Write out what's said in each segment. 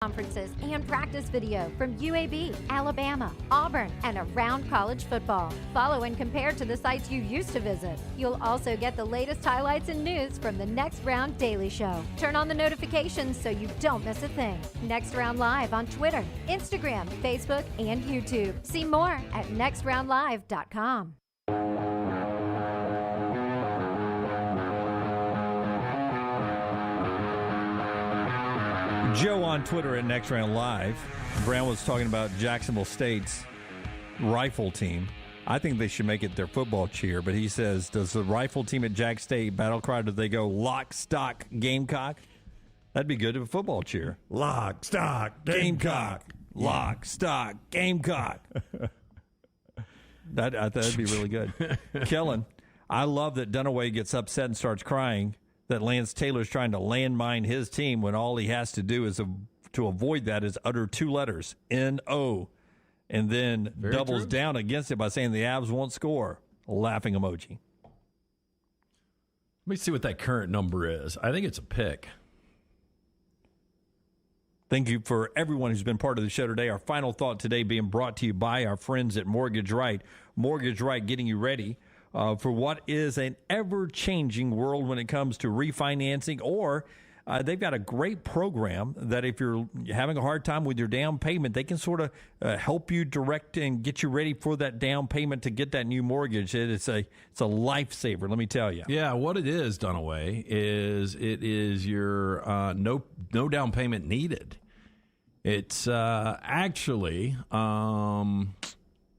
conferences and practice video from UAB, Alabama, Auburn, and around college football. Follow and compare to the sites you used to visit. You'll also get the latest highlights and news from the Next Round Daily Show. Turn on the notifications so you don't miss a thing. Next Round Live on Twitter, Instagram, Facebook, and YouTube. See more at nextroundlive.com. Joe on Twitter at Next Round Live. Brown was talking about Jacksonville State's rifle team. I think they should make it their football cheer, but he says, does the rifle team at Jack State battle cry, do they go lock, stock, Gamecock? That'd be good to a football cheer. Lock, stock, Gamecock. Lock, stock, Gamecock. That'd be really good. Kellen, I love that Dunaway gets upset and starts crying that Lance Taylor's trying to landmine his team when all he has to do is to avoid that is utter two letters, N-O, and then doubles down against it by saying the Avs won't score. Laughing emoji. Let me see what that current number is. I think it's a pick. Thank you for everyone who's been part of the show today. Our final thought today being brought to you by our friends at Mortgage Right. Mortgage Right getting you ready for what is an ever-changing world when it comes to refinancing, or they've got a great program that if you're having a hard time with your down payment, they can sort of help you direct and get you ready for that down payment to get that new mortgage. It's a lifesaver, let me tell you. Yeah, what it is, Dunaway, is it is your no down payment needed. It's actually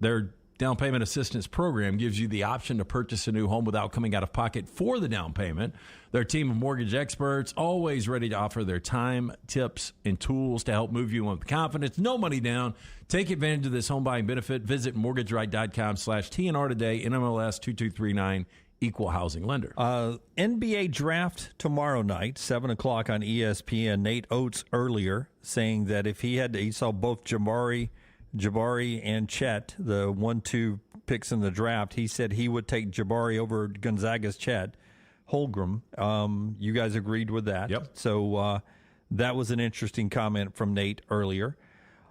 their down payment assistance program gives you the option to purchase a new home without coming out of pocket for the down payment. Their team of mortgage experts always ready to offer their time, tips, and tools to help move you in with confidence. No money down. Take advantage of this home buying benefit. Visit mortgageright.com/TNR today. NMLS 2239, equal housing lender. NBA draft tomorrow night, 7 o'clock on ESPN. Nate Oates earlier saying that if he saw both Jabari and Chet, the 1-2 picks in the draft, he said he would take Jabari over Gonzaga's Chet Holmgren. You guys agreed with that. Yep. So that was an interesting comment from Nate earlier.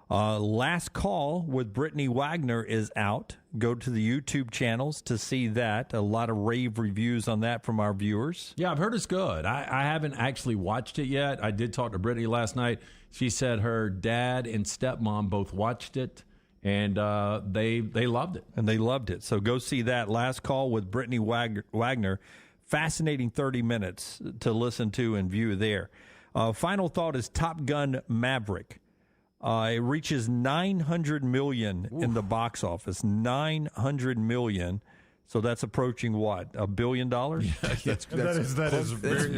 Last Call with Brittany Wagner is out. Go to the YouTube channels to see that. A lot of rave reviews on that from our viewers. Yeah, I've heard it's good. I haven't actually watched it yet. I did talk to Brittany last night. She said her dad and stepmom both watched it, and they loved it. And they loved it. So go see that. Last Call with Brittany Wagner. Fascinating 30 minutes to listen to and view there. Final thought is Top Gun Maverick. It reaches $900 million in the box office. $900 million. So that's approaching what? $1 billion? That is very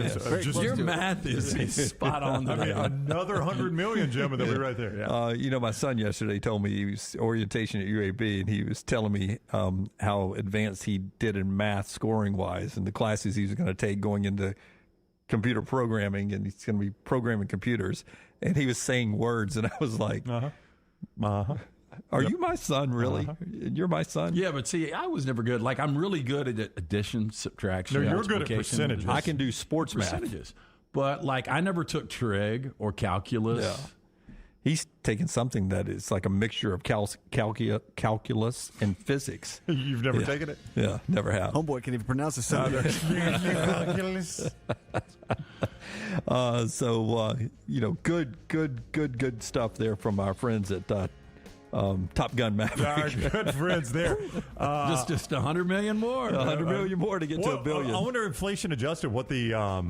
your math is spot on. I mean, another $100 million, Jim, that'll be right there. Yeah. My son yesterday told me he was orientation at UAB, and he was telling me how advanced he did in math scoring wise, and the classes he was going to take going into computer programming, and he's going to be programming computers. And he was saying words, and I was like, Are you my son, really? You're my son? Yeah, but see, I was never good. Like, I'm really good at addition, subtraction, No, you're good at percentages. I can do sports percentages. But, like, I never took trig or calculus. Yeah. He's taken something that is like a mixture of calculus and physics. You've never taken it? Yeah, never have. Homeboy can't even pronounce the subject. Calculus. Good stuff there from our friends at Top Gun Maverick. Our good friends there. Just $100 million more. $100 million more to get to $1 billion. I wonder, inflation adjusted, what the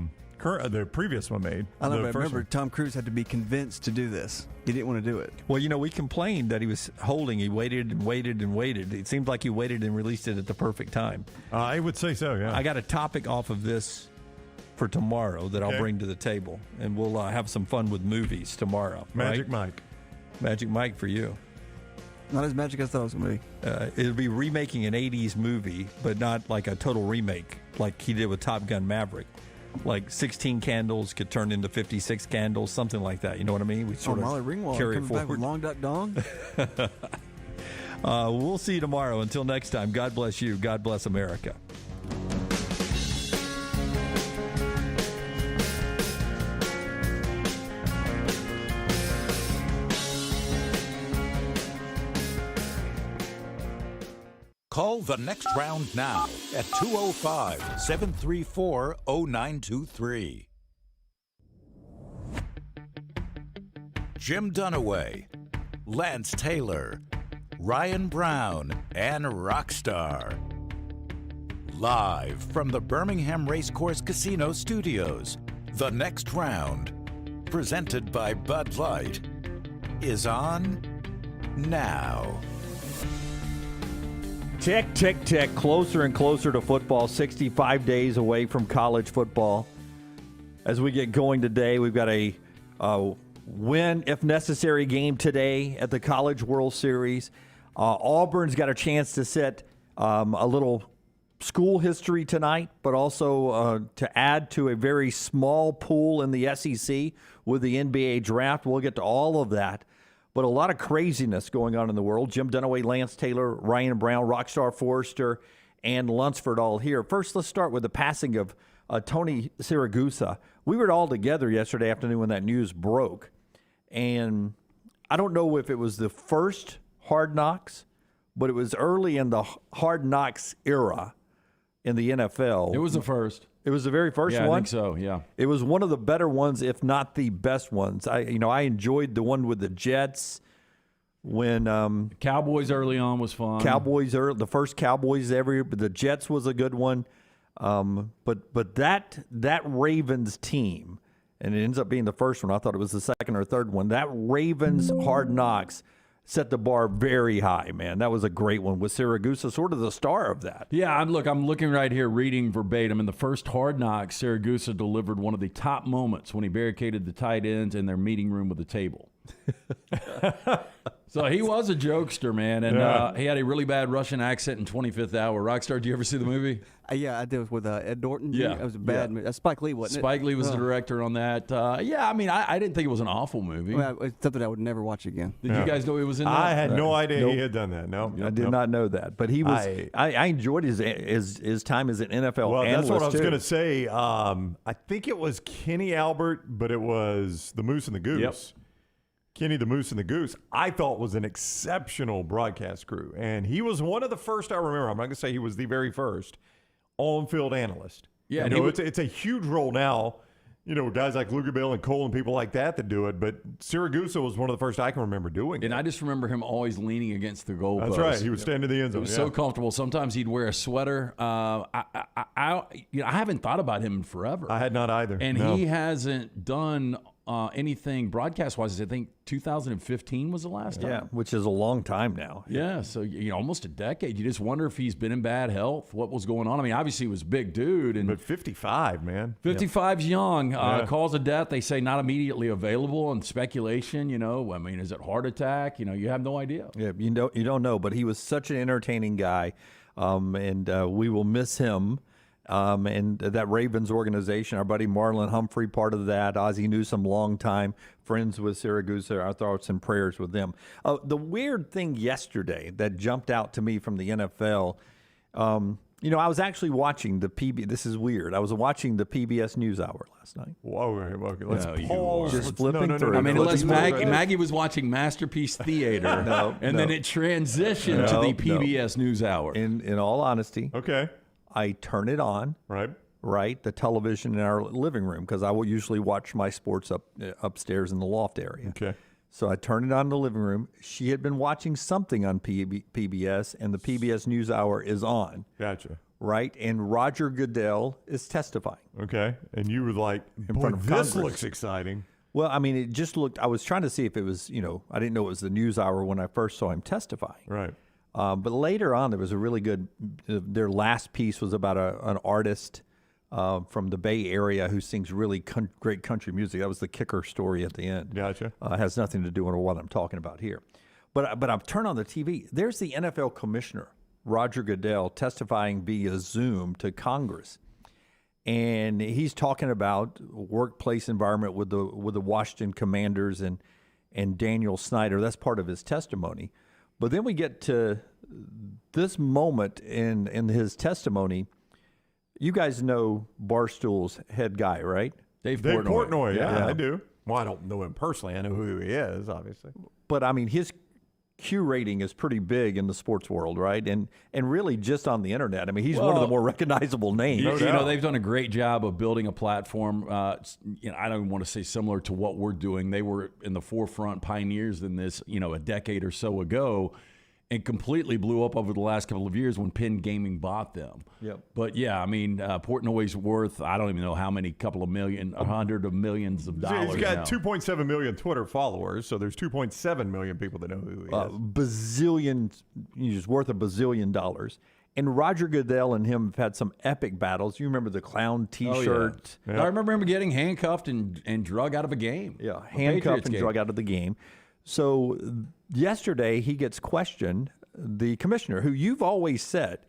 previous one made. I don't know, but remember, Tom Cruise had to be convinced to do this. He didn't want to do it. Well, we complained that he was holding. He waited and waited and waited. It seemed like he waited and released it at the perfect time. I would say so, yeah. I got a topic off of this for tomorrow that I'll bring to the table, and we'll have some fun with movies tomorrow. Magic right? Mike. Magic Mike for you. Not as magic as I thought it was going to be. It'll be remaking an 80s movie, but not like a total remake like he did with Top Gun Maverick. Like 16 candles could turn into 56 candles, something like that. You know what I mean? We sort of Molly Ringwald carry it coming forward. back with Long Duck Dong. We'll see you tomorrow. Until next time, God bless you. God bless America. Call the next round now at 205-734-0923. Jim Dunaway, Lance Taylor, Ryan Brown, and Rockstar. Live from the Birmingham Racecourse Casino Studios, the next round, presented by Bud Light, is on now. Tick, tick, tick. Closer and closer to football. 65 days away from college football. As we get going today, we've got a win, if necessary, game today at the College World Series. Auburn's got a chance to set a little school history tonight, but also to add to a very small pool in the SEC with the NBA draft. We'll get to all of that. But a lot of craziness going on in the world. Jim Dunaway, Lance Taylor, Ryan Brown, Rockstar Forrester, and Lunsford all here. First, let's start with the passing of Tony Siragusa. We were all together yesterday afternoon when that news broke. And I don't know if it was the first Hard Knocks, but it was early in the Hard Knocks era in the NFL. It was the first. It was the very first one? I think so, yeah. It was one of the better ones, if not the best ones. I enjoyed the one with the Jets when Cowboys early on was fun. The first Cowboys ever. But the Jets was a good one. But that Ravens team, and it ends up being the first one. I thought it was the second or third one. That Ravens Hard Knocks set the bar very high, man. That was a great one with Siragusa, sort of the star of that. Yeah, I'm looking right here, reading verbatim. In the first Hard Knocks, Siragusa delivered one of the top moments when he barricaded the tight ends in their meeting room with a table. So he was a jokester, man, and he had a really bad Russian accent in 25th Hour. Rockstar, did you ever see the movie? Yeah, I did with Ed Norton. Yeah. It was a bad movie. Spike Lee, wasn't it? Spike Lee was the director on that. I didn't think it was an awful movie. Well, it's something I would never watch again. Did you guys know he was in that? I had no idea he had done that. No, I did not know that. But he was. I enjoyed his time as an NFL well, analyst. that's what I was going to say. I think it was Kenny Albert, but it was the Moose and the Goose. Yep. Kenny the Moose and the Goose, I thought was an exceptional broadcast crew. And he was one of the first I remember. I'm not going to say he was the very first on-field analyst. Yeah, it's a huge role now. Guys like Luger Bill and Cole and people like that do it. But Siragusa was one of the first I can remember doing it. And I just remember him always leaning against the goalpost. That's right. He would stand in the end zone. It was so comfortable. Sometimes he'd wear a sweater. I haven't thought about him in forever. I had not either. And he hasn't done anything broadcast-wise. I think 2015 was the last time. Yeah, which is a long time now. Yeah, so almost a decade. You just wonder if he's been in bad health. What was going on? I mean, obviously he was a big dude, but 55, man. 55's young. Cause of death, they say not immediately available, and speculation. I mean, is it heart attack? You have no idea. Yeah, you don't know. But he was such an entertaining guy, and we will miss him. And that Ravens organization, our buddy Marlon Humphrey, part of that. Ozzie Newsome, long time friends with Siragusa. Our thoughts and prayers with them. The weird thing yesterday that jumped out to me from the NFL, I was actually watching the PB. This is weird. I was watching the PBS NewsHour last night. Whoa, okay, let's pause. Just flipping through. I mean, unless Maggie was watching Masterpiece Theater, then it transitioned to the PBS NewsHour. In all honesty, okay. I turn it on, right, the television in our living room, because I will usually watch my sports upstairs in the loft area. Okay. So I turned it on in the living room. She had been watching something on PBS, and the PBS NewsHour is on. Gotcha. Right, and Roger Goodell is testifying. Okay, and you were like, in front of this Congress. Looks exciting. Well, I mean, it just looked, I was trying to see if it was, I didn't know it was the NewsHour when I first saw him testifying. Right. But later on, there was a really good, their last piece was about an artist from the Bay Area who sings really great country music. That was the kicker story at the end. Gotcha. Has nothing to do with what I'm talking about here. But I've turned on the TV. There's the NFL commissioner, Roger Goodell, testifying via Zoom to Congress. And he's talking about workplace environment with the Washington Commanders and Daniel Snyder. That's part of his testimony. But then we get to this moment in his testimony. You guys know Barstool's head guy, right? Dave Portnoy. Yeah, I do. Well, I don't know him personally. I know who he is, obviously. But, I mean, his Q rating is pretty big in the sports world, right? And really just on the internet. I mean, he's one of the more recognizable names. You know, they've done a great job of building a platform. I don't even want to say similar to what we're doing. They were in the forefront, pioneers in this, a decade or so ago, and completely blew up over the last couple of years when Penn Gaming bought them. Yep. But yeah, I mean, Portnoy's worth, I don't even know how many, couple of million, hundred of millions of dollars. He's got now. 2.7 million Twitter followers, so there's 2.7 million people that know who he is. Bazillion, he's worth $1 bazillion. And Roger Goodell and him have had some epic battles. You remember the clown T-shirt? Oh, yeah. I remember him getting handcuffed and drug out of a game. Yeah, handcuffed and drug out of the game. So yesterday he gets questioned, the commissioner, who you've always said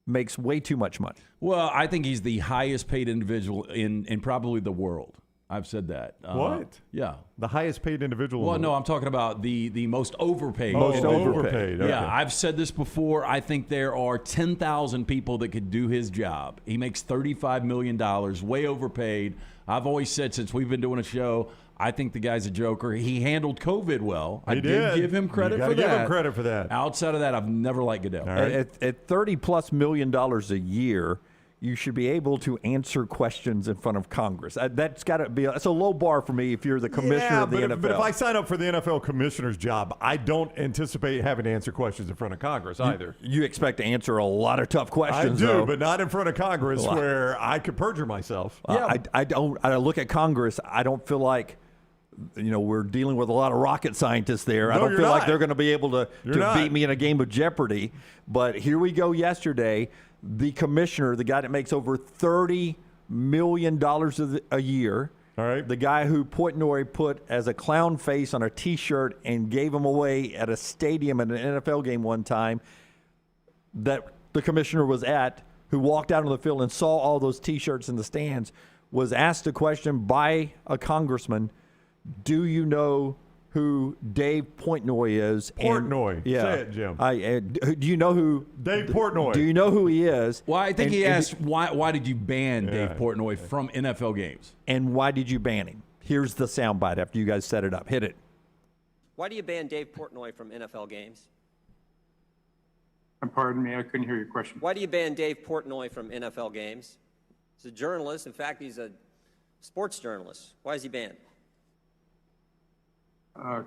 makes way too much money. Well, I think he's the highest paid individual in probably the world. I've said that. What? Yeah. The highest paid individual? Well, no, I'm talking about the most overpaid. Most overpaid. Okay. Yeah, I've said this before. I think there are 10,000 people that could do his job. He makes $35 million, way overpaid. I've always said since we've been doing a show, I think the guy's a joker. He handled COVID well. I did give him credit for that. Give him credit for that. Outside of that, I've never liked Goodell. Right. At $30+ million a year, you should be able to answer questions in front of Congress. That's got to be it's a low bar for me if you're the commissioner of the NFL. But if I sign up for the NFL commissioner's job, I don't anticipate having to answer questions in front of Congress either. You expect to answer a lot of tough questions. I do, though. but not in front of Congress where I could perjure myself. I don't. I look at Congress. I don't feel like we're dealing with a lot of rocket scientists there. No, I don't feel not. like they're going to be able to beat me in a game of Jeopardy. But here we go yesterday. The commissioner, the guy that makes over $30 million a year, all right, the guy who Portnoy put as a clown face on a T-shirt and gave him away at a stadium at an NFL game one time that the commissioner was at, who walked out on the field and saw all those T-shirts in the stands, was asked a question by a congressman, do you know who Dave Portnoy is? Portnoy. Say it, Jim. Do you know who Dave Portnoy? Do you know who he is? Well, I think he asked why did you ban Dave Portnoy from NFL games? And why did you ban him? Here's the soundbite after you guys set it up. Hit it. Why do you ban Dave Portnoy from NFL games? Pardon me, I couldn't hear your question. Why do you ban Dave Portnoy from NFL games? He's a journalist. In fact, he's a sports journalist. Why is he banned?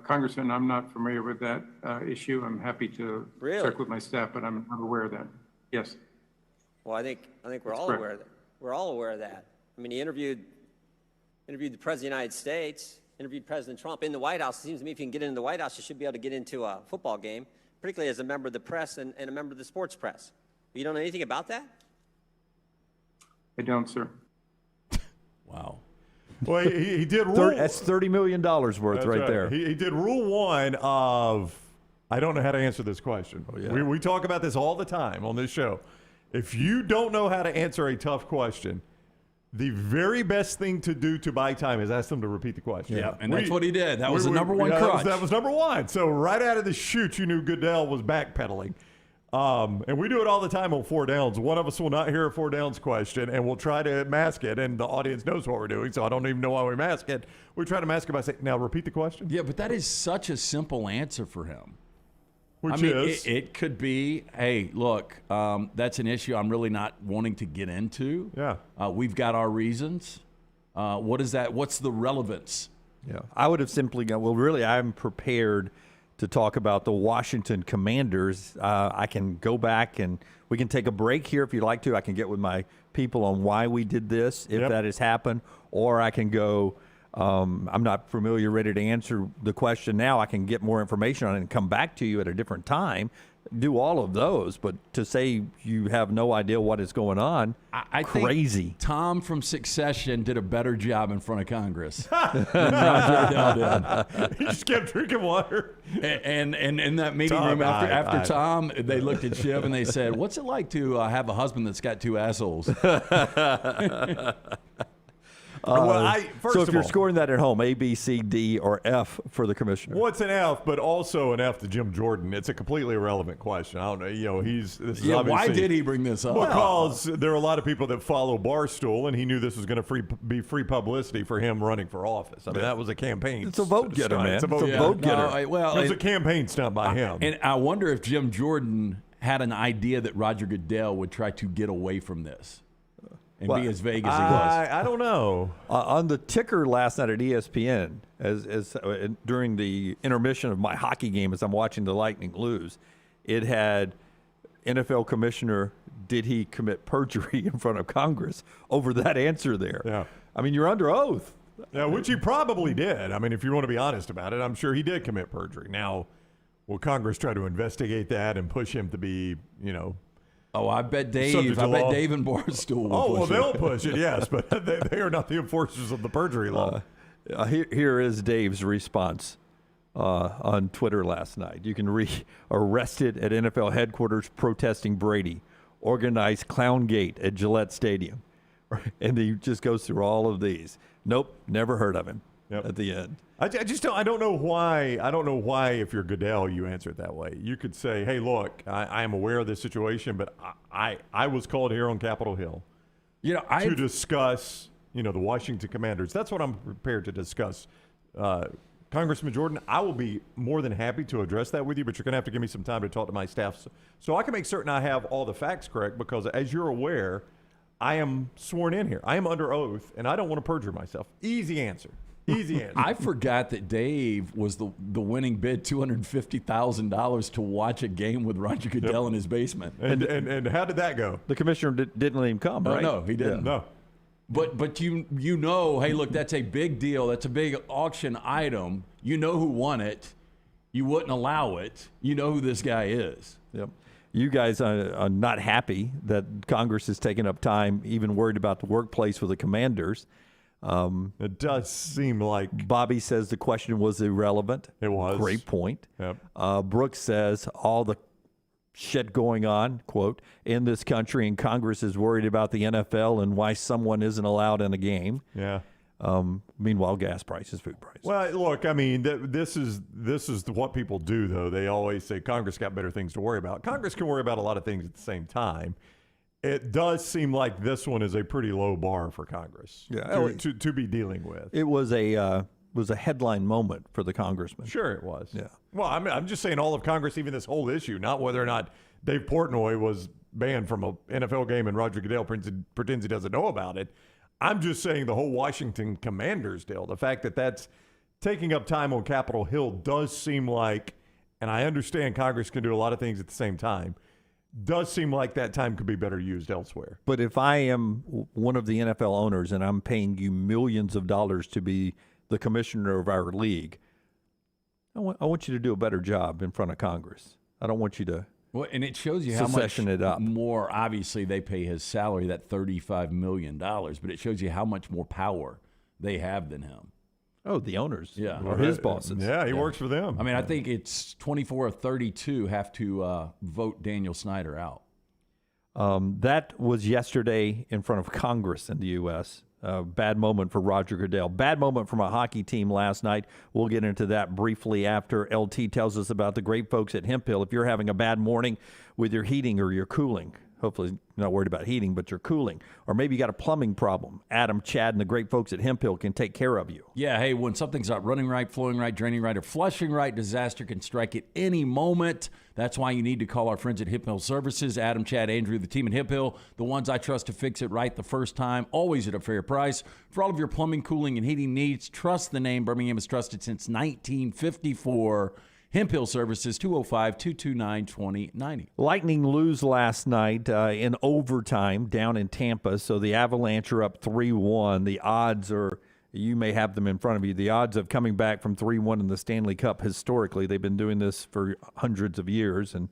Congressman, I'm not familiar with that issue. I'm happy to check with my staff, but I'm not aware of that. Yes. Well, I think we're all aware of that. We're all aware of that. I mean, he interviewed the President of the United States, interviewed President Trump in the White House. It seems to me if you can get into the White House, you should be able to get into a football game, particularly as a member of the press and a member of the sports press. You don't know anything about that? I don't, sir. Wow. Well, he did rule. That's $30 million worth right there. He did rule one of, I don't know how to answer this question. Oh, yeah. We talk about this all the time on this show. If you don't know how to answer a tough question, the very best thing to do to buy time is ask them to repeat the question. Yeah, and that's what he did. That was the number one crutch. That was number one. So right out of the chute, you knew Goodell was backpedaling. And we do it all the time on Four Downs. One of us will not hear a Four Downs question, and we'll try to mask it, and the audience knows what we're doing, so I don't even know why we mask it. We try to mask it by saying, now repeat the question. Yeah, but that is such a simple answer for him. Which is? It could be, hey, look, that's an issue I'm really not wanting to get into. Yeah. We've got our reasons. What is that? What's the relevance? Yeah, I would have simply gone, well, really, I'm prepared to talk about the Washington Commanders. I can go back and we can take a break here if you'd like to. I can get with my people on why we did this, if that has happened, or I can go, I'm not familiar, ready to answer the question now. I can get more information on it and come back to you at a different time. Do all of those, but to say you have no idea what is going on, I crazy. Think Tom from Succession did a better job in front of Congress than Roger Goodell did. He just kept drinking water. And in that meeting room after Tom, they looked at Shiv and they said, "What's it like to have a husband that's got two assholes?" First if you're scoring that at home, A, B, C, D, or F for the commissioner. Well, it's an F, but also an F to Jim Jordan. It's a completely irrelevant question. I don't know. Why did he bring this up? Because there are a lot of people that follow Barstool, and he knew this was going to be free publicity for him running for office. I mean, that was a campaign. It's a vote getter, man. It's a vote getter. It was a campaign stunt by him. And I wonder if Jim Jordan had an idea that Roger Goodell would try to get away from this and be as vague as he was. I don't know. On the ticker last night at ESPN, during the intermission of my hockey game as I'm watching the Lightning lose, it had NFL commissioner, did he commit perjury in front of Congress over that answer there? Yeah. I mean, you're under oath. Yeah, which he probably did. I mean, if you want to be honest about it, I'm sure he did commit perjury. Now, will Congress try to investigate that and push him to be, Oh, I bet Dave and Barstool will push it. They'll push it, yes, but they are not the enforcers of the perjury law. Here is Dave's response on Twitter last night. You can read, arrested at NFL headquarters protesting Brady, organized clown gate at Gillette Stadium. And he just goes through all of these. Nope, never heard of him at the end. I don't know why. I don't know why, if you're Goodell, you answer it that way. You could say, hey, look, I am aware of this situation, but I was called here on Capitol Hill to discuss, the Washington Commanders. That's what I'm prepared to discuss. Congressman Jordan, I will be more than happy to address that with you, but you're going to have to give me some time to talk to my staff so I can make certain I have all the facts correct, because as you're aware, I am sworn in here. I am under oath, and I don't want to perjure myself. Easy answer. Easy answer. I forgot that Dave was the winning bid, $250,000 to watch a game with Roger Goodell in his basement. And how did that go? The commissioner didn't let him come, right? No, he didn't. Yeah. No. But hey, look, that's a big deal. That's a big auction item. You know who won it. You wouldn't allow it. You know who this guy is. Yep. You guys are not happy that Congress is taking up time, even worried about the workplace with the Commanders. It does seem like Bobby says the question was irrelevant. It was. Great point. Yep. Brooks says all the shit going on, quote, in this country, and Congress is worried about the NFL and why someone isn't allowed in a game. Yeah. Meanwhile, gas prices, food prices. Well, look, I mean, this is what people do, though. They always say Congress got better things to worry about. Congress can worry about a lot of things at the same time. It does seem like this one is a pretty low bar for Congress to be dealing with. It was a headline moment for the congressman. Sure, it was. Yeah. Well, I'm just saying all of Congress, even this whole issue, not whether or not Dave Portnoy was banned from an NFL game and Roger Goodell pretends he doesn't know about it. I'm just saying the whole Washington Commanders deal, the fact that that's taking up time on Capitol Hill does seem like, and I understand Congress can do a lot of things at the same time, does seem like that time could be better used elsewhere. But if I am one of the NFL owners and I'm paying you millions of dollars to be the commissioner of our league, I want you to do a better job in front of Congress. I don't want you to Well, and it shows you how much more, obviously, they pay his salary, that $35 million, but it shows you how much more power they have than him. Oh, the owners. Yeah. Or his bosses. Yeah, he works for them. I mean, I think it's 24 of 32 have to vote Daniel Snyder out. That was yesterday in front of Congress in the U.S. Bad moment for Roger Goodell. Bad moment from a hockey team last night. We'll get into that briefly after LT tells us about the great folks at Hemp Hill. If you're having a bad morning with your heating or your cooling, hopefully you're not worried about heating, but you're cooling, or maybe you got a plumbing problem, Adam, Chad, and the great folks at Hemp Hill can take care of you. Yeah, hey, when something's not running right, flowing right, draining right, or flushing right, disaster can strike at any moment. That's why you need to call our friends at Hemp Hill Services, Adam, Chad, Andrew, the team at Hemp Hill, the ones I trust to fix it right the first time, always at a fair price. For all of your plumbing, cooling, and heating needs, trust the name. Birmingham has trusted since 1954. Hemp Hill Services, 205-229-2090. Lightning lose last night in overtime down in Tampa, so the Avalanche are up 3-1. The odds are, you may have them in front of you, the odds of coming back from 3-1 in the Stanley Cup historically, they've been doing this for hundreds of years, and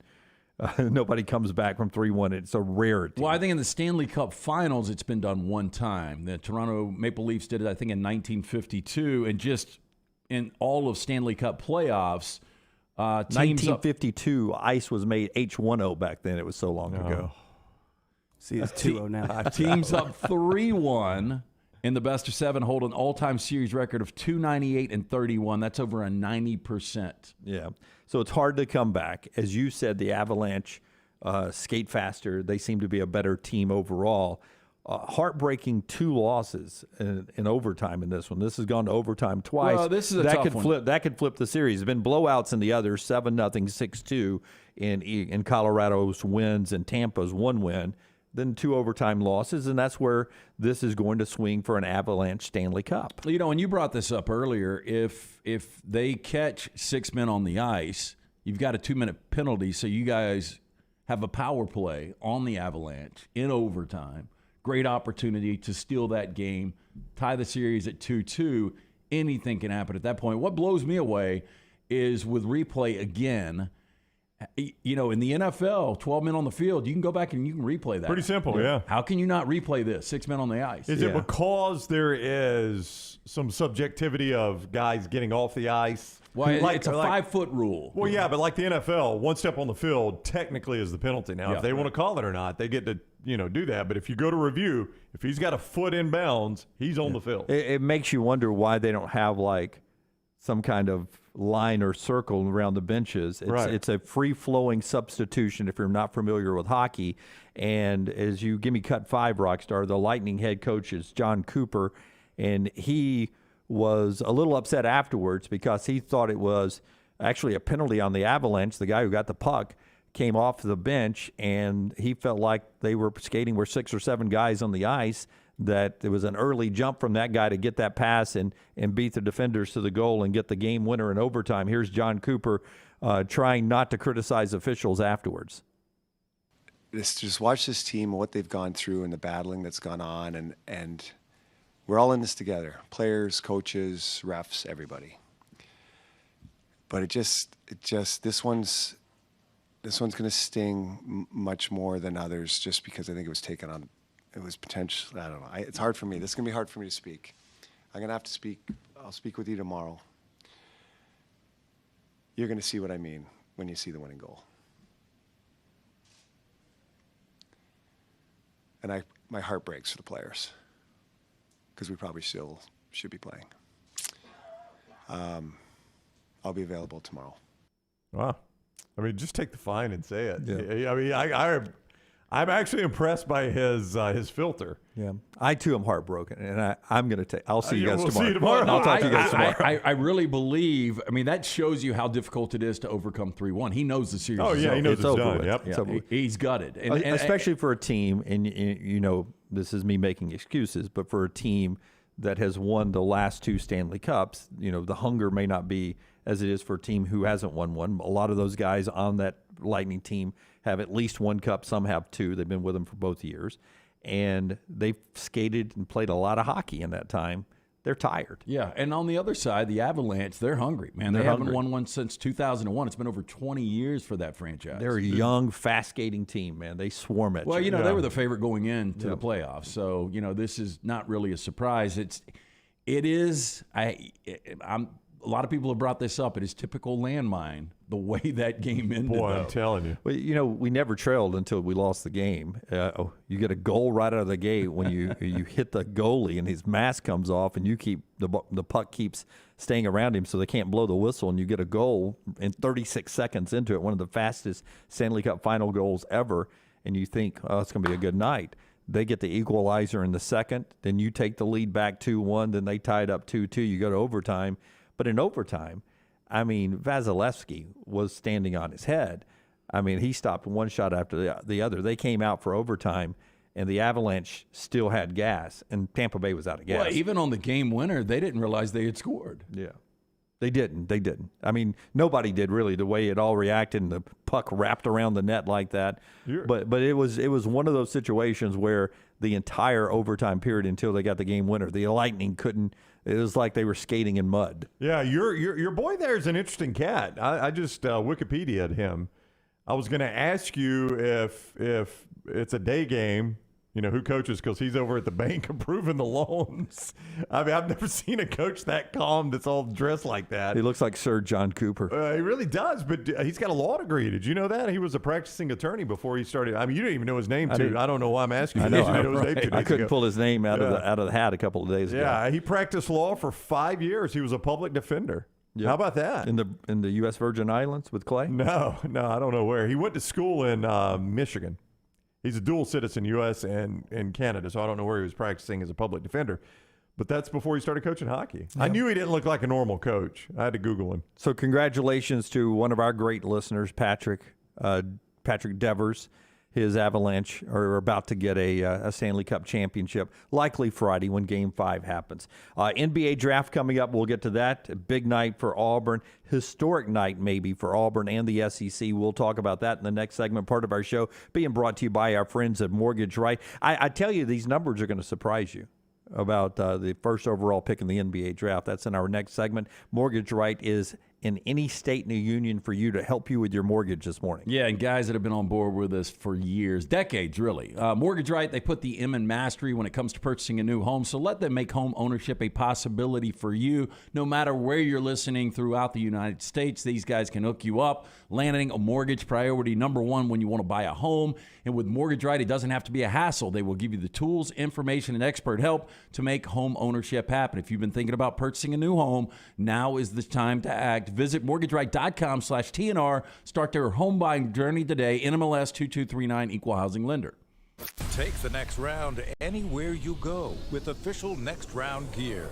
nobody comes back from 3-1. It's a rarity. Well, I think in the Stanley Cup Finals, it's been done one time. The Toronto Maple Leafs did it, I think, in 1952, and just in all of Stanley Cup playoffs, 1952, ice was made H1O back then. It was so long ago. See, it's 2-0 now. Teams up 3-1, in the best of 7, hold an all-time series record of 298-31. That's over a 90%. Yeah. So it's hard to come back. As you said, the Avalanche skate faster. They seem to be a better team overall. Heartbreaking 2 losses in overtime in this one. This has gone to overtime twice. Well, this is a that tough could one. flip. That could flip the series. There's been blowouts in the others: 7-0, 6-2 in Colorado's wins and Tampa's 1 win. Then 2 overtime losses, and that's where this is going to swing for an Avalanche Stanley Cup. You know, and you brought this up earlier. If they catch 6 men on the ice, you've got a 2-minute penalty, so you guys have a power play on the Avalanche in overtime. Great opportunity to steal that game, tie the series at 2-2. Anything can happen at that point. What blows me away is with replay again. You know, in the NFL, 12 men on the field, you can go back and you can replay that. Pretty simple, yeah. How can you not replay this? 6 men on the ice. Is it because there is some subjectivity of guys getting off the ice? Well, it's a 5-foot rule. Well, yeah, but like the NFL, 1 step on the field technically is the penalty. Now, Yeah, if they right. want to call it or not, they get to do that. But if you go to review, if he's got a foot in bounds, he's on the field. It makes you wonder why they don't have like some kind of line or circle around the benches. It's a free-flowing substitution if you're not familiar with hockey. And as you give me cut 5, Rockstar, the Lightning head coach is John Cooper, and he was a little upset afterwards because he thought it was actually a penalty on the Avalanche. The guy who got the puck came off the bench, and he felt like they were skating with 6 or 7 guys on the ice, that there was an early jump from that guy to get that pass and beat the defenders to the goal and get the game winner in overtime. Here's John Cooper trying not to criticize officials afterwards. Just watch this team and what they've gone through and the battling that's gone on, and we're all in this together. Players, coaches, refs, everybody. But it just this one's going to sting much more than others, just because I think it was taken on. It was potential. I don't know. It's hard for me. This is going to be hard for me to speak. I'm going to have to speak. I'll speak with you tomorrow. You're going to see what I mean when you see the winning goal. And my heart breaks for the players, because we probably still should be playing. I'll be available tomorrow. Wow. I mean, just take the fine and say it. Yeah. I mean, I'm actually impressed by his filter. Yeah, I too am heartbroken, and I'm going to take. I'll see you guys we'll tomorrow. see you tomorrow. I'll talk to you guys tomorrow. I really believe. I mean, that shows you how difficult it is to overcome 3-1. He knows the series. Oh is yeah, over. he knows it's over done. with. Yep. Yeah. It's over with. He's gutted, and especially for a team, and you know, this is me making excuses, but for a team that has won the last 2 Stanley Cups, you know, the hunger may not be as it is for a team who hasn't won one. A lot of those guys on that Lightning team have at least 1 cup. Some have 2. They've been with them for both years, and they've skated and played a lot of hockey in that time. They're tired. Yeah, and on the other side, the Avalanche, they're hungry, man. They haven't won one since 2001. It's been over 20 years for that franchise. They're a young, fast-skating team, man. They swarm at Well, you. you know, they were the favorite going into the playoffs, so you know this is not really a surprise. It is. I'm. A lot of people have brought this up. It is typical landmine, the way that game ended. Boy, though. I'm telling you. Well, you know, we never trailed until we lost the game. You get a goal right out of the gate when you hit the goalie and his mask comes off, and you keep the puck keeps staying around him, so they can't blow the whistle, and you get a goal in 36 seconds into it, one of the fastest Stanley Cup final goals ever, and you think, oh, it's going to be a good night. They get the equalizer in the second, then you take the lead back 2-1, then they tie it up 2-2. You go to overtime. But in overtime, I mean, Vasilevsky was standing on his head. I mean, he stopped one shot after the other. They came out for overtime, and the Avalanche still had gas, and Tampa Bay was out of gas. Well, even on the game winner, they didn't realize they had scored. Yeah. They didn't. I mean, nobody did really, the way it all reacted and the puck wrapped around the net like that. But it was one of those situations where the entire overtime period until they got the game winner, the Lightning couldn't. It was like they were skating in mud. Yeah, your boy there is an interesting cat. I just Wikipedia'd him. I was going to ask you if it's a day game You know, who coaches because he's over at the bank approving the loans. I mean, I've never seen a coach that calm that's all dressed like that. He looks like Sir John Cooper. He really does, but he's got a law degree. Did you know that? He was a practicing attorney before he started. I mean, you didn't even know his name, too. I don't know why I'm asking you. I know. I couldn't ago. pull his name out of the hat a couple of days ago. Yeah, he practiced law for 5 years. He was a public defender. Yep. How about that? In the U.S. Virgin Islands with Clay? No, I don't know where. He went to school in Michigan. He's a dual citizen, U.S. and Canada, so I don't know where he was practicing as a public defender. But that's before he started coaching hockey. Yeah. I knew he didn't look like a normal coach. I had to Google him. So congratulations to one of our great listeners, Patrick Devers. His Avalanche are about to get a Stanley Cup championship, likely Friday when Game 5 happens. NBA draft coming up. We'll get to that. A big night for Auburn. Historic night maybe for Auburn and the SEC. We'll talk about that in the next segment, part of our show, being brought to you by our friends at Mortgage Right. I tell you, these numbers are going to surprise you about the first overall pick in the NBA draft. That's in our next segment. Mortgage Right is in any state in the union for you to help you with your mortgage this morning. Yeah, and guys that have been on board with us for years, decades really. Mortgage Right, they put the M in mastery when it comes to purchasing a new home, so let them make home ownership a possibility for you. No matter where you're listening throughout the United States, these guys can hook you up. Landing a mortgage priority number one when you want to buy a home. And with Mortgage Right, it doesn't have to be a hassle. They will give you the tools, information, and expert help to make home ownership happen. If you've been thinking about purchasing a new home, now is the time to act. Visit mortgageright.com/TNR. Start their home buying journey today. NMLS 2239, Equal Housing Lender. Take the next round anywhere you go with official Next Round gear.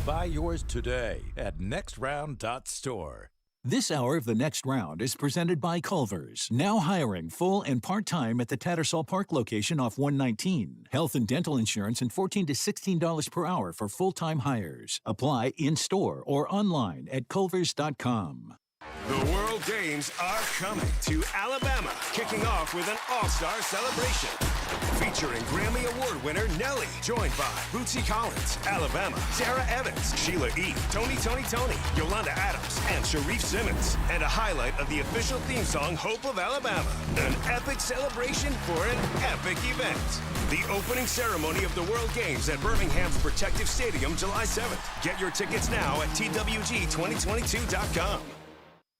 Buy yours today at nextround.store. This hour of the Next Round is presented by Culver's, now hiring full and part-time at the Tattersall Park location off 119. Health and dental insurance and $14 to $16 per hour for full-time hires. Apply in-store or online at culvers.com. The World Games are coming to Alabama, kicking off with an all-star celebration. Featuring Grammy Award winner Nelly, joined by Bootsy Collins, Alabama, Sarah Evans, Sheila E., Tony, Yolanda Adams, and Sharif Simmons. And a highlight of the official theme song, Hope of Alabama. An epic celebration for an epic event. The opening ceremony of the World Games at Birmingham's Protective Stadium, July 7th. Get your tickets now at twg2022.com.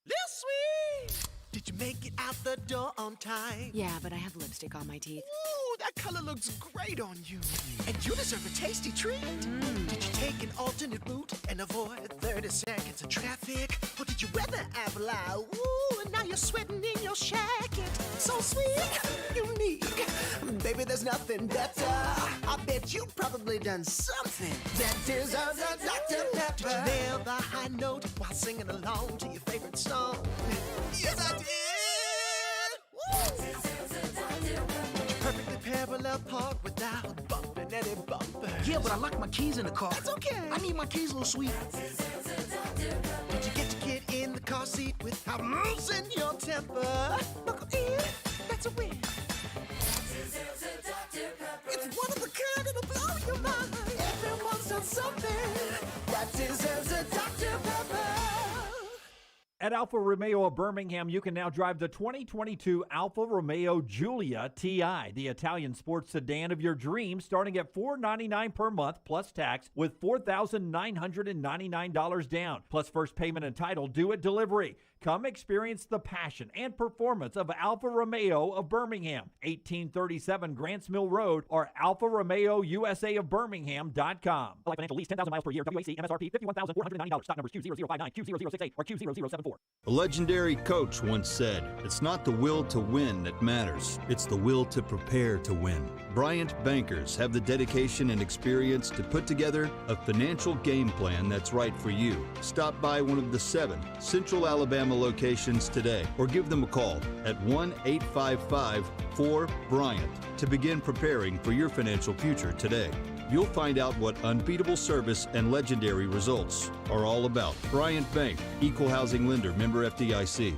Lil Sweet! Did you make it out the door on time? Yeah, but I have lipstick on my teeth. Ooh, that color looks great on you. And you deserve a tasty treat. Did you take an alternate route and avoid 30 seconds of traffic? Or did you weather apple eye? Ooh, and now you're sweating in your jacket. So sweet, unique. Baby, there's nothing better. I bet you've probably done something that deserves a Dr. Pepper. Did you nail the high note while singing along to your favorite song? Yes, I did. Did you perfectly parallel park without bumping any bumper? Yeah, but I locked my keys in the car. That's okay. I need my keys, Lil Sweet. Did you get to get in the car seat without losing your temper? Buckle in, that's a win. It's one of a kind, it'll blow your mind. Everyone's done something that deserves a Dr. Pepper. At Alfa Romeo of Birmingham, you can now drive the 2022 Alfa Romeo Giulia TI, the Italian sports sedan of your dreams, starting at $499 per month plus tax with $4,999 down, plus first payment and title due at delivery. Come experience the passion and performance of Alfa Romeo of Birmingham, 1837 Grants Mill Road, or alfaromeousa of Birmingham.com. Like financial lease, 10,000 miles per year, WAC, MSRP, $51,499. Stock numbers Q0059, Q0068, or Q0074. A legendary coach once said, "It's not the will to win that matters, it's the will to prepare to win." Bryant bankers have the dedication and experience to put together a financial game plan that's right for you. Stop by one of the 7 Central Alabama locations today or give them a call at 1-855-4-BRYANT to begin preparing for your financial future today. You'll find out what unbeatable service and legendary results are all about. Bryant Bank, Equal Housing Lender, member FDIC.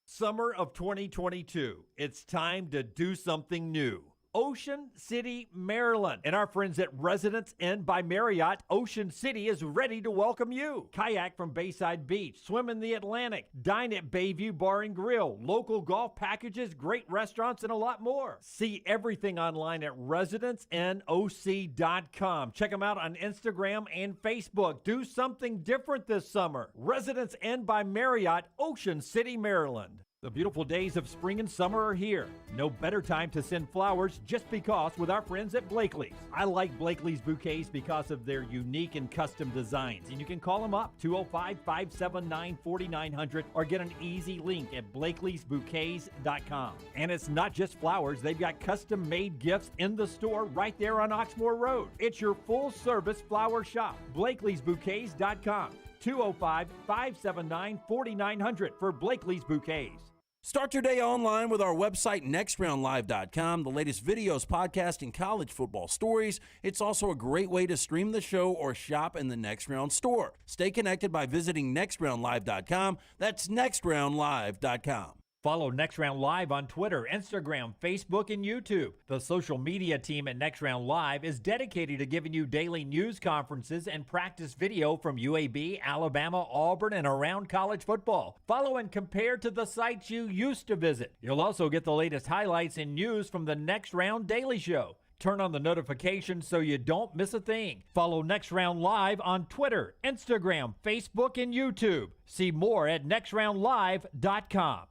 Summer of 2022. It's time to do something new. Ocean City, Maryland. And our friends at Residence Inn by Marriott, Ocean City is ready to welcome you. Kayak from Bayside Beach, swim in the Atlantic, dine at Bayview Bar and Grill, local golf packages, great restaurants, and a lot more. See everything online at residencenoc.com. Check them out on Instagram and Facebook. Do something different this summer. Residence Inn by Marriott, Ocean City, Maryland. The beautiful days of spring and summer are here. No better time to send flowers just because with our friends at Blakely's. I like Blakely's bouquets because of their unique and custom designs. And you can call them up, 205-579-4900, or get an easy link at blakeleysbouquets.com. And it's not just flowers. They've got custom-made gifts in the store right there on Oxmoor Road. It's your full-service flower shop, blakeleysbouquets.com. 205-579-4900 for Blakely's Bouquets. Start your day online with our website, nextroundlive.com. The latest videos, podcasts, and college football stories. It's also a great way to stream the show or shop in the Next Round store. Stay connected by visiting nextroundlive.com. That's nextroundlive.com. Follow Next Round Live on Twitter, Instagram, Facebook, and YouTube. The social media team at Next Round Live is dedicated to giving you daily news conferences and practice video from UAB, Alabama, Auburn, and around college football. Follow and compare to the sites you used to visit. You'll also get the latest highlights and news from the Next Round Daily Show. Turn on the notifications so you don't miss a thing. Follow Next Round Live on Twitter, Instagram, Facebook, and YouTube. See more at nextroundlive.com.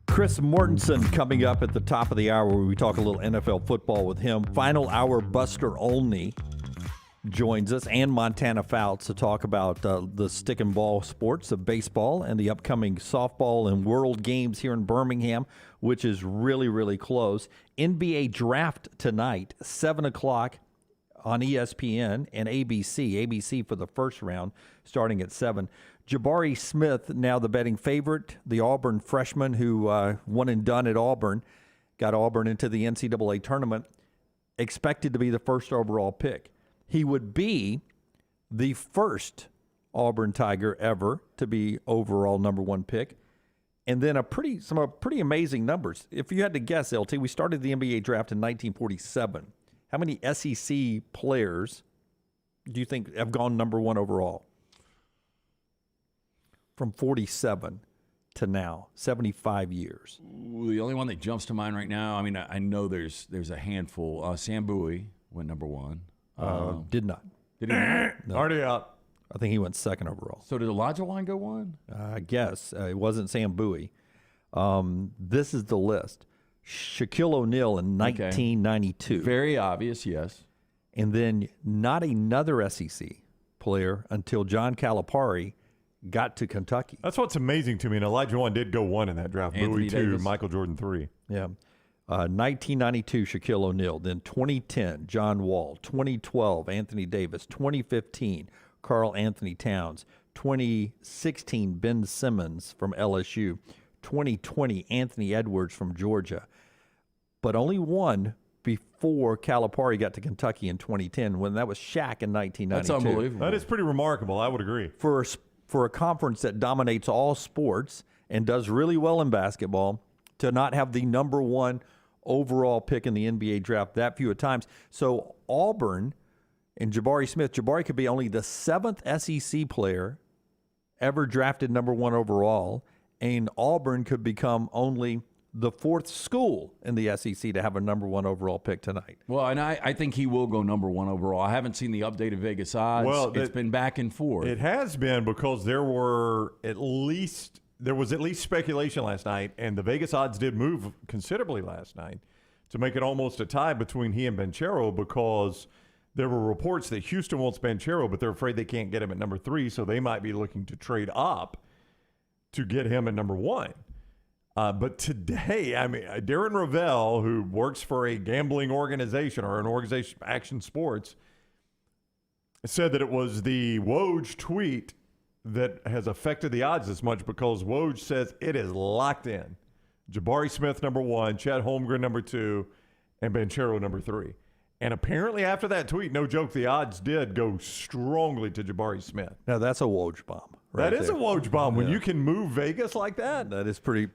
Chris Mortensen coming up at the top of the hour where we talk a little NFL football with him. Final hour, Buster Olney joins us and Montana Fouts to talk about the stick and ball sports of baseball and the upcoming softball and World Games here in Birmingham, which is really, really close. NBA draft tonight, 7 o'clock on ESPN and ABC. ABC for the first round, starting at 7. Jabari Smith, now the betting favorite, the Auburn freshman who won and done at Auburn, got Auburn into the NCAA tournament, expected to be the first overall pick. He would be the first Auburn Tiger ever to be overall number 1 pick. And then some pretty amazing numbers. If you had to guess, LT, we started the NBA draft in 1947. How many SEC players do you think have gone number 1 overall? From 47 to now, 75 years. The only one that jumps to mind right now, I mean, I know there's a handful. Sam Bowie went number 1. Did not. Did he not? No. Already out. I think he went 2nd overall. So did Elijah Line go 1? I guess. It wasn't Sam Bowie. This is the list. Shaquille O'Neal in 1992. Okay. Very obvious, yes. And then not another SEC player until John Calipari got to Kentucky. That's what's amazing to me. And Elijah 1 did go 1 in that draft. Anthony Bowie 2, Davis. Michael Jordan 3. Yeah. 1992, Shaquille O'Neal. Then 2010, John Wall. 2012, Anthony Davis. 2015, Karl Anthony Towns. 2016, Ben Simmons from LSU. 2020, Anthony Edwards from Georgia. But only one before Calipari got to Kentucky in 2010, when that was Shaq in 1992. That's unbelievable. That is pretty remarkable. I would agree. For a conference that dominates all sports and does really well in basketball, to not have the number 1 overall pick in the NBA draft that few times. So Auburn and Jabari Smith, Jabari could be only the 7th SEC player ever drafted number 1 overall, and Auburn could become only the 4th school in the SEC to have a number 1 overall pick tonight. Well, and I think he will go number 1 overall. I haven't seen the updated Vegas odds. Well, it's been back and forth. It has been, because there was at least speculation last night, and the Vegas odds did move considerably last night to make it almost a tie between he and Banchero, because there were reports that Houston wants Banchero, but they're afraid they can't get him at number 3, so they might be looking to trade up to get him at number 1. But today, I mean, Darren Ravel, who works for a gambling organization or an organization, Action Sports, said that it was the Woj tweet that has affected the odds this much, because Woj says it is locked in. Jabari Smith, number 1, Chet Holmgren, number 2, and Banchero, number 3. And apparently after that tweet, no joke, the odds did go strongly to Jabari Smith. Now, that's a Woj bomb That is a Woj bomb when you can move Vegas like that. That is pretty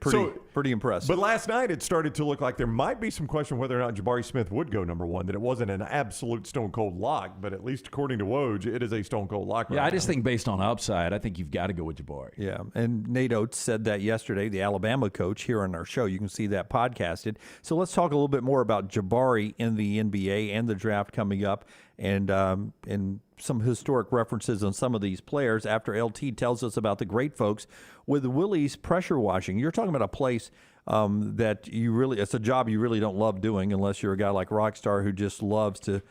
impressive. But last night it started to look like there might be some question whether or not Jabari Smith would go number one. That it wasn't an absolute stone cold lock, but at least according to Woj, it is a stone cold lock. Yeah, I just think based on upside, I think you've got to go with Jabari. Yeah, and Nate Oates said that yesterday, the Alabama coach, here on our show. You can see that podcasted. So let's talk a little bit more about Jabari in the NBA and the draft coming up, and some historic references on some of these players after LT tells us about the great folks with Willie's pressure washing. You're talking about a place that it's a job you really don't love doing unless you're a guy like Rockstar who just loves to,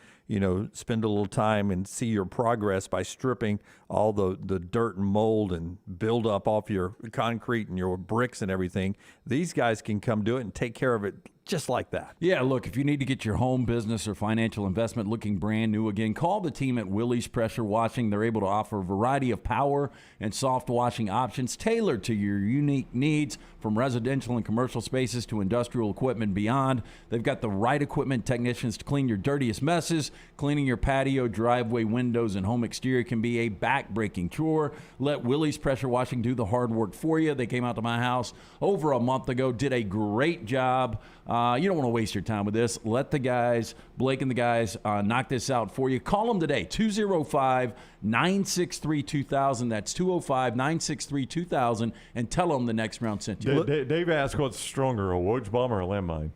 spend a little time and see your progress by stripping all the dirt and mold and build up off your concrete and your bricks and everything. These guys can come do it and take care of it just like that. Yeah, look, if you need to get your home business or financial investment looking brand new again, call the team at Willie's Pressure Washing. They're able to offer a variety of power and soft washing options tailored to your unique needs, from residential and commercial spaces to industrial equipment and beyond. They've got the right equipment technicians to clean your dirtiest messes. Cleaning your patio, driveway, windows, and home exterior can be a back-breaking chore. Let Willie's Pressure Washing do the hard work for you. They came out to my house over a month ago, did a great job. You don't want to waste your time with this. Let the guys, Blake and the guys, knock this out for you. Call them today, 205-963-2000. That's 205-963-2000, and tell them the next round sent you. Dave asked what's stronger, a Woj bomb or a landmine?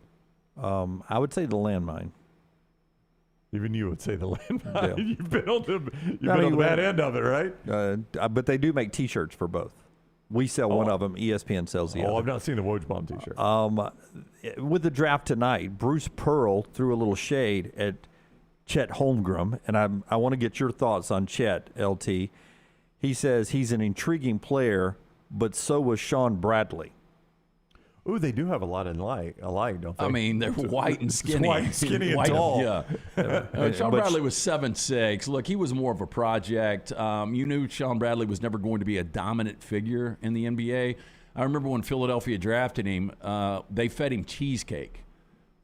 I would say the landmine. Even you would say the landmine. Yeah. You've been on the bad end of it, right? But they do make T-shirts for both. We sell one of them. ESPN sells the other. I've not seen the Woj bomb T-shirt. With the draft tonight, Bruce Pearl threw a little shade at Chet Holmgren, and I want to get your thoughts on Chet, LT. He says he's an intriguing player, but so was Sean Bradley. Ooh, they do have a lot alike, don't they? I mean, they're white and skinny. White, skinny, and tall. Yeah. Sean Bradley was 7'6". Look, he was more of a project. You knew Sean Bradley was never going to be a dominant figure in the NBA. I remember when Philadelphia drafted him, they fed him cheesecake,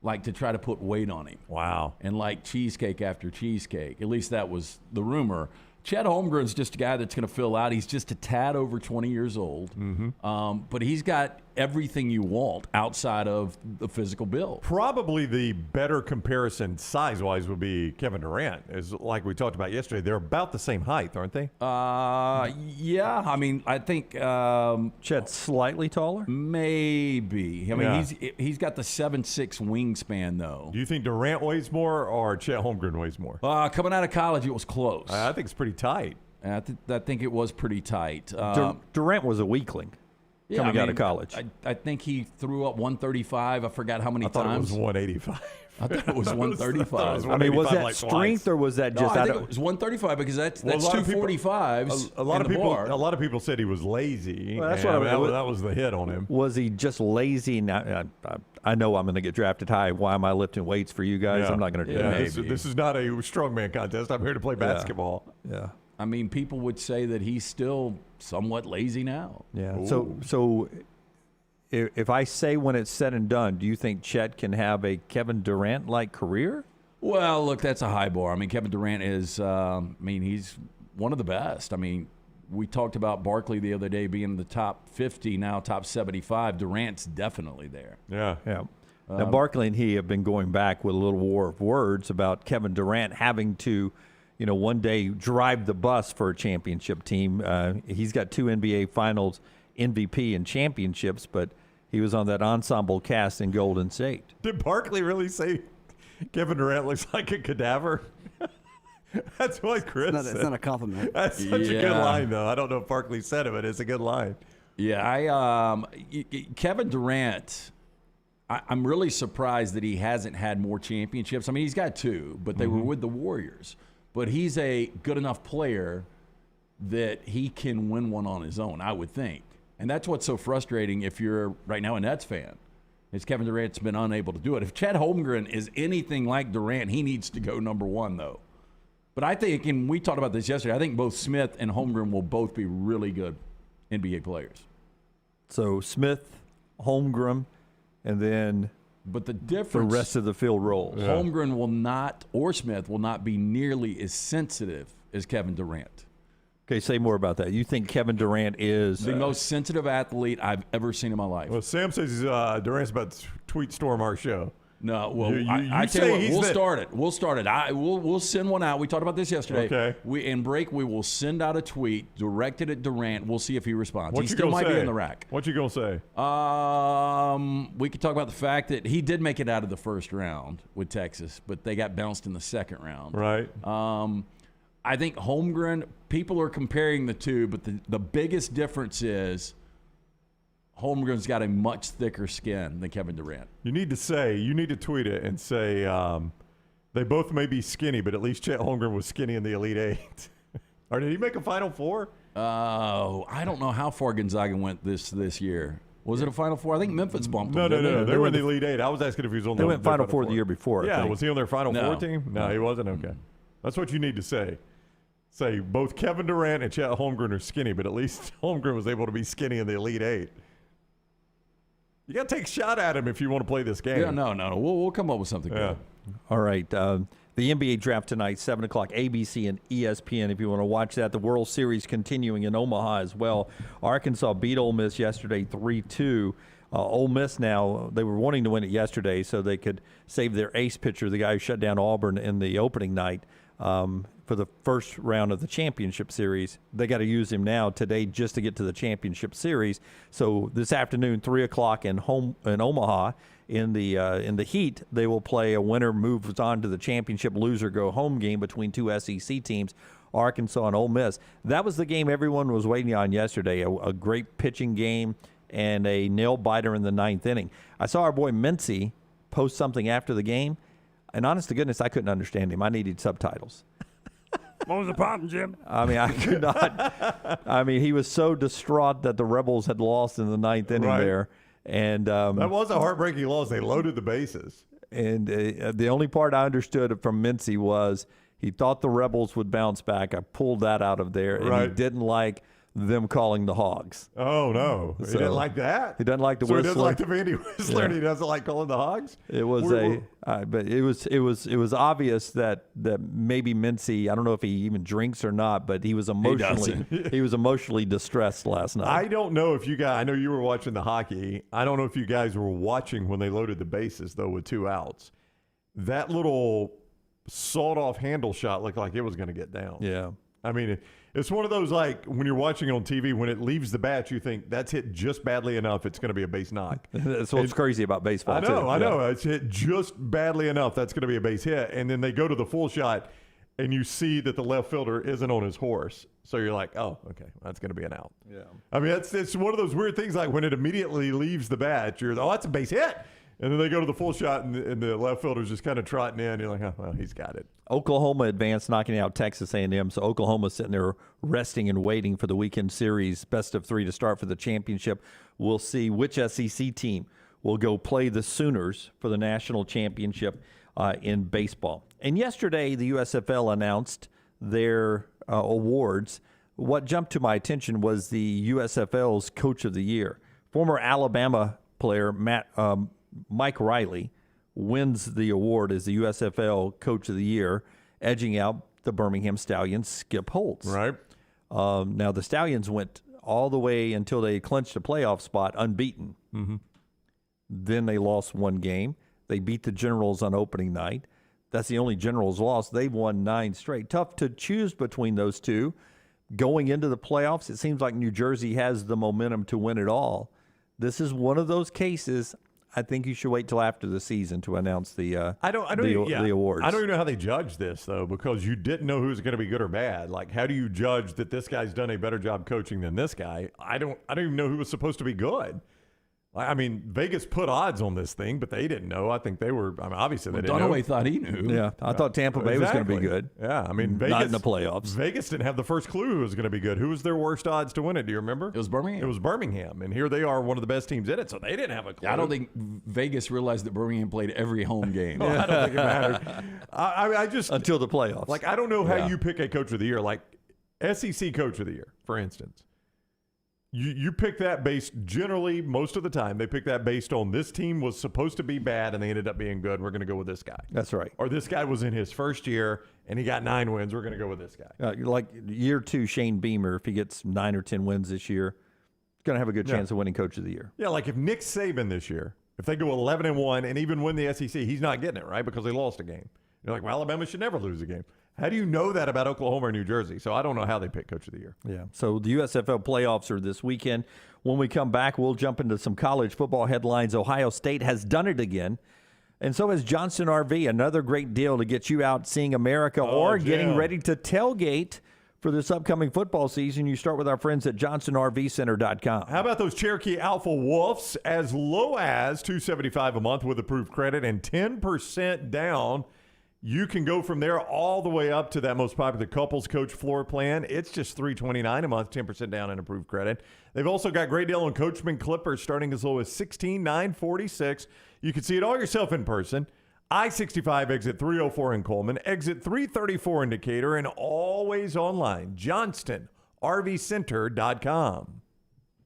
like to try to put weight on him. Wow. And like cheesecake after cheesecake. At least that was the rumor. Chet Holmgren's just a guy that's going to fill out. He's just a tad over 20 years old. Mm-hmm. But he's got everything you want outside of the physical build. Probably the better comparison size-wise would be Kevin Durant. Is like we talked about yesterday. They're about the same height, aren't they? Yeah. I mean, I think Chet's slightly taller. Maybe. I mean, he's got the 7'6" wingspan though. Do you think Durant weighs more or Chet Holmgren weighs more? Coming out of college, it was close. I think it's pretty tight. I think it was pretty tight. Durant was a weakling. Coming out of college. I think he threw up 135. I forgot how many times. I thought it was 185. I thought it was 135. I mean, was that strength or was that just? I think it was 135 because that's 245s. A lot of people said he was lazy. Well, that's that was the hit on him. Was he just lazy? Now, I know I'm going to get drafted high. Why am I lifting weights for you guys? I'm not going to do that. This is not a strongman contest. I'm here to play basketball. Yeah. I mean, people would say that he's still somewhat lazy now. Yeah. Ooh. So if I say when it's said and done, do you think Chet can have a Kevin Durant-like career? Well, look, that's a high bar. I mean, Kevin Durant is, he's one of the best. I mean, we talked about Barkley the other day being in the top 50, now top 75. Durant's definitely there. Yeah. Now, Barkley and he have been going back with a little war of words about Kevin Durant having to, one day drive the bus for a championship team. He's got 2 NBA Finals MVP and championships, but he was on that ensemble cast in Golden State. Did Barkley really say Kevin Durant looks like a cadaver? That's what Chris said. It's not a compliment. That's such a good line, though. I don't know if Barkley said it, but it's a good line. Yeah, Kevin Durant, I'm really surprised that he hasn't had more championships. I mean, he's got 2, but they were with the Warriors. But he's a good enough player that he can win one on his own, I would think. And that's what's so frustrating if you're right now a Nets fan, is Kevin Durant's been unable to do it. If Chet Holmgren is anything like Durant, he needs to go number 1, though. But I think, and we talked about this yesterday, I think both Smith and Holmgren will both be really good NBA players. So Smith, Holmgren, and then but the difference, the rest of the field roles. Holmgren will not, or Smith will not be nearly as sensitive as Kevin Durant. Okay, say more about that. You think Kevin Durant is the most sensitive athlete I've ever seen in my life? Well, Sam says Durant's about to tweet storm our show. No, well, I tell you what, we'll start it. We'll send one out. We talked about this yesterday. Okay. In break, we will send out a tweet directed at Durant. We'll see if he responds. What he you still gonna might say? be in the rack. What you gonna say? We could talk about the fact that he did make it out of the first round with Texas, but they got bounced in the second round. Right. I think Holmgren, people are comparing the two, but the biggest difference is Holmgren's got a much thicker skin than Kevin Durant. You need to tweet it and say they both may be skinny, but at least Chet Holmgren was skinny in the Elite Eight. Or did he make a Final Four? I don't know how far Gonzaga went this year. Was it a Final Four? I think Memphis bumped them. No. They were in the Elite Eight. I was asking if he was on They went Final Four the year before. Yeah, I think. was he on their Final No. Four team? No, he wasn't. Okay. That's what you need to say. Say both Kevin Durant and Chet Holmgren are skinny, but at least Holmgren was able to be skinny in the Elite Eight. You got to take a shot at him if you want to play this game. Yeah, no. We'll come up with something good. All right. The NBA draft tonight, 7 o'clock, ABC and ESPN if you want to watch that. The World Series continuing in Omaha as well. Arkansas beat Ole Miss yesterday 3-2. Ole Miss now, they were wanting to win it yesterday so they could save their ace pitcher, the guy who shut down Auburn in the opening night, for the first round of the championship series. They got to use him now today just to get to the championship series. So this afternoon, 3 o'clock in Omaha, in the heat, they will play a winner moves on to the championship, loser go home game between two SEC teams, Arkansas and Ole Miss. That was the game everyone was waiting on yesterday. A great pitching game and a nail biter in the ninth inning. I saw our boy Mincy post something after the game, and honest to goodness, I couldn't understand him. I needed subtitles. What was the problem, Jim? I mean, I could not. I mean, he was so distraught that the Rebels had lost in the ninth inning there. And that was a heartbreaking loss. They loaded the bases. And the only part I understood from Mincy was he thought the Rebels would bounce back. I pulled that out of there. And he didn't like them calling the Hogs. Oh, no. He didn't like that? He doesn't like the so whistler. He doesn't like the Vandy whistler and he doesn't like calling the Hogs? It was but it was obvious that maybe Mincy, I don't know if he even drinks or not, but he was emotionally distressed last night. I don't know if you guys, I know you were watching the hockey. I don't know if you guys were watching when they loaded the bases, though, with 2 outs. That little sawed-off handle shot looked like it was going to get down. Yeah. I mean, it's one of those, like, when you're watching on TV, when it leaves the bat, you think that's hit just badly enough, it's going to be a base knock. That's what's crazy about baseball, I know. It's hit just badly enough, that's going to be a base hit. And then they go to the full shot, and you see that the left fielder isn't on his horse. So you're like, oh, okay, that's going to be an out. Yeah. I mean, it's one of those weird things, like when it immediately leaves the bat, you're, oh, that's a base hit. And then they go to the full shot, and the left fielder's just kind of trotting in. You're like, oh, well, he's got it. Oklahoma advanced, knocking out Texas A&M. So Oklahoma's sitting there resting and waiting for the weekend series, best of 3 to start for the championship. We'll see which SEC team will go play the Sooners for the national championship in baseball. And yesterday, the USFL announced their awards. What jumped to my attention was the USFL's Coach of the Year. Former Alabama player Mike Riley wins the award as the USFL Coach of the Year, edging out the Birmingham Stallions' Skip Holtz. Right. Now, the Stallions went all the way until they clinched a playoff spot unbeaten. Mm-hmm. Then they lost one game. They beat the Generals on opening night. That's the only Generals loss. They've won 9 straight. Tough to choose between those two. Going into the playoffs, it seems like New Jersey has the momentum to win it all. This is one of those cases. I think you should wait till after the season to announce the awards. I don't even know how they judge this, though, because you didn't know who's going to be good or bad. Like, how do you judge that this guy's done a better job coaching than this guy? I don't even know who was supposed to be good. I mean, Vegas put odds on this thing, but they didn't know. I think they were. I mean, obviously they didn't know. Dunaway thought he knew. Yeah, I thought Tampa Bay was going to be good. Yeah, I mean, Vegas, not in the playoffs. Vegas didn't have the first clue who was going to be good. Who was their worst odds to win it? Do you remember? It was Birmingham. It was Birmingham, and here they are, one of the best teams in it. So they didn't have a clue. I don't think Vegas realized that Birmingham played every home game. I don't think it mattered. I just until the playoffs. Like, I don't know how you pick a coach of the year. Like SEC Coach of the Year, for instance. You pick that based, generally, most of the time, they pick that based on this team was supposed to be bad and they ended up being good. We're going to go with this guy. That's right. Or this guy was in his first year and he got 9 wins. We're going to go with this guy. Like year 2, Shane Beamer, if he gets 9 or 10 wins this year, he's going to have a good chance of winning Coach of the Year. Yeah, like if Nick Saban this year, if they go 11-1 and even win the SEC, he's not getting it, right? Because they lost a game. You're like, well, Alabama should never lose a game. How do you know that about Oklahoma or New Jersey? So I don't know how they pick Coach of the Year. Yeah. So the USFL playoffs are this weekend. When we come back, we'll jump into some college football headlines. Ohio State has done it again. And so has Johnston RV, another great deal to get you out seeing America or getting ready to tailgate for this upcoming football season. You start with our friends at JohnstonRVCenter.com. How about those Cherokee Alpha Wolves? As low as $275 a month with approved credit and 10% down. You can go from there all the way up to that most popular couples coach floor plan. It's just $329 a month, 10% down and approved credit. They've also got great deal on Coachman Clippers starting as low as $16,946. You can see it all yourself in person. I-65 exit 304 in Coleman, exit 334 in Decatur, and always online. JohnstonRVCenter.com.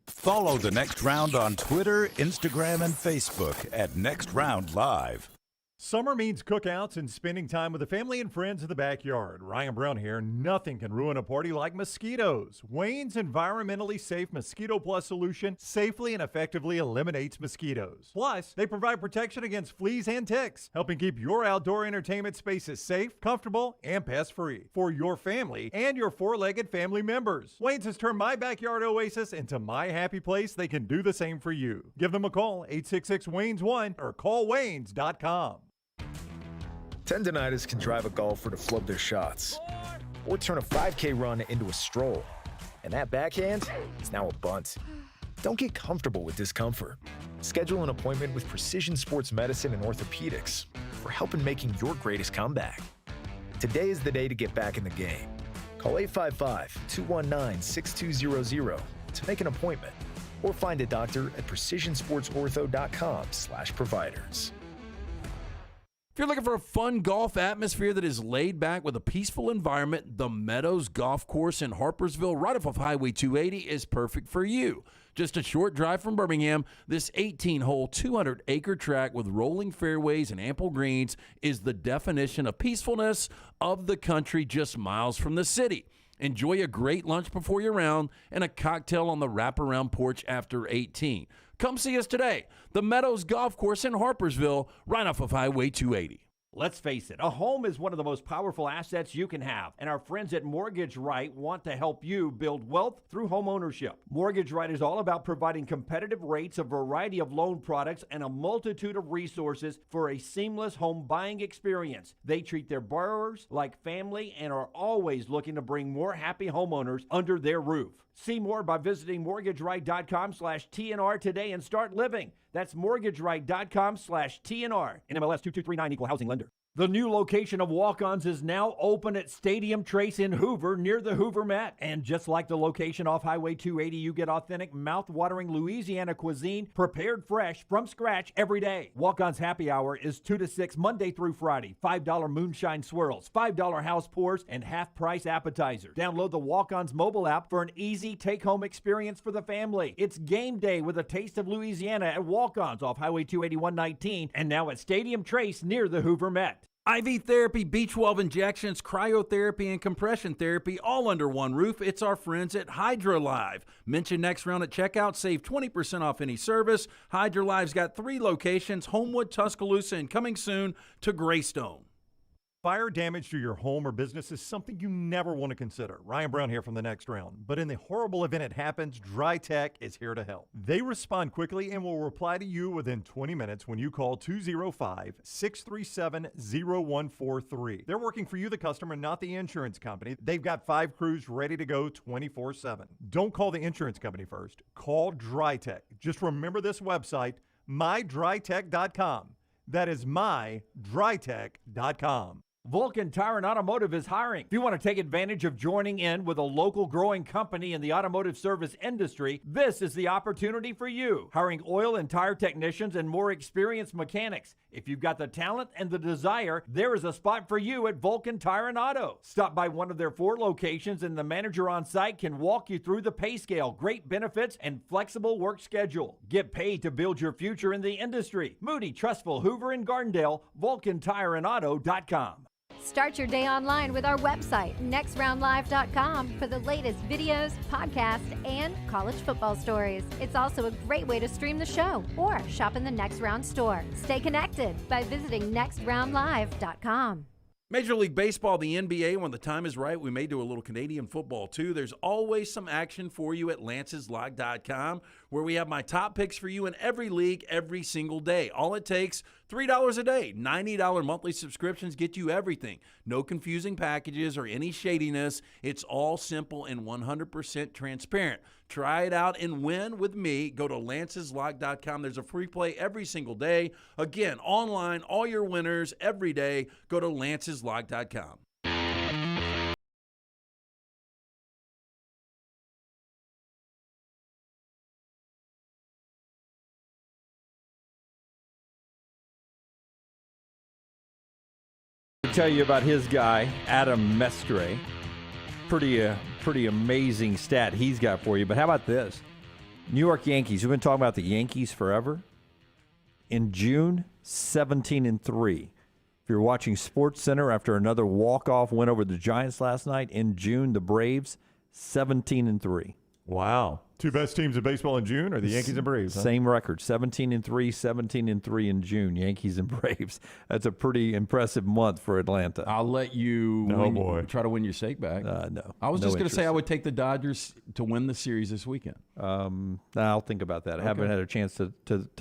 Follow The Next Round on Twitter, Instagram, and Facebook at Next Round Live. Summer means cookouts and spending time with the family and friends in the backyard. Ryan Brown here. Nothing can ruin a party like mosquitoes. Wayne's environmentally safe Mosquito Plus solution safely and effectively eliminates mosquitoes. Plus, they provide protection against fleas and ticks, helping keep your outdoor entertainment spaces safe, comfortable, and pest-free for your family and your four-legged family members. Wayne's has turned my backyard oasis into my happy place. They can do the same for you. Give them a call, 866-WAYNES-1, or call Waynes.com. Tendinitis can drive a golfer to flub their shots or turn a 5K run into a stroll. And that backhand is now a bunt. Don't get comfortable with discomfort. Schedule an appointment with Precision Sports Medicine and Orthopedics for help in making your greatest comeback. Today is the day to get back in the game. Call 855-219-6200 to make an appointment or find a doctor at precisionsportsortho.com/providers. If you're looking for a fun golf atmosphere that is laid back with a peaceful environment, the Meadows Golf Course in Harpersville, right off of Highway 280, is perfect for you. Just a short drive from Birmingham, this 18-hole, 200-acre track with rolling fairways and ample greens is the definition of peacefulness of the country just miles from the city. Enjoy a great lunch before your round and a cocktail on the wraparound porch after 18. Come see us today. The Meadows Golf Course in Harpersville, right off of Highway 280. Let's face it, a home is one of the most powerful assets you can have, and our friends at Mortgage Right want to help you build wealth through home ownership. Mortgage Right is all about providing competitive rates, a variety of loan products, and a multitude of resources for a seamless home buying experience. They treat their borrowers like family and are always looking to bring more happy homeowners under their roof. See more by visiting mortgageright.com/TNR today and start living. That's mortgageright.com/TNR. NMLS 2239, equal housing lender. The new location of Walk-Ons is now open at Stadium Trace in Hoover, near the Hoover Met. And just like the location off Highway 280, you get authentic, mouth-watering Louisiana cuisine prepared fresh from scratch every day. Walk-Ons happy hour is 2 to 6 Monday through Friday. $5 moonshine swirls, $5 house pours, and half-price appetizers. Download the Walk-Ons mobile app for an easy take-home experience for the family. It's game day with a taste of Louisiana at Walk-Ons off Highway 281-19 and now at Stadium Trace near the Hoover Met. IV therapy, B12 injections, cryotherapy, and compression therapy all under one roof. It's our friends at HydroLive. Mention Next Round at checkout. Save 20% off any service. HydroLive's got 3 locations, Homewood, Tuscaloosa, and coming soon to Greystone. Fire damage to your home or business is something you never want to consider. Ryan Brown here from The Next Round. But in the horrible event it happens, Dry Tech is here to help. They respond quickly and will reply to you within 20 minutes when you call 205-637-0143. They're working for you, the customer, not the insurance company. They've got 5 crews ready to go 24/7. Don't call the insurance company first. Call Dry Tech. Just remember this website, mydrytech.com. That is mydrytech.com. Vulcan Tire and Automotive is hiring. If you want to take advantage of joining in with a local growing company in the automotive service industry, this is the opportunity for you. Hiring oil and tire technicians and more experienced mechanics. If you've got the talent and the desire, there is a spot for you at Vulcan Tire and Auto. Stop by one of their 4 locations and the manager on site can walk you through the pay scale, great benefits, and flexible work schedule. Get paid to build your future in the industry. Moody, Trustful, Hoover, and Gardendale, VulcanTireandAuto.com. Start your day online with our website, nextroundlive.com, for the latest videos, podcasts, and college football stories. It's also a great way to stream the show or shop in the Next Round store. Stay connected by visiting nextroundlive.com. Major League Baseball, the NBA, when the time is right, we may do a little Canadian football too. There's always some action for you at lanceslog.com, where we have my top picks for you in every league every single day. All it takes, $3 a day. $90 monthly subscriptions get you everything. No confusing packages or any shadiness. It's all simple and 100% transparent. Try it out and win with me. Go to lanceslog.com. There's a free play every single day. Again, online, all your winners every day. Go to lanceslog.com. Tell you about his guy, Adam Mestre. Pretty amazing stat he's got for you. But how about this? New York Yankees. We've been talking about the Yankees forever. In June, 17-3. If you're watching SportsCenter after another walk-off win over the Giants last night, in June, the Braves, 17-3. Wow. Two best teams in baseball in June are the Yankees and Braves. Huh? Same record, 17-3, 17-3 in June, Yankees and Braves. That's a pretty impressive month for Atlanta. I'll let you try to win your stake back. No. I was just going to say I would take the Dodgers to win the series this weekend. I'll think about that. I haven't had a chance to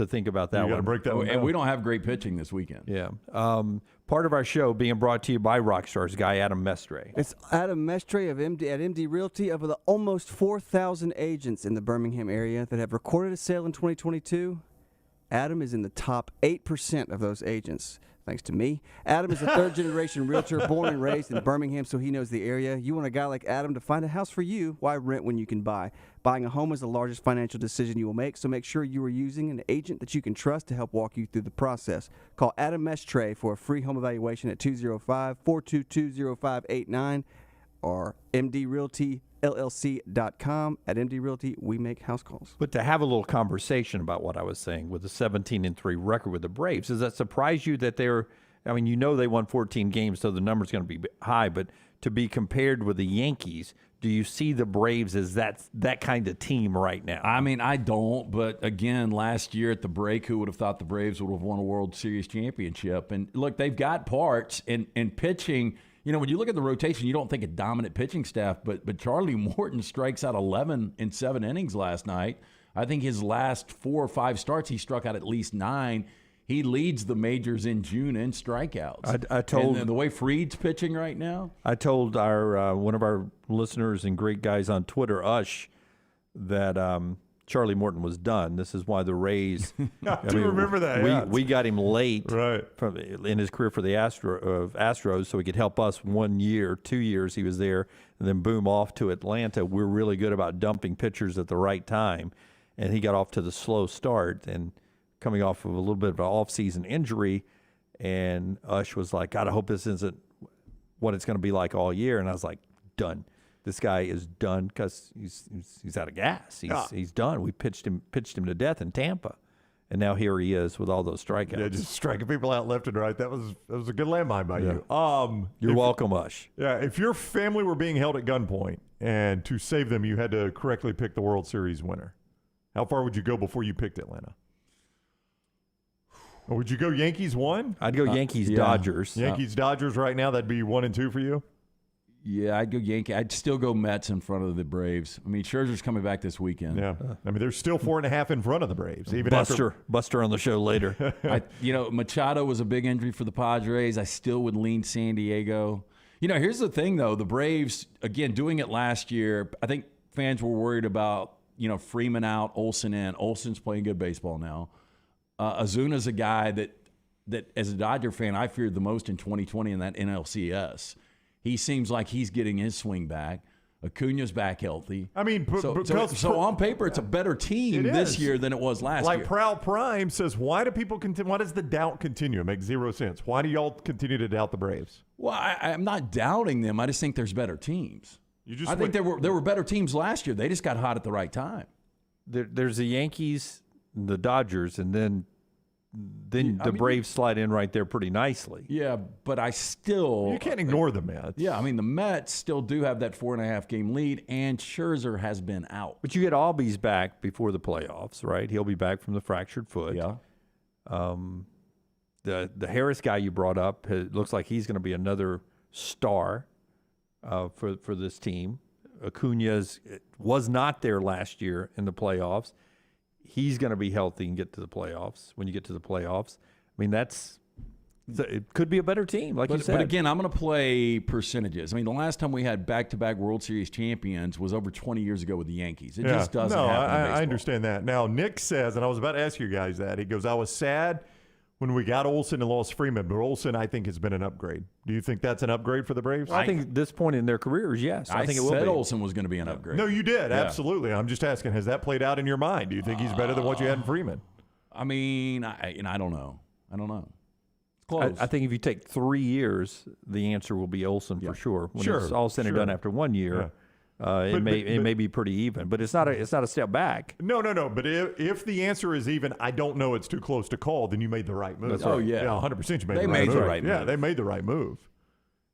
think about that you one. Break that one and we don't have great pitching this weekend. Yeah. Part of our show being brought to you by Rockstars guy Adam Mestre. It's Adam Mestre of MD at MD Realty. Of the almost 4,000 agents in the Birmingham area that have recorded a sale in 2022, Adam is in the top 8% of those agents. Thanks to me. Adam is a third-generation realtor, born and raised in Birmingham, so he knows the area. You want a guy like Adam to find a house for you. Why rent when you can buy? Buying a home is the largest financial decision you will make, so make sure you are using an agent that you can trust to help walk you through the process. Call Adam Mestre for a free home evaluation at 205-422-0589 or mdrealtyllc.com. At MD Realty, we make house calls. But to have a little conversation about what I was saying with the 17-3 record with the Braves, does that surprise you that they're, I mean, you know they won 14 games, so the number's going to be high, but to be compared with the Yankees, do you see the Braves as that kind of team right now? I mean, I don't, but again, last year at the break, who would have thought the Braves would have won a World Series championship? And look, they've got parts and pitching. You know, when you look at the rotation, you don't think a dominant pitching staff, but Charlie Morton strikes out 11 in 7 innings last night. I think his last 4 or 5 starts, he struck out at least 9. He leads the majors in June in strikeouts. I told and the way Fried's pitching right now. I told our one of our listeners and great guys on Twitter, Ush, that Charlie Morton was done. This is why the Rays. Remember that. We got him late, right, in his career for the Astros, so he could help us 1 year, 2 years. He was there, and then boom, off to Atlanta. We're really good about dumping pitchers at the right time, and he got off to the slow start and coming off of a little bit of an off-season injury. And Ush was like, God, I hope this isn't what it's going to be like all year. And I was like, done. This guy is done because he's out of gas. He's done. We pitched him to death in Tampa, and now here he is with all those strikeouts. Yeah, just striking people out left and right. That was a good landmine by you. You're welcome, Ush. Yeah, if your family were being held at gunpoint and to save them, you had to correctly pick the World Series winner, how far would you go before you picked Atlanta? Or would you go Yankees 1? I'd go Yankees Dodgers. Yankees Dodgers right now. That'd be 1 and 2 for you. Yeah, I'd go Yankee. I'd still go Mets in front of the Braves. I mean, Scherzer's coming back this weekend. Yeah, I mean, they're still 4.5 in front of the Braves. Even Buster on the show later. Machado was a big injury for the Padres. I still would lean San Diego. You know, here's the thing though: the Braves, again, doing it last year. I think fans were worried about Freeman out, Olsen in. Olsen's playing good baseball now. Azuna's a guy that as a Dodger fan I feared the most in 2020 in that NLCS. He seems like he's getting his swing back. Acuna's back healthy. I mean, so on paper, it's a better team this year than it was last year. Like Prowl Prime says, why do people continue? Why does the doubt continue? It makes zero sense. Why do y'all continue to doubt the Braves? Well, I'm not doubting them. I just think there's better teams. I think there were better teams last year. They just got hot at the right time. There's the Yankees, the Dodgers, and then then the Braves slide in right there pretty nicely. Yeah, but I still... You can't ignore the Mets. Yeah, I mean, the Mets still do have that 4.5-game lead, and Scherzer has been out. But you get Albies back before the playoffs, right? He'll be back from the fractured foot. Yeah. The Harris guy you brought up, it looks like he's going to be another star for this team. Acuna was not there last year in the playoffs. He's going to be healthy and get to the playoffs. When you get to the playoffs, I mean, it could be a better team, like you said. But again, I'm going to play percentages. I mean, the last time we had back-to-back World Series champions was over 20 years ago with the Yankees. It just doesn't happen in baseball. I understand that. Now, Nick says, and I was about to ask you guys that, he goes, I was sad when we got Olsen and lost Freeman, but Olsen, I think, has been an upgrade. Do you think that's an upgrade for the Braves? I think at this point in their careers, yes. I think it will be. I said Olsen was going to be an upgrade. No, you did. Yeah. Absolutely. I'm just asking, has that played out in your mind? Do you think he's better than what you had in Freeman? I mean, I don't know. It's close. I think if you take 3 years, the answer will be Olsen for sure. When it's all said and done after 1 year, it may be pretty even. But it's not a step back. No. But if the answer is even, I don't know, it's too close to call, then you made the right move. That's right. Oh, yeah. 100% you made the right move. Yeah, they made the right move.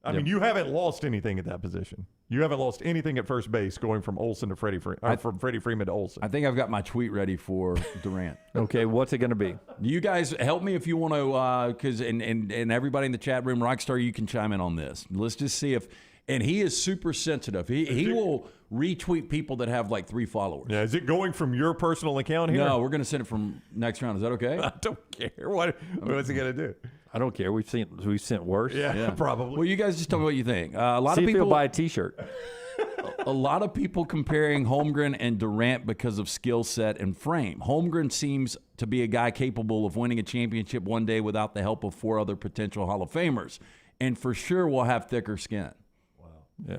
I mean, you haven't lost anything at that position. You haven't lost anything at first base going from Olsen to from Freddie Freeman to Olsen. I think I've got my tweet ready for Durant. Okay, what's it going to be? You guys help me if you want to, because and everybody in the chat room, Rockstar, you can chime in on this. Let's just see if. And he is super sensitive. He will retweet people that have like 3 followers. Yeah, is it going from your personal account here? No, we're going to send it from next round. Is that okay? I don't care. What's he going to do? I don't care. We've sent worse. Yeah, probably. Well, you guys just tell me what you think. A lot of people if he'll buy a T-shirt. A lot of people comparing Holmgren and Durant because of skill set and frame. Holmgren seems to be a guy capable of winning a championship one day without the help of 4 other potential Hall of Famers, and for sure will have thicker skin. Yeah.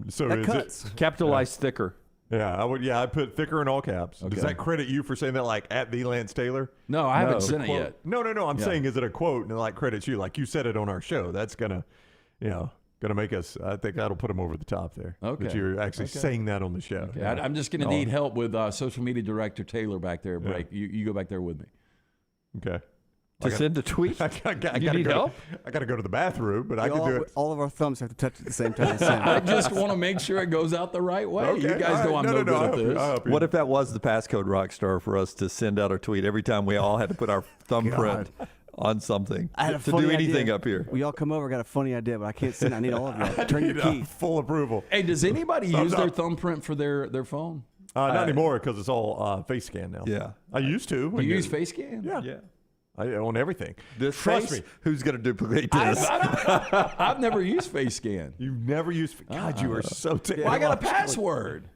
So that is cuts. it Capitalize thicker? Yeah, I would. Yeah, I put thicker in all caps. Okay. Does that credit you for saying that, like at the Lance Taylor? No, I haven't sent it quote. yet. No. I'm saying, is it a quote and it like credits you? Like you said it on our show. That's gonna make us. I think that'll put him over the top there. Okay. That you're actually saying that on the show. Okay. I'm just going to need help with social media director Taylor back there. Blake, you go back there with me. Okay. To send a tweet? I need help? I got to go to the bathroom, but I can do it. All of our thumbs have to touch at the same time. to send. I just want to make sure it goes out the right way. Okay. You guys know I'm no good at this. What if that was the passcode, Rockstar, for us to send out a tweet every time we all had to put our thumbprint on something I had a to funny do anything idea. up here? We all come over, got a funny idea, but I can't send it. I need all of you. Turn your key. Full approval. Hey, does anybody use their thumbprint for their phone? Not anymore because it's all face scan now. Yeah. I used to. You use face scan? Yeah. I own everything. Trust me. Who's going to duplicate this? I've never used face scan. You've never used. God, you are so terrible. Well, I got a password.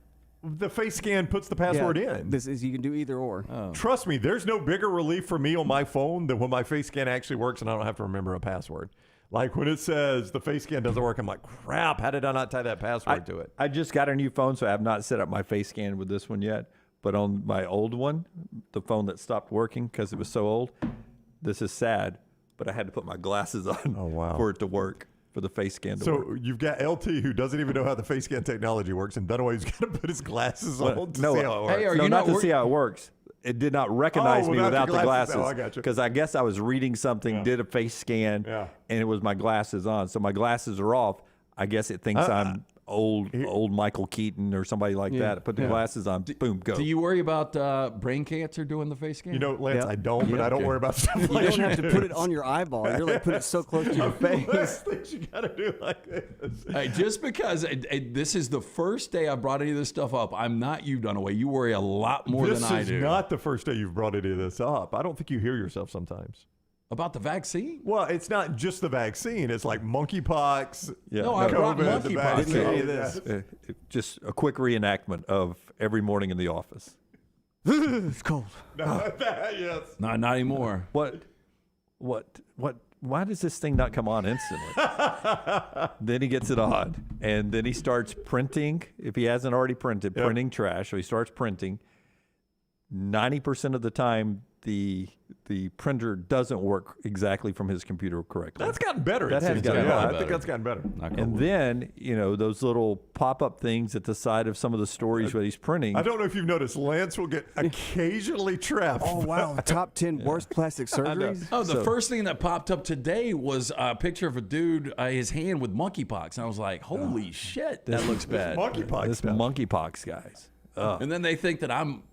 The face scan puts the password in. This is you can do either or. Trust me, there's no bigger relief for me on my phone than when my face scan actually works and I don't have to remember a password. Like when it says the face scan doesn't work, I'm like, crap, how did I not tie that password to it? I just got a new phone, so I have not set up my face scan with this one yet. But on my old one, the phone that stopped working because it was so old, this is sad, but I had to put my glasses on for it to work, for the face scan to work. So you've got LT who doesn't even know how the face scan technology works, and Dunaway's got to put his glasses on to see how it works. Hey, not to see how it works. It did not recognize me without the glasses. Oh, I got you. Because I guess I was reading something, did a face scan, and it was my glasses on. So my glasses are off. I guess it thinks I'm old Michael Keaton or somebody like that. I put the glasses on, boom, go. Do you worry about brain cancer doing the face scan? You know, Lance, I don't, but I don't worry about stuff You like don't have to put it on your eyeball. You're like putting it so close to your face. Last things you got to do like this. Hey, just because this is the first day I brought any of this stuff up, I'm not you, Dunaway. You worry a lot more than I do. This is not the first day you've brought any of this up. I don't think you hear yourself sometimes. About the vaccine? Well, it's not just the vaccine. It's like monkeypox. Yeah. No, I brought monkeypox. Didn't any of this. Just a quick reenactment of every morning in the office. It's cold. Yes. Not anymore. What? Why does this thing not come on instantly? Then he gets it on, and then he starts printing. If he hasn't already printed, printing trash. So he starts printing. 90% of the time, the printer doesn't work exactly from his computer correctly. That's gotten better. That has gotten better. better. I think that's gotten better. And then, those little pop-up things at the side of some of the stories that he's printing. I don't know if you've noticed, Lance will get occasionally trapped. Oh, wow. Top 10 worst plastic surgeries? Oh, the first thing that popped up today was a picture of a dude, his hand with monkeypox. And I was like, holy shit, that looks bad. Monkeypox, guys. And then they think that I'm,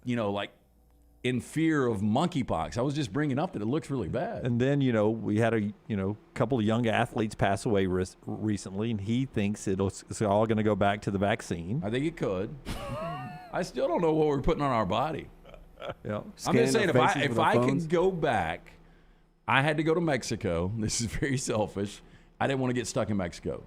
in fear of monkeypox. I was just bringing up that it looks really bad. And then, we had a couple of young athletes pass away recently, and he thinks it's all going to go back to the vaccine. I think it could. I still don't know what we're putting on our body. Yeah. I'm just saying, if I can go back, I had to go to Mexico. This is very selfish. I didn't want to get stuck in Mexico.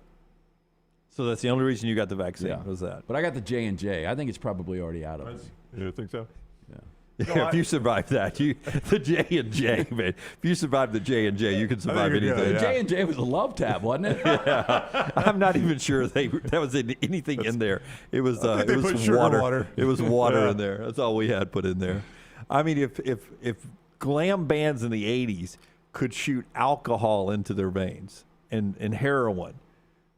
So that's the only reason you got the vaccine, was that? But I got the J&J. I think it's probably already out of me. You think so? Yeah. Yeah, if you survive that, the J&J, man. If you survive the J&J, you can survive anything. The J&J was a love tap, wasn't it? Yeah, I'm not even sure that was anything in there. It was water. It was water in there. That's all we had put in there. I mean, if glam bands in the '80s could shoot alcohol into their veins and heroin,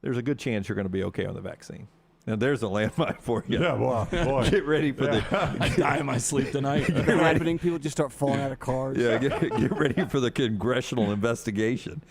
there's a good chance you're going to be okay on the vaccine. Now, there's a landmine for you. Yeah, boy. Get ready for I die in my sleep tonight. Happening, people just start falling out of cars. Yeah, get ready for the congressional investigation.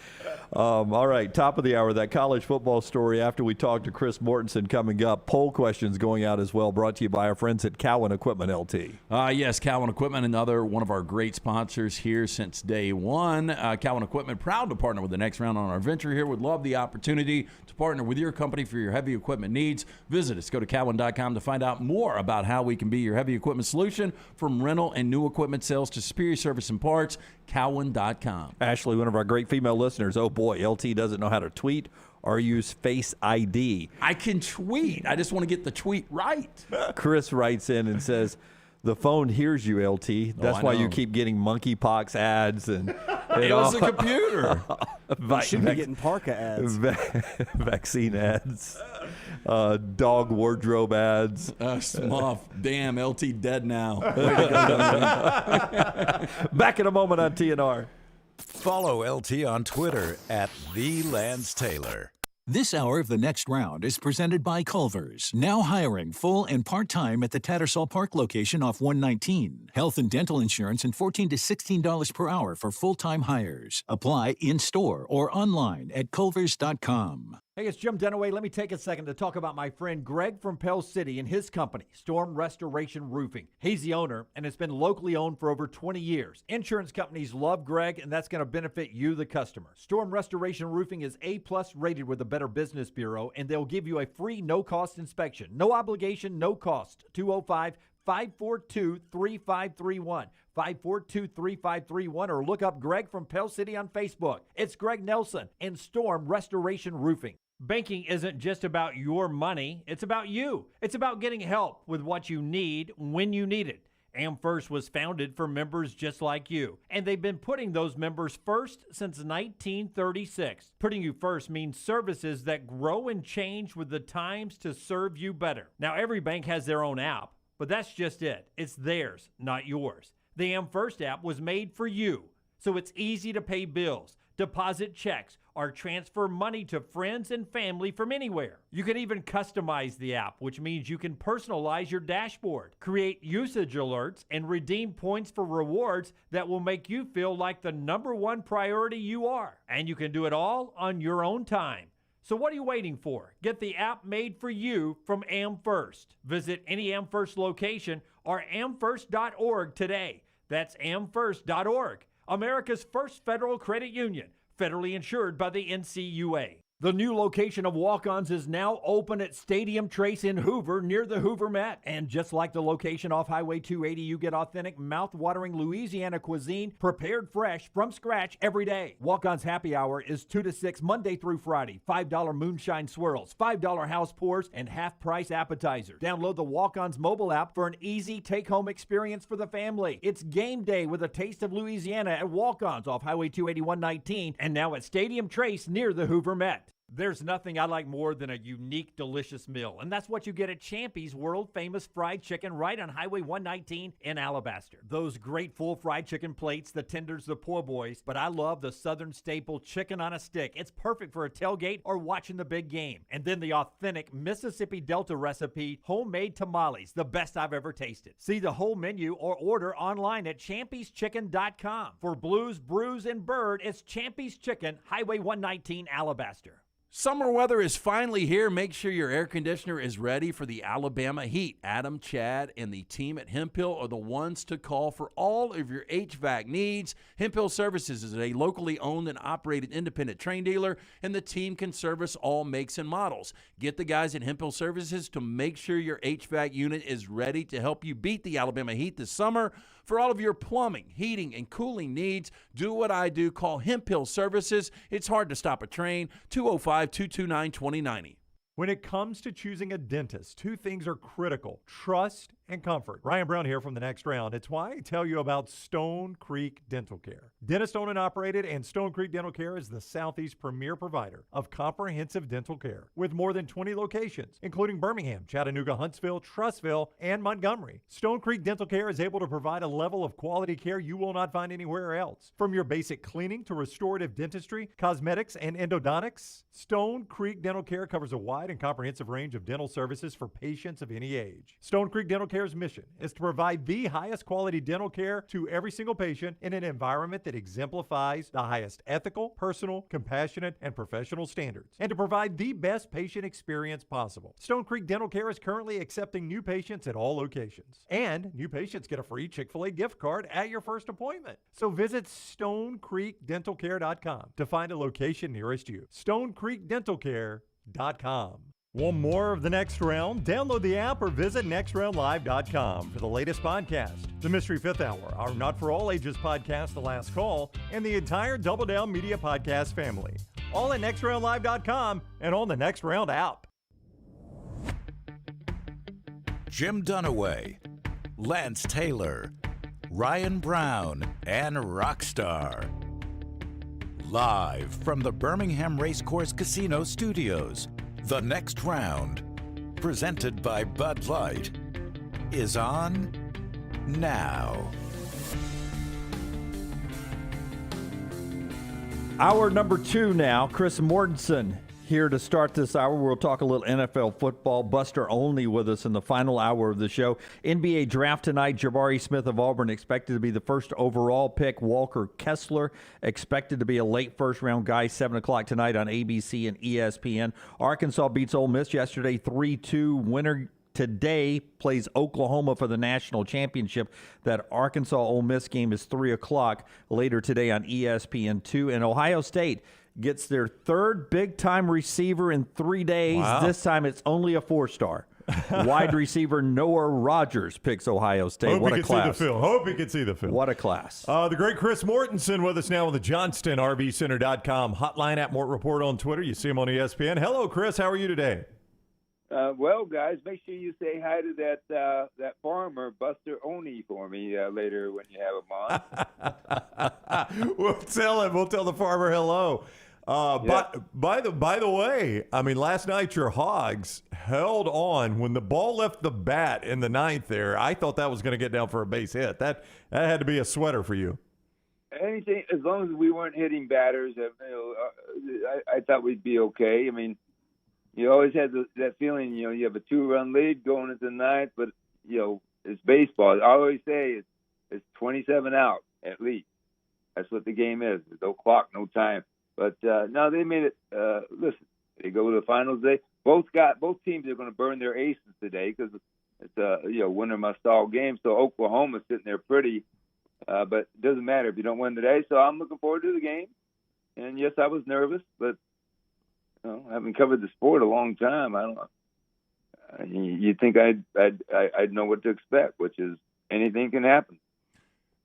All right, top of the hour, that college football story after we talk to Chris Mortensen coming up. Poll questions going out as well, brought to you by our friends at Cowan Equipment, LT. Yes, Cowan Equipment, another one of our great sponsors here since day one. Cowan Equipment, proud to partner with the Next Round on our venture here. Would love the opportunity to partner with your company for your heavy equipment needs. Visit us. Go to Cowan.com to find out more about how we can be your heavy equipment solution, from rental and new equipment sales to superior service and parts. Cowan.com. Ashley, one of our great female listeners. Oh, boy, LT doesn't know how to tweet or use Face ID. I can tweet. I just want to get the tweet right. Chris writes in and says, the phone hears you, LT. That's why you keep getting monkeypox ads. And it was a computer. You should be getting parka ads. Vaccine ads. Dog wardrobe ads. Damn, LT dead now. Back in a moment on TNR. Follow LT on Twitter at @TheLanceTaylor. This hour of The Next Round is presented by Culver's, now hiring full and part-time at the Tattersall Park location off 119. Health and dental insurance and $14 to $16 per hour for full-time hires. Apply in-store or online at culvers.com. Hey, it's Jim Dunaway. Let me take a second to talk about my friend Greg from Pell City and his company, Storm Restoration Roofing. He's the owner, and it's been locally owned for over 20 years. Insurance companies love Greg, and that's going to benefit you, the customer. Storm Restoration Roofing is A-plus rated with the Better Business Bureau, and they'll give you a free no-cost inspection. No obligation, no cost. 205-542-3531. 542-3531, or look up Greg from Pell City on Facebook. It's Greg Nelson and Storm Restoration Roofing. Banking isn't just about your money, it's about you. It's about getting help with what you need when you need it. AmFirst was founded for members just like you, and they've been putting those members first since 1936. Putting you first means services that grow and change with the times to serve you better. Now, every bank has their own app, but that's just it. It's theirs, not yours. The AmFirst app was made for you, so it's easy to pay bills, deposit checks, or transfer money to friends and family from anywhere. You can even customize the app, which means you can personalize your dashboard, create usage alerts, and redeem points for rewards that will make you feel like the #1 priority you are. And you can do it all on your own time. So what are you waiting for? Get the app made for you from AmFirst. Visit any AmFirst location or amfirst.org today. That's amfirst.org, America's first federal credit union, federally insured by the NCUA. The new location of Walk-Ons is now open at Stadium Trace in Hoover, near the Hoover Met. And just like the location off Highway 280, you get authentic, mouth-watering Louisiana cuisine prepared fresh from scratch every day. Walk-Ons Happy Hour is 2 to 6 Monday through Friday. $5 moonshine swirls, $5 house pours, and half-price appetizers. Download the Walk-Ons mobile app for an easy take-home experience for the family. It's game day with a taste of Louisiana at Walk-Ons off Highway 281-19 and now at Stadium Trace near the Hoover Met. There's nothing I like more than a unique, delicious meal, and that's what you get at Champy's world-famous fried chicken right on Highway 119 in Alabaster. Those great full fried chicken plates, the tenders, the po' boys, but I love the Southern staple chicken on a stick. It's perfect for a tailgate or watching the big game. And then the authentic Mississippi Delta recipe, homemade tamales, the best I've ever tasted. See the whole menu or order online at champyschicken.com. For Blues, Brews, and Bird, it's Champy's Chicken, Highway 119, Alabaster. Summer weather is finally here. Make sure your air conditioner is ready for the Alabama heat. Adam, Chad, and the team at Hemphill are the ones to call for all of your HVAC needs. Hemphill Services is a locally owned and operated independent train dealer, and the team can service all makes and models. Get the guys at Hemphill Services to make sure your HVAC unit is ready to help you beat the Alabama heat this summer. For all of your plumbing, heating, and cooling needs, do what I do. Call Hemphill Services. It's hard to stop a train. 205-229-2090. When it comes to choosing a dentist, two things are critical: trust and comfort. Ryan Brown here from The Next Round. It's why I tell you about Stone Creek Dental Care. Dentist owned and operated, and Stone Creek Dental Care is the Southeast's premier provider of comprehensive dental care with more than 20 locations, including Birmingham, Chattanooga, Huntsville, Trussville, and Montgomery. Stone Creek Dental Care is able to provide a level of quality care you will not find anywhere else. From your basic cleaning to restorative dentistry, cosmetics, and endodontics, Stone Creek Dental Care covers a wide and comprehensive range of dental services for patients of any age. Stone Creek Dental Care's mission is to provide the highest quality dental care to every single patient in an environment that exemplifies the highest ethical, personal, compassionate, and professional standards, and to provide the best patient experience possible. Stone Creek Dental Care is currently accepting new patients at all locations, and new patients get a free Chick-fil-A gift card at your first appointment. So visit StoneCreekDentalCare.com to find a location nearest you. StoneCreekDentalCare.com. Want more of The Next Round? Download the app or visit nextroundlive.com for the latest podcast, The Mystery Fifth Hour, our Not For All Ages podcast, The Last Call, and the entire Double Down Media podcast family. All at nextroundlive.com and on the Next Round app. Jim Dunaway, Lance Taylor, Ryan Brown, and Rockstar. Live from the Birmingham Racecourse Casino Studios, The Next Round, presented by Bud Light, is on now. Hour number 2 now. Chris Mortensen here to start this hour. We'll talk a little NFL football. Buster Olney with us in the final hour of the show. NBA draft tonight. Jabari Smith of Auburn expected to be the first overall pick. Walker Kessler expected to be a late first-round guy. 7 o'clock tonight on ABC and ESPN. Arkansas beats Ole Miss yesterday 3-2. Winner today plays Oklahoma for the national championship. That Arkansas-Ole Miss game is 3 o'clock later today on ESPN2. And Ohio State gets their third big-time receiver in 3 days. Wow. This time it's only a 4-star. Wide receiver Noah Rogers picks Ohio State. Hope what he a could class. see the film. Hope he could see the film. What a class. The great Chris Mortensen with us now on the Johnston RVCenter.com hotline at Mort Report on Twitter. You see him on ESPN. Hello, Chris. How are you today? Well, guys, make sure you say hi to that farmer, Buster Olney, for me later when you have him on. We'll tell him. We'll tell the farmer hello. But by the way, I mean, last night your Hogs held on when the ball left the bat in the ninth there. I thought that was going to get down for a base hit. That had to be a sweater for you. Anything, as long as we weren't hitting batters, I thought we'd be okay. I mean, you always had that feeling, you have a 2-run lead going into the ninth, but, it's baseball. I always say it's 27 out at least. That's what the game is. There's no clock, no time. But no, they made it. Listen, they go to the finals. Both teams are going to burn their aces today because it's a winner must all game. So Oklahoma's sitting there pretty, but it doesn't matter if you don't win today. So I'm looking forward to the game. And yes, I was nervous, but I haven't covered the sport a long time. I don't know. You'd think I'd know what to expect, which is anything can happen.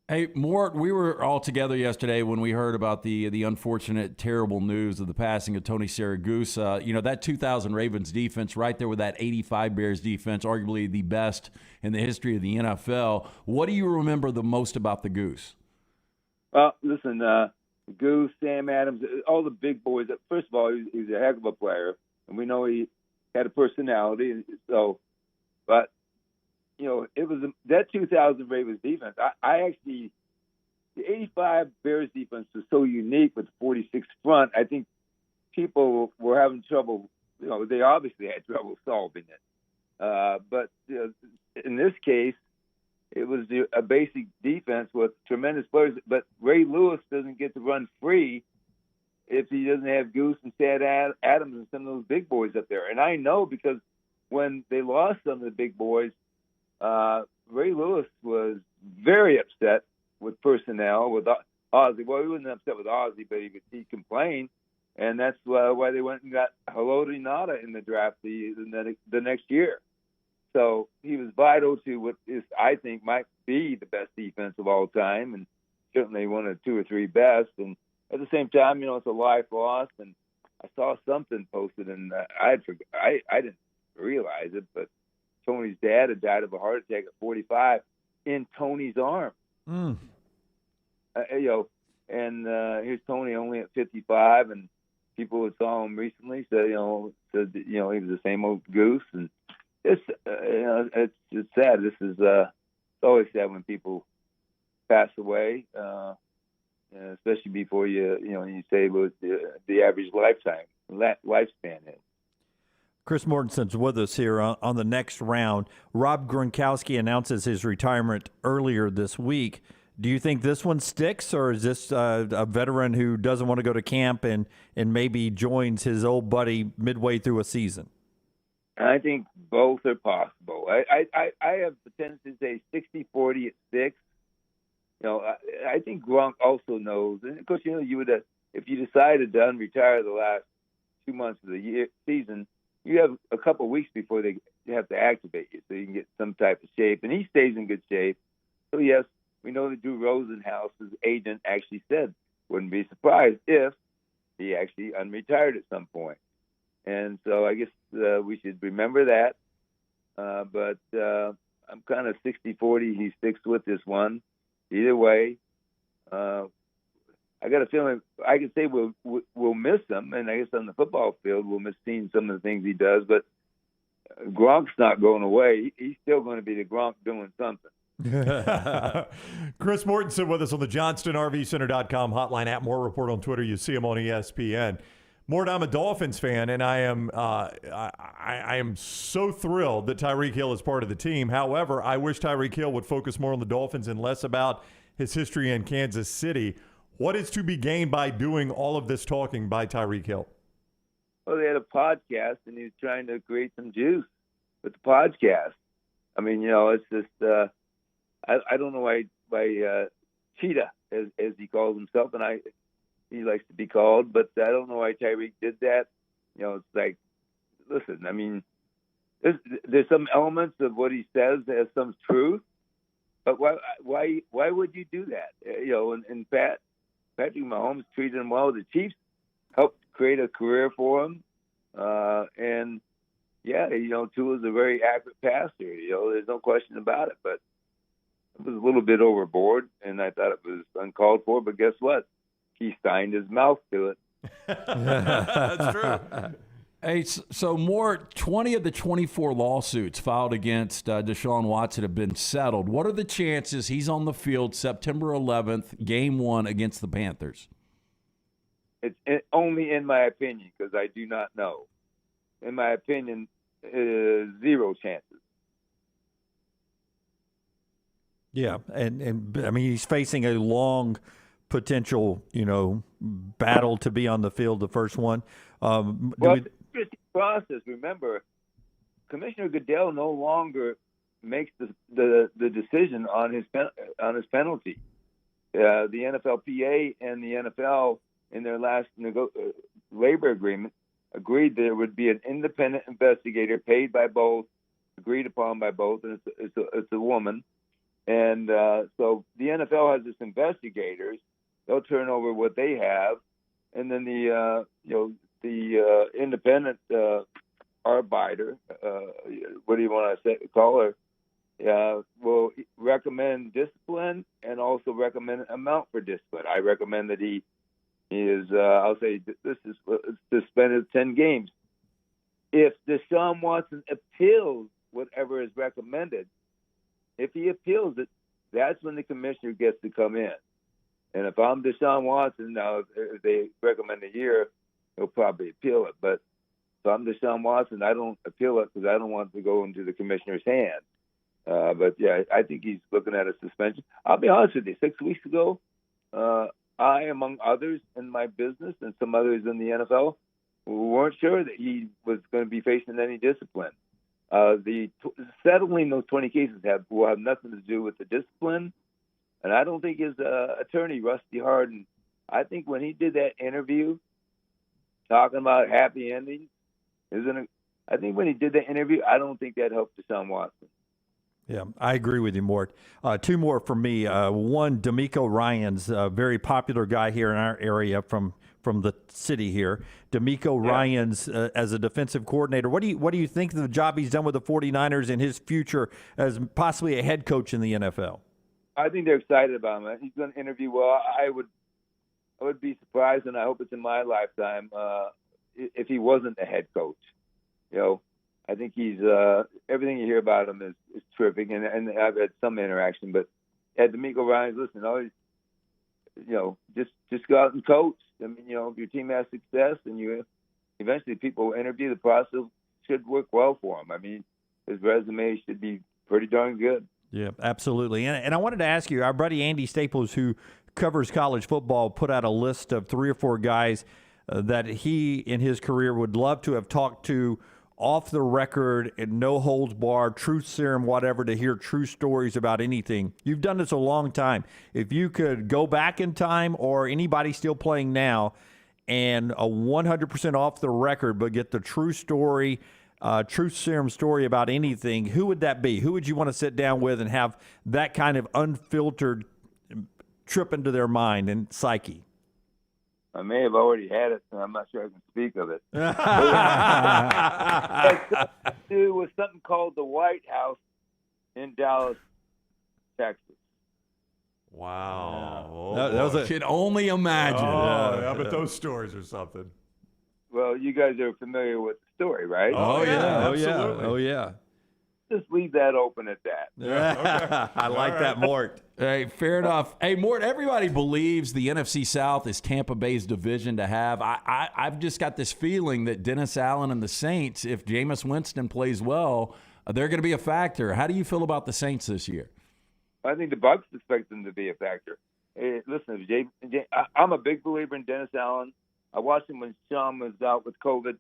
Hey, Mort, we were all together yesterday when we heard about the unfortunate, terrible news of the passing of Tony Siragusa. That 2000 Ravens defense right there with that 85 Bears defense, arguably the best in the history of the NFL. What do you remember the most about the Goose? Well, listen, Goose, Sam Adams, all the big boys. First of all, he's a heck of a player, and we know he had a personality. So, but it was that 2000 Ravens defense. I actually, the 85 Bears defense was so unique with the 46 front. I think people were having trouble. They obviously had trouble solving it. But in this case, it was a basic defense with tremendous players. But Ray Lewis doesn't get to run free if he doesn't have Goose and Sad Adams and some of those big boys up there. And I know because when they lost some of the big boys, Ray Lewis was very upset with personnel, with Ozzie. Well, he wasn't upset with Ozzie, but he complained. And that's why they went and got Haloti Ngata in the draft the next year. So he was vital to what I think might be the best defense of all time, and certainly one of the 2 or 3 best. And at the same time, it's a life lost. And I saw something posted, and I didn't realize it, but Tony's dad had died of a heart attack at 45 in Tony's arm. And here's Tony only at 55, and people who saw him recently said he was the same old Goose, and it's sad. This is it's always sad when people pass away, especially before you say what the average lifespan is. Chris Mortensen's with us here on the next round. Rob Gronkowski announces his retirement earlier this week. Do you think this one sticks, or is this a veteran who doesn't want to go to camp and maybe joins his old buddy midway through a season? I think both are possible. I have the tendency to say 60-40 at 6. I think Gronk also knows, and of course, you would if you decided to unretire the last 2 months of the season, you have a couple of weeks before they have to activate you, so you can get some type of shape, and he stays in good shape. So yes, we know that Drew Rosenhaus's agent actually said wouldn't be surprised if he actually unretired at some point. And so I guess we should remember that. But I'm kind of 60-40. He sticks with this one. Either way, I got a feeling I can say we'll miss him. And I guess on the football field, we'll miss seeing some of the things he does. But Gronk's not going away. He's still going to be the Gronk doing something. Chris Mortensen with us on the JohnstonRVCenter.com hotline, at Moore Report on Twitter. You see him on ESPN. Mort, I'm a Dolphins fan, and I am so thrilled that Tyreek Hill is part of the team. However, I wish Tyreek Hill would focus more on the Dolphins and less about his history in Kansas City. What is to be gained by doing all of this talking by Tyreek Hill? Well, they had a podcast, and he was trying to create some juice with the podcast. I mean, it's just I don't know why Cheetah, as he calls himself, and he likes to be called, but I don't know why Tyreek did that. It's like, listen, I mean, there's some elements of what he says that has some truth, but why would you do that? And Patrick Mahomes treated him well. The Chiefs helped create a career for him, and yeah, Tua's a very accurate passer. There's no question about it, but it was a little bit overboard, and I thought it was uncalled for. But guess what? He signed his mouth to it. That's true. Hey, so more 20 of the 24 lawsuits filed against Deshaun Watson have been settled. What are the chances he's on the field September 11th, Game 1 against the Panthers? It's only in my opinion, because I do not know. In my opinion, 0 chances. Yeah, and I mean, he's facing a long potential, battle to be on the field, the first one. The process, remember, Commissioner Goodell no longer makes the decision on his penalty. The NFLPA and the NFL, in their last labor agreement, agreed there would be an independent investigator paid by both, agreed upon by both, and it's a woman. And so the NFL has its investigators. They'll turn over what they have, and then the independent arbiter, what do you want to call her, will recommend discipline and also recommend an amount for discipline. I recommend that he is I'll say this is suspended 10 games. If Deshaun Watson appeals whatever is recommended, if he appeals it, that's when the commissioner gets to come in. And if I'm Deshaun Watson, now if they recommend a year, he'll probably appeal it. But if I'm Deshaun Watson, I don't appeal it because I don't want it to go into the commissioner's hands. But, yeah, I think he's looking at a suspension. I'll be honest with you. 6 weeks ago, I, among others in my business and some others in the NFL, weren't sure that he was going to be facing any discipline. Settling those 20 cases will have nothing to do with the discipline. And I don't think his attorney, Rusty Hardin, I think when he did that interview talking about happy endings, I think when he did that interview, I don't think that helped Deshaun Watson. Yeah, I agree with you, Mort. Two more for me. One, D'Amico Ryans, a very popular guy here in our area from the city here. D'Amico Ryans as a defensive coordinator. What do you think of the job he's done with the 49ers and his future as possibly a head coach in the NFL? I think they're excited about him. He's going to interview well. I would be surprised, and I hope it's in my lifetime, if he wasn't a head coach. You know, I think he's everything you hear about him is terrific, and I've had some interaction. But at D'Amico Ryans, listen, always, just go out and coach. I mean, if your team has success, and eventually people will interview, the process should work well for him. I mean, his resume should be pretty darn good. Yeah, absolutely. And I wanted to ask you, our buddy Andy Staples, who covers college football, put out a list of 3 or 4 guys that he, in his career, would love to have talked to off the record, and no holds barred, truth serum, whatever, to hear true stories about anything. You've done this a long time. If you could go back in time, or anybody still playing now, and a 100% off the record, but get the true story, truth serum story about anything, who would that be? Who would you want to sit down with and have that kind of unfiltered trip into their mind and psyche? I may have already had it, so I'm not sure I can speak of it. It was something called the White House in Dallas, Texas. Wow. Yeah. That was a Could only imagine. I bet those stories or something. Well, you guys are familiar with the story, right? Oh, yeah. Absolutely. Oh, yeah. Just leave that open at that. Yeah, I like that, Mort. Hey, fair enough. Hey, Mort, everybody believes the NFC South is Tampa Bay's division to have. I've just got this feeling that Dennis Allen and the Saints, if Jameis Winston plays well, they're going to be a factor. How do you feel about the Saints this year? I think the Bucs expect them to be a factor. Hey, listen, I'm a big believer in Dennis Allen. I watched him when Sean was out with COVID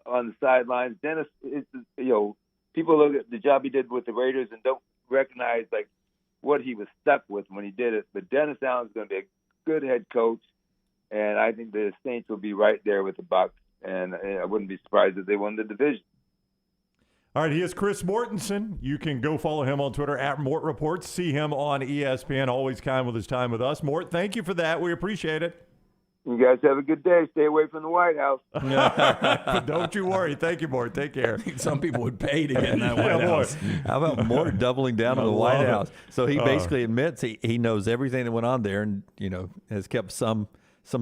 on the sidelines. Dennis is, people look at the job he did with the Raiders and don't recognize what he was stuck with when he did it. But Dennis Allen's going to be a good head coach, and I think the Saints will be right there with the Bucs. And I wouldn't be surprised if they won the division. All right, he is Chris Mortensen. You can go follow him on Twitter at Mort Reports. See him on ESPN. Always kind with his time with us. Mort, thank you for that. We appreciate it. You guys have a good day. Stay away from the White House. Don't you worry. Thank you, Mort. Take care. Some people would pay to get in that White House. How about Mort doubling down on the White House? So he basically admits he knows everything that went on there, and has kept some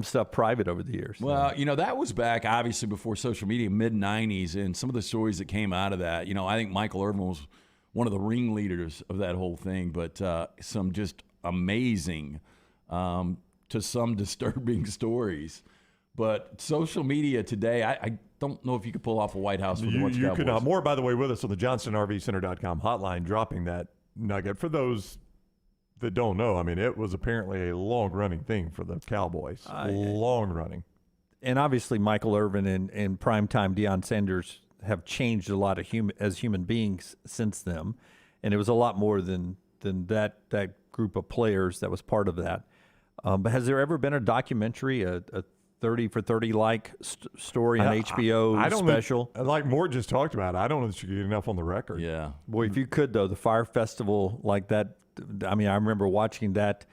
stuff private over the years. Well, that was back obviously before social media, mid-'90s, and some of the stories that came out of that. I think Michael Irvin was one of the ringleaders of that whole thing, but some just amazing to some disturbing stories. But social media today, I don't know if you could pull off a White House with the Cowboys. You could. More, by the way, with us on the JohnstonRVCenter.com hotline, dropping that nugget. For those that don't know, I mean, it was apparently a long-running thing for the Cowboys. Long-running. And obviously Michael Irvin and primetime Deion Sanders have changed a lot as human beings since then. And it was a lot more than that group of players that was part of that. But has there ever been a documentary, a 30 for 30 story on HBO special? Like Mort just talked about, I don't know that you get enough on the record. Yeah. Boy, if you could, though, the Fire Festival like that, I mean, I remember watching that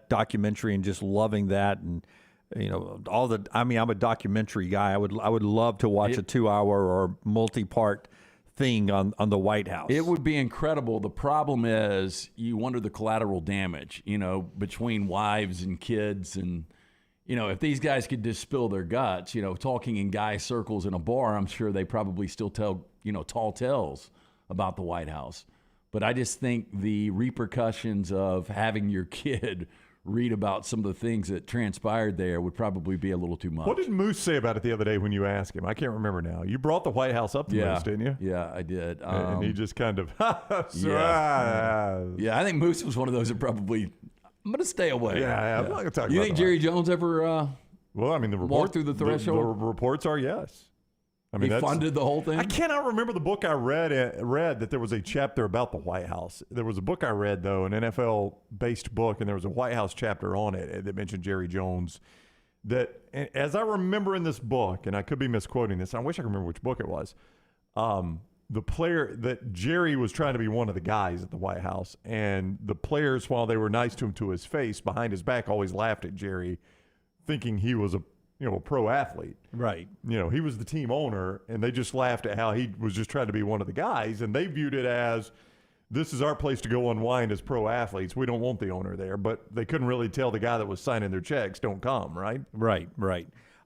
documentary and just loving that, and I'm a documentary guy. I would love to watch a 2-hour or multi-part thing on the White House. It would be incredible. The problem is you wonder the collateral damage, between wives and kids. And, if these guys could just spill their guts, talking in guy circles in a bar, I'm sure they probably still tell, tall tales about the White House. But I just think the repercussions of having your kid read about some of the things that transpired there would probably be a little too much. What did Moose say about it the other day when you asked him? I can't remember now. You brought the White House up to Moose, didn't you? Yeah, I did. And he just kind of, yeah, I think Moose was one of those that probably, I'm going to stay away. Yeah, I'm not going to talk about You think Jerry Jones ever walked through the threshold? The reports are yes. I mean, he funded the whole thing? I cannot remember the book I read that there was a chapter about the White House. There was a book I read, though, an NFL-based book, and there was a White House chapter on it that mentioned Jerry Jones. That, as I remember in this book, and I could be misquoting this, I wish I could remember which book it was, the player that Jerry was trying to be one of the guys at the White House, and the players, while they were nice to him to his face, behind his back always laughed at Jerry, thinking he was a pro athlete. Right. He was the team owner, and they just laughed at how he was just trying to be one of the guys, and they viewed it as, this is our place to go unwind as pro athletes. We don't want the owner there, but they couldn't really tell the guy that was signing their checks, don't come, right? Right.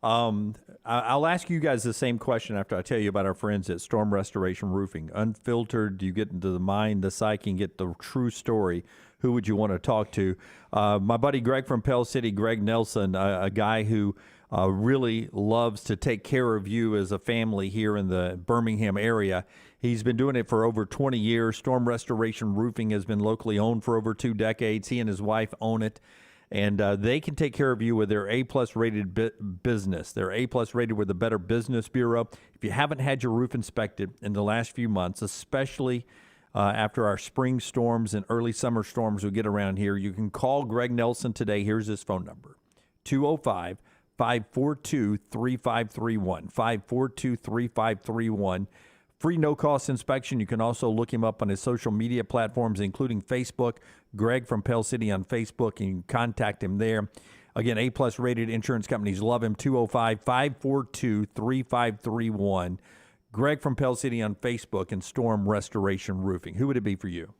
I'll ask you guys the same question after I tell you about our friends at Storm Restoration Roofing. Unfiltered, you get into the mind, the psyche, and get the true story. Who would you want to talk to? My buddy Greg from Pell City, Greg Nelson, a guy who really loves to take care of you as a family here in the Birmingham area. He's been doing it for over 20 years. Storm Restoration Roofing has been locally owned for over 2 decades. He and his wife own it, and they can take care of you with their A-plus rated business. They're A-plus rated with the Better Business Bureau. If you haven't had your roof inspected in the last few months, especially after our spring storms and early summer storms we get around here, you can call Greg Nelson today. Here's his phone number, 205-542-3531, 542-3531. Free no-cost inspection. You can also look him up on his social media platforms, including Facebook, Greg from Pell City on Facebook, and you can contact him there. Again, A-plus rated insurance companies love him, 205-542-3531. Greg from Pell City on Facebook and Storm Restoration Roofing. Who would it be for you?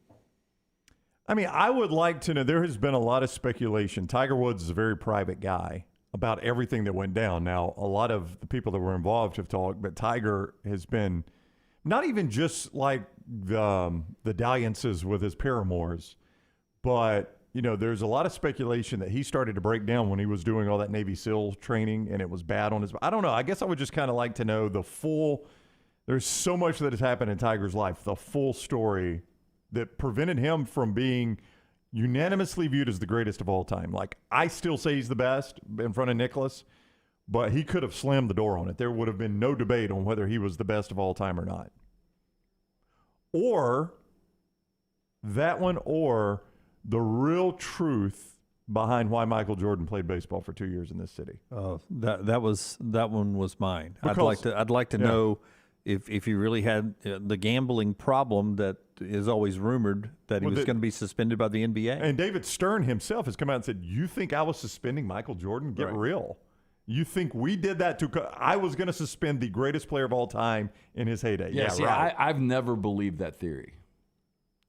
I mean, I would like to know, there has been a lot of speculation. Tiger Woods is a very private guy about everything that went down. Now, a lot of the people that were involved have talked, but Tiger has been not even just like the dalliances with his paramours, but, there's a lot of speculation that he started to break down when he was doing all that Navy SEAL training, and it was bad on his, I don't know. I guess I would just kind of like to know there's so much that has happened in Tiger's life, the full story that prevented him from being unanimously viewed as the greatest of all time. Like, I still say he's the best in front of Nicklaus, but he could have slammed the door on it. There would have been no debate on whether he was the best of all time or not. Or that one, or the real truth behind why Michael Jordan played baseball for 2 years in this city. Oh, that one was mine. I'd like to know if he really had the gambling problem that is always rumored that he was going to be suspended by the NBA. And David Stern himself has come out and said, "You think I was suspending Michael Jordan? Get real. You think we did that I was going to suspend the greatest player of all time in his heyday." I've never believed that theory.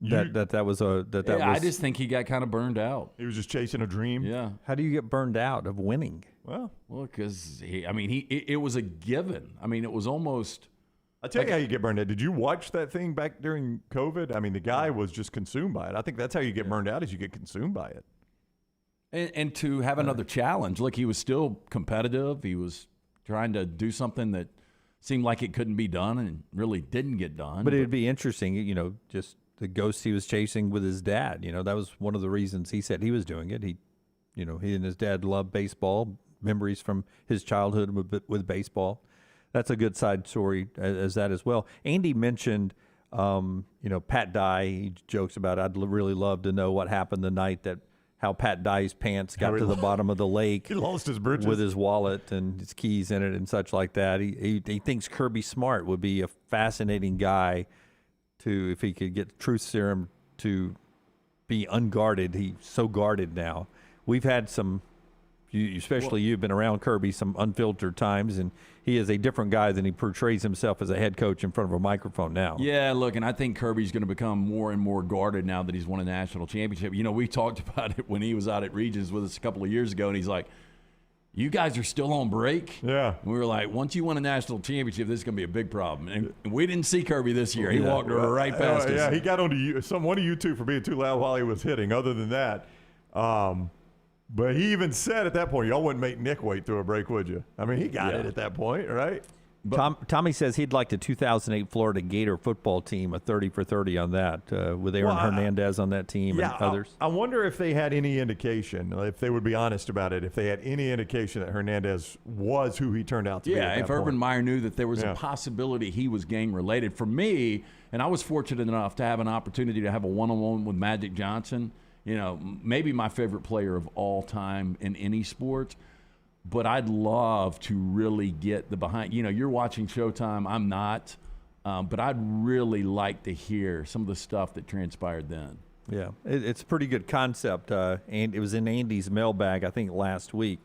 I just think he got kind of burned out. He was just chasing a dream. Yeah. How do you get burned out of winning? Well, because it was a given. I mean, it was almost. I'll tell you how you get burned out. Did you watch that thing back during COVID? I mean, the guy was just consumed by it. I think that's how you get burned out, is you get consumed by it. And to have another challenge. Look, he was still competitive. He was trying to do something that seemed like it couldn't be done and really didn't get done. But it'd be interesting, just the ghost he was chasing with his dad. That was one of the reasons he said he was doing it. He and his dad loved baseball, memories from his childhood with baseball. That's a good side story as that as well. Andy mentioned, Pat Dye. He jokes about, I'd really love to know what happened the night how Pat Dye's pants got to the bottom of the lake. He lost his britches. With his wallet and his keys in it and such like that. He thinks Kirby Smart would be a fascinating guy if he could get truth serum to be unguarded. He's so guarded now. We've had some Especially you've been around Kirby some unfiltered times, and he is a different guy than he portrays himself as a head coach in front of a microphone now. Yeah, look, and I think Kirby's going to become more and more guarded now that he's won a national championship. You know, we talked about it when he was out at Regions with us a couple of years ago, and he's like, you guys are still on break? Yeah. And we were like, once you win a national championship, this is going to be a big problem. And we didn't see Kirby this year. He walked right past us. Yeah, he got onto one of you two for being too loud while he was hitting. Other than that, but he even said at that point, y'all wouldn't make Nick wait through a break, would you? I mean, he got it at that point, right? Tommy says he'd like the 2008 Florida Gator football team, a 30 for 30 on that, with Aaron Hernandez on that team and others. I wonder if they had any indication, if they would be honest about it, if they had any indication that Hernandez was who he turned out to be. Yeah, if Urban Meyer knew that there was a possibility he was gang-related. For me, and I was fortunate enough to have an opportunity to have a one-on-one with Magic Johnson, you know, maybe my favorite player of all time in any sport. But I'd love to really get the behind. You know, you're watching Showtime. I'm not. But I'd really like to hear some of the stuff that transpired then. Yeah, it's a pretty good concept. And it was in Andy's mailbag, I think, last week.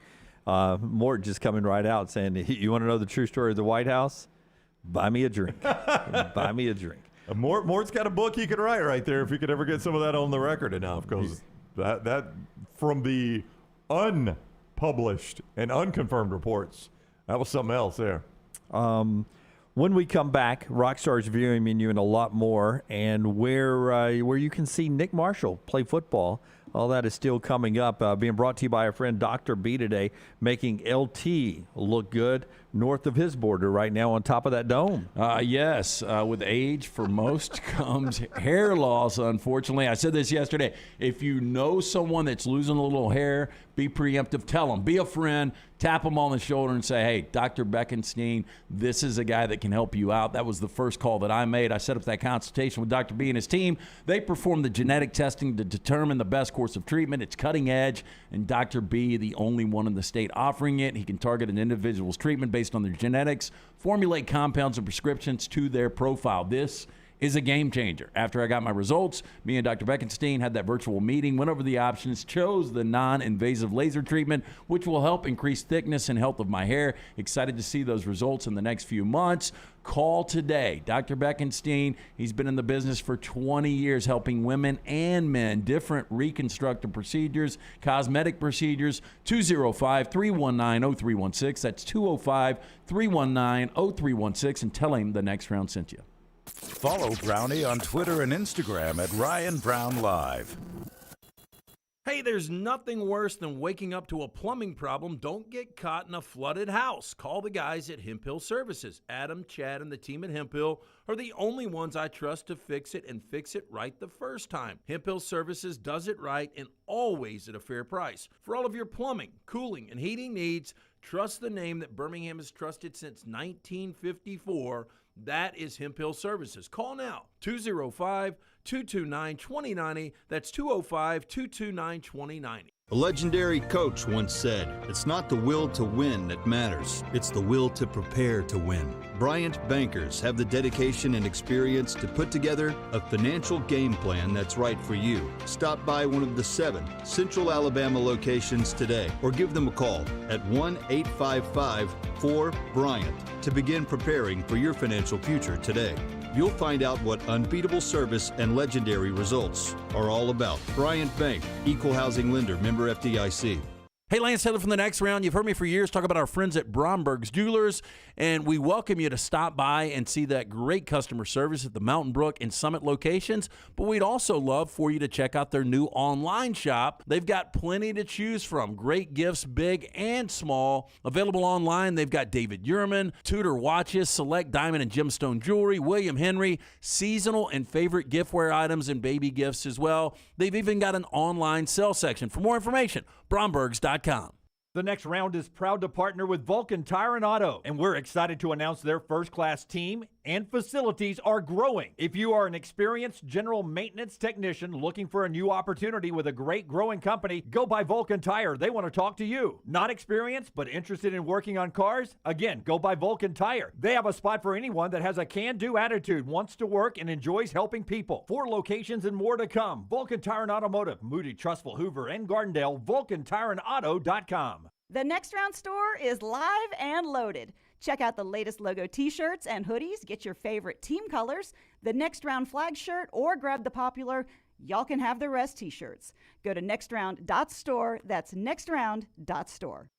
Mort just coming right out saying, you want to know the true story of the White House? Buy me a drink. Buy me a drink. Mort's got a book he could write right there if he could ever get some of that on the record enough, because that from the unpublished and unconfirmed reports, that was something else there. When we come back, Rockstar's viewing menu and a lot more, and where you can see Nick Marshall play football. All that is still coming up. Being brought to you by our friend Dr. B today, making LT look good north of his border right now on top of that dome. Yes, with age for most comes hair loss, unfortunately. I said this yesterday. If you know someone that's losing a little hair, be preemptive. Tell them. Be a friend. Tap them on the shoulder and say, hey, Dr. Beckenstein, this is a guy that can help you out. That was the first call that I made. I set up that consultation with Dr. B and his team. They performed the genetic testing to determine the best course of treatment. It's cutting edge, and Dr. B, the only one in the state offering it. He can target an individual's treatment based on their genetics, formulate compounds and prescriptions to their profile. This is a game changer. After I got my results, me and Dr. Beckenstein had that virtual meeting, went over the options, chose the non-invasive laser treatment, which will help increase thickness and health of my hair. Excited to see those results in the next few months. Call today. Dr. Beckenstein, he's been in the business for 20 years helping women and men, different reconstructive procedures, cosmetic procedures, 205-319-0316. That's 205-319-0316, and tell him the next round sent you. Follow Brownie on Twitter and Instagram at Ryan Brown Live. Hey, there's nothing worse than waking up to a plumbing problem. Don't get caught in a flooded house. Call the guys at Hemp Hill Services. Adam, Chad, and the team at Hemp Hill are the only ones I trust to fix it and fix it right the first time. Hemp Hill Services does it right and always at a fair price. For all of your plumbing, cooling, and heating needs, trust the name that Birmingham has trusted since 1954. That is Hemp Hill Services. Call now, 205-229-2090. That's 205-229-2090. A legendary coach once said, it's not the will to win that matters, it's the will to prepare to win. Bryant bankers have the dedication and experience to put together a financial game plan that's right for you. Stop by one of the 7 Central Alabama locations today or give them a call at 1-855-4-BRYANT to begin preparing for your financial future today. You'll find out what unbeatable service and legendary results are all about. Bryant Bank, Equal Housing Lender, member FDIC. Hey, Lance Taylor from The Next Round. You've heard me for years talk about our friends at Bromberg's Jewelers, and we welcome you to stop by and see that great customer service at the Mountain Brook and Summit locations. But we'd also love for you to check out their new online shop. They've got plenty to choose from. Great gifts, big and small. Available online, they've got David Yurman, Tudor watches, select diamond and gemstone jewelry, William Henry, seasonal and favorite giftware items, and baby gifts as well. They've even got an online sale section. For more information, brombergs.com. The Next Round is proud to partner with Vulcan Tire and Auto, and we're excited to announce their first-class team and facilities are growing. If you are an experienced general maintenance technician looking for a new opportunity with a great growing company, go by Vulcan Tire. They want to talk to you. Not experienced, but interested in working on cars? Again, go by Vulcan Tire. They have a spot for anyone that has a can-do attitude, wants to work, and enjoys helping people. 4 locations and more to come. Vulcan Tire and Automotive, Moody, Trustful, Hoover, and Gardendale, VulcanTireandAuto.com. The Next Round store is live and loaded. Check out the latest logo t-shirts and hoodies. Get your favorite team colors, the Next Round flag shirt, or grab the popular Y'all Can Have the Rest t-shirts. Go to nextround.store. That's nextround.store.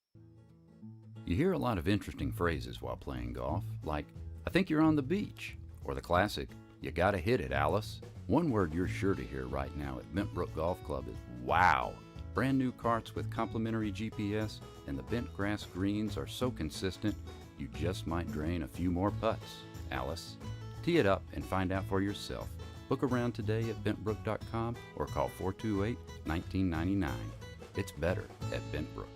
You hear a lot of interesting phrases while playing golf, like, I think you're on the beach, or the classic, you gotta hit it, Alice. One word you're sure to hear right now at Bentbrook Golf Club is wow. Brand new carts with complimentary GPS and the bent grass greens are so consistent, you just might drain a few more putts, Alice. Tee it up and find out for yourself. Book around today at bentbrook.com or call 428-1999. It's better at Bentbrook.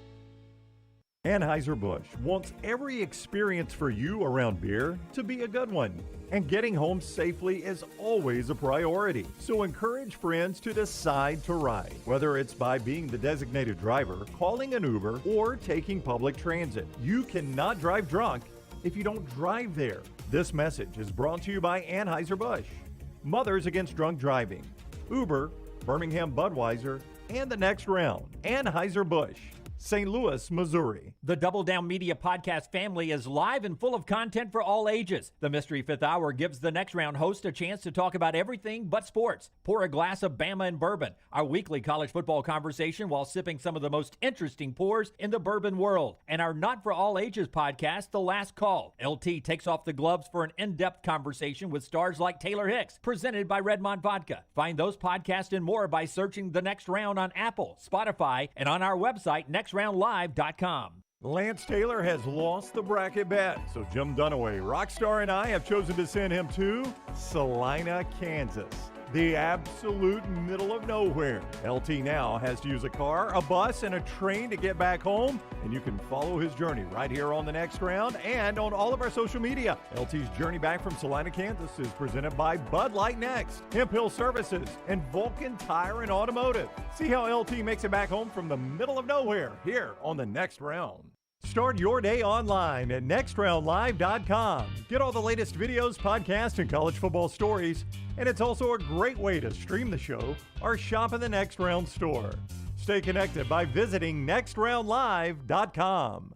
Anheuser-Busch wants every experience for you around beer to be a good one. And getting home safely is always a priority. So encourage friends to decide to ride, whether it's by being the designated driver, calling an Uber, or taking public transit. You cannot drive drunk if you don't drive there. This message is brought to you by Anheuser-Busch, Mothers Against Drunk Driving, Uber, Birmingham Budweiser, and the Next Round. Anheuser-Busch, St. Louis, Missouri. The Double Down Media podcast family is live and full of content for all ages. The Mystery Fifth Hour gives the Next Round host a chance to talk about everything but sports. Pour a glass of Bama and bourbon, our weekly college football conversation while sipping some of the most interesting pours in the bourbon world. And our Not For All Ages podcast, The Last Call. LT takes off the gloves for an in-depth conversation with stars like Taylor Hicks, presented by Redmond Vodka. Find those podcasts and more by searching The Next Round on Apple, Spotify, and on our website, nextroundlive.com. Lance Taylor has lost the bracket bet, so Jim Dunaway, Rockstar, and I have chosen to send him to Salina, Kansas, the absolute middle of nowhere. LT now has to use a car, a bus, and a train to get back home, and you can follow his journey right here on The Next Round and on all of our social media. LT's journey back from Salina, Kansas is presented by Bud Light Next, Hemp Hill Services, and Vulcan Tire and Automotive. See how LT makes it back home from the middle of nowhere here on The Next Round. Start your day online at nextroundlive.com. Get all the latest videos, podcasts, and college football stories. And it's also a great way to stream the show or shop in the Next Round store. Stay connected by visiting nextroundlive.com.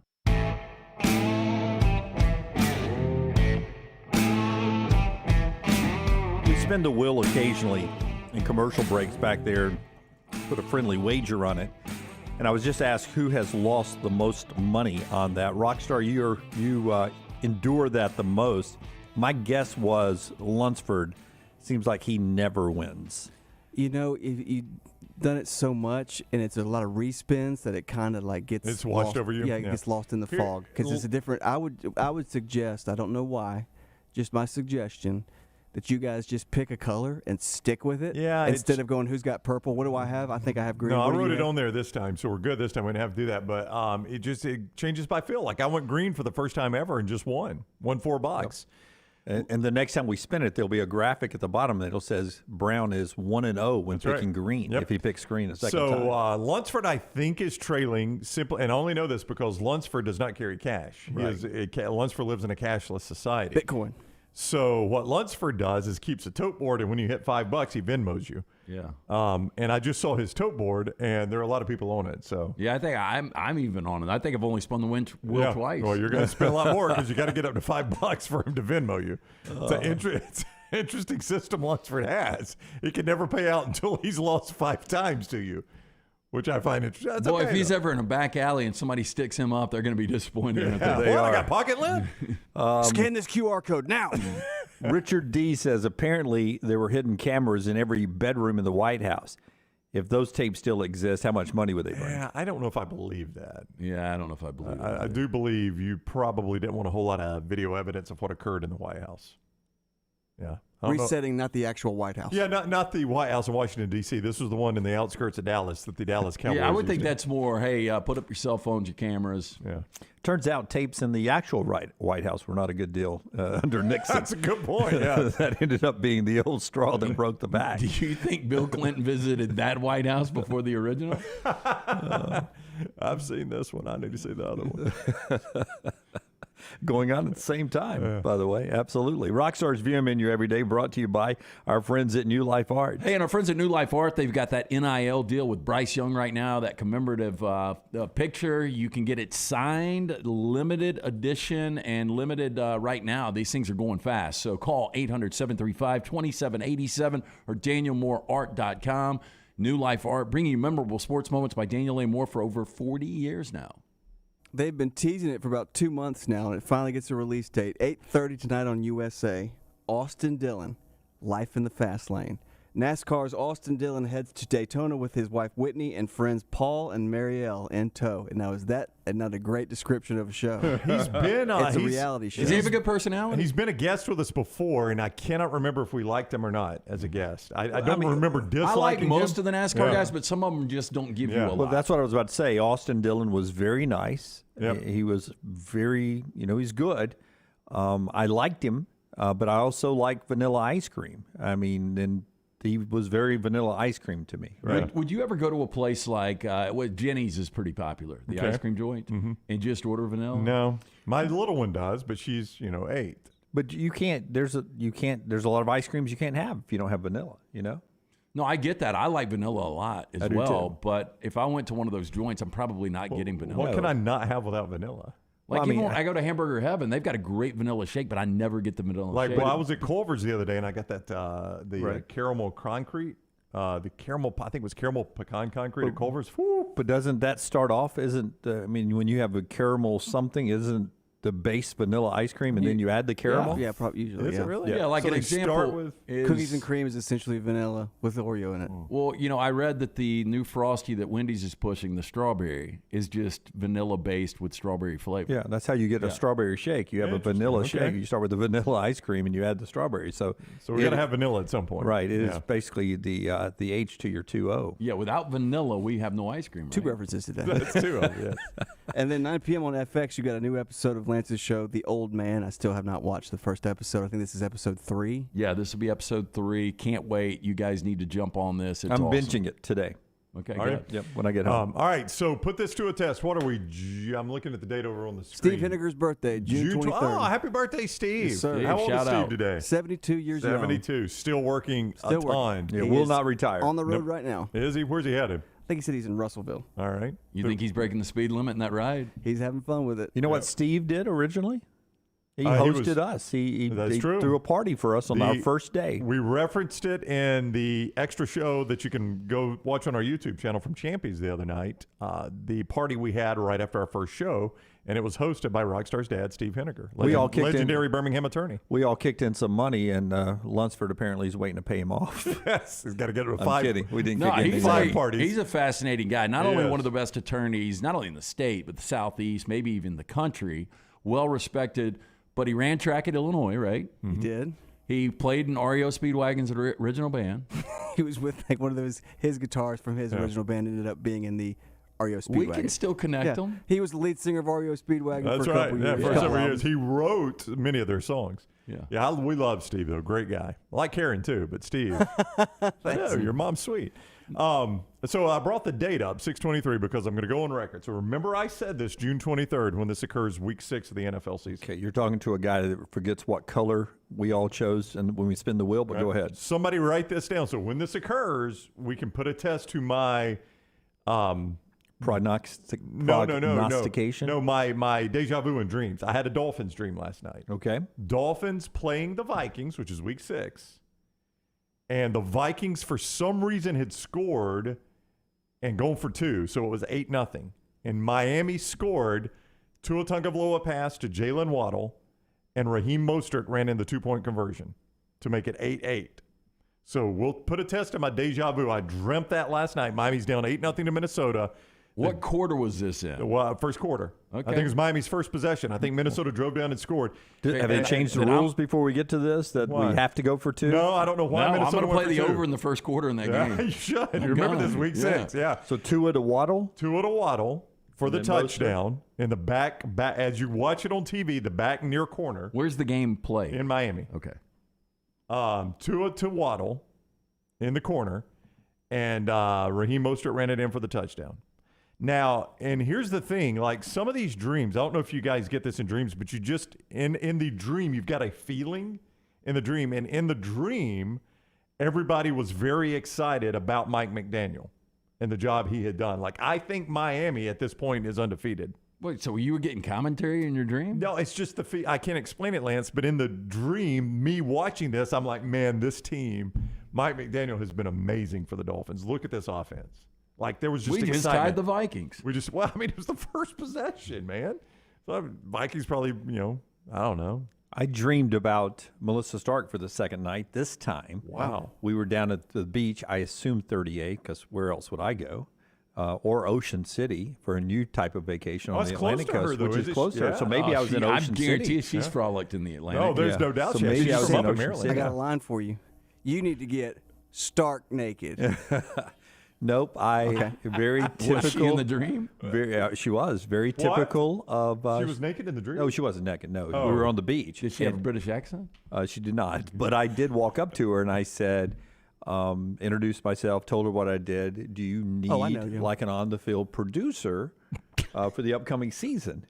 We spin the wheel occasionally in commercial breaks back there, put a friendly wager on it. And I was just asked who has lost the most money on that. Rockstar, you endure that the most. My guess was Lunsford. Seems like he never wins. You know, if you've done it so much and it's a lot of respins that it kind of like gets It's washed lost. over you? Yeah, it Yeah. gets lost in the fog because it's a different. I would suggest, I don't know why, just my suggestion, that you guys just pick a color and stick with it. Yeah, Instead of going, who's got purple? What do I have? I think I have green. No, I What do wrote you it have? on there this time, so we're good this time. We didn't have to do that, but it changes by feel. Like I went green for the first time ever and just won $4. And the next time we spin it, there'll be a graphic at the bottom that'll says Brown is 1-0 when That's right. picking green. Yep. If he picks green a second time. So Lunsford, I think, is trailing simply, and I only know this because Lunsford does not carry cash. Right. Lunsford lives in a cashless society. Bitcoin. So what Lunsford does is keeps a tote board, and when you hit $5, he Venmos you. Yeah. And I just saw his tote board, and there are a lot of people on it. So Yeah, I think I'm even on it. I think I've only spun the wheel twice. Well, you're going to spend a lot more because you got to get up to $5 for him to Venmo you. It's an interesting system Lunsford has. He can never pay out until he's lost 5 times to you, which I find interesting. That's Boy, okay, if he's though. ever in a back alley and somebody sticks him up, they're going to be disappointed. in it. Yeah. They Well, I are. got pocket lint. Scan this QR code now. Richard D says apparently there were hidden cameras in every bedroom in the White House. If those tapes still exist, how much money would they bring? Yeah, I don't know if I believe that. Yeah, I don't know if I believe that. I do believe you probably didn't want a whole lot of video evidence of what occurred in the White House. Yeah. I don't know. Resetting, not the actual White House. Yeah, not the White House in Washington, D.C. This was the one in the outskirts of Dallas that the Dallas Cowboys Yeah, I would think used. that's more, hey, put up your cell phones, your cameras. Yeah. Turns out tapes in the actual White House were not a good deal under Nixon. That's a good point, yeah. That ended up being the old straw that broke the back. Do you think Bill Clinton visited that White House before the original? I've seen this one. I need to see the other one. going on at the same time, by the way. Absolutely. Rockstar's View Menu every day brought to you by our friends at New Life Art. Hey, and our friends at New Life Art, they've got that NIL deal with Bryce Young right now, that commemorative picture. You can get it signed, limited edition, and limited right now. These things are going fast. So call 800-735-2787 or DanielMooreArt.com. New Life Art, bringing you memorable sports moments by Daniel A. Moore for over 40 years now. They've been teasing it for about 2 months now, and it finally gets a release date. 8:30 tonight on USA. Austin Dillon, Life in the Fast Lane. NASCAR's Austin Dillon heads to Daytona with his wife Whitney and friends Paul and Marielle in tow. And now, is that not a great description of a show? He's been it's a reality show. Does he have a good personality? He's been a guest with us before, and I cannot remember if we liked him or not as a guest. I don't remember disliking I like him. most of the NASCAR guys, but some of them just don't give you a lot. Well, that's what I was about to say. Austin Dillon was very nice. Yep. He was very, he's good. I liked him, but I also like vanilla ice cream. I mean, and he was very vanilla ice cream to me. Right? Would you ever go to a place like Jenny's is pretty popular, the ice cream joint, and just order vanilla? No, my little one does, but she's 8. But you can't. There's a lot of ice creams you can't have if you don't have vanilla. No, I get that. I like vanilla a lot as I do well. too. But if I went to one of those joints, I'm probably not getting vanilla. What can I not have without vanilla? Like I go to Hamburger Heaven, they've got a great vanilla shake, but I never get the vanilla shake. Well, I was at Culver's the other day, and I got that caramel concrete. The caramel, I think it was caramel pecan concrete at Culver's. But doesn't that start off? When you have a caramel something, isn't the base vanilla ice cream, and then you add the caramel? Yeah, probably usually. Is it really? Yeah, like so an they example start with is Cookies and cream is essentially vanilla with Oreo in it. Well, I read that the new Frosty that Wendy's is pushing, the strawberry, is just vanilla based with strawberry flavor. Yeah, that's how you get a strawberry shake. You have a vanilla shake. You start with the vanilla ice cream, and you add the strawberry. So we got to have vanilla at some point. Right. It is basically the H to your 2O. Yeah, without vanilla, we have no ice cream. Right? Two references to that. That's 2O, yes. And then 9 p.m. on FX, you got a new episode of Lance's show, The Old Man. I still have not watched the first episode. I think this is episode 3. Yeah, this will be episode 3. Can't wait. You guys need to jump on this. It's I'm awesome. binging it today. Okay, All good. right. Yep, when I get home. All right, so put this to a test. What are we? I'm looking at the date over on the screen. Steve Henniger's birthday, June 23rd. Oh, happy birthday, Steve. Yes, sir. How old is Steve today? 72 years young. 72. Still working a Still ton. Yeah, will not retire. On the road right now. Is he? Where's he headed? I think he said he's in Russellville. All right. You think he's breaking the speed limit in that ride? He's having fun with it. You know what Steve did originally? He He hosted was- us. He That's true. threw a party for us on our first day. We referenced it in the extra show that you can go watch on our YouTube channel from Champions the other night. The party we had right after our first show, and it was hosted by Rockstar's dad, Steve Henniger, We all kicked in- legendary Birmingham attorney. We all kicked in some money, and Lunsford apparently is waiting to pay him off. Yes, he's got to get to a I'm 5. kidding. We didn't No, kick in he's, any money. parties. he's a fascinating guy. Not He only is. one of the best attorneys, not only in the state, but the Southeast, maybe even the country. Well respected, but he ran track at Illinois, right? He did. He played in REO Speedwagon's original band. He was with like one of those, his guitars from his original band ended up being in the REO Speedwagon. We can still connect them. He was the lead singer of REO Speedwagon That's for a right. couple Yeah, years. for several years. He wrote many of their songs. Yeah. We love Steve, though. Great guy. I like Karen, too, but Steve. Yeah, your mom's sweet. So I brought the date up, 6/23, because I'm going to go on record. So remember I said this June 23rd when this occurs week 6 of the NFL season. Okay, you're talking to a guy that forgets what color we all chose and when we spin the wheel, but go ahead. Somebody write this down. So when this occurs, we can put a test to my prognostication. No, my deja vu and dreams. I had a Dolphins dream last night. Okay. Dolphins playing the Vikings, which is week 6. And the Vikings, for some reason, had scored and gone for 2. So it was 8-0. And Miami scored. Tua Tagovailoa pass to Jalen Waddle. And Raheem Mostert ran in the 2-point conversion to make it 8-8. So we'll put a test in my deja vu. I dreamt that last night. Miami's down 8-0 to Minnesota. What quarter was this in? Well, first quarter. Okay. I think it was Miami's first possession. I think Minnesota drove down and scored. Have they changed the rules before we get to this that Why? we have to go for 2? No, I don't know why No, I'm Minnesota going to play went for the 2. over in the first quarter in that Yeah, game. you should. I'm You remember this going. week 6. Yeah. So Tua to Waddle? Tua to Waddle for the And then touchdown in the back, as you watch it on TV, the back near corner Where's the game played? in Miami. Okay. Tua to Waddle in the corner, and Raheem Mostert ran it in for the touchdown. Now, and here's the thing, like some of these dreams, I don't know if you guys get this in dreams, but you just, in the dream, you've got a feeling in the dream. And in the dream, everybody was very excited about Mike McDaniel and the job he had done. Like, I think Miami at this point is undefeated. Wait, so you were getting commentary in your dream? No, it's just I can't explain it, Lance, but in the dream, me watching this, I'm like, man, this team, Mike McDaniel has been amazing for the Dolphins. Look at this offense. Like, there was just excitement. We just tied the Vikings. It was the first possession, man. So Vikings probably, I don't know. I dreamed about Melissa Stark for the second night this time. Wow. We were down at the beach, I assume 38, because where else would I go? Or Ocean City for a new type of vacation on the Atlantic coast, which is close to her. So maybe I was in Ocean City. I guarantee she's frolicked in the Atlantic. Oh, there's no doubt. So maybe I was in Ocean City. I got a line for you. You need to get stark naked. Nope. Very typical. Was she in the dream? She was very typical of. She was naked in the dream? No, she wasn't naked. No, we were on the beach. Did she have a British accent? She did not. But I did walk up to her and I said, introduced myself, told her what I did. Do you need like an on-the-field producer for the upcoming season?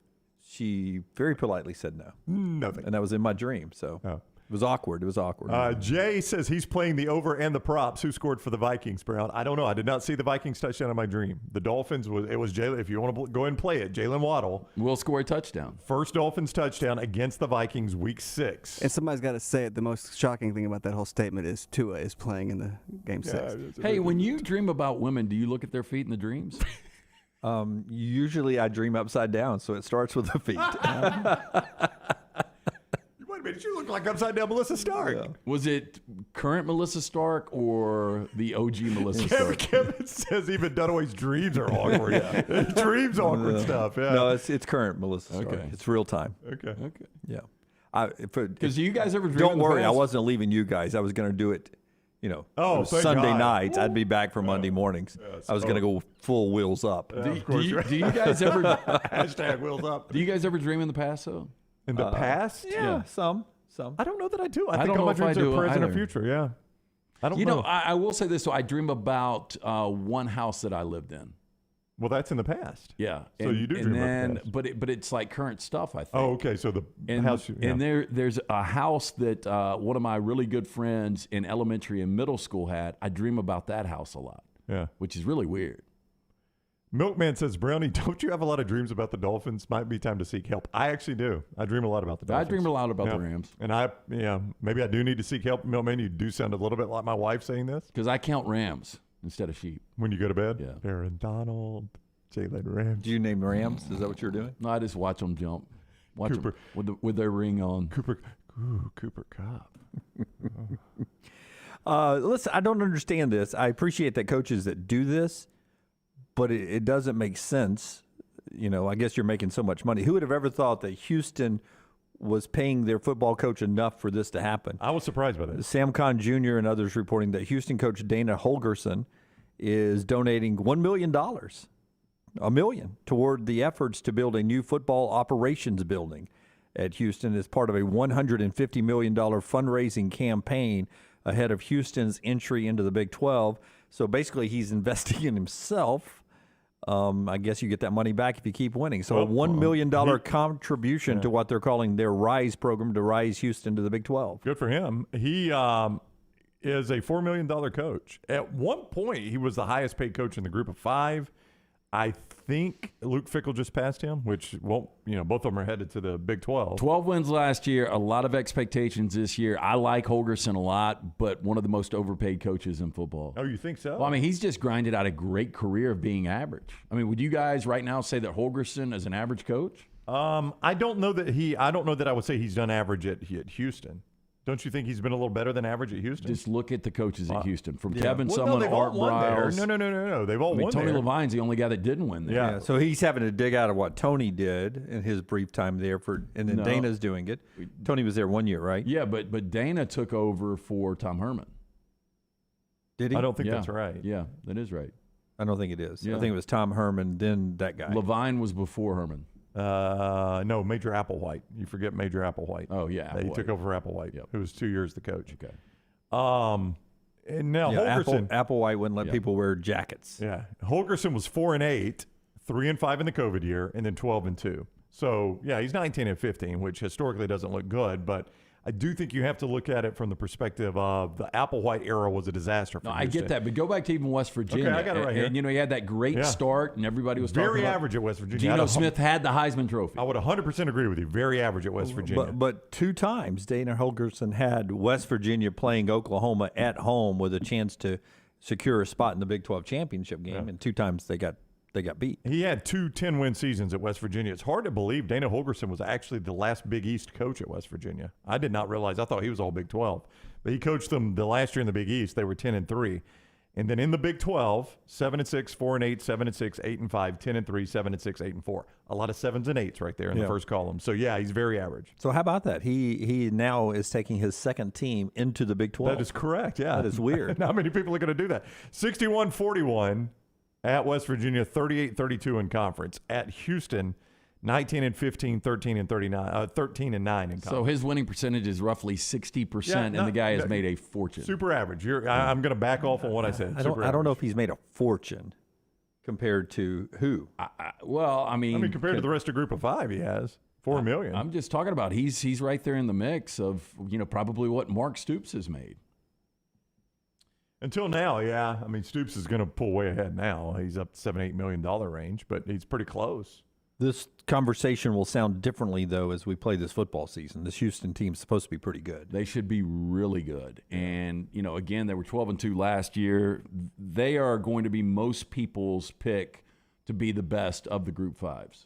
She very politely said no. Nothing. And that was in my dream. So. It was awkward. Jay says he's playing the over and the props. Who scored for the Vikings, Brown? I don't know. I did not see the Vikings touchdown in my dream. The Dolphins, it was Jalen. If you want to go ahead and play it, Jalen Waddle will score a touchdown. First Dolphins touchdown against the Vikings week 6. And somebody's got to say it. The most shocking thing about that whole statement is Tua is playing in the game 6. Hey, when you dream about women, do you look at their feet in the dreams? Usually I dream upside down, so it starts with the feet. Wait a minute, you look like upside down Melissa Stark. Yeah. Was it current Melissa Stark or the OG Melissa Stark? Kevin says even Dunaway's dreams are awkward. Dreams awkward stuff. Yeah. No, it's current Melissa Stark. Okay. It's real time. Okay. Yeah. Because you guys ever dream? Don't worry, I wasn't leaving you guys. I was going to do it. Sunday nights. I'd be back for Monday mornings. I was going to go full wheels up. Do you guys ever hashtag wheels up? Do you guys ever dream in the past though? In the past? Yeah, some. I don't know that I do. I don't think all know my if dreams I do are present or either. future. Yeah. I don't know. I will say this. So I dream about one house that I lived in. Well, that's in the past. Yeah. So you do dream about the past. But it's like current stuff, I think. Oh, okay. So the house. Yeah. And there's a house that one of my really good friends in elementary and middle school had. I dream about that house a lot. Yeah. Which is really weird. Milkman says, Brownie, don't you have a lot of dreams about the Dolphins? Might be time to seek help. I actually do. I dream a lot about the Dolphins. I dream a lot about the Rams. And maybe I do need to seek help. Milkman, you do sound a little bit like my wife saying this. Because I count Rams instead of sheep. When you go to bed? Yeah. Aaron Donald, Jalen Rams. Do you name Rams? Is that what you're doing? No, I just watch them jump. Watch Cooper. them with their ring on. Cooper Cup. Listen, I don't understand this. I appreciate that coaches that do this, but it doesn't make sense. I guess you're making so much money. Who would have ever thought that Houston was paying their football coach enough for this to happen? I was surprised by that. Sam Conn Jr. and others reporting that Houston coach Dana Holgorsen is donating $1 million, $1 million, toward the efforts to build a new football operations building at Houston as part of a $150 million fundraising campaign ahead of Houston's entry into the Big 12. So basically, he's investing in himself. I guess you get that money back if you keep winning. So a $1 million contribution to what they're calling their RISE program to rise Houston to the Big 12. Good for him. He is a $4 million coach. At one point, he was the highest paid coach in the group of 5. I think Luke Fickell just passed him, which won't, both of them are headed to the Big 12. 12 wins last year, a lot of expectations this year. I like Holgorsen a lot, but one of the most overpaid coaches in football. Oh, you think so? Well, he's just grinded out a great career of being average. Would you guys right now say that Holgorsen is an average coach? I don't know that I would say he's done average at Houston. Don't you think he's been a little better than average at Houston? Just look at the coaches at Houston. From Kevin well, Sumlin, no, Art Briles. No. They've all won Tony there. Levine's the only guy that didn't win there. Yeah, so he's having to dig out of what Tony did in his brief time there, and then Dana's doing it. Tony was there 1 year, right? Yeah, but Dana took over for Tom Herman. Did he? I don't think that's right. Yeah, that is right. I don't think it is. Yeah. I think it was Tom Herman, then that guy. Levine was before Herman. No, Major Applewhite. You forget Major Applewhite. Oh, yeah. He took over for Applewhite, who was 2 years the coach. Okay. And now Holgorsen. Applewhite wouldn't let people wear jackets. Yeah. Holgorsen was 4-8, 3-5 in the COVID year, and then 12-2. So, yeah, he's 19-15, which historically doesn't look good, but I do think you have to look at it from the perspective of the Applewhite era was a disaster for Houston. I get that, but go back to even West Virginia. Okay, I got it right here. And, he had that great start, and everybody was talking about very average at West Virginia. Geno Smith had the Heisman Trophy. I would 100% agree with you. Very average at West Virginia. But 2 times Dana Holgorsen had West Virginia playing Oklahoma at home with a chance to secure a spot in the Big 12 championship game, and 2 times they got beat. He had 2 10-win seasons at West Virginia. It's hard to believe Dana Holgorsen was actually the last Big East coach at West Virginia. I did not realize. I thought he was all Big 12. But he coached them the last year in the Big East. They were 10-3. And then in the Big 12, 7-6, 4-8, 7-6, 8-5, 10-3, 7-6, 8-4. A lot of 7s and 8s right there in the first column. So, yeah, he's very average. So how about that? He now is taking his second team into the Big 12. That is correct, yeah. That is weird. Not many people are going to do that. 61-41 at West Virginia, 38-32 in conference. At Houston, 19-15, 13-9 in conference. So his winning percentage is roughly 60%, and the guy has made a fortune. Super average. I'm going to back off on what I said. I don't know if he's made a fortune compared to who. Compared to the rest of Group of 5, he has $4 million. I'm just talking about he's right there in the mix of probably what Mark Stoops has made. Until now, yeah. I mean, Stoops is going to pull way ahead now. He's up $7-8 million range, but he's pretty close. This conversation will sound differently, though, as we play this football season. This Houston team's supposed to be pretty good. They should be really good. And, again, they were 12-2 last year. They are going to be most people's pick to be the best of the Group 5s.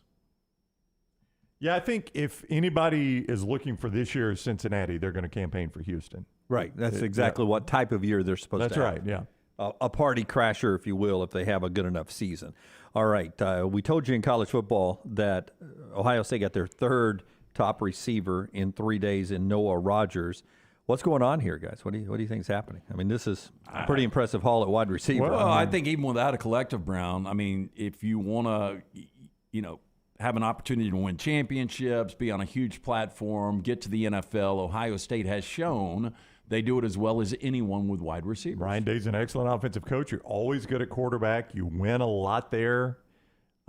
Yeah, I think if anybody is looking for this year's Cincinnati, they're going to campaign for Houston. Right. That's exactly what type of year they're supposed to have. That's right, yeah. A party crasher, if you will, if they have a good enough season. All right. We told you in college football that Ohio State got their 3rd top receiver in 3 days in Noah Rogers. What's going on here, guys? What do you think is happening? I mean, this is a pretty impressive haul at wide receiver. Well, I think even without a collective, Brown, I mean, if you want to, have an opportunity to win championships, be on a huge platform, get to the NFL, Ohio State has shown they do it as well as anyone with wide receivers. Ryan Day's an excellent offensive coach. You're always good at quarterback. You win a lot there.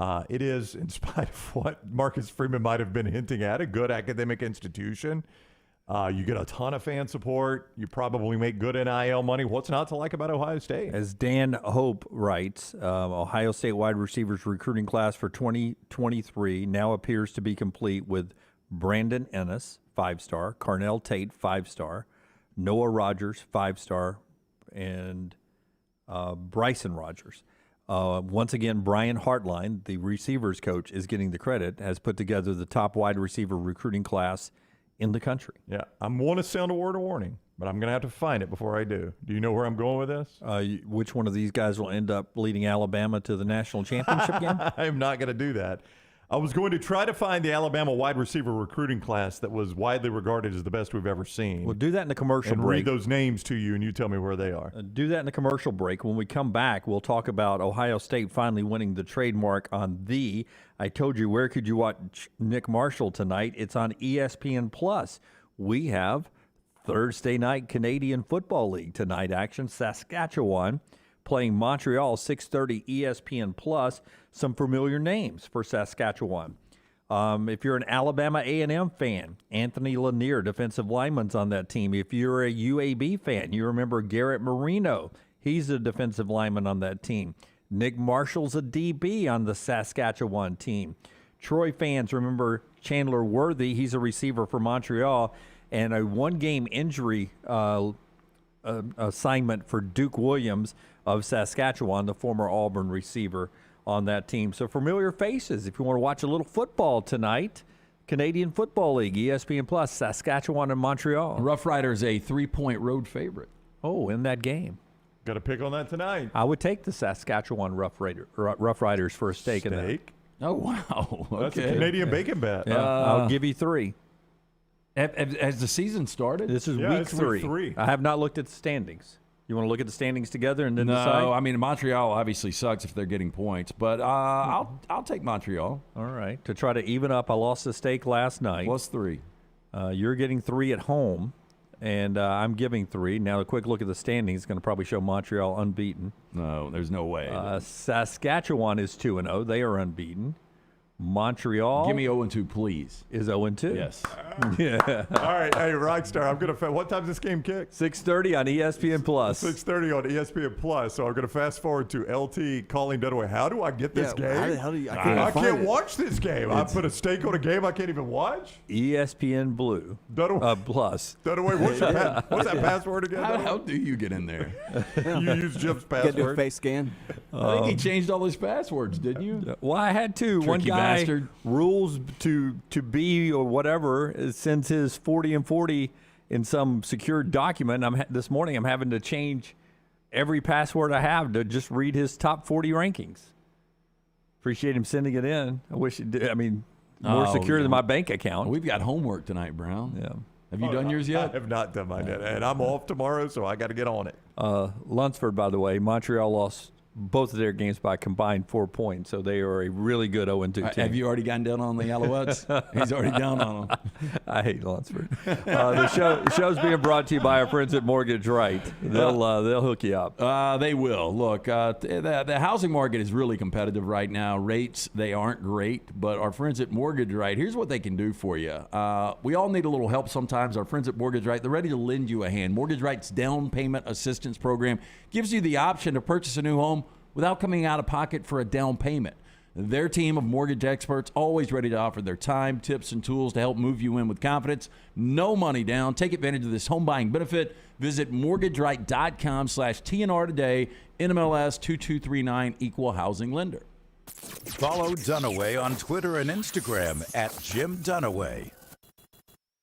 It is, in spite of what Marcus Freeman might have been hinting at, a good academic institution. You get a ton of fan support. You probably make good NIL money. What's not to like about Ohio State? As Dan Hope writes, Ohio State wide receivers recruiting class for 2023 now appears to be complete with Brandon Ennis, 5-star, Carnell Tate, 5-star, Noah Rogers, 5-star, and Bryson Rogers. Once again, Brian Hartline, the receivers coach, is getting the credit, has put together the top wide receiver recruiting class in the country. Yeah, I want to sound a word of warning, but I'm going to have to find it before I do. Do you know where I'm going with this? Which one of these guys will end up leading Alabama to the national championship game? I'm not going to do that. I was going to try to find the Alabama wide receiver recruiting class that was widely regarded as the best we've ever seen. We'll do that in the commercial and break. Read those names to you, and you tell me where they are. Do that in the commercial break. When we come back, we'll talk about Ohio State finally winning the trademark on the. I told you, where could you watch Nick Marshall tonight? It's on ESPN+. We have Thursday night Canadian Football League tonight action. Saskatchewan playing Montreal, 6:30 ESPN+. Some familiar names for Saskatchewan. If you're an Alabama A&M fan, Anthony Lanier, defensive lineman's on that team. If you're a UAB fan, you remember Garrett Marino. He's a defensive lineman on that team. Nick Marshall's a DB on the Saskatchewan team. Troy fans remember Chandler Worthy. He's a receiver for Montreal. And a one-game injury assignment for Duke Williams of Saskatchewan, the former Auburn receiver on that team. So familiar faces. If you want to watch a little football tonight, Canadian Football League, ESPN+, Saskatchewan and Montreal. Rough Riders a 3-point road favorite. Oh, in that game. Got a pick on that tonight. I would take the Saskatchewan Rough Riders for a stake in that. Oh, wow. Okay. That's a Canadian bacon bet. Yeah, I'll give you 3. Has the season started? This is week 3. I have not looked at the standings. You want to look at the standings together and then decide? No, I mean, Montreal obviously sucks if they're getting points, but I'll take Montreal. All right. To try to even up, I lost a stake last night. +3. You're getting 3 at home. and I'm giving 3. Now, a quick look at the standings is going to probably show Montreal unbeaten. No, there's no way. Saskatchewan is 2-0. They are unbeaten. Montreal. Give me 0-2, please. Is 0-2. Yes. Yeah. All right. Hey, Rockstar, I'm going to – what time does this game kick? 6:30 on ESPN+. 6:30 on ESPN+. So I'm going to fast forward to LT calling Dunaway. How do I get this game? How do you, I can't watch this game. I put a stake on a game I can't even watch? ESPN Blue. Plus. Dunaway, what's that password again? How do you get in there? You use Jim's password? Got to do a face scan. I think he changed all his passwords, didn't you? Well, I had to. One guy rules to be or whatever sends his 40 and 40 in some secured document. This morning I'm having to change every password I have to just read his top 40 rankings. Appreciate him sending it in. I wish it did. I mean, more secure than my bank account. We've got homework tonight, Brown. Yeah. Have you done yours yet? I have not done mine yet, and I'm off tomorrow, so I got to get on it. Lunsford, by the way, Montreal lost both of their games by combined 4 points, so they are a really good 0-2 team. Have you already gotten down on the Alouettes? He's already down on them. I hate Lunsford. The show's being brought to you by our friends at Mortgage Right. They'll hook you up. They will. Look, the housing market is really competitive right now. Rates, they aren't great, but our friends at Mortgage Right, here's what they can do for you. We all need a little help sometimes. Our friends at Mortgage Right, they're ready to lend you a hand. Mortgage Right's down payment assistance program gives you the option to purchase a new home without coming out of pocket for a down payment. Their team of mortgage experts always ready to offer their time, tips, and tools to help move you in with confidence. No money down. Take advantage of this home buying benefit. Visit mortgageright.com/TNR today. NMLS 2239, Equal Housing Lender. Follow Dunaway on Twitter and Instagram @JimDunaway.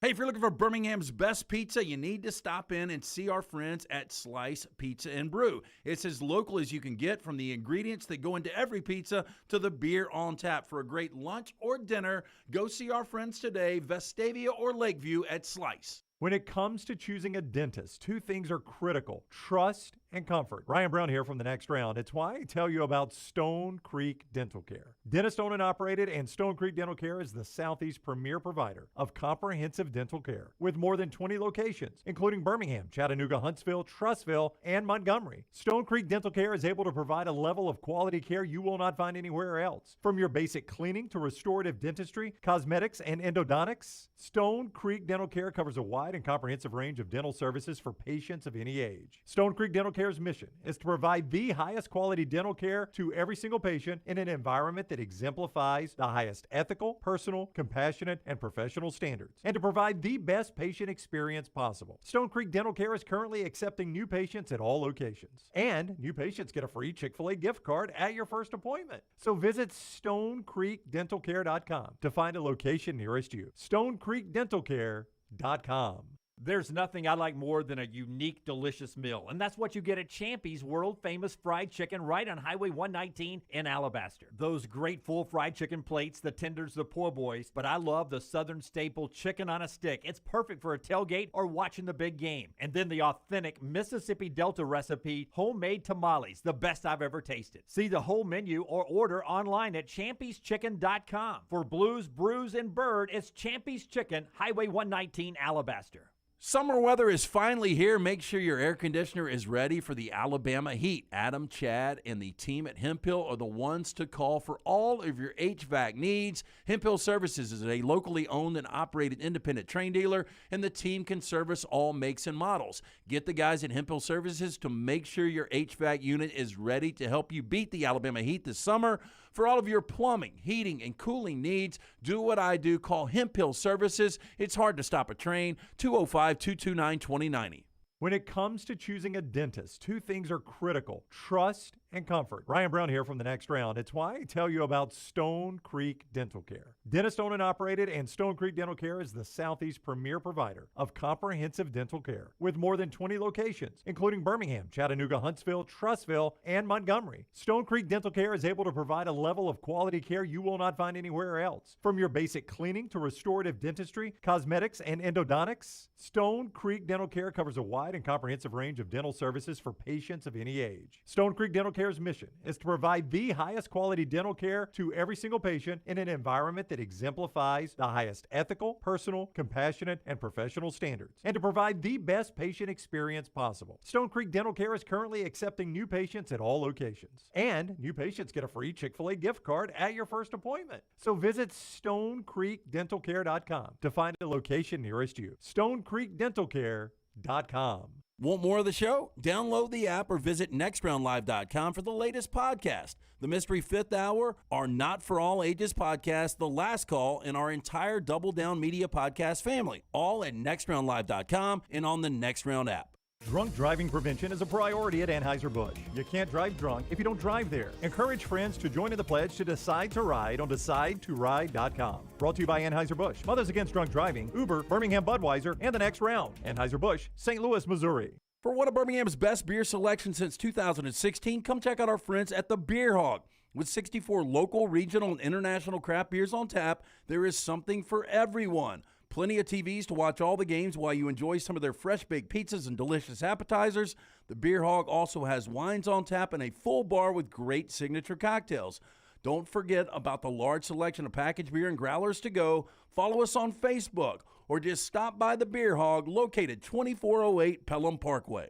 Hey, if you're looking for Birmingham's best pizza, you need to stop in and see our friends at Slice Pizza and Brew. It's as local as you can get, from the ingredients that go into every pizza to the beer on tap. For a great lunch or dinner, go see our friends today, Vestavia or Lakeview at Slice. When it comes to choosing a dentist, 2 things are critical: trust and comfort. Ryan Brown here from The Next Round. It's why I tell you about Stone Creek Dental Care. Dentist owned and operated, and Stone Creek Dental Care is the Southeast premier provider of comprehensive dental care with more than 20 locations, including Birmingham, Chattanooga, Huntsville, Trussville, and Montgomery. Stone Creek Dental Care is able to provide a level of quality care you will not find anywhere else. From your basic cleaning to restorative dentistry, cosmetics, and endodontics, Stone Creek Dental Care covers a wide and comprehensive range of dental services for patients of any age. Stone Creek Dental Care's mission is to provide the highest quality dental care to every single patient in an environment that exemplifies the highest ethical, personal, compassionate, and professional standards, and to provide the best patient experience possible. Stone Creek Dental Care is currently accepting new patients at all locations, and new patients get a free Chick-fil-A gift card at your first appointment. So visit StoneCreekDentalCare.com to find a location nearest you. StoneCreekDentalCare.com. There's nothing I like more than a unique, delicious meal, and that's what you get at Champy's world-famous fried chicken right on Highway 119 in Alabaster. Those great full fried chicken plates, the tenders, the po' boys, but I love the Southern staple chicken on a stick. It's perfect for a tailgate or watching the big game. And then the authentic Mississippi Delta recipe homemade tamales, the best I've ever tasted. See the whole menu or order online at champyschicken.com. For Blues, Brews, and Bird, it's Champy's Chicken, Highway 119, Alabaster. Summer weather is finally here. Make sure your air conditioner is ready for the Alabama heat. Adam, Chad, and the team at Hemphill are the ones to call for all of your HVAC needs. Hemphill Services is a locally owned and operated independent train dealer, and the team can service all makes and models. Get the guys at Hemphill Services to make sure your HVAC unit is ready to help you beat the Alabama heat this summer. For all of your plumbing, heating, and cooling needs, do what I do. Call Hemphill Services. It's hard to stop a train. 205-229-2090. When it comes to choosing a dentist, 2 things are critical: trust and comfort. Ryan Brown here from The Next Round. It's why I tell you about Stone Creek Dental Care. Dentist owned and operated, and Stone Creek Dental Care is the Southeast premier provider of comprehensive dental care with more than 20 locations, including Birmingham, Chattanooga, Huntsville, Trussville, and Montgomery. Stone Creek Dental Care is able to provide a level of quality care you will not find anywhere else. From your basic cleaning to restorative dentistry, cosmetics, and endodontics, Stone Creek Dental Care covers a wide and comprehensive range of dental services for patients of any age. Stone Creek Dental Care Care's mission is to provide the highest quality dental care to every single patient in an environment that exemplifies the highest ethical, personal, compassionate, and professional standards, and to provide the best patient experience possible. Stone Creek Dental Care is currently accepting new patients at all locations, and new patients get a free Chick-fil-A gift card at your first appointment. So visit StoneCreekDentalCare.com to find a location nearest you. StoneCreekDentalCare.com. Want more of the show? Download the app or visit nextroundlive.com for the latest podcast. The Mystery Fifth Hour, our Not For All Ages podcast, The Last Call, and our entire Double Down Media podcast family, all at nextroundlive.com and on the Next Round app. Drunk driving prevention is a priority at Anheuser-Busch. You can't drive drunk if you don't drive there. Encourage friends to join in the pledge to Decide to Ride on DecideToRide.com. Brought to you by Anheuser-Busch, Mothers Against Drunk Driving, Uber, Birmingham Budweiser, and the Next Round. Anheuser-Busch, St. Louis, Missouri. For one of Birmingham's best beer selection since 2016, come check out our friends at the Beer Hog. With 64 local, regional, and international craft beers on tap, there is something for everyone. Plenty of TVs to watch all the games while you enjoy some of their fresh-baked pizzas and delicious appetizers. The Beer Hog also has wines on tap and a full bar with great signature cocktails. Don't forget about the large selection of packaged beer and growlers to go. Follow us on Facebook or just stop by the Beer Hog located 2408 Pelham Parkway.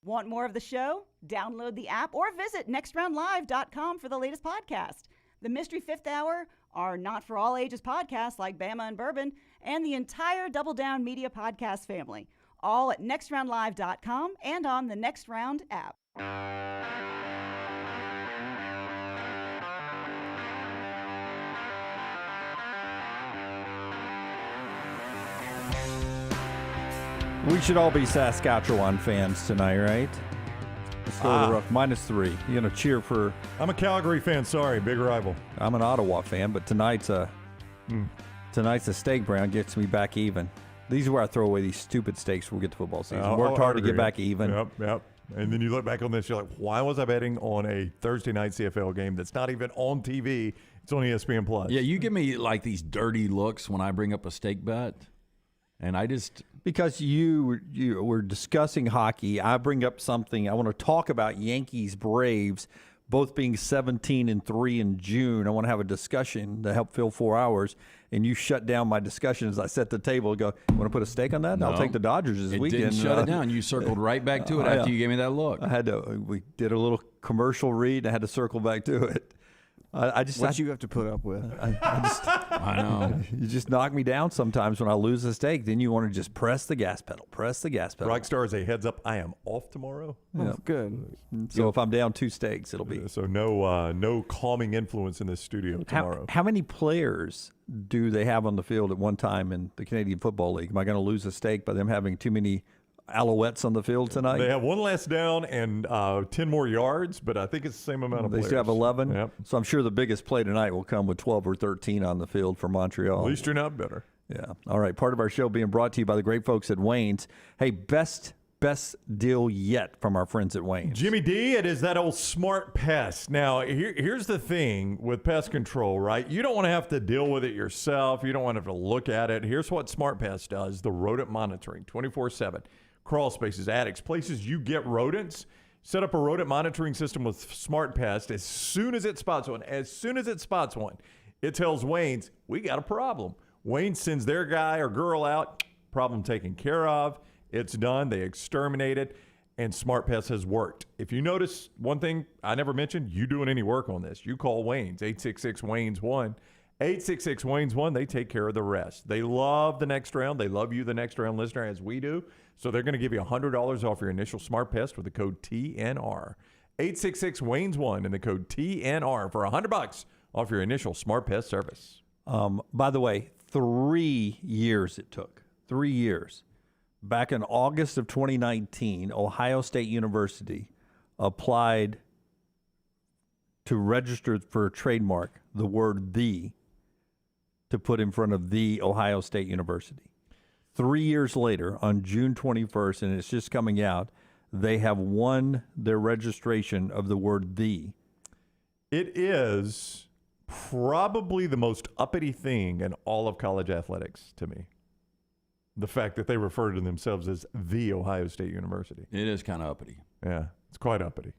Want more of the show? Download the app or visit nextroundlive.com for the latest podcast. The Mystery Fifth Hour, our Not For All Ages podcast like Bama and Bourbon, and the entire Double Down Media podcast family, all at nextroundlive.com and on the Next Round app. We should all be Saskatchewan fans tonight, right? Let's go to the rough. -3. You're going to cheer for... I'm a Calgary fan. Sorry, big rival. I'm an Ottawa fan, but tonight's a steak brand gets me back even. These are where I throw away these stupid steaks when we get to football season. Worked hard to get back even. Yep. And then you look back on this, you're like, why was I betting on a Thursday night CFL game that's not even on TV? It's on ESPN Plus. Yeah, you give me like these dirty looks when I bring up a steak bet, and I just... Because you were discussing hockey, I bring up something. I want to talk about Yankees Braves, both being 17-3 in June. I want to have a discussion to help fill 4 hours, and you shut down my discussion as I set the table and go, you want to put a stake on that? No. I'll take the Dodgers this weekend. Didn't shut it down. You circled right back to it after you gave me that look. We did a little commercial read, and I had to circle back to it. What you have to put up with. I know. You just knock me down sometimes when I lose a stake. Then you want to just press the gas pedal. Rockstar is a heads up. I am off tomorrow. Yeah. Good. So if I'm down 2 stakes, it'll be. So no calming influence in this studio tomorrow. How many players do they have on the field at one time in the Canadian Football League? Am I going to lose a stake by them having too many Alouettes on the field tonight? They have one less down and 10 more yards, but I think it's the same amount of players. They still have 11? Yep. So I'm sure the biggest play tonight will come with 12 or 13 on the field for Montreal. At least you're not better. Yeah. All right. Part of our show being brought to you by the great folks at Wayne's. Hey, best deal yet from our friends at Wayne's. Jimmy D, it is that old smart pest. Now, here's the thing with pest control, right? You don't want to have to deal with it yourself. You don't want to have to look at it. Here's what Smart Pest does, the rodent monitoring, 24/7. Crawl spaces, attics, places you get rodents. Set up a rodent monitoring system with Smart Pest. As soon as it spots one, it tells Wayne's, we got a problem. Wayne sends their guy or girl out, problem taken care of. It's done. They exterminate it, and Smart Pest has worked. If you notice one thing I never mentioned, you doing any work on this, you call Wayne's, 866-WAYNES-1. 866-WAYNES-1, they take care of the rest. They love the Next Round. They love you, the Next Round listener, as we do. So they're going to give you $100 off your initial Smart Pest with the code TNR. 866-WAYNES-1 and the code TNR for $100 off your initial Smart Pest service. By the way, 3 years it took. 3 years. Back in August of 2019, Ohio State University applied to register for a trademark the word "the" to put in front of the Ohio State University. 3 years later, on June 21st, and it's just coming out, they have won their registration of the word "the." It is probably the most uppity thing in all of college athletics to me. The fact that they refer to themselves as the Ohio State University. It is kind of uppity. Yeah, it's quite uppity.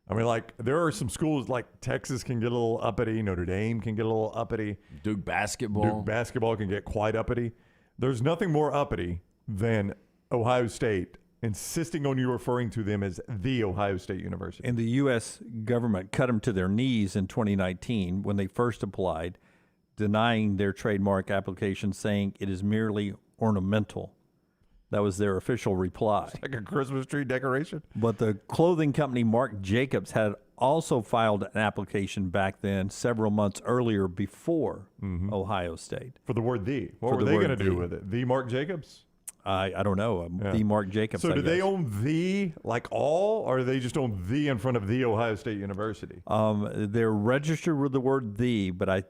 I mean, like, there are some schools like Texas can get a little uppity. Notre Dame can get a little uppity. Duke basketball can get quite uppity. There's nothing more uppity than Ohio State insisting on you referring to them as the Ohio State University. And the U.S. government cut them to their knees in 2019 when they first applied, denying their trademark application, saying it is merely ornamental. That was their official reply. It's like a Christmas tree decoration. But the clothing company Marc Jacobs had also filed an application back then, several months earlier, before Ohio State. For the word "the." What were they going to do with it? The Marc Jacobs? I don't know. The Marc Jacobs. So do they own the, like all, or do they just own the in front of the Ohio State University? They're registered with the word "the," but I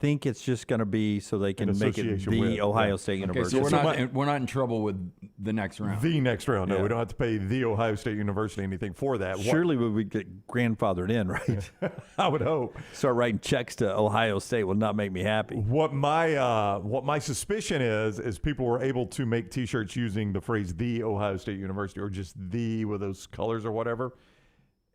think it's just going to be so they can make it the Ohio State University. So we're not in trouble with the next round. The next round. No, we don't have to pay the Ohio State University anything for that. Surely we would get grandfathered in, right? I would hope. Start writing checks to Ohio State will not make me happy. What my suspicion is people were able to make T-shirts using the phrase "the Ohio State University" or just "the" with those colors or whatever.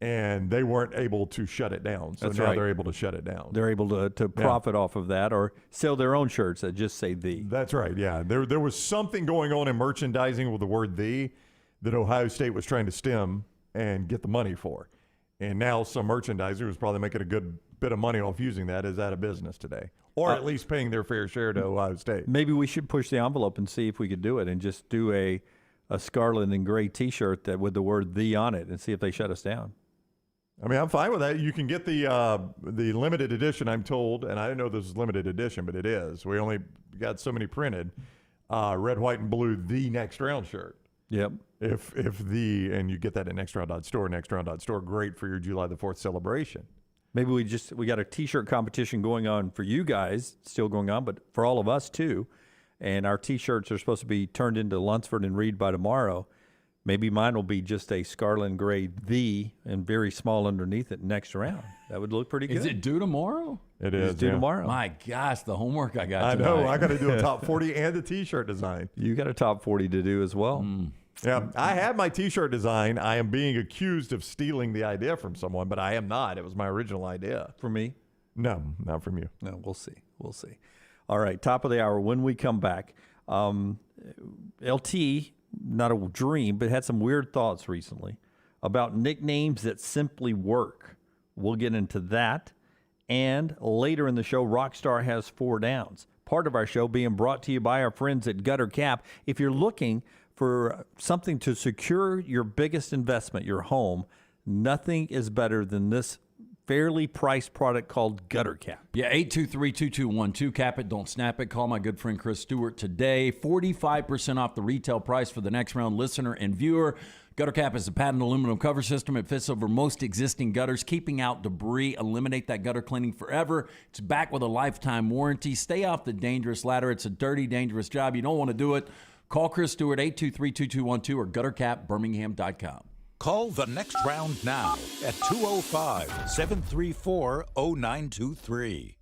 And they weren't able to shut it down. So now they're able to shut it down. They're able to profit off of that or sell their own shirts that just say "the." That's right, yeah. There was something going on in merchandising with the word "the" that Ohio State was trying to stem and get the money for. And now some merchandiser who's probably making a good bit of money off using that is out of business today. Or at least paying their fair share to Ohio State. Maybe we should push the envelope and see if we could do it and just do a scarlet and gray T-shirt that with the word "the" on it and see if they shut us down. I mean, I'm fine with that. You can get the limited edition, I'm told, and I didn't know this was limited edition, but it is. We only got so many printed. Red, white, and blue, the next round shirt. Yep. And you get that at nextround.store. Nextround.store, great for your July the 4th celebration. Maybe we got a T-shirt competition going on for you guys, still going on, but for all of us too. And our T-shirts are supposed to be turned into Lunsford and Reed by tomorrow. Maybe mine will be just a scarlet and gray "the" and very small underneath it next round. That would look pretty good. Is it due tomorrow? It is. It's due tomorrow. My gosh, the homework I got I tonight. know. I got to do a top 40 and a T-shirt design. You got a top 40 to do as well. Yeah, I have my T-shirt design. I am being accused of stealing the idea from someone, but I am not. It was my original idea. For me? No, not from you. No, we'll see. We'll see. All right, top of the hour. When we come back, LT... not a dream, but had some weird thoughts recently about nicknames that simply work. We'll get into that. And later in the show, Rockstar has 4 downs. Part of our show being brought to you by our friends at Gutter Cap. If you're looking for something to secure your biggest investment, your home, nothing is better than this fairly priced product called Gutter Cap. Yeah, 823-2212. Cap it, don't snap it. Call my good friend Chris Stewart today. 45% off the retail price for the next round listener and viewer. Gutter Cap is a patented aluminum cover system. It fits over most existing gutters, keeping out debris. Eliminate that gutter cleaning forever. It's backed with a lifetime warranty. Stay off the dangerous ladder. It's a dirty, dangerous job. You don't want to do it. Call Chris Stewart, 823-2212 or guttercapbirmingham.com. Call the next round now at 205-734-0923.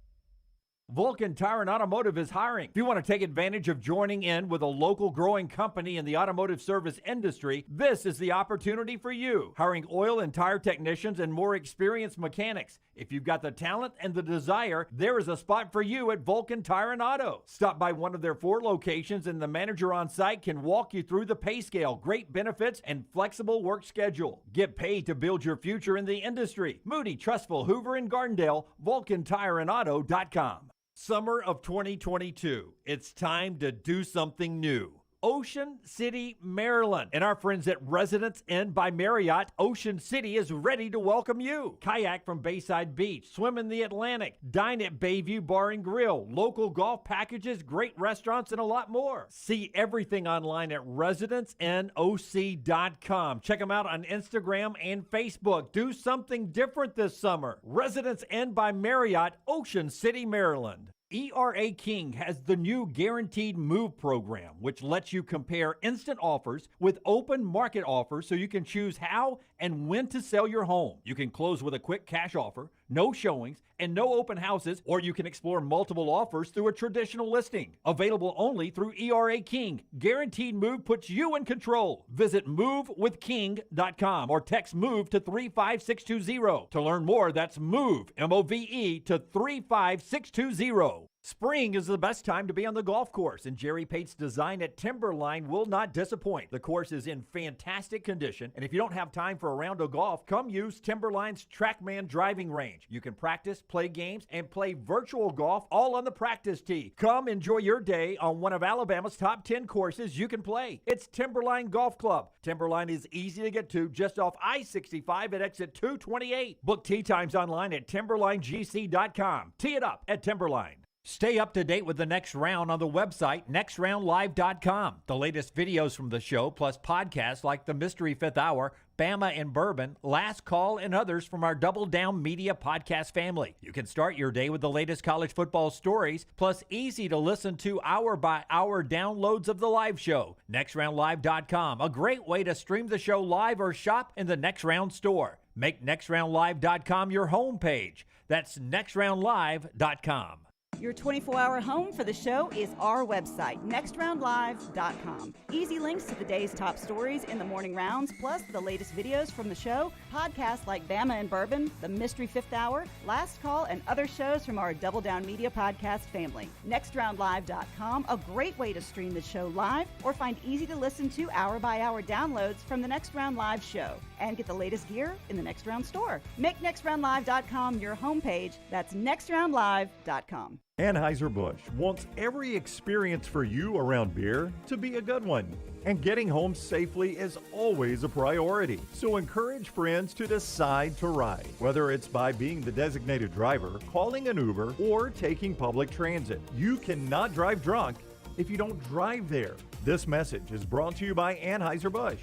Vulcan Tire and Automotive is hiring. If you want to take advantage of joining in with a local growing company in the automotive service industry, this is the opportunity for you. Hiring oil and tire technicians and more experienced mechanics. If you've got the talent and the desire, there is a spot for you at Vulcan Tire and Auto. Stop by one of their 4 locations and the manager on site can walk you through the pay scale, great benefits, and flexible work schedule. Get paid to build your future in the industry. Moody, Trustful, Hoover, and Gardendale, VulcanTireandAuto.com. Summer of 2022. It's time to do something new. Ocean City, Maryland. And our friends at Residence Inn by Marriott, Ocean City is ready to welcome you. Kayak from Bayside Beach, swim in the Atlantic, dine at Bayview Bar and Grill, local golf packages, great restaurants, and a lot more. See everything online at residencenoc.com. Check them out on Instagram and Facebook. Do something different this summer. Residence Inn by Marriott, Ocean City, Maryland. ERA King has the new Guaranteed Move program, which lets you compare instant offers with open market offers so you can choose how and when to sell your home. You can close with a quick cash offer, no showings, and no open houses, or you can explore multiple offers through a traditional listing. Available only through ERA King. Guaranteed Move puts you in control. Visit movewithking.com or text MOVE to 35620. To learn more, that's MOVE, M-O-V-E, to 35620. Spring is the best time to be on the golf course, and Jerry Pate's design at Timberline will not disappoint. The course is in fantastic condition, and if you don't have time for a round of golf, come use Timberline's TrackMan driving range. You can practice, play games, and play virtual golf all on the practice tee. Come enjoy your day on one of Alabama's top 10 courses you can play. It's Timberline Golf Club. Timberline is easy to get to just off I-65 at exit 228. Book tee times online at timberlinegc.com. Tee it up at Timberline. Stay up to date with the Next Round on the website, nextroundlive.com. The latest videos from the show, plus podcasts like The Mystery Fifth Hour, Bama and Bourbon, Last Call, and others from our Double Down Media podcast family. You can start your day with the latest college football stories, plus easy to listen to hour-by-hour downloads of the live show. nextroundlive.com, a great way to stream the show live or shop in the Next Round store. Make nextroundlive.com your homepage. That's nextroundlive.com. Your 24-hour home for the show is our website, nextroundlive.com. Easy links to the day's top stories in the morning rounds, plus the latest videos from the show, podcasts like Bama and Bourbon, The Mystery Fifth Hour, Last Call, and other shows from our Double Down Media podcast family. Nextroundlive.com, a great way to stream the show live or find easy-to-listen to hour-by-hour downloads from the Next Round Live show. And get the latest gear in the Next Round store. Make nextroundlive.com your homepage. That's nextroundlive.com. Anheuser-Busch wants every experience for you around beer to be a good one. And getting home safely is always a priority. So encourage friends to decide to ride, whether it's by being the designated driver, calling an Uber, or taking public transit. You cannot drive drunk if you don't drive there. This message is brought to you by Anheuser-Busch,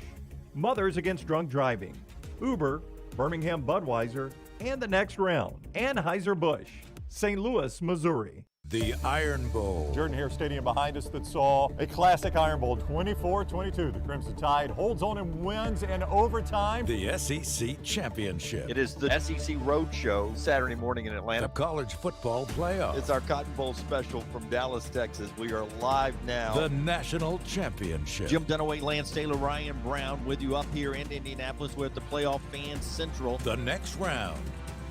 Mothers Against Drunk Driving, Uber, Birmingham Budweiser, and the Next Round. Anheuser-Busch, St. Louis, Missouri. The Iron Bowl. Jordan Hare Stadium behind us that saw a classic Iron Bowl, 24-22. The Crimson Tide holds on and wins in overtime. The SEC Championship. It is the SEC Road Show Saturday morning in Atlanta. The College Football Playoff. It's our Cotton Bowl special from Dallas, Texas. We are live now. The National Championship. Jim Dunaway, Lance Taylor, Ryan Brown with you up here in Indianapolis. We're at the Playoff Fans Central. The Next Round.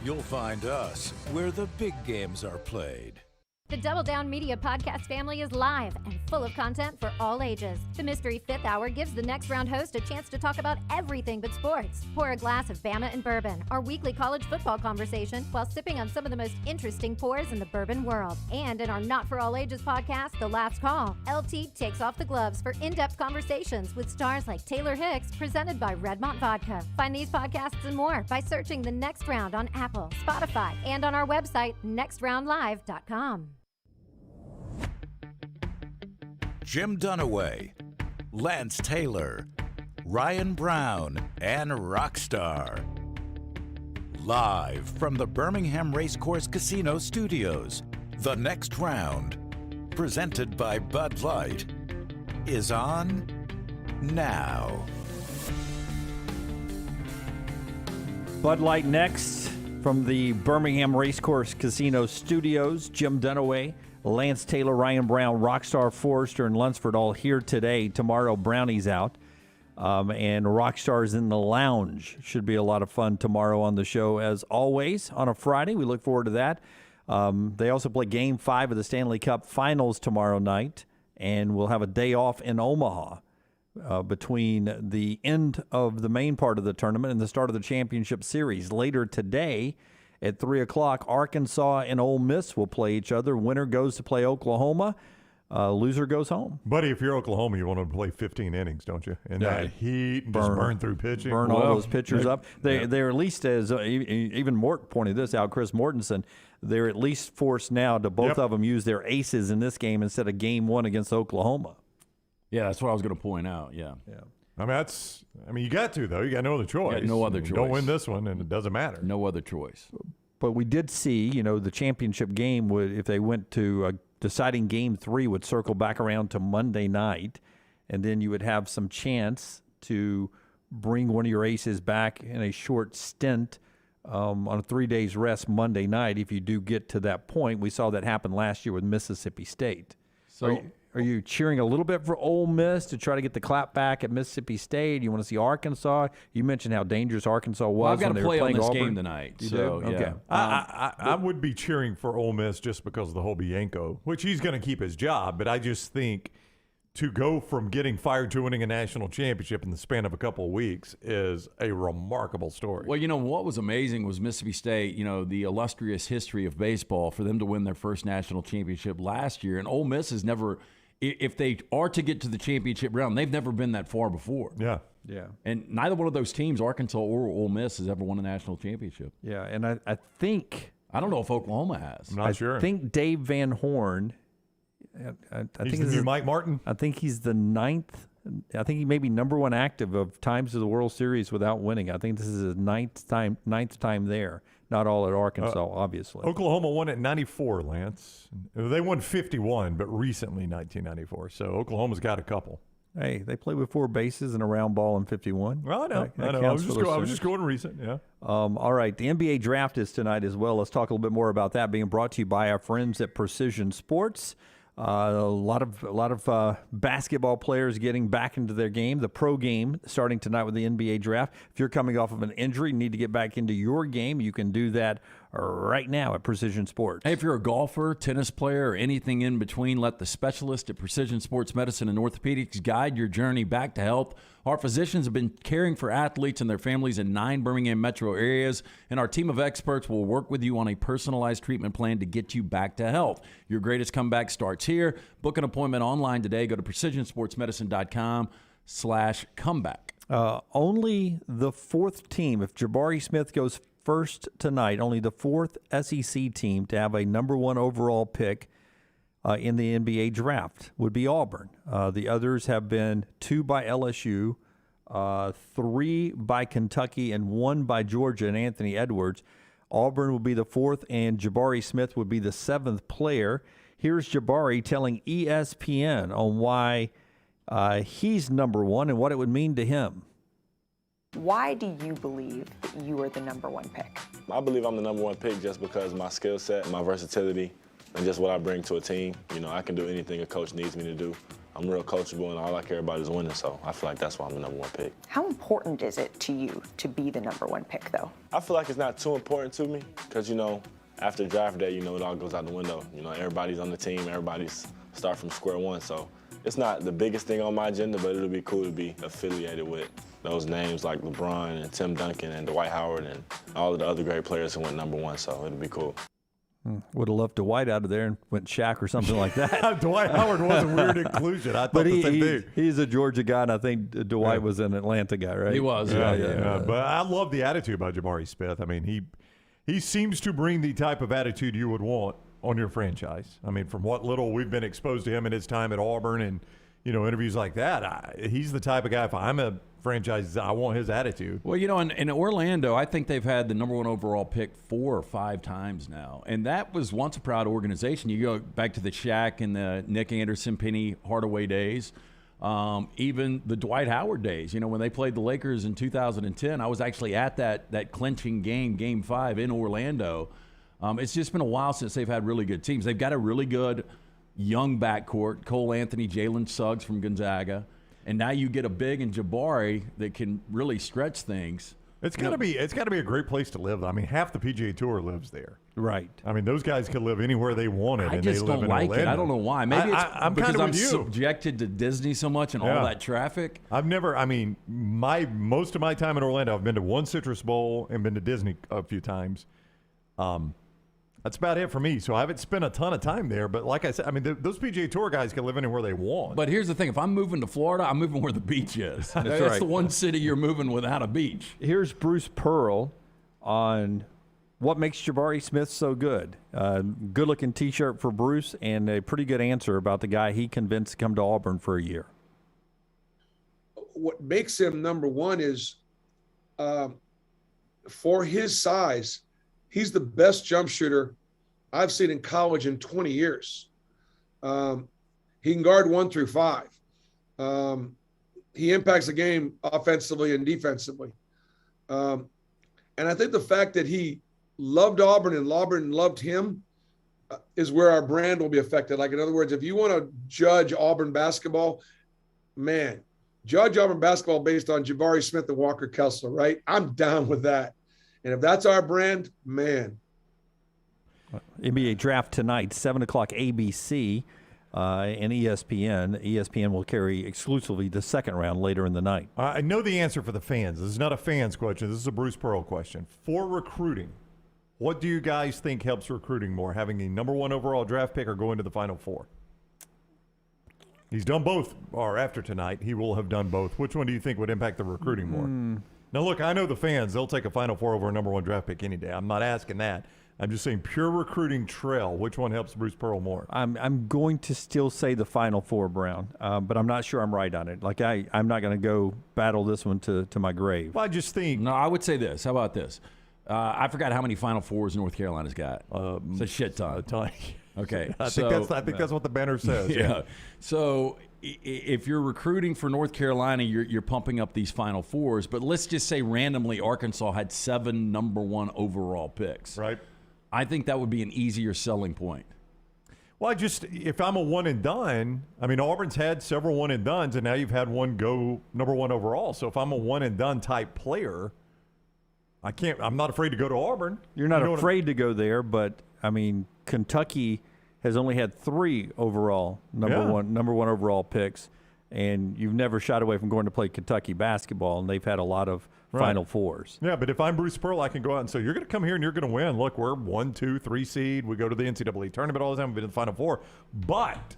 You'll find us where the big games are played. The Double Down Media podcast family is live and full of content for all ages. The Mystery Fifth Hour gives the Next Round host a chance to talk about everything but sports. Pour a glass of Bama and Bourbon, our weekly college football conversation, while sipping on some of the most interesting pours in the bourbon world. And in our Not For All Ages podcast, The Last Call, LT takes off the gloves for in-depth conversations with stars like Taylor Hicks, presented by Redmont Vodka. Find these podcasts and more by searching The Next Round on Apple, Spotify, and on our website, nextroundlive.com. Jim Dunaway, Lance Taylor, Ryan Brown, and Rockstar. Live from the Birmingham Racecourse Casino Studios, The Next Round, presented by Bud Light, is on now. Bud Light next from the Birmingham Racecourse Casino Studios. Jim Dunaway, Lance Taylor, Ryan Brown, Rockstar, Forrester, and Lunsford all here today. Tomorrow, Brownie's out. And Rockstar's in the lounge. Should be a lot of fun tomorrow on the show, as always, on a Friday. We look forward to that. They also play Game 5 of the Stanley Cup Finals tomorrow night, and we'll have a day off in Omaha between the end of the main part of the tournament and the start of the championship series. Later today, at 3 o'clock, Arkansas and Ole Miss will play each other. Winner goes to play Oklahoma. Loser goes home. Buddy, if you're Oklahoma, you want to play 15 innings, don't you? And that heat, and just burn through pitching. Burn all those pitchers up. They're at least, as even Mort pointed this out, Chris Mortensen, they're at least forced now to both of them use their aces in this game instead of game one against Oklahoma. Yeah, that's what I was going to point out, yeah. I mean, you got to, though. You got no other choice. No other choice. Don't win this one, and it doesn't matter. No other choice. But we did see, the championship game would, if they went to deciding game 3, would circle back around to Monday night, and then you would have some chance to bring one of your aces back in a short stint on a 3 days rest Monday night if you do get to that point. We saw that happen last year with Mississippi State. So are you cheering a little bit for Ole Miss to try to get the clap back at Mississippi State? You want to see Arkansas? You mentioned how dangerous Arkansas was. Well, I've got to play on this Auburn. game tonight. You so, do? Okay. Yeah. I would be cheering for Ole Miss just because of the whole Bianco, which he's going to keep his job. But I just think to go from getting fired to winning a national championship in the span of a couple of weeks is a remarkable story. Well, what was amazing was Mississippi State, the illustrious history of baseball, for them to win their first national championship last year. And Ole Miss has never, if they are to get to the championship round, they've never been that far before. Yeah. Yeah. And neither one of those teams, Arkansas or Ole Miss, has ever won a national championship. Yeah, and I think – I don't know if Oklahoma has. I'm not sure. I think Dave Van Horn – I he's think the new Mike Martin. I think he's the ninth. I think he may be number one active of times to the World Series without winning. I think this is his ninth time there. Not all at Arkansas, obviously. Oklahoma won at 94, Lance. They won 51, but recently 1994. So Oklahoma's got a couple. Hey, they play with 4 bases and a round ball in 51. Well, I know. That I was just going recent, yeah. All right, the NBA draft is tonight as well. Let's talk a little bit more about that, being brought to you by our friends at Precision Sports. A lot of basketball players getting back into their game. The pro game starting tonight with the NBA draft. If you're coming off of an injury, need to get back into your game, you can do that right now at Precision Sports. Hey, if you're a golfer, tennis player, or anything in between, let the specialist at Precision Sports Medicine and Orthopedics guide your journey back to health. Our physicians have been caring for athletes and their families in 9 Birmingham metro areas, and our team of experts will work with you on a personalized treatment plan to get you back to health. Your greatest comeback starts here. Book an appointment online today. Go to precisionsportsmedicine.com/comeback. Only the 4th team, if Jabari Smith goes first tonight, only the 4th SEC team to have a number 1 overall pick in the NBA draft would be Auburn. The others have been 2 by LSU, 3 by Kentucky, and 1 by Georgia and Anthony Edwards. Auburn will be the 4th, and Jabari Smith would be the 7th player. Here's Jabari telling ESPN on why he's number 1 and what it would mean to him. Why do you believe that you are the number 1 pick? I believe I'm the number 1 pick just because my skill set, my versatility, and just what I bring to a team. I can do anything a coach needs me to do. I'm real coachable, and all I care about is winning, so I feel like that's why I'm the number 1 pick. How important is it to you to be the number 1 pick, though? I feel like it's not too important to me because, after draft day, it all goes out the window. Everybody's on the team, everybody's start from square one, so it's not the biggest thing on my agenda, but it'll be cool to be affiliated with those names like LeBron and Tim Duncan and Dwight Howard and all of the other great players who went number 1, so it'll be cool. Would have left Dwight out of there and went Shaq or something like that. Dwight Howard was a weird inclusion. I thought the same thing. He's a Georgia guy, and I think Dwight was an Atlanta guy, right? He was. Yeah. But I love the attitude about Jabari Smith. I mean, he seems to bring the type of attitude you would want on your franchise. I mean, from what little we've been exposed to him in his time at Auburn and, interviews like that, he's the type of guy, if I'm a franchise, I want his attitude. Well, in Orlando, I think they've had the number 1 overall pick 4 or 5 times now. And that was once a proud organization. You go back to the Shaq and the Nick Anderson, Penny Hardaway days, even the Dwight Howard days. When they played the Lakers in 2010, I was actually at that clinching game, Game 5 in Orlando. It's just been a while since they've had really good teams. They've got a really good young backcourt, Cole Anthony, Jalen Suggs from Gonzaga. And now you get a big in Jabari that can really stretch things. It's got to be a great place to live. I mean, half the PGA Tour lives there. Right. I mean, those guys could live anywhere they wanted. I just don't like it. I don't know why. Maybe it's I'm because kind of I'm with you. subjected to Disney so much and all that traffic. Most of my time in Orlando, I've been to one Citrus Bowl and been to Disney a few times. That's about it for me. So I haven't spent a ton of time there. But like I said, I mean, those PGA Tour guys can live anywhere they want. But here's the thing. If I'm moving to Florida, I'm moving where the beach is. That's the one city you're moving without a beach. Here's Bruce Pearl on what makes Jabari Smith so good. Good-looking T-shirt for Bruce and a pretty good answer about the guy he convinced to come to Auburn for a year. What makes him number 1 is for his size, he's the best jump shooter I've seen in college in 20 years. He can guard 1 through 5. He impacts the game offensively and defensively. And I think the fact that he loved Auburn and Auburn loved him is where our brand will be affected. Like, in other words, if you want to judge Auburn basketball, man, judge Auburn basketball based on Jabari Smith and Walker Kessler, right? I'm down with that. And if that's our brand, man. NBA draft tonight, 7 o'clock ABC and ESPN. ESPN will carry exclusively the second round later in the night. I know the answer for the fans. This is not a fans question. This is a Bruce Pearl question. For recruiting, what do you guys think helps recruiting more, having a number 1 overall draft pick or going to the Final Four? He's done both, or after tonight, he will have done both. Which one do you think would impact the recruiting more? Now, look, I know the fans, they'll take a Final Four over a number 1 draft pick any day. I'm not asking that. I'm just saying pure recruiting trail, which one helps Bruce Pearl more? I'm going to still say the Final Four, Brown, but I'm not sure I'm right on it. Like, I'm not going to go battle this one to my grave. Well, I just think. No, I would say this. How about this? I forgot how many Final Fours North Carolina's got. It's a shit ton. A ton. Okay. I think that's what the banner says. Yeah. So if you're recruiting for North Carolina, you're pumping up these Final Fours. But let's just say randomly Arkansas had 7 number 1 overall picks. Right. I think that would be an easier selling point. Well, if I'm a one and done, I mean, Auburn's had several one and dones, and now you've had one go number 1 overall. So if I'm a one and done type player, I'm not afraid to go to Auburn. You're not afraid to go there, but I mean, Kentucky has only had 3 overall number one overall picks, and you've never shied away from going to play Kentucky basketball, and they've had a lot of Final Fours. Yeah, but if I'm Bruce Pearl, I can go out and say, you're going to come here and you're going to win. Look, we're 1, 2, 3 seed. We go to the NCAA tournament all the time. We've been in the Final Four. But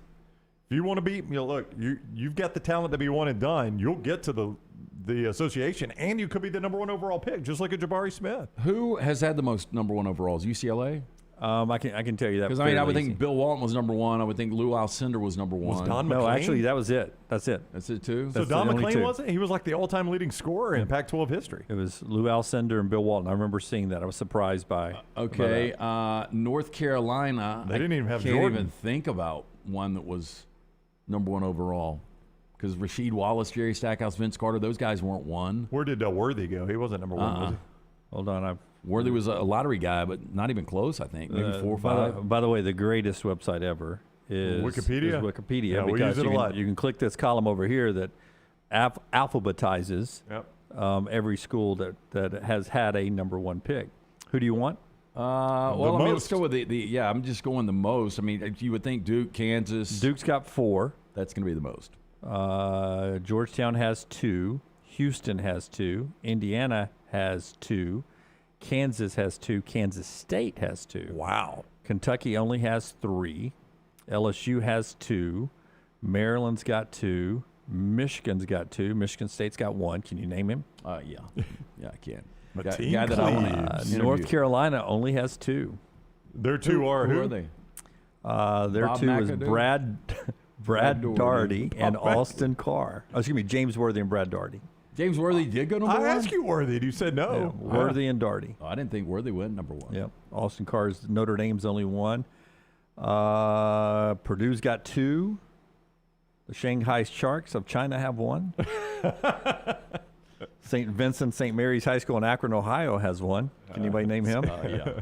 if you want to be, look, you've got the talent to be one and done. You'll get to the association, and you could be the number 1 overall pick, just like a Jabari Smith. Who has had the most number 1 overalls? UCLA? I can tell you that because I would think Bill Walton was number 1. I would think Lou Alcindor was number 1. Was Don McClain? No, actually, that was it. That's it. That's it too. So Don McClain wasn't? He was like the all-time leading scorer in Pac-12 history. It was Lou Alcindor and Bill Walton. I remember seeing that. I was surprised by. Okay, North Carolina. They didn't even have Jordan. Jordan. Can't even think about one that was number 1 overall. Because Rasheed Wallace, Jerry Stackhouse, Vince Carter, those guys weren't 1. Where did Worthy go? He wasn't number 1, was he? Hold on, Worthy was a lottery guy, but not even close, I think. Maybe 4 or 5. By the way, the greatest website ever is Wikipedia. Wikipedia. Yeah, we use it a lot. You can click this column over here that alphabetizes every school that has had a number 1 pick. Who do you want? Let's go with I'm just going the most. I mean, you would think Duke, Kansas. Duke's got 4. That's going to be the most. Georgetown has 2. Houston has 2. Indiana has 2. Kansas has 2. Kansas State has 2. Wow. Kentucky only has 3. LSU has 2. Maryland's got 2. Michigan's got 2. Michigan State's got 1. Can you name him? Yeah, I can. Guy that I want to North Carolina only has 2. Their 2 are who who? are they? Their Bob 2 is McAdoo? Brad Daugherty and Austin Carr. Oh, excuse me, James Worthy and Brad Daugherty. James Worthy did go number 1? I asked you Worthy, and you said no. Yeah, Worthy and Daugherty. Oh, I didn't think Worthy went number 1. Yep. Austin Carr's Notre Dame's only 1. Purdue's got 2. The Shanghai Sharks of China have 1. St. Vincent St. Mary's High School in Akron, Ohio has 1. Can anybody name him? Yeah.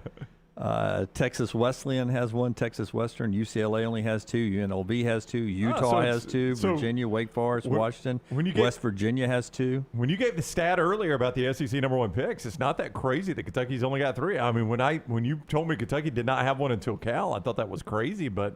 Texas Wesleyan has 1. Texas Western. UCLA only has 2. UNLV has 2. Utah has 2. Virginia, Wake Forest, Washington. West Virginia has 2. When you gave the stat earlier about the SEC number 1 picks, it's not that crazy that Kentucky's only got 3. I mean, when you told me Kentucky did not have 1 until Cal, I thought that was crazy. But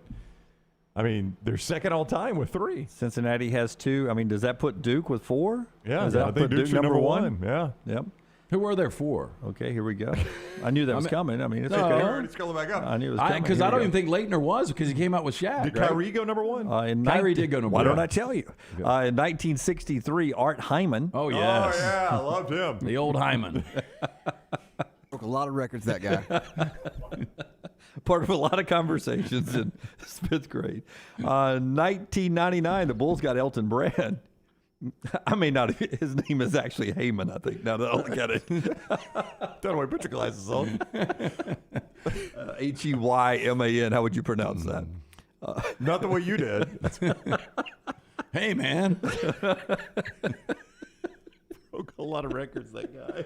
I mean, they're second all time with 3. Cincinnati has 2. I mean, does that put Duke with 4? Yeah, does that I think put Duke's Duke number 1. Yeah. Yep. Who are there 4? Okay, here we go. I knew that was coming. I mean, it's okay. Already scrolling back up. I knew it was coming. Because I don't even think Leitner was because he came out with Shaq. Did Kyrie go number 1? Kyrie did go number 1. Why don't I tell you? In 1963, Art Hyman. Oh, yes. Oh, yeah. I loved him. The old Hyman. Broke a lot of records, that guy. Part of a lot of conversations in 5th grade. 1999, the Bulls got Elton Brand. I may not. His name is actually Heyman, I think. Now that I look at it. Don't worry, put your glasses on. Heyman. How would you pronounce that? Not the way you did. Hey, man. Broke a lot of records, that guy.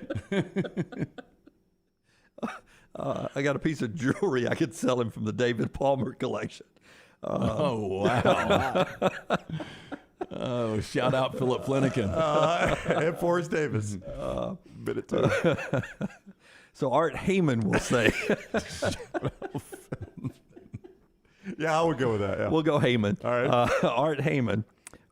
I got a piece of jewelry I could sell him from the David Palmer collection. Oh, wow. Oh, shout out Philip Flanagan. And Forrest Davis. Bit it too. So Art Heyman will say. Yeah, I would go with that. Yeah. We'll go Heyman. All right. Art Heyman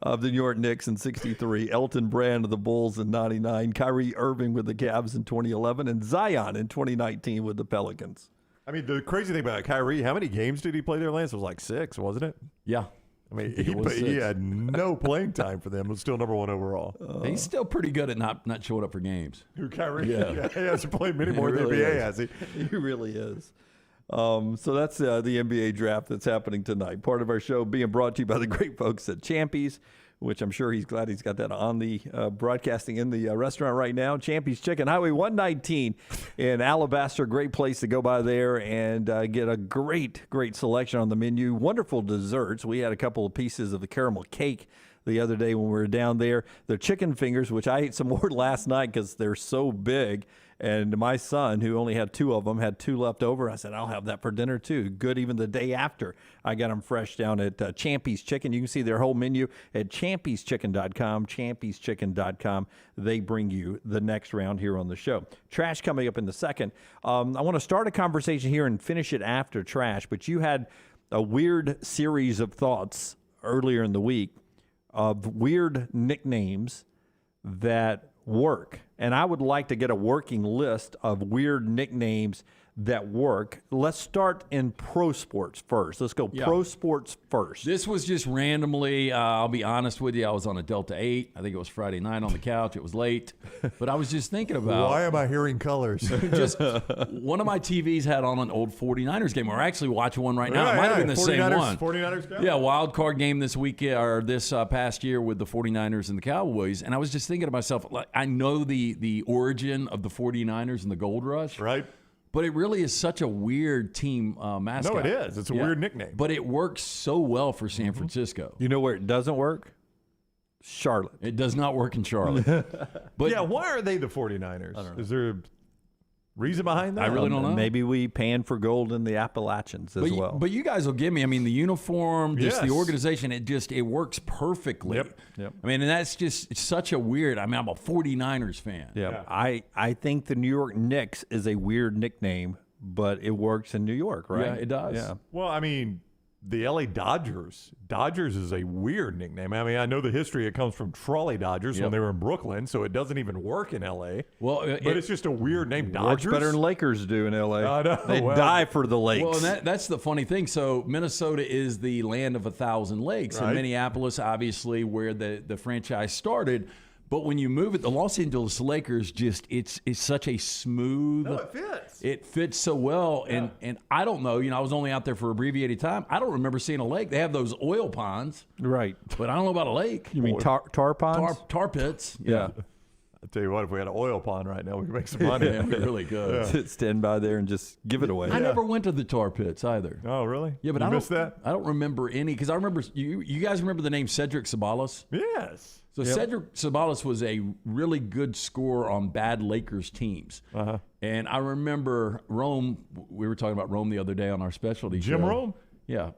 of the New York Knicks in 63, Elton Brand of the Bulls in 99, Kyrie Irving with the Cavs in 2011, and Zion in 2019 with the Pelicans. I mean, the crazy thing about Kyrie, how many games did he play there, Lance? It was like 6, wasn't it? Yeah. I mean, he had no playing time for them. Was still number 1 overall. He's still pretty good at not showing up for games. Who, Kyrie? Yeah. He hasn't played many more in the NBA, has he? He really is. So that's the NBA draft that's happening tonight. Part of our show being brought to you by the great folks at Champy's, which I'm sure he's glad he's got that on the broadcasting in the restaurant right now. Champy's Chicken, Highway 119 in Alabaster. Great place to go by there and get a great selection on the menu. Wonderful desserts. We had a couple of pieces of the caramel cake the other day when we were down there. The chicken fingers, which I ate some more last night because they're so big. And my son, who only had 2 of them, had 2 left over. I said, I'll have that for dinner, too. Good even the day after. I got them fresh down at Champy's Chicken. You can see their whole menu at champyschicken.com, champyschicken.com. They bring you the next round here on the show. Trash coming up in the second. I want to start a conversation here and finish it after Trash, but you had a weird series of thoughts earlier in the week of weird nicknames that work. And I would like to get a working list of weird nicknames that work. Let's start in pro sports first. Let's go pro sports first. This was just randomly. I'll be honest with you. I was on a Delta 8. I think it was Friday night on the couch. It was late. But I was just thinking about. Why am I hearing colors? Just one of my TVs had on an old 49ers game. We're actually watching one right now. It might have been the same one. 49ers game? Yeah, wild card game this week or this past year with the 49ers and the Cowboys. And I was just thinking to myself, like, I know the origin of the 49ers and the Gold Rush. Right. But it really is such a weird team mascot. No, it is. It's a weird nickname. But it works so well for San Francisco. You know where it doesn't work? Charlotte. It does not work in Charlotte. But yeah, why are they the 49ers? I don't know. Is there a reason behind that? I really don't know. Maybe we pan for gold in the Appalachians as well. But you guys will give me. I mean, the uniform, just the Yes. organization, it works perfectly. Yep. I mean, and that's just such a weird. I mean, I'm a 49ers fan. Yeah. I think the New York Knicks is a weird nickname, but it works in New York, right? Yeah, it does. Yeah. Well, I mean, the LA Dodgers. Dodgers is a weird nickname. I mean, I know the history. It comes from Trolley Dodgers when they were in Brooklyn, so it doesn't even work in LA. Well, but it's just a weird name. Works Dodgers better than Lakers do in LA. I know. They die for the lakes. Well, and that's the funny thing. So Minnesota is the land of 1,000 lakes, and Right. Minneapolis, obviously, where the franchise started. But when you move it, the Los Angeles Lakers it's such a smooth. No, it fits. It fits so well, and I don't know. You know, I was only out there for abbreviated time. I don't remember seeing a lake. They have those oil ponds, right? But I don't know about a lake. You mean tar ponds? Tar pits. Yeah. I tell you what, if we had an oil pond right now, we could make some money. Yeah, we really could. Stand by there and just give it away. I never went to the tar pits either. Oh, really? Yeah, but You I missed don't. I don't remember any because I remember you guys remember the name Cedric Sabalas? Yes. So Cedric Sabalas was a really good scorer on bad Lakers teams. Uh-huh. And I remember Rome. We were talking about Rome the other day on our specialty show. Jim Rome? Yeah.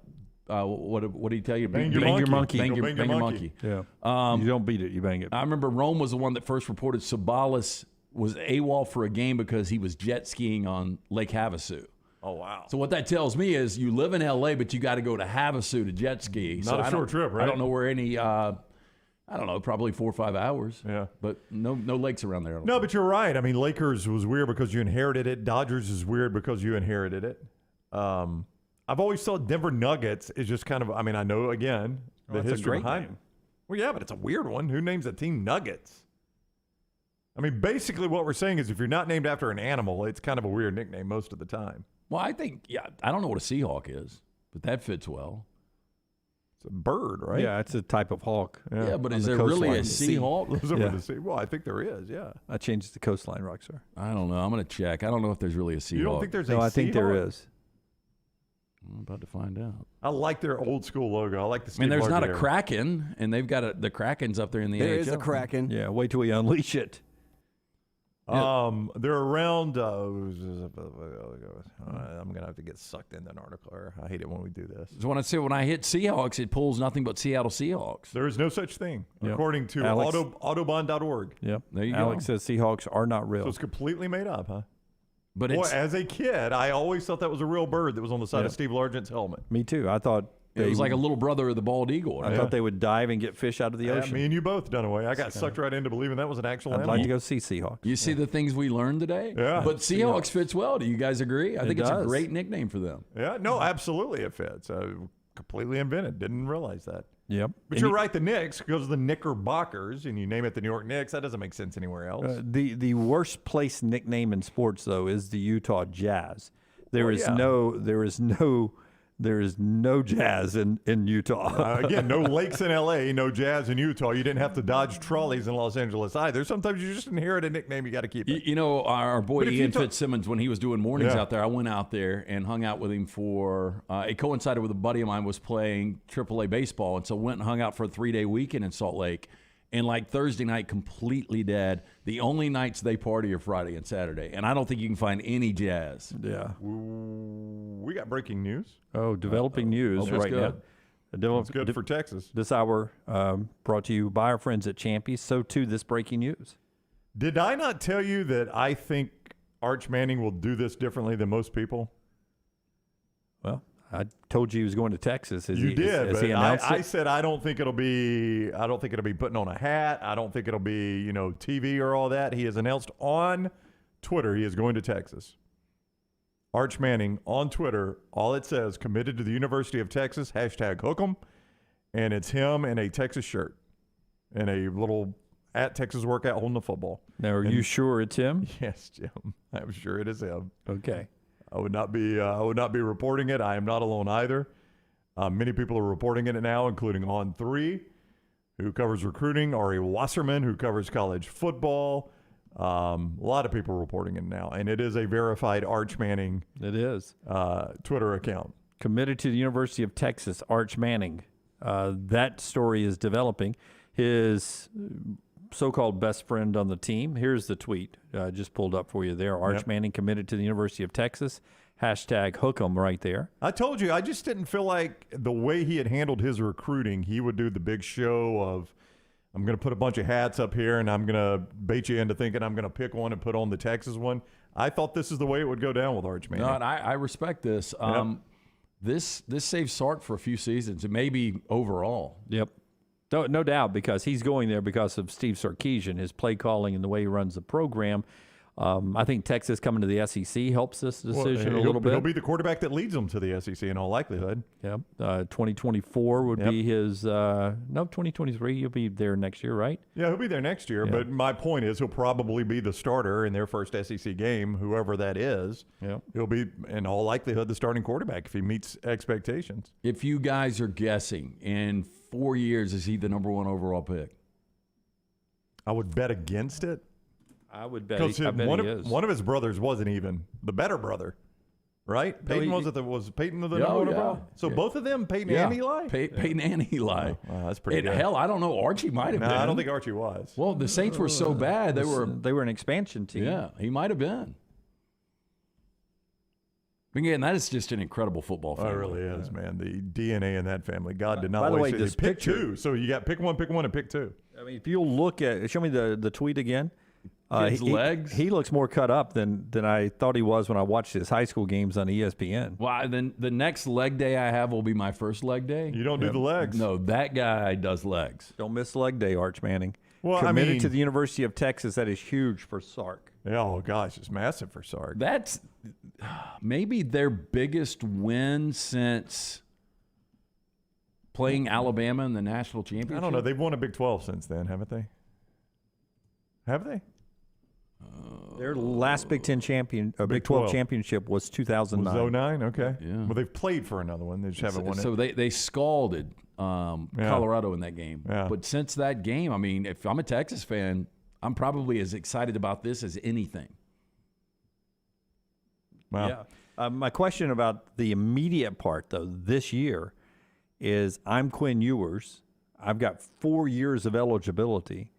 What did he tell you? Bang your monkey. Bang Go your bang your monkey. Yeah. You don't beat it, you bang it. I remember Rome was the one that first reported Sabalas was AWOL for a game because he was jet skiing on Lake Havasu. Oh, wow. So what that tells me is you live in L.A., but you got to go to Havasu to jet ski. Not a short trip, right? I don't know where any I don't know, probably 4 or 5 hours. Yeah. But no lakes around there. No, but you're right. I mean, Lakers was weird because you inherited it. Dodgers is weird because you inherited it. I've always thought Denver Nuggets is just kind of, I mean, I know, again, the that's a history great behind name. it. Well, yeah, but it's a weird one. Who names a team Nuggets? I mean, basically what we're saying is if you're not named after an animal, it's kind of a weird nickname most of the time. Well, I think, I don't know what a Seahawk is, but that fits well. It's a bird, right? Yeah, it's a type of hawk. Yeah, but on is the there really a coastline. Seahawk? Well, I think there is, yeah. That changes the coastline, Rockstar. I don't know. I'm going to check. I don't know if there's really a Seahawk. You don't think there's No, a I think there Seahawk? is. I'm about to find out. I like their old school logo. I like the I mean, Steve there's not a Harvey era. Kraken, and they've got the Kraken's up there in the There NHL. is a Kraken. Yeah, wait till we unleash it. They're around. I'm gonna have to get sucked into an article. I hate it when we do this. So when I hit Seahawks, it pulls nothing but Seattle Seahawks. There is no such thing, Yep. according to Alex, Autobahn.org. Yep. There you Alex go. says Seahawks are not real. So it's completely made up, huh? But Boy, it's, as a kid, I always thought that was a real bird that was on the side Yep. of Steve Largent's helmet. Me too. I thought it was like a little brother of the bald eagle. I thought they would dive and get fish out of the ocean. Me and you both, Dunaway. I got sucked right into believing that was an actual I'd animal. like to go see Seahawks. You see the things we learned today? Yeah. But Seahawks fits well. Do you guys agree? I think it's a does. great nickname for them. Yeah, no, absolutely it fits. Completely invented. Didn't realize that. Yep. But you're right, the Knicks, because the Knickerbockers, and you name it the New York Knicks, that doesn't make sense anywhere else. The worst place nickname in sports though is the Utah Jazz. There is no jazz in Utah. Again, no lakes in L.A., no jazz in Utah. You didn't have to dodge trolleys in Los Angeles either. Sometimes you just inherit a nickname. You got to keep it. You know, our boy But if Ian you Fitzsimmons, when he was doing mornings out there, I went out there and hung out with him for it coincided with a buddy of mine was playing AAA baseball, and so went and hung out for a 3-day weekend in Salt Lake. And like Thursday night, completely dead. The only nights they party are Friday and Saturday. And I don't think you can find any jazz. Yeah. We got breaking news. Oh, developing news that's right good. now. It's good for Texas. This hour brought to you by our friends at Champy's. So too this breaking news. Did I not tell you that I think Arch Manning will do this differently than most people? Well, I told you he was going to Texas. You did, has but he announced I it? said I don't think it'll be putting on a hat. I don't think it'll be TV or all that. He has announced on Twitter he is going to Texas. Arch Manning on Twitter, all it says, committed to the University of Texas, #hook'em, and it's him in a Texas shirt and a little at Texas workout holding the football. Now, are you sure it's him? Yes, Jim. I'm sure it is him. Okay. I would not be reporting it. I am not alone either. Many people are reporting it now, including On3, who covers recruiting, Ari Wasserman, who covers college football. A lot of people are reporting it now, and it is a verified Arch Manning. It is Twitter account. Committed to the University of Texas, Arch Manning. That story is developing. His so-called best friend on the team. Here's the tweet. Just pulled up for you there. Arch Manning committed to the University of Texas. #hook'em right there. I told you, I just didn't feel like the way he had handled his recruiting, he would do the big show of, I'm going to put a bunch of hats up here and I'm going to bait you into thinking I'm going to pick one and put on the Texas one. I thought this is the way it would go down with Arch Manning. No, and I respect this. This saves Sark for a few seasons, and maybe overall. Yep. No doubt, because he's going there because of Steve Sarkisian, his play calling and the way he runs the program. I think Texas coming to the SEC helps this decision a little bit. He'll be the quarterback that leads them to the SEC in all likelihood. Yep. 2024 would be his 2023. He'll be there next year, right? Yeah, he'll be there next year. But my point is he'll probably be the starter in their first SEC game, whoever that is. Yep. He'll be, in all likelihood, the starting quarterback if he meets expectations. If you guys are guessing, in 4 years, is he the number 1 overall pick? I would bet against it. I would bet. Because He is. one of his brothers wasn't even the better brother, right? Peyton was Peyton the number 1 overall. So both of them, Peyton and Eli. Peyton and Eli. Wow, that's pretty good. Hell, I don't know. Archie might have been. I don't think Archie was. Well, the Saints were so bad they were an expansion team. Yeah, he might have been. Again, that is just an incredible football family. It really is, man. The DNA in that family. God did not By the way, waste it. this Pick picture- 2. So you got pick one, and pick 2. I mean, if you'll look at, show me the tweet again. His legs. He looks more cut up than I thought he was when I watched his high school games on ESPN. Well, then the next leg day I have will be my first leg day. You don't do the legs. No, that guy does legs. Don't miss leg day, Arch Manning. Well, committed to the University of Texas. That is huge for Sark. Yeah, oh gosh, it's massive for Sark. That's maybe their biggest win since playing Alabama in the national championship. I don't know. They've won a Big 12 since then, haven't they? Have they? Their last Big 12 championship was 2009. Was 09? Okay. Yeah. Well, they've played for another one. They just haven't won it. So they scalded Colorado in that game. Yeah. But since that game, I mean, if I'm a Texas fan, I'm probably as excited about this as anything. Wow. Yeah. My question about the immediate part, though, this year is I'm Quinn Ewers. I've got 4 years of eligibility.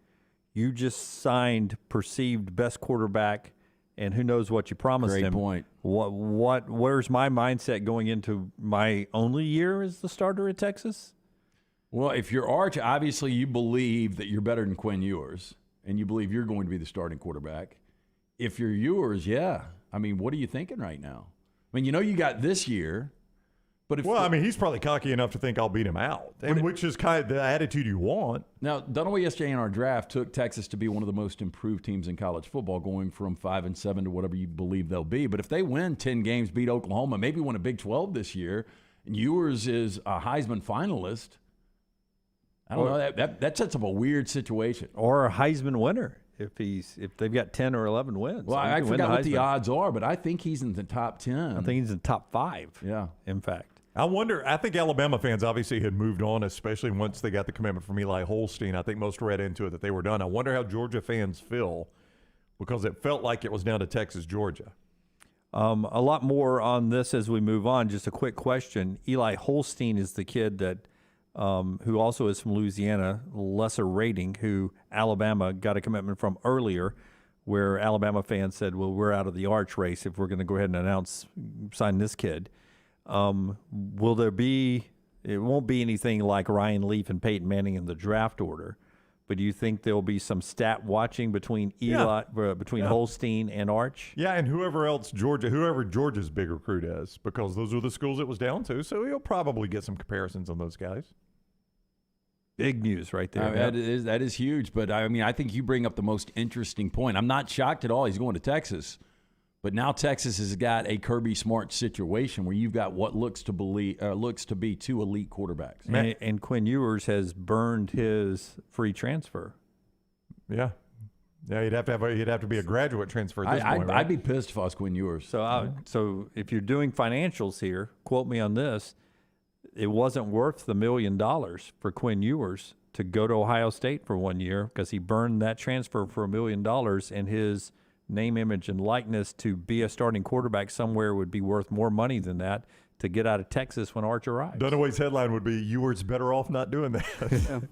You just signed perceived best quarterback, and who knows what you promised him. Great point. Where's my mindset going into my only year as the starter at Texas? Well, if you're Arch, obviously you believe that you're better than Quinn Ewers, and you believe you're going to be the starting quarterback. If you're Ewers, yeah. I mean, what are you thinking right now? I mean, you got this year. But he's probably cocky enough to think I'll beat him out, which is kind of the attitude you want. Now, Dunaway yesterday in our draft took Texas to be one of the most improved teams in college football, going from 5-7 to whatever you believe they'll be. But if they win 10 games, beat Oklahoma, maybe win a Big 12 this year, and Ewers is a Heisman finalist, I don't know. That sets up a weird situation. Or a Heisman winner if they've got 10 or 11 wins. Well, I forgot what the odds are, but I think he's in the top 10. I think he's in the top 5. Yeah, in fact. I think Alabama fans obviously had moved on, especially once they got the commitment from Eli Holstein. I think most read into it that they were done. I wonder how Georgia fans feel, because it felt like it was down to Texas, Georgia. A lot more on this as we move on. Just a quick question. Eli Holstein is the kid that who also is from Louisiana, lesser rating, who Alabama got a commitment from earlier, where Alabama fans said, well, we're out of the Arch race if we're going to go ahead and sign this kid. Will there be? It won't be anything like Ryan Leaf and Peyton Manning in the draft order, but do you think there will be some stat watching between Holstein and Arch? Yeah, and whoever Georgia's big recruit is, because those are the schools it was down to. So he'll probably get some comparisons on those guys. Big news right there. That is huge. But I think you bring up the most interesting point. I'm not shocked at all. He's going to Texas. But now Texas has got a Kirby Smart situation where you've got what looks to be 2 elite quarterbacks. And Quinn Ewers has burned his free transfer. Yeah. Yeah, he'd have to be a graduate transfer at this point, right? I'd be pissed if I was Quinn Ewers. So if you're doing financials here, quote me on this, it wasn't worth the $1 million for Quinn Ewers to go to Ohio State for 1 year, because he burned that transfer for $1 million, and his name, image, and likeness to be a starting quarterback somewhere would be worth more money than that to get out of Texas when Arch arrives. Dunaway's headline would be, Ewers better off not doing that.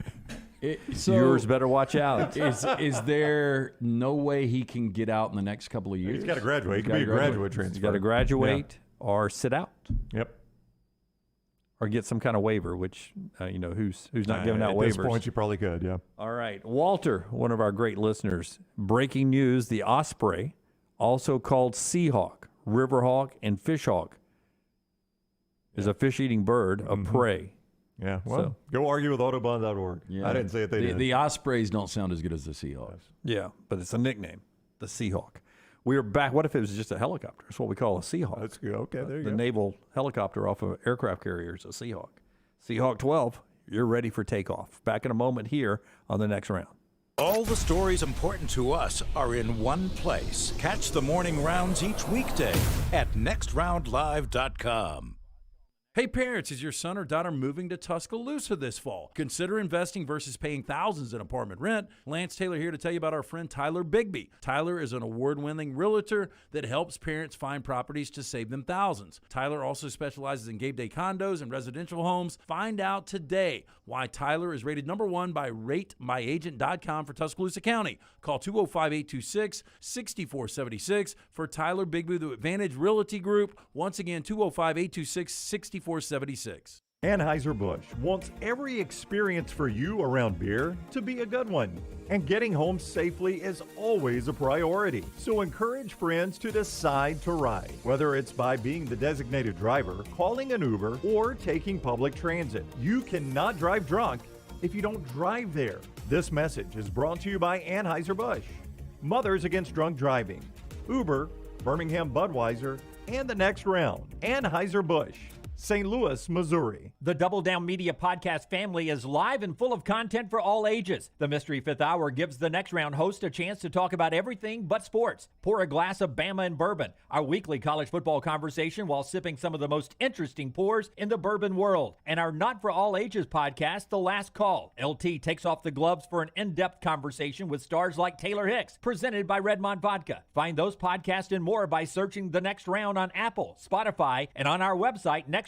Ewers better watch out. Is there no way he can get out in the next couple of years? He's got to graduate. He can be a graduate transfer. He's got to graduate or sit out. Yep. Or get some kind of waiver, which, who's not giving out waivers. At this point, you probably could, yeah. All right. Walter, one of our great listeners, breaking news, the osprey, also called seahawk, riverhawk, and fishhawk, is a fish-eating bird of prey. Yeah, well, go argue with Autobahn.org. Yeah. I didn't say it, they did. The ospreys don't sound as good as the Seahawks. Yeah, but it's a nickname, the Seahawk. We are back. What if it was just a helicopter? That's what we call a Seahawk. That's good. Okay, there you go. The naval helicopter off of aircraft carriers, a Seahawk. Seahawk 12, you're ready for takeoff. Back in a moment here on the next round. All the stories important to us are in one place. Catch the morning rounds each weekday at nextroundlive.com. Hey parents, is your son or daughter moving to Tuscaloosa this fall? Consider investing versus paying thousands in apartment rent. Lance Taylor here to tell you about our friend Tyler Bigby. Tyler is an award-winning realtor that helps parents find properties to save them thousands. Tyler also specializes in Gabe Day condos and residential homes. Find out today why Tyler is rated #1 by RateMyAgent.com for Tuscaloosa County. Call 205-826-6476 for Tyler Bigby, the Advantage Realty Group. Once again, 205-826-6476. Anheuser-Busch wants every experience for you around beer to be a good one. And getting home safely is always a priority. So encourage friends to decide to ride, whether it's by being the designated driver, calling an Uber, or taking public transit. You cannot drive drunk if you don't drive there. This message is brought to you by Anheuser-Busch, Mothers Against Drunk Driving, Uber, Birmingham Budweiser, and the Next Round. Anheuser-Busch, St. Louis, Missouri. The Double Down Media podcast family is live and full of content for all ages. The Mystery Fifth Hour gives the Next Round host a chance to talk about everything but sports. Pour a glass of Bama and bourbon, our weekly college football conversation while sipping some of the most interesting pours in the bourbon world. And our Not For All Ages podcast, The Last Call. LT takes off the gloves for an in-depth conversation with stars like Taylor Hicks, presented by Redmond Vodka. Find those podcasts and more by searching The Next Round on Apple, Spotify, and on our website, nextroundlive.com.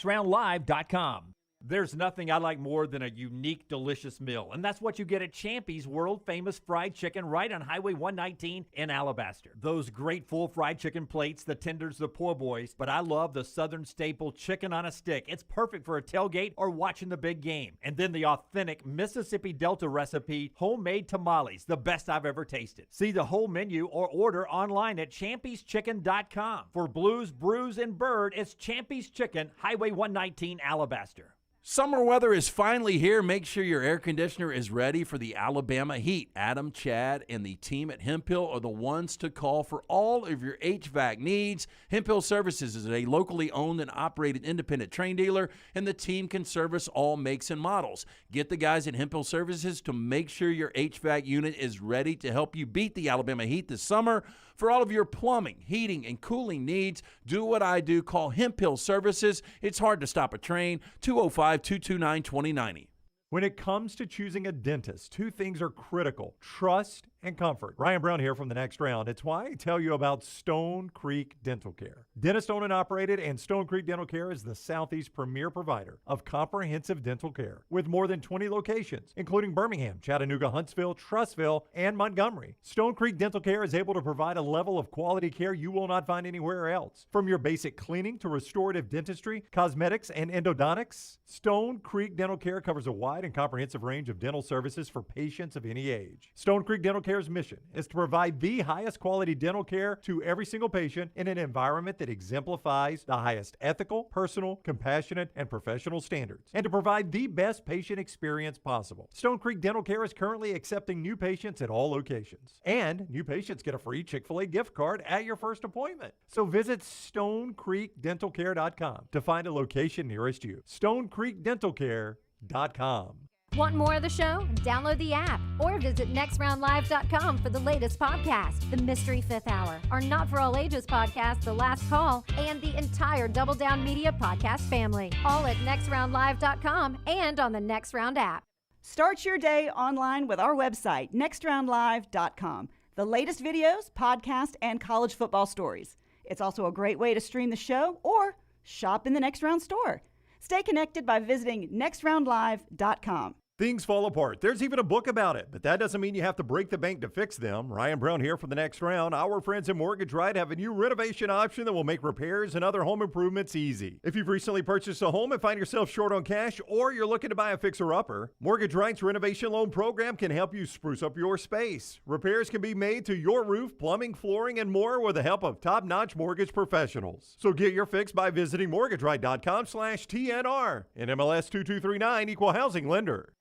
There's nothing I like more than a unique, delicious meal, and that's what you get at Champy's world-famous fried chicken right on Highway 119 in Alabaster. Those great full fried chicken plates, the tenders, the po' boys, but I love the Southern staple chicken on a stick. It's perfect for a tailgate or watching the big game. And then the authentic Mississippi Delta recipe, homemade tamales, the best I've ever tasted. See the whole menu or order online at champy'schicken.com. For Blues, Brews, and Bird, it's Champy's Chicken, Highway 119, Alabaster. Summer weather is finally here. Make sure your air conditioner is ready for the Alabama heat. Adam, Chad, and the team at Hemphill are the ones to call for all of your HVAC needs. Hemphill Services is a locally owned and operated independent train dealer, and the team can service all makes and models. Get the guys at Hemphill Services to make sure your HVAC unit is ready to help you beat the Alabama heat this summer. For all of your plumbing, heating, and cooling needs, do what I do. Call Hemphill Services. It's hard to stop a train. 205-229-2090. When it comes to choosing a dentist, two things are critical: trust and comfort. Ryan Brown here from The Next Round. It's why I tell you about Stone Creek Dental Care. Dentist owned and operated, and Stone Creek Dental Care is the Southeast's premier provider of comprehensive dental care with more than 20 locations, including Birmingham, Chattanooga, Huntsville, Trussville, and Montgomery. Stone Creek Dental Care is able to provide a level of quality care you will not find anywhere else. From your basic cleaning to restorative dentistry, cosmetics, and endodontics, Stone Creek Dental Care covers a wide and comprehensive range of dental services for patients of any age. Stone Creek Dental Care's mission is to provide the highest quality dental care to every single patient in an environment that exemplifies the highest ethical, personal, compassionate, and professional standards, and to provide the best patient experience possible. Stone Creek Dental Care is currently accepting new patients at all locations, and new patients get a free Chick-fil-A gift card at your first appointment. So visit StoneCreekDentalCare.com to find a location nearest you. StoneCreekDentalCare.com. Want more of the show? Download the app or visit nextroundlive.com for the latest podcast, The Mystery Fifth Hour, our Not For All Ages podcast, The Last Call, and the entire Double Down Media podcast family. All at nextroundlive.com and on the Next Round app. Start your day online with our website, nextroundlive.com. The latest videos, podcasts, and college football stories. It's also a great way to stream the show or shop in the Next Round store. Stay connected by visiting nextroundlive.com. Things fall apart. There's even a book about it, but that doesn't mean you have to break the bank to fix them. Ryan Brown here for The Next Round. Our friends at Mortgage Right have a new renovation option that will make repairs and other home improvements easy. If you've recently purchased a home and find yourself short on cash, or you're looking to buy a fixer-upper, Mortgage Right's renovation loan program can help you spruce up your space. Repairs can be made to your roof, plumbing, flooring, and more with the help of top-notch mortgage professionals. So get your fix by visiting mortgageright.com/TNR. In MLS 2239, Equal Housing Lender.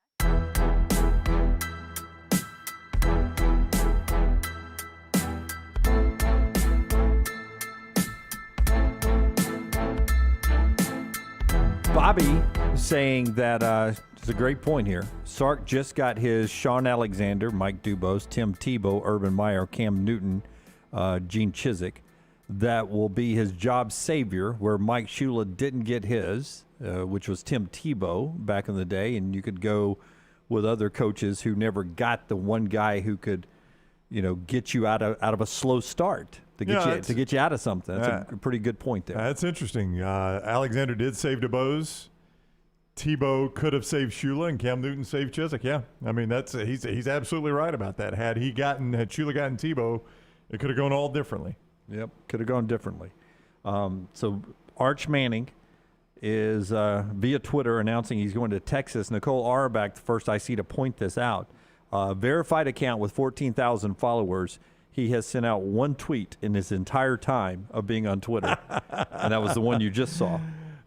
Bobby saying that it's a great point here. Sark just got his Sean Alexander, Mike Dubose, Tim Tebow, Urban Meyer, Cam Newton, Gene Chizik. That will be his job savior, where Mike Shula didn't get his, which was Tim Tebow back in the day. And you could go with other coaches who never got the one guy who could, get you out of a slow start. To get you out of something. That's a pretty good point there. That's interesting. Alexander did save DeBose. Tebow could have saved Shula, and Cam Newton saved Chizik. Yeah, I mean he's absolutely right about that. Had Shula gotten Tebow, it could have gone all differently. Yep, could have gone differently. So Arch Manning is via Twitter announcing he's going to Texas. Nicole Auerbach, the first I see to point this out. Verified account with 14,000 followers. He has sent out one tweet in his entire time of being on Twitter, and that was the one you just saw.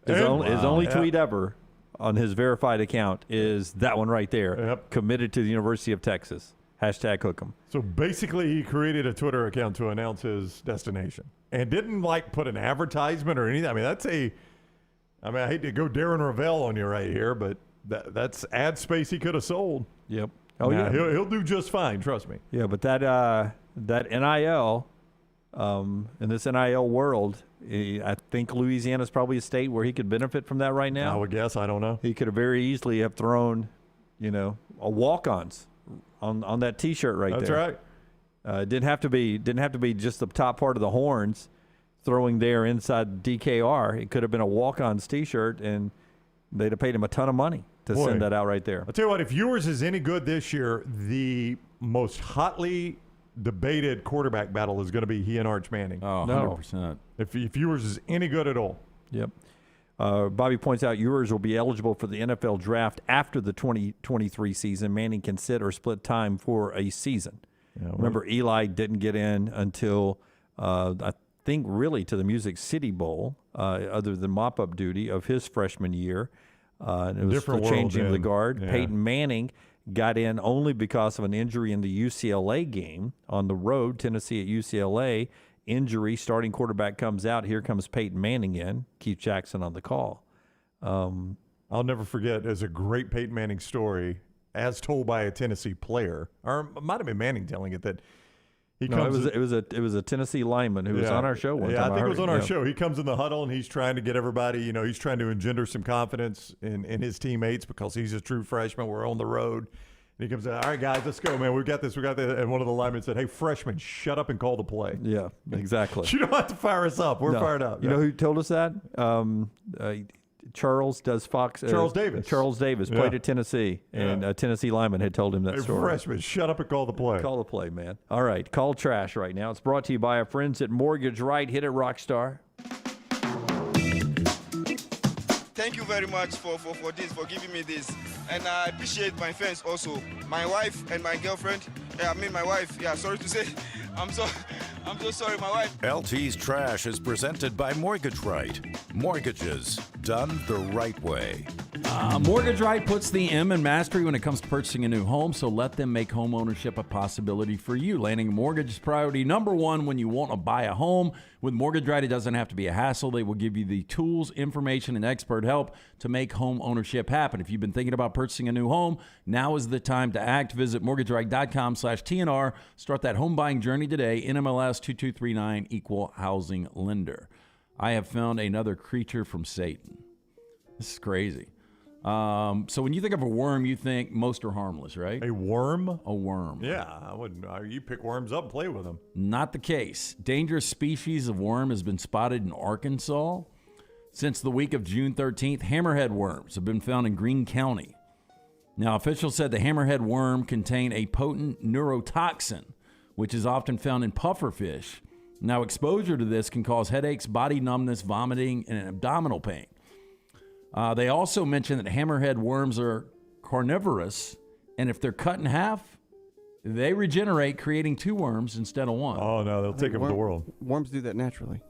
His only tweet ever on his verified account is that one right there. Yep. Committed to the University of Texas. #Hook'em. So basically, he created a Twitter account to announce his destination and didn't put an advertisement or anything. I mean, I hate to go Darren Ravel on you right here, but that's ad space he could have sold. Yep. Oh yeah, he'll do just fine. Trust me. Yeah, but that NIL, in this NIL world, I think Louisiana's probably a state where he could benefit from that right now. I would guess. I don't know. He could have very easily have thrown, a walk-ons on that T-shirt right there. That's right. Didn't have to be just the top part of the horns throwing there inside DKR. It could have been a walk-ons T-shirt, and They'd have paid him a ton of money to send that out right there. I'll tell you what, if yours is any good this year, the most hotly debated quarterback battle is going to be he and Arch Manning. Oh, 100%. If yours is any good at all. Yep. Bobby points out yours will be eligible for the NFL draft after the 2023 season. Manning can sit or split time for a season. Yeah, remember, Eli didn't get in until, I think, really to the Music City Bowl, other than mop-up duty of his freshman year. It was Different for changing world, the guard. yeah. Peyton Manning got in only because of an injury in the UCLA game on the road, Tennessee at UCLA. Injury, starting quarterback comes out. Here comes Peyton Manning in. Keith Jackson on the call. I'll never forget, there's a great Peyton Manning story as told by a Tennessee player, or it might have been Manning telling it, that he comes. It was a Tennessee lineman who was on our show one time. Yeah, I think it was on our show. He comes in the huddle and he's trying to get everybody, he's trying to engender some confidence in his teammates because he's a true freshman. We're on the road. And he comes out, all right, guys, let's go, man. We got this. And one of the linemen said, hey, freshman, shut up and call the play. Yeah, exactly. You don't have to fire us up. We're fired up. You know who told us that? Charles Davis. Charles Davis played at Tennessee, and a Tennessee lineman had told him that story. Freshman, shut up and call the play. Call the play, man. All right, call trash right now. It's brought to you by our friends at Mortgage Right. Hit it, Rockstar. Thank you very much for giving me this. And I appreciate my fans also. My wife and my girlfriend. My wife. Yeah, sorry to say. I'm so sorry, my wife. LT's Trash is presented by Mortgage Right. Mortgages done the right way. Mortgage Right puts the M in mastery when it comes to purchasing a new home, so let them make home ownership a possibility for you. Landing a mortgage is priority number one when you want to buy a home. With Mortgage Right, it doesn't have to be a hassle. They will give you the tools, information, and expert help to make home ownership happen. If you've been thinking about purchasing a new home, now is the time to act. Visit mortgageright.com/TNR. Start that home buying journey today. NMLS 2239, Equal Housing Lender. I have found another creature from Satan. This is crazy. So when you think of a worm, you think most are harmless, right? A worm? A worm. Yeah, I wouldn't. You pick worms up and play with them. Not the case. Dangerous species of worm has been spotted in Arkansas. Since the week of June 13th, hammerhead worms have been found in Greene County. Now, officials said the hammerhead worm contained a potent neurotoxin, which is often found in pufferfish. Now, exposure to this can cause headaches, body numbness, vomiting, and abdominal pain. They also mentioned that hammerhead worms are carnivorous, and if they're cut in half, they regenerate, creating two worms instead of one. Oh, no, they'll take over the world. Worms do that naturally.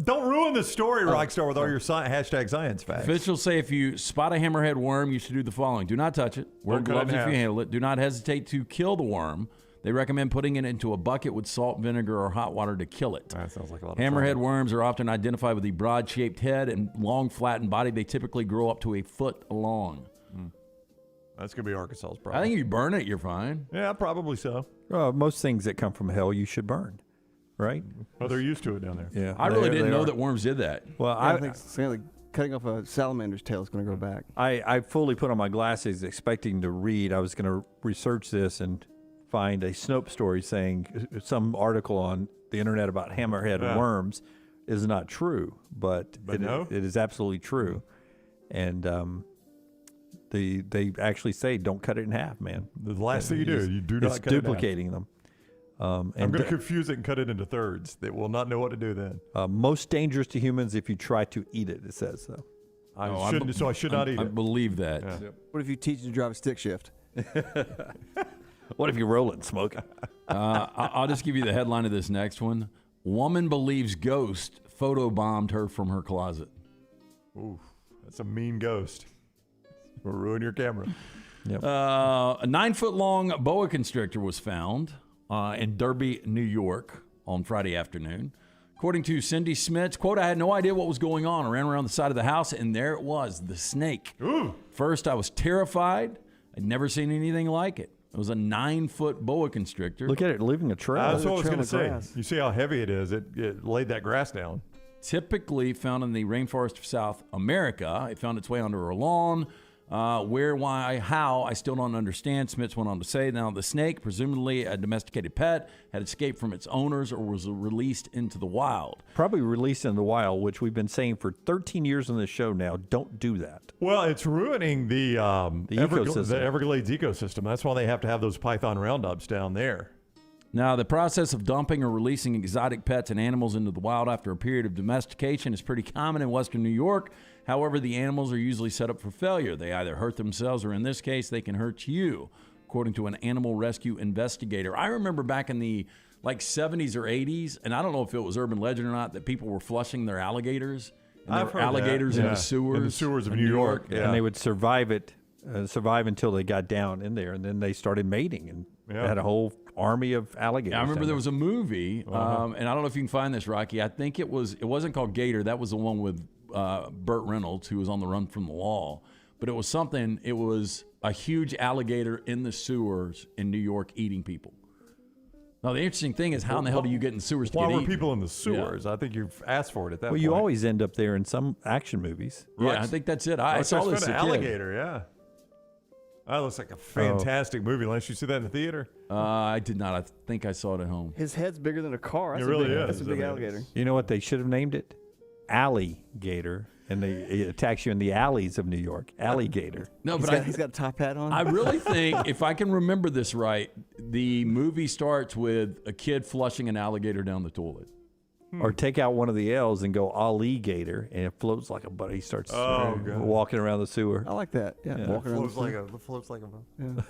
Don't ruin the story, Rockstar, with all your hashtag science facts. Officials say if you spot a hammerhead worm, you should do the following. Do not touch it. Wear gloves if you handle it. Do not hesitate to kill the worm. They recommend putting it into a bucket with salt, vinegar, or hot water to kill it. That sounds like a lot of Hammerhead fun. worms are often identified with a broad-shaped head and long, flattened body. They typically grow up to a foot long. That's going to be Arkansas's problem. I think if you burn it, you're fine. Yeah, probably so. Most things that come from hell, you should burn, right? Well, they're used to it down there. Yeah, I really didn't know that worms did that. Well, I think cutting off a salamander's tail is going to grow back. I fully put on my glasses expecting to read. I was going to research this and find a Snopes story saying some article on the internet about hammerhead worms is not true, but it is absolutely true. And they actually say don't cut it in half, man. The last thing you do, you do not it's cut it in half. duplicating them. I'm going to confuse it and cut it into thirds. They will not know what to do then. Most dangerous to humans if you try to eat it, it says so. I should not eat it. I believe that. Yeah. Yep. What if you teach you to drive a stick shift? What if you roll it and smoke it? I'll just give you the headline of this next one. Woman believes ghost photobombed her from her closet. Ooh, that's a mean ghost. Will ruin your camera. Yep. A 9-foot-long boa constrictor was found in Derby, New York on Friday afternoon. According to Cindy Smits, quote, I had no idea what was going on. I ran around the side of the house, and there it was, the snake. Ooh. First, I was terrified. I'd never seen anything like it. It was a 9-foot boa constrictor. Look at it, leaving a trail. That's what I was going to say. You see how heavy it is. It laid that grass down. Typically found in the rainforest of South America. It found its way onto her lawn. Where, why, how, I still don't understand, Smits went on to say. Now, the snake, presumably a domesticated pet, had escaped from its owners or was released into the wild. Probably released in the wild, which we've been saying for 13 years on this show now. Don't do that. Well, it's ruining the ecosystem. the Everglades ecosystem. That's why they have to have those python roundups down there. Now, the process of dumping or releasing exotic pets and animals into the wild after a period of domestication is pretty common in western New York. However, the animals are usually set up for failure. They either hurt themselves or, in this case, they can hurt you, according to an animal rescue investigator. I remember back in the 70s or 80s, and I don't know if it was urban legend or not, that people were flushing their alligators. And there were alligators in the sewers. In the sewers of New York. Yeah. And they would survive until they got down in there, and then they started mating, and they had a whole army of alligators. Yeah, I remember there was a movie, and I don't know if you can find this, Rocky. I think it wasn't called Gator. That was the one with Burt Reynolds, who was on the run from the law. But it was a huge alligator in the sewers in New York eating people. Now, the interesting thing is, how in the hell do you get in sewers to Why get were eaten? people in the sewers? Yeah. I think you've asked for it at that point. Well, you always end up there in some action movies. Yeah, I think that's it. I saw this as a kid. Alligator, yeah. That looks like a fantastic movie. Lance, you see that in the theater? I did not. I think I saw it at home. His head's bigger than a car. That's It really is. That's a big alligator. You know what they should have named it? Alligator. And it attacks you in the alleys of New York. Alligator. No, he's got a top hat on. I really think, if I can remember this right, the movie starts with a kid flushing an alligator down the toilet. Or take out one of the L's and go alligator, and it floats like a butt. He starts walking around the sewer. I like that. Yeah, walking around the floats like a yeah.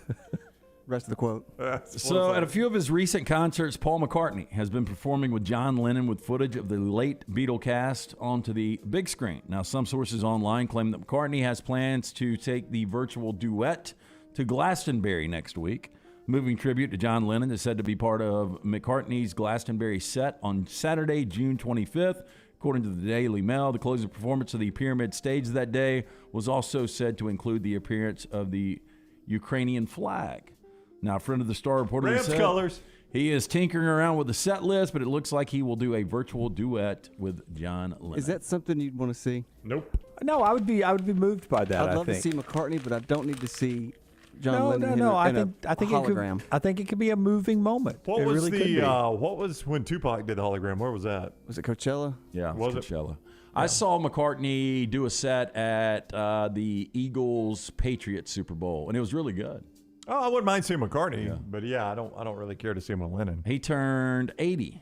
Rest of the quote. So, at a few of his recent concerts, Paul McCartney has been performing with John Lennon with footage of the late Beatle cast onto the big screen. Now, some sources online claim that McCartney has plans to take the virtual duet to Glastonbury next week. Moving tribute to John Lennon is said to be part of McCartney's Glastonbury set on Saturday, June 25th. According to the Daily Mail, the closing performance of the Pyramid stage that day was also said to include the appearance of the Ukrainian flag. Now, a friend of the Star reporter Rams said colors. He is tinkering around with the set list, but it looks like he will do a virtual duet with John Lennon. Is that something you'd want to see? Nope. No, I would be moved by that. I'd love to see McCartney, but I don't need to see John Lennon. I think hologram. I think it could be a moving moment. What it was really what was when Tupac did the hologram? Where was that? Was it Coachella? Yeah, was it Coachella? Yeah. I saw McCartney do a set at the Eagles Patriots Super Bowl, and it was really good. Oh, I wouldn't mind seeing McCartney, but I don't really care to see him on Lennon. He turned 80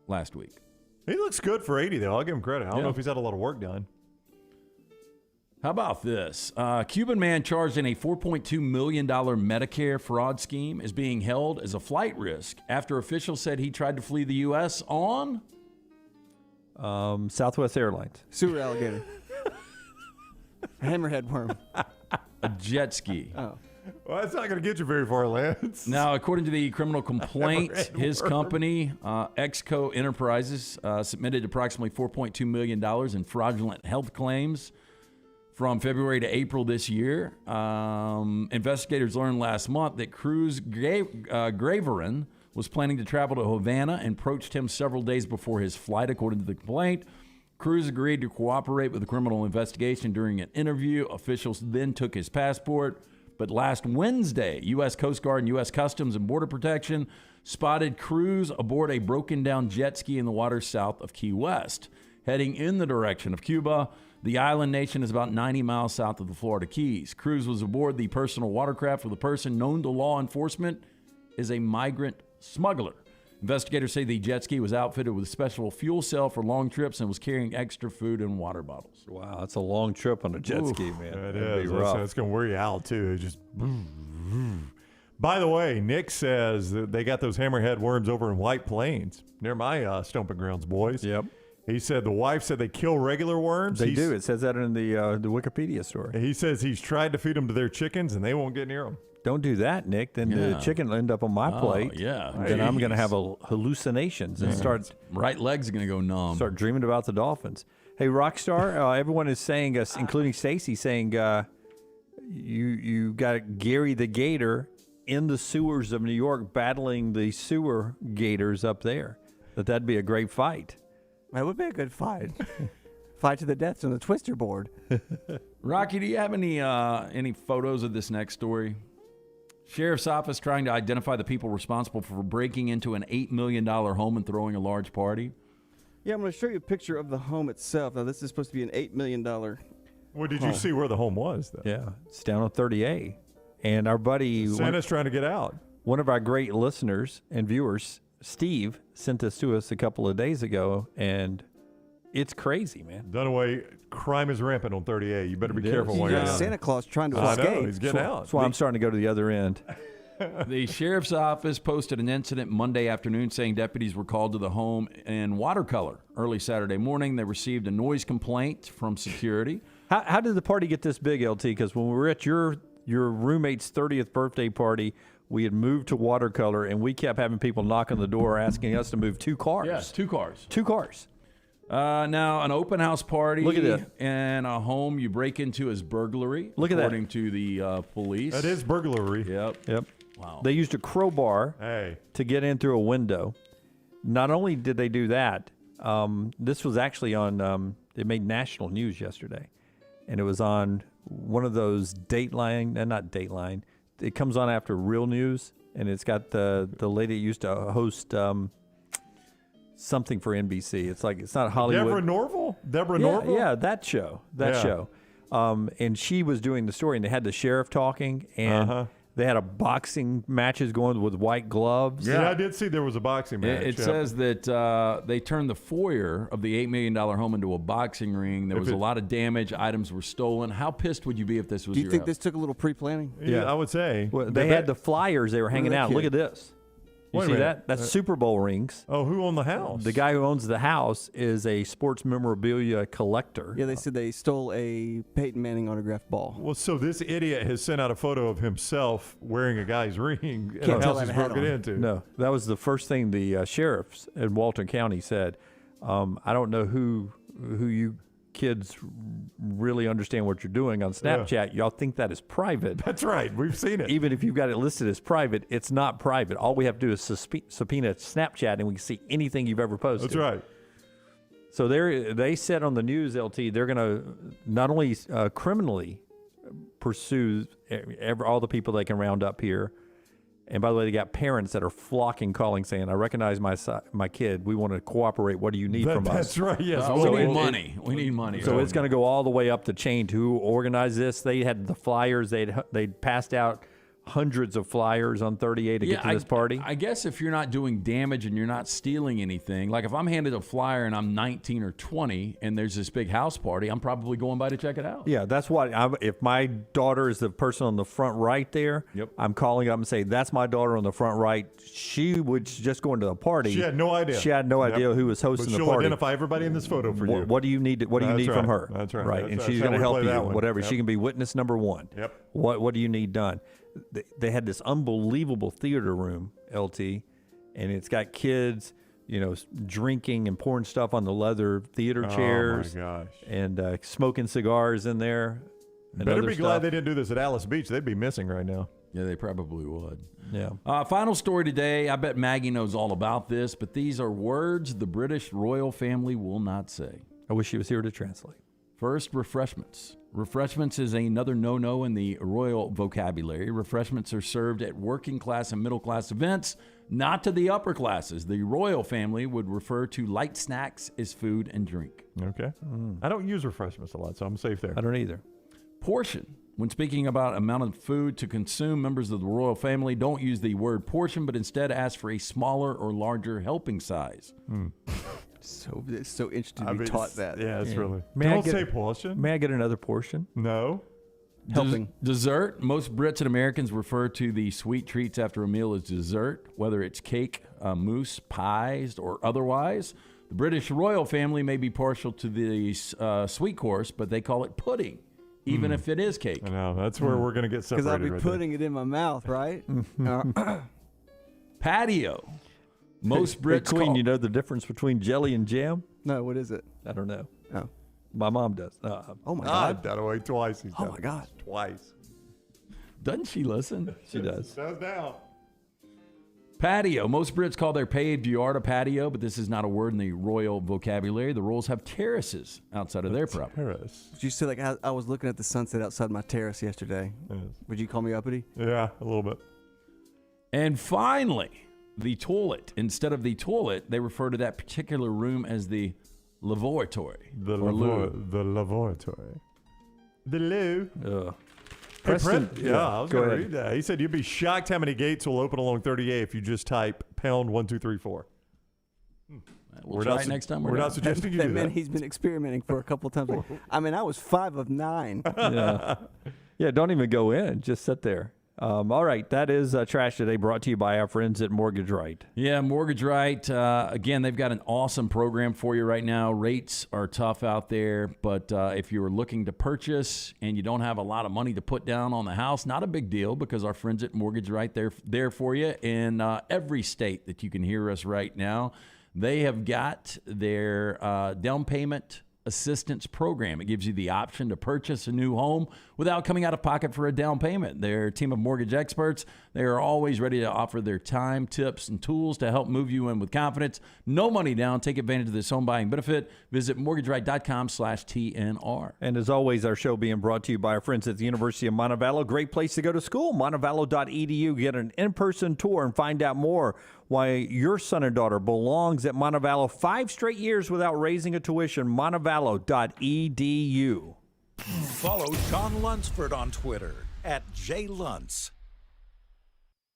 last week. He looks good for 80, though. I'll give him credit. I don't know if he's had a lot of work done. How about this? Cuban man charged in a $4.2 million Medicare fraud scheme is being held as a flight risk after officials said he tried to flee the U.S. on Southwest Airlines. Sewer alligator. A hammerhead worm. A jet ski. Oh. Well, that's not going to get you very far, Lance. Now, according to the criminal complaint, his company, Exco Enterprises, submitted approximately $4.2 million in fraudulent health claims from February to April this year. Investigators learned last month that Cruz Graverin was planning to travel to Havana and approached him several days before his flight, according to the complaint. Cruz agreed to cooperate with the criminal investigation during an interview. Officials then took his passport. But last Wednesday, U.S. Coast Guard and U.S. Customs and Border Protection spotted Cruz aboard a broken-down jet ski in the waters south of Key West. Heading in the direction of Cuba, the island nation is about 90 miles south of the Florida Keys. Cruz was aboard the personal watercraft with a person known to law enforcement as a migrant smuggler. Investigators say the jet ski was outfitted with a special fuel cell for long trips and was carrying extra food and water bottles. Wow, that's a long trip on a jet ski, man. It That'd is. be rough. It's going to wear you out, too. It just. By the way, Nick says that they got those hammerhead worms over in White Plains near my stomping grounds, boys. Yep. He said the wife said they kill regular worms. They do. It says that in the Wikipedia story. He says he's tried to feed them to their chickens, and they won't get near them. Don't do that, Nick. Then the chicken will end up on my plate. Yeah. Then I'm going to have hallucinations and start. Right leg's going to go numb. Start dreaming about the Dolphins. Hey, Rockstar, everyone is saying, including Stacy, saying you got Gary the Gator in the sewers of New York battling the sewer gators up there. That'd be a great fight. That would be a good fight. Fight to the death on the twister board. Rocky, do you have any photos of this next story? Sheriff's office trying to identify the people responsible for breaking into an $8 million home and throwing a large party. Yeah, I'm going to show you a picture of the home itself. Now, this is supposed to be an $8 million Well, did you see where the home was, though? Yeah, it's down on 30A. And our buddy... Santa's trying to get out. One of our great listeners and viewers, Steve, sent this to us a couple of days ago, and it's crazy, man. Dunaway, crime is rampant on 30A. You better be careful while you're down. Santa Claus trying to I escape. know, he's getting out. That's why I'm starting to go to the other end. The sheriff's office posted an incident Monday afternoon saying deputies were called to the home in Watercolor. Early Saturday morning, they received a noise complaint from security. How did the party get this big, LT? Because when we were at your roommate's 30th birthday party, we had moved to Watercolor, and we kept having people knock on the door asking us to move 2 cars. Yes, 2 cars. 2 cars. Now, an open house party Look at that. and a home you break into is burglary. Look at that. According to the police. That is burglary. Yep. Wow. They used a crowbar to get in through a window. Not only did they do that, this was actually on, it made national news yesterday. And it was on one of those Dateline, not Dateline. It comes on after Real News, and it's got the lady that used to host something for NBC. It's not Hollywood. Deborah Norville? Yeah, that show. And she was doing the story, and they had the sheriff talking, and they had a boxing matches going with white gloves. Yeah, I did see there was a boxing match. It says that they turned the foyer of the $8 million home into a boxing ring. There was a lot of damage. Items were stolen. How pissed would you be if this was Do you your think house? this took a little pre-planning? Yeah, I would say. Well, they had the flyers. They were hanging out. Look at this. You Wait a see minute. that? That's Super Bowl rings. Oh, who owned the house? The guy who owns the house is a sports memorabilia collector. Yeah, they said they stole a Peyton Manning autographed ball. Well, so this idiot has sent out a photo of himself wearing a guy's ring in Can't a tell house that he's hat broken on. into. No, that was the first thing the sheriffs in Walton County said. I don't know who you kids really understand what you're doing on Snapchat. Y'all think that is private. That's right. We've seen it. Even if you've got it listed as private, it's not private. All we have to do is subpoena Snapchat, and we can see anything you've ever posted. That's right. So they said on the news, LT, they're going to not only criminally pursue all the people they can round up here. And by the way, they got parents that are flocking, calling, saying, "I recognize my kid. We want to cooperate. What do you need from us?" That's right. Yes. we need money. We need money. So it's going to go all the way up the chain to who organized this. They had the flyers. They'd passed out hundreds of flyers on 38 to get to this party. I guess if you're not doing damage and you're not stealing anything, like if I'm handed a flyer and I'm 19 or 20 and there's this big house party, I'm probably going by to check it out. Yeah, that's what. If my daughter is the person on the front right there, I'm calling up and saying, "That's my daughter on the front right." She would just go into the party. She had no idea. She had no idea who was hosting the She'll party. identify everybody in this photo for you. What do you need? What do you need from her? That's right. Right, That's and right. she's That's going to how we help play you. that one. Whatever. Yep. She can be witness number 1. Yep. What do you need done? They had this unbelievable theater room, LT, and it's got kids, drinking and pouring stuff on the leather theater chairs. Oh my gosh! And smoking cigars in there. and Better other be glad stuff. they didn't do this at Alice Beach. They'd be missing right now. Yeah, they probably would. Yeah. Final story today. I bet Maggie knows all about this, but these are words the British royal family will not say. I wish she was here to translate. First, refreshments. Refreshments is another no-no in the royal vocabulary. Refreshments are served at working class and middle class events, not to the upper classes. The royal family would refer to light snacks as food and drink. Okay. I don't use refreshments a lot, so I'm safe there. I don't either. Portion. When speaking about amount of food to consume, members of the royal family don't use the word portion, but instead ask for a smaller or larger helping size. So it's so interesting to be taught that. Yeah, it's really. May Don't say portion. May I get another portion? No. Helping. Dessert. Most Brits and Americans refer to the sweet treats after a meal as dessert, whether it's cake, mousse, pies, or otherwise. The British royal family may be partial to the sweet course, but they call it pudding, even if it is cake. I know. That's where we're going to get separated. Because I'll be right putting it in my mouth, right? Patio. Most Brits Queen, call... you know the difference between jelly and jam? No, what is it? I don't know. Oh. My mom does. Oh, my there. God. That away twice. He's Oh, done my God. Twice. Doesn't she listen? She does. Does now. Patio. Most Brits call their paved yard a patio, but this is not a word in the royal vocabulary. The royals have terraces outside of their property. Terrace. Did you say, like, I was looking at the sunset outside my terrace yesterday? Yes. Would you call me uppity? Yeah, a little bit. And finally, the toilet. Instead of the toilet, they refer to that particular room as the lavatory. The lavatory. The loo. Hey, Preston, I was go going to ahead. read that. He said you'd be shocked how many gates will open along 30A if you just type pound 1234. We'll try it next time. We're not suggesting you do that. He's been experimenting for a couple of times. I mean, I was 5 of 9. Yeah, don't even go in. Just sit there. All right, that is Trash Today, brought to you by our friends at Mortgage Right. Yeah, Mortgage Right. Again, they've got an awesome program for you right now. Rates are tough out there, but if you're looking to purchase and you don't have a lot of money to put down on the house, not a big deal, because our friends at Mortgage Right, they're there for you in every state that you can hear us right now. They have got their down payment assistance program. It gives you the option to purchase a new home without coming out of pocket for a down payment. Their team of mortgage experts, they are always ready to offer their time, tips, and tools to help move you in with confidence. No money down. Take advantage of this home buying benefit. Visit mortgageright.com/TNR. And as always, our show being brought to you by our friends at the University of Montevallo. Great place to go to school, montevallo.edu. Get an in-person tour and find out more why your son and daughter belongs at Montevallo 5 straight years without raising a tuition. Montevallo.edu. Follow Sean Lunsford on Twitter @JLuntz.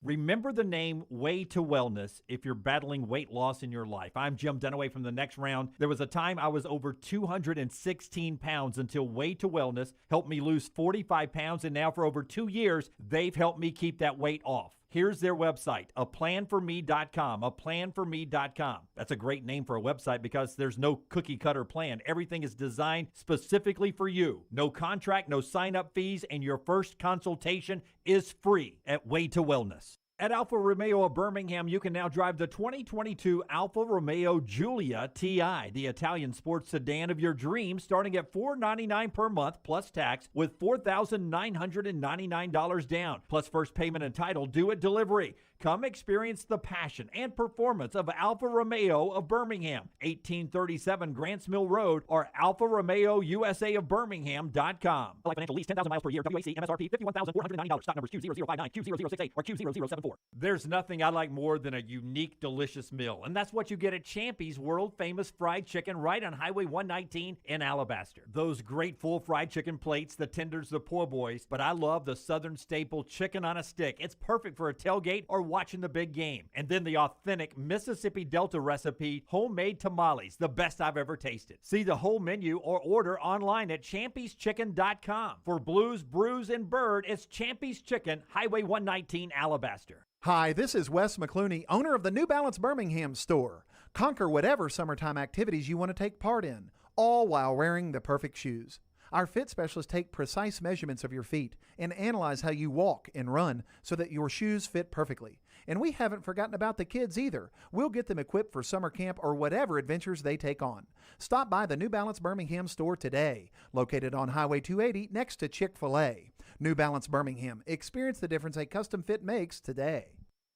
Remember the name Way to Wellness if you're battling weight loss in your life. I'm Jim Dunaway from The Next Round. There was a time I was over 216 pounds until Way to Wellness helped me lose 45 pounds, and now for over 2 years, they've helped me keep that weight off. Here's their website, aplanforme.com, aplanforme.com. That's a great name for a website because there's no cookie-cutter plan. Everything is designed specifically for you. No contract, no sign-up fees, and your first consultation is free at Way to Wellness. At Alfa Romeo of Birmingham, you can now drive the 2022 Alfa Romeo Giulia TI, the Italian sports sedan of your dreams, starting at $499 per month plus tax with $4,999 down, plus first payment and title due at delivery. Come experience the passion and performance of Alfa Romeo of Birmingham, 1837 Grants Mill Road, or Alfa Romeo USA of Birmingham.com. Like financial lease, 10,000 miles per year, WAC, MSRP, $51,499, stock numbers Q0059, Q0068, or Q0074. There's nothing I like more than a unique, delicious meal, and that's what you get at Champy's world-famous fried chicken right on Highway 119 in Alabaster. Those great full fried chicken plates, the tenders, the po' boys, but I love the Southern staple chicken on a stick. It's perfect for a tailgate or watching the big game. And then the authentic Mississippi Delta recipe, homemade tamales, the best I've ever tasted. See the whole menu or order online at champyschicken.com. For Blues, Brews, and Bird, it's Champy's Chicken, Highway 119, Alabaster. Hi, this is Wes McClooney, owner of the New Balance Birmingham store. Conquer whatever summertime activities you want to take part in, all while wearing the perfect shoes. Our fit specialists take precise measurements of your feet and analyze how you walk and run so that your shoes fit perfectly. And we haven't forgotten about the kids either. We'll get them equipped for summer camp or whatever adventures they take on. Stop by the New Balance Birmingham store today, located on Highway 280 next to Chick-fil-A. New Balance Birmingham. Experience the difference a custom fit makes today.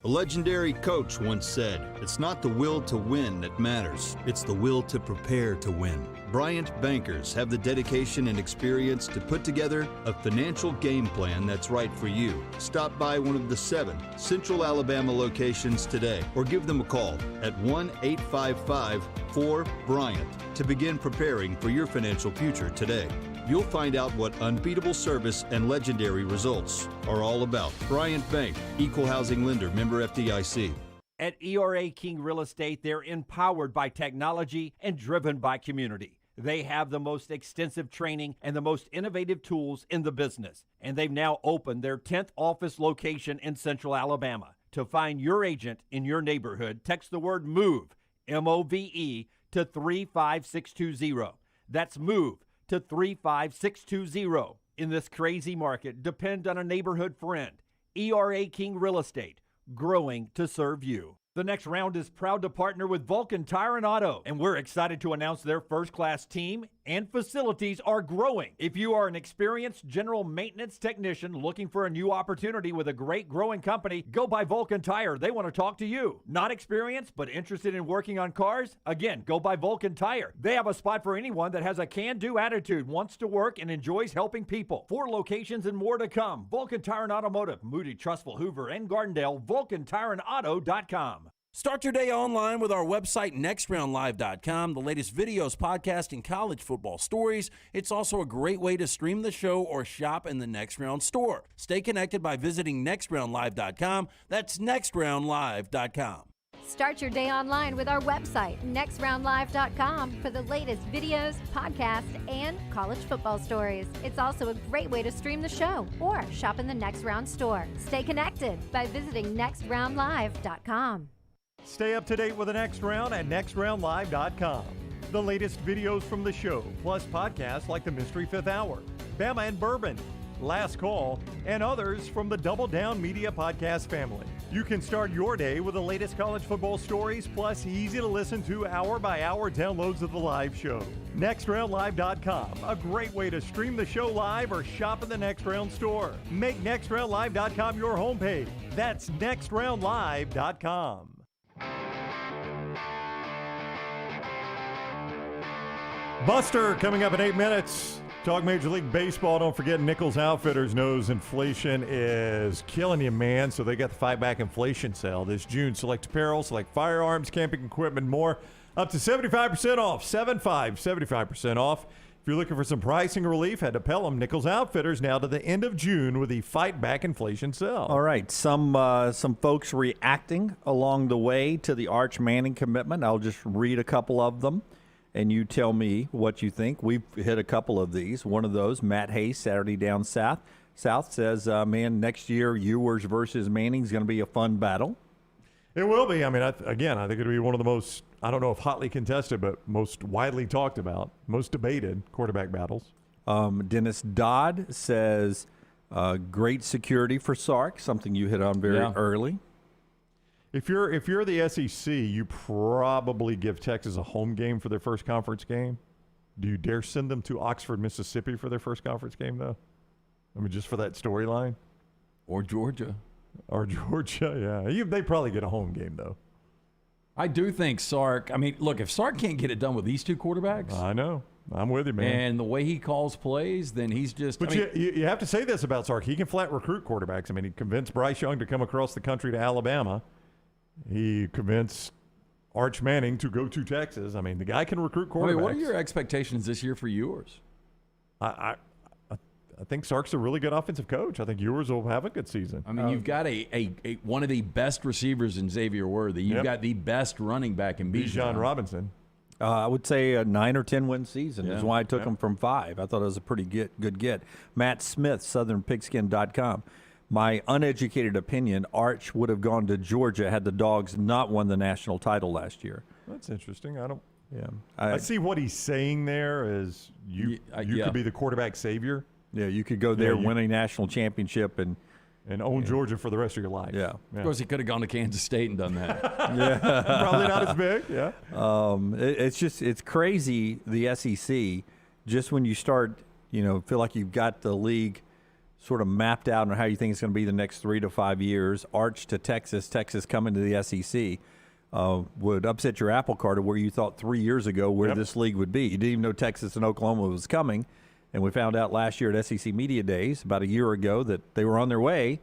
A legendary coach once said, "It's not the will to win that matters, it's the will to prepare to win." Bryant bankers have the dedication and experience to put together a financial game plan that's right for you. Stop by one of the 7 Central Alabama locations today or give them a call at 1-855-4-BRYANT to begin preparing for your financial future today. You'll find out what unbeatable service and legendary results are all about. Bryant Bank, Equal Housing Lender, member FDIC. At ERA King Real Estate, they're empowered by technology and driven by community. They have the most extensive training and the most innovative tools in the business. And they've now opened their 10th office location in Central Alabama. To find your agent in your neighborhood, text the word MOVE, M-O-V-E, to 35620. That's MOVE to 35620. In this crazy market, depend on a neighborhood friend. ERA King Real Estate, growing to serve you. The Next Round is proud to partner with Vulcan Tire and Auto, and we're excited to announce their first-class team and facilities are growing. If you are an experienced general maintenance technician looking for a new opportunity with a great growing company, go by Vulcan Tire. They want to talk to you. Not experienced, but interested in working on cars? Again, go by Vulcan Tire. They have a spot for anyone that has a can-do attitude, wants to work, and enjoys helping people. 4 locations and more to come. Vulcan Tire and Automotive, Moody, Trustful, Hoover, and Gardendale, VulcanTireandAuto.com. Start your day online with our website, nextroundlive.com. The latest videos, podcasts, and college football stories. It's also a great way to stream the show or shop in the Next Round store. Stay connected by visiting nextroundlive.com. That's nextroundlive.com. Start your day online with our website, nextroundlive.com, for the latest videos, podcasts, and college football stories. It's also a great way to stream the show or shop in the Next Round store. Stay connected by visiting nextroundlive.com. Stay up to date with the Next Round at nextroundlive.com. The latest videos from the show, plus podcasts like the Mystery Fifth Hour, Bama and Bourbon, Last Call, and others from the Double Down Media podcast family. You can start your day with the latest college football stories, plus easy to listen to hour-by-hour downloads of the live show. NextRoundLive.com, a great way to stream the show live or shop in the Next Round store. Make NextRoundLive.com your homepage. That's NextRoundLive.com. Buster coming up in 8 minutes. Talk Major League Baseball. Don't forget, Nichols Outfitters knows inflation is killing you, man. So they got the Fight Back Inflation sale this June. Select apparel, select firearms, camping equipment, more. Up to 75% off. 75% off. If you're looking for some pricing relief, head to Pelham. Nichols Outfitters now to the end of June with the Fight Back Inflation sale. All right, some folks reacting along the way to the Arch Manning commitment. I'll just read a couple of them, and you tell me what you think. We've hit a couple of these. One of those, Matt Hayes, Saturday Down South, says, man, next year, Ewers versus Manning is going to be a fun battle. It will be. I mean, I think it'll be one of the most, I don't know if hotly contested, but most widely talked about, most debated quarterback battles. Dennis Dodd says, great security for Sark, something you hit on very early. If you're the SEC, you probably give Texas a home game for their first conference game. Do you dare send them to Oxford, Mississippi for their first conference game, though? I mean, just for that storyline? Or Georgia. Yeah. They probably get a home game, though. I do think Sark, I mean, look, if Sark can't get it done with these two quarterbacks. I know. I'm with you, man. And the way he calls plays, then he's just. But you have to say this about Sark. He can flat recruit quarterbacks. I mean, he convinced Bryce Young to come across the country to Alabama. He convinced Arch Manning to go to Texas. I mean, the guy can recruit quarterbacks. I mean, what are your expectations this year for Ewers? I think Sark's a really good offensive coach. I think Ewers will have a good season. I mean, you've got a one of the best receivers in Xavier Worthy. You've got the best running back in Bijan Robinson. I would say a 9 or 10 win season is why I took him from 5. I thought it was a pretty good get. Matt Smith, SouthernPigskin.com. My uneducated opinion, Arch would have gone to Georgia had the Dogs not won the national title last year. That's interesting. I see what he's saying there is you could be the quarterback savior. Yeah, you could go there, win a national championship, and own Georgia for the rest of your life. Yeah. Of course, he could have gone to Kansas State and done that. Probably not as big. Yeah. It's crazy, the SEC, just when you start, feel like you've got the league sort of mapped out on how you think it's going to be the next 3 to 5 years. Arch to Texas coming to the SEC would upset your apple cart of where you thought 3 years ago where this league would be. You didn't even know Texas and Oklahoma was coming. And we found out last year at SEC Media Days, about a year ago, that they were on their way.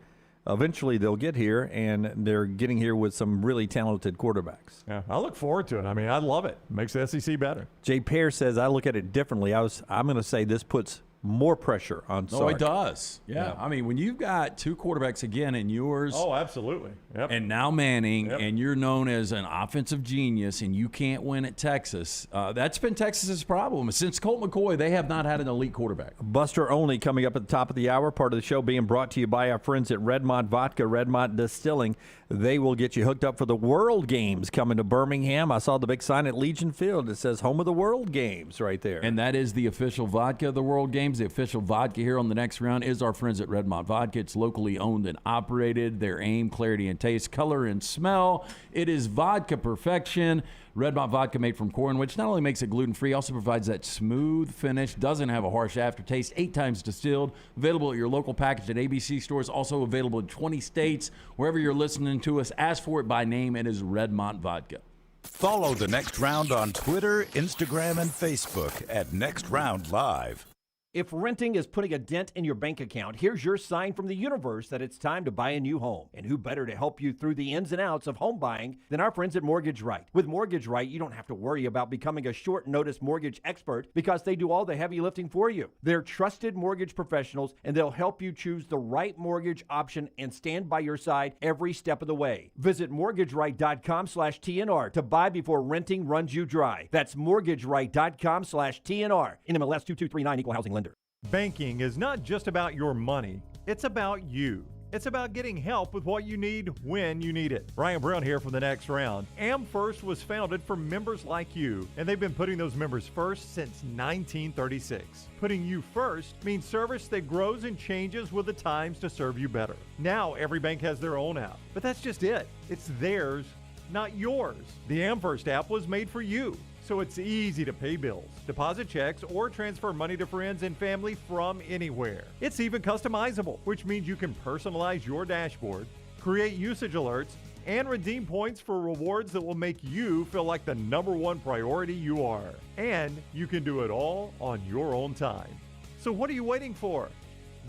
Eventually, they'll get here, and they're getting here with some really talented quarterbacks. Yeah, I look forward to it. I mean, I love it. Makes the SEC better. Jay Pear says, I look at it differently. I'm going to say this puts more pressure on Sark. Oh, it does. Yeah. I mean, when you've got two quarterbacks again in yours. Oh, absolutely. Yep. And now Manning, and you're known as an offensive genius, and you can't win at Texas. That's been Texas's problem. Since Colt McCoy, they have not had an elite quarterback. Buster Olney coming up at the top of the hour. Part of the show being brought to you by our friends at Redmont Vodka, Redmont Distilling. They will get you hooked up for the World Games coming to Birmingham. I saw the big sign at Legion Field that says Home of the World Games right there. And that is the official vodka of the World Games. Games. The official vodka here on the next round is our friends at Redmont Vodka. It's locally owned and operated. Their aim, clarity and taste, color and smell. It is vodka perfection. Redmont Vodka made from corn, which not only makes it gluten-free, also provides that smooth finish, doesn't have a harsh aftertaste, 8 times distilled, available at your local package at ABC stores, also available in 20 states. Wherever you're listening to us, ask for it by name. It is Redmont Vodka. Follow The Next Round on Twitter, Instagram, and Facebook at Next Round Live. If renting is putting a dent in your bank account, here's your sign from the universe that it's time to buy a new home. And who better to help you through the ins and outs of home buying than our friends at Mortgage Right. With Mortgage Right, you don't have to worry about becoming a short-notice mortgage expert because they do all the heavy lifting for you. They're trusted mortgage professionals, and they'll help you choose the right mortgage option and stand by your side every step of the way. Visit mortgageright.com/TNR to buy before renting runs you dry. That's mortgageright.com/TNR. NMLS 2239, Equal Housing Lender. Banking is not just about your money, it's about you. It's about getting help with what you need when you need it. Ryan Brown here from the next round. AmFirst was founded for members like you, and they've been putting those members first since 1936. Putting you first means service that grows and changes with the times to serve you better. Now every bank has their own app, but that's just it. It's theirs, not yours. The AmFirst app was made for you, so it's easy to pay bills, deposit checks, or transfer money to friends and family from anywhere. It's even customizable, which means you can personalize your dashboard, create usage alerts, and redeem points for rewards that will make you feel like the #1 priority you are. And you can do it all on your own time. So what are you waiting for?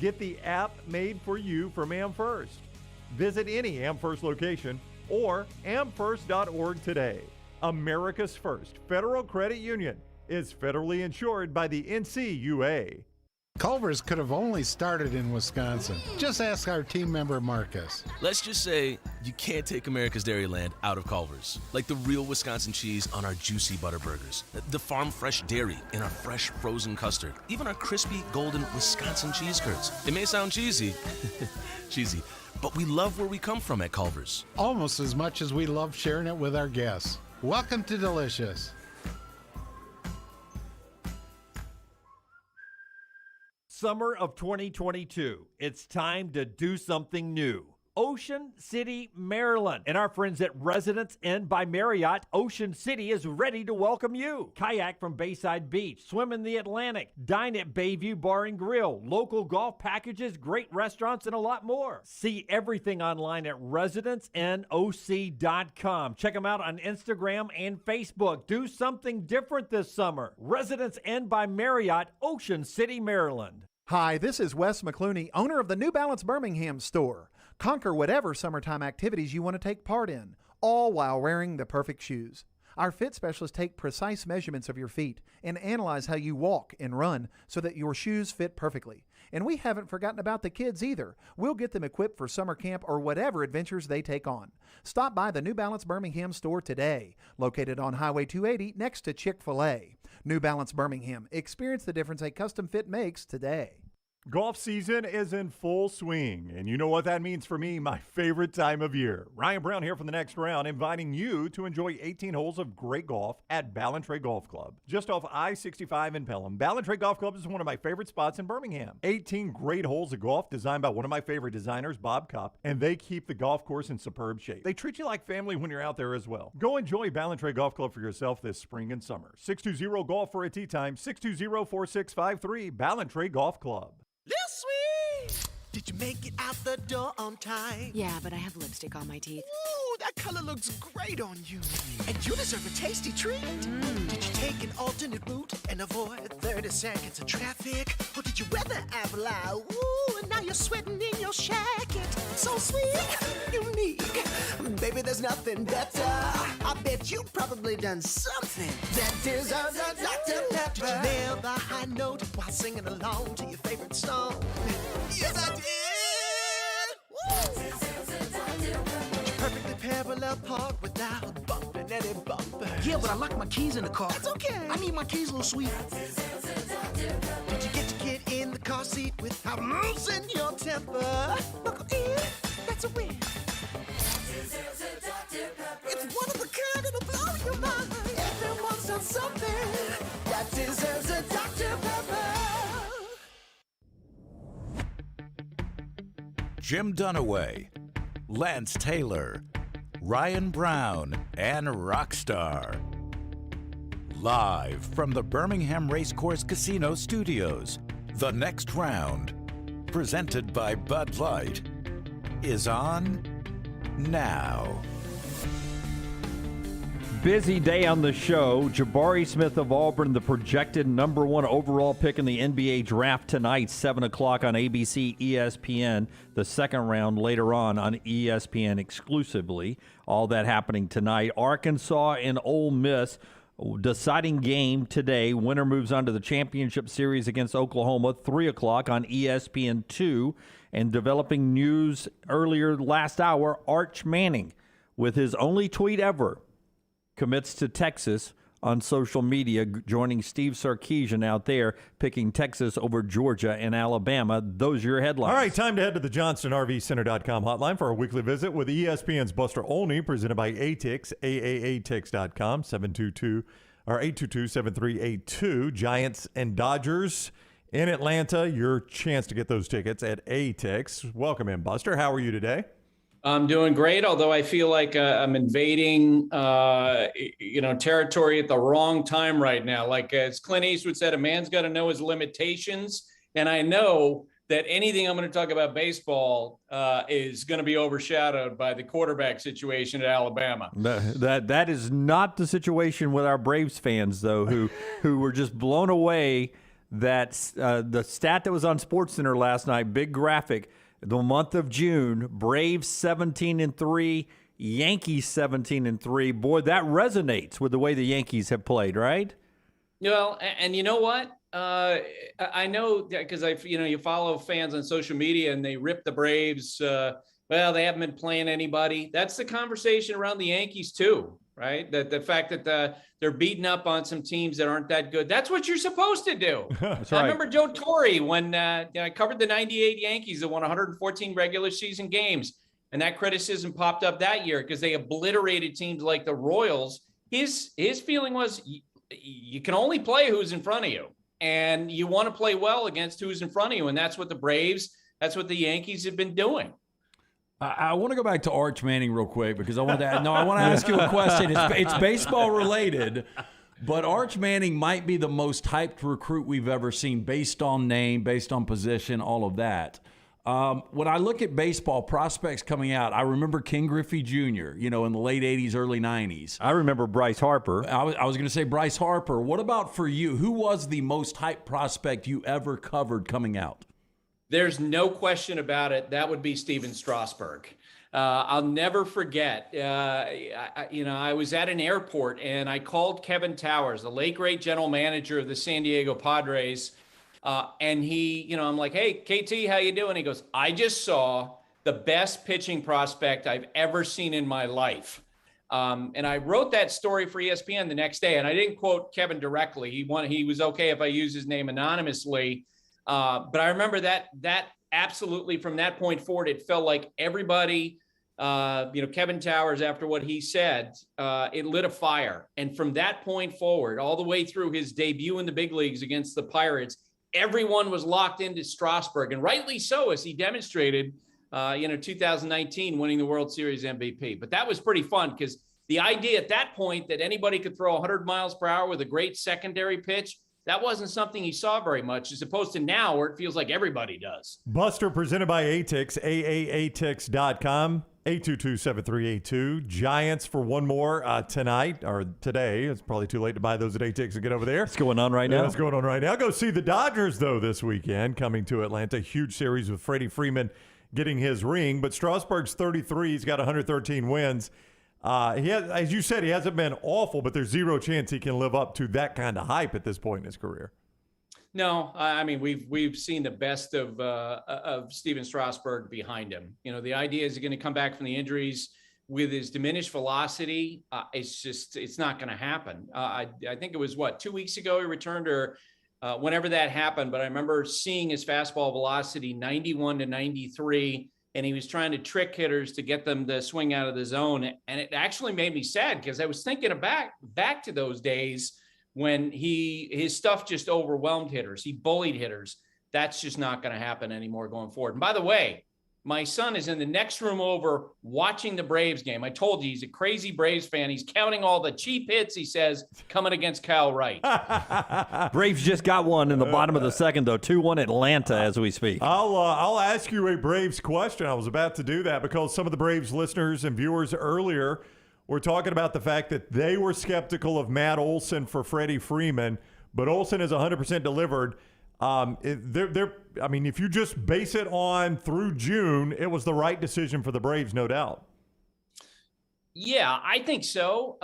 Get the app made for you from AmFirst. Visit any AmFirst location or amfirst.org today. America's first federal credit union is federally insured by the NCUA. Culver's could have only started in Wisconsin. Just ask our team member Marcus. Let's just say you can't take America's Dairyland out of Culver's. Like the real Wisconsin cheese on our juicy butter burgers, the farm fresh dairy in our fresh frozen custard, even our crispy golden Wisconsin cheese curds. It may sound cheesy, but we love where we come from at Culver's. Almost as much as we love sharing it with our guests. Welcome to Delicious. Summer of 2022. It's time to do something new. Ocean City, Maryland. And our friends at Residence Inn by Marriott, Ocean City is ready to welcome you. Kayak from Bayside Beach, swim in the Atlantic, dine at Bayview Bar and Grill, local golf packages, great restaurants, and a lot more. See everything online at residenceinnoc.com. Check them out on Instagram and Facebook. Do something different this summer. Residence Inn by Marriott, Ocean City, Maryland. Hi, this is Wes McClooney, owner of the New Balance Birmingham store. Conquer whatever summertime activities you want to take part in, all while wearing the perfect shoes. Our fit specialists take precise measurements of your feet and analyze how you walk and run so that your shoes fit perfectly. And we haven't forgotten about the kids either. We'll get them equipped for summer camp or whatever adventures they take on. Stop by the New Balance Birmingham store today, located on Highway 280 next to Chick-fil-A. New Balance Birmingham. Experience the difference a custom fit makes today. Golf season is in full swing, and you know what that means for me, my favorite time of year. Ryan Brown here from the next round, inviting you to enjoy 18 holes of great golf at Ballantrae Golf Club. Just off I-65 in Pelham, Ballantrae Golf Club is one of my favorite spots in Birmingham. 18 great holes of golf designed by one of my favorite designers, Bob Cupp, and they keep the golf course in superb shape. They treat you like family when you're out there as well. Go enjoy Ballantrae Golf Club for yourself this spring and summer. 620-GOLF for a tee time, 620-4653, Ballantrae Golf Club. Lil Sweet! Did you make it out the door on time? Yeah, but I have lipstick on my teeth. Ooh, that color looks great on you. And you deserve a tasty treat. Did you take an alternate route and avoid 30 seconds of traffic? Or did you weather Avalon? Ooh, and now you're sweating in your shacket. So sweet, unique. Baby, there's nothing better. I bet you probably done something that deserves a Dr. Pepper. Did you nail the high note while singing along to your favorite song? Yes, I did. Woo. Did you perfectly parallel park without bumping any bumper? Yeah, but I locked my keys in the car. That's okay. I need my keys, little sweet. Did you get to get in the car seat without losing your temper? Buckle in, that's a win. It's one of a kind, it'll blow your mind. Everyone's done something that deserves a Dr. Pepper. Jim Dunaway, Lance Taylor, Ryan Brown, and Rockstar. Live from the Birmingham Racecourse Casino Studios, the next round, presented by Bud Light, is on now. Busy day on the show. Jabari Smith of Auburn, the projected number 1 overall pick in the NBA draft tonight, 7 o'clock on ABC, ESPN. The second round later on ESPN exclusively. All that happening tonight. Arkansas and Ole Miss, deciding game today. Winner moves on to the championship series against Oklahoma, 3 o'clock on ESPN2. And developing news earlier last hour, Arch Manning, with his only tweet ever, commits to Texas on social media, joining Steve Sarkisian out there, picking Texas over Georgia and Alabama. Those are your headlines. All right, time to head to the JohnstonRVCenter.com hotline for our weekly visit with ESPN's Buster Olney, presented by ATIX, AAATix.com, 822-7382. Giants and Dodgers in Atlanta. Your chance to get those tickets at ATIX. Welcome in, Buster. How are you today? I'm doing great, although I feel like I'm invading, territory at the wrong time right now. Like as Clint Eastwood said, a man's got to know his limitations. And I know that anything I'm going to talk about baseball is going to be overshadowed by the quarterback situation at Alabama. That is not the situation with our Braves fans, though, who were just blown away that the stat that was on SportsCenter last night, big graphic. The month of June, Braves 17-3, Yankees 17-3. Boy, that resonates with the way the Yankees have played, right? Well, and you know what? I know because you follow fans on social media and they rip the Braves. Well, they haven't been playing anybody. That's the conversation around the Yankees too, right? That the fact that they're beating up on some teams that aren't that good. That's what you're supposed to do. That's I right. remember Joe Torre when I covered the 98 Yankees that won 114 regular season games. And that criticism popped up that year because they obliterated teams like the Royals. His feeling was you can only play who's in front of you. And you want to play well against who's in front of you. And that's what the Braves, that's what the Yankees have been doing. I want to go back to Arch Manning real quick because I want to ask you a question. It's baseball related, but Arch Manning might be the most hyped recruit we've ever seen based on name, based on position, all of that. When I look at baseball prospects coming out, I remember King Griffey Jr., in the late 80s, early 90s. I remember Bryce Harper. I was going to say Bryce Harper. What about for you? Who was the most hyped prospect you ever covered coming out? There's no question about it. That would be Steven Strasburg. I'll never forget. I was at an airport and I called Kevin Towers, the late great general manager of the San Diego Padres. And he, I'm like, hey, KT, how you doing? He goes, I just saw the best pitching prospect I've ever seen in my life. And I wrote that story for ESPN the next day. And I didn't quote Kevin directly. He was okay if I use his name anonymously. But I remember that absolutely from that point forward, it felt like everybody, Kevin Towers, after what he said, it lit a fire. And from that point forward, all the way through his debut in the big leagues against the Pirates, everyone was locked into Strasburg, and rightly so, as he demonstrated, 2019, winning the World Series MVP. But that was pretty fun because the idea at that point that anybody could throw 100 miles per hour with a great secondary pitch, that wasn't something he saw very much, as opposed to now where it feels like everybody does. Buster, presented by ATIX, AAATix.com, 822-7382. Giants for one more tonight, or today. It's probably too late to buy those at ATIX and get over there. What's going on right now? What's going on right now? Go see the Dodgers, though, this weekend, coming to Atlanta. Huge series with Freddie Freeman getting his ring. But Strasburg's 33. He's got 113 wins. He has, as you said, he hasn't been awful, but there's zero chance he can live up to that kind of hype at this point in his career. No, I mean, we've seen the best of Steven Strasburg behind him. The idea is he's going to come back from the injuries with his diminished velocity. It's not going to happen. I think it was 2 weeks ago he returned, or whenever that happened. But I remember seeing his fastball velocity 91 to 93. And he was trying to trick hitters to get them to swing out of the zone. And it actually made me sad because I was thinking back to those days when his stuff just overwhelmed hitters. He bullied hitters. That's just not going to happen anymore going forward. And by the way, My son is in the next room over watching the Braves game. I told you, he's a crazy Braves fan. He's counting all the cheap hits, he says, coming against Kyle Wright. Braves just got one in the bottom of the second, though. 2-1 Atlanta as we speak. I'll ask you a Braves question. I was about to do that because some of the Braves listeners and viewers earlier were talking about the fact that they were skeptical of Matt Olson for Freddie Freeman, but Olson is 100% delivered. I mean, if you just base it on through June, it was the right decision for the Braves, no doubt. Yeah, I think so.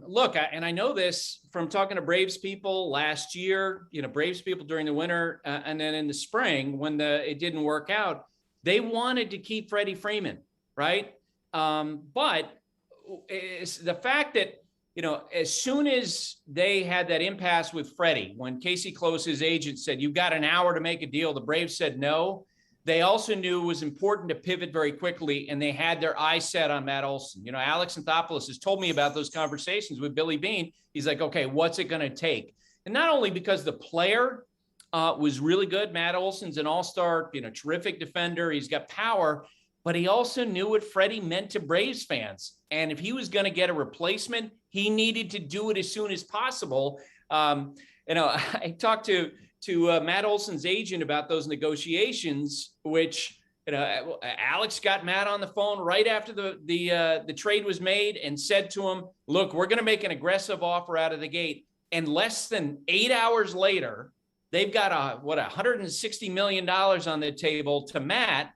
Look, and I know this from talking to Braves people last year, Braves people during the winter and then in the spring when it didn't work out, they wanted to keep Freddie Freeman, right? But it's the fact that, as soon as they had that impasse with Freddie, when Casey Close, his agent, said, you've got an hour to make a deal, the Braves said no. They also knew it was important to pivot very quickly, and they had their eyes set on Matt Olson. Alex Anthopoulos has told me about those conversations with Billy Beane. He's like, okay, what's it going to take? And not only because the player was really good. Matt Olson's an all-star, terrific defender. He's got power, but he also knew what Freddie meant to Braves fans. And if he was going to get a replacement, he needed to do it as soon as possible. I talked to Matt Olson's agent about those negotiations, which Alex got Matt on the phone right after the trade was made and said to him, look, we're going to make an aggressive offer out of the gate. And less than 8 hours later, they've got $160 million on the table to Matt.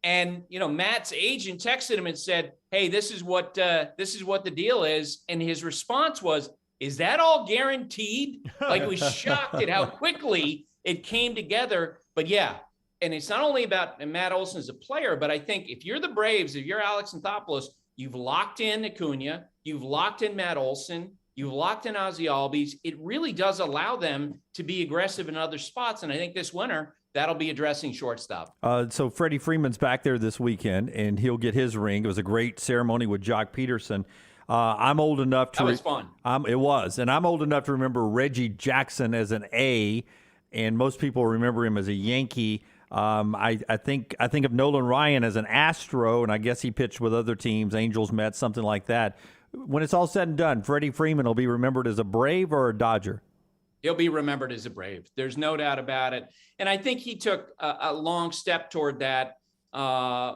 And, Matt's agent texted him and said, hey, this is what the deal is. And his response was, is that all guaranteed? Like, he was shocked at how quickly it came together. But yeah, and it's not only about Matt Olson as a player, but I think if you're the Braves, if you're Alex Anthopoulos, you've locked in Acuna, you've locked in Matt Olson, you've locked in Ozzie Albies. It really does allow them to be aggressive in other spots. And I think this winter, that'll be addressing shortstop. So Freddie Freeman's back there this weekend, and he'll get his ring. It was a great ceremony with Jock Peterson. I'm old enough to. That was fun. It was, and I'm old enough to remember Reggie Jackson as an A, and most people remember him as a Yankee. I think of Nolan Ryan as an Astro, and I guess he pitched with other teams, Angels, Mets, something like that. When it's all said and done, Freddie Freeman will be remembered as a Brave or a Dodger? He'll be remembered as a Brave. There's no doubt about it. And I think he took a long step toward that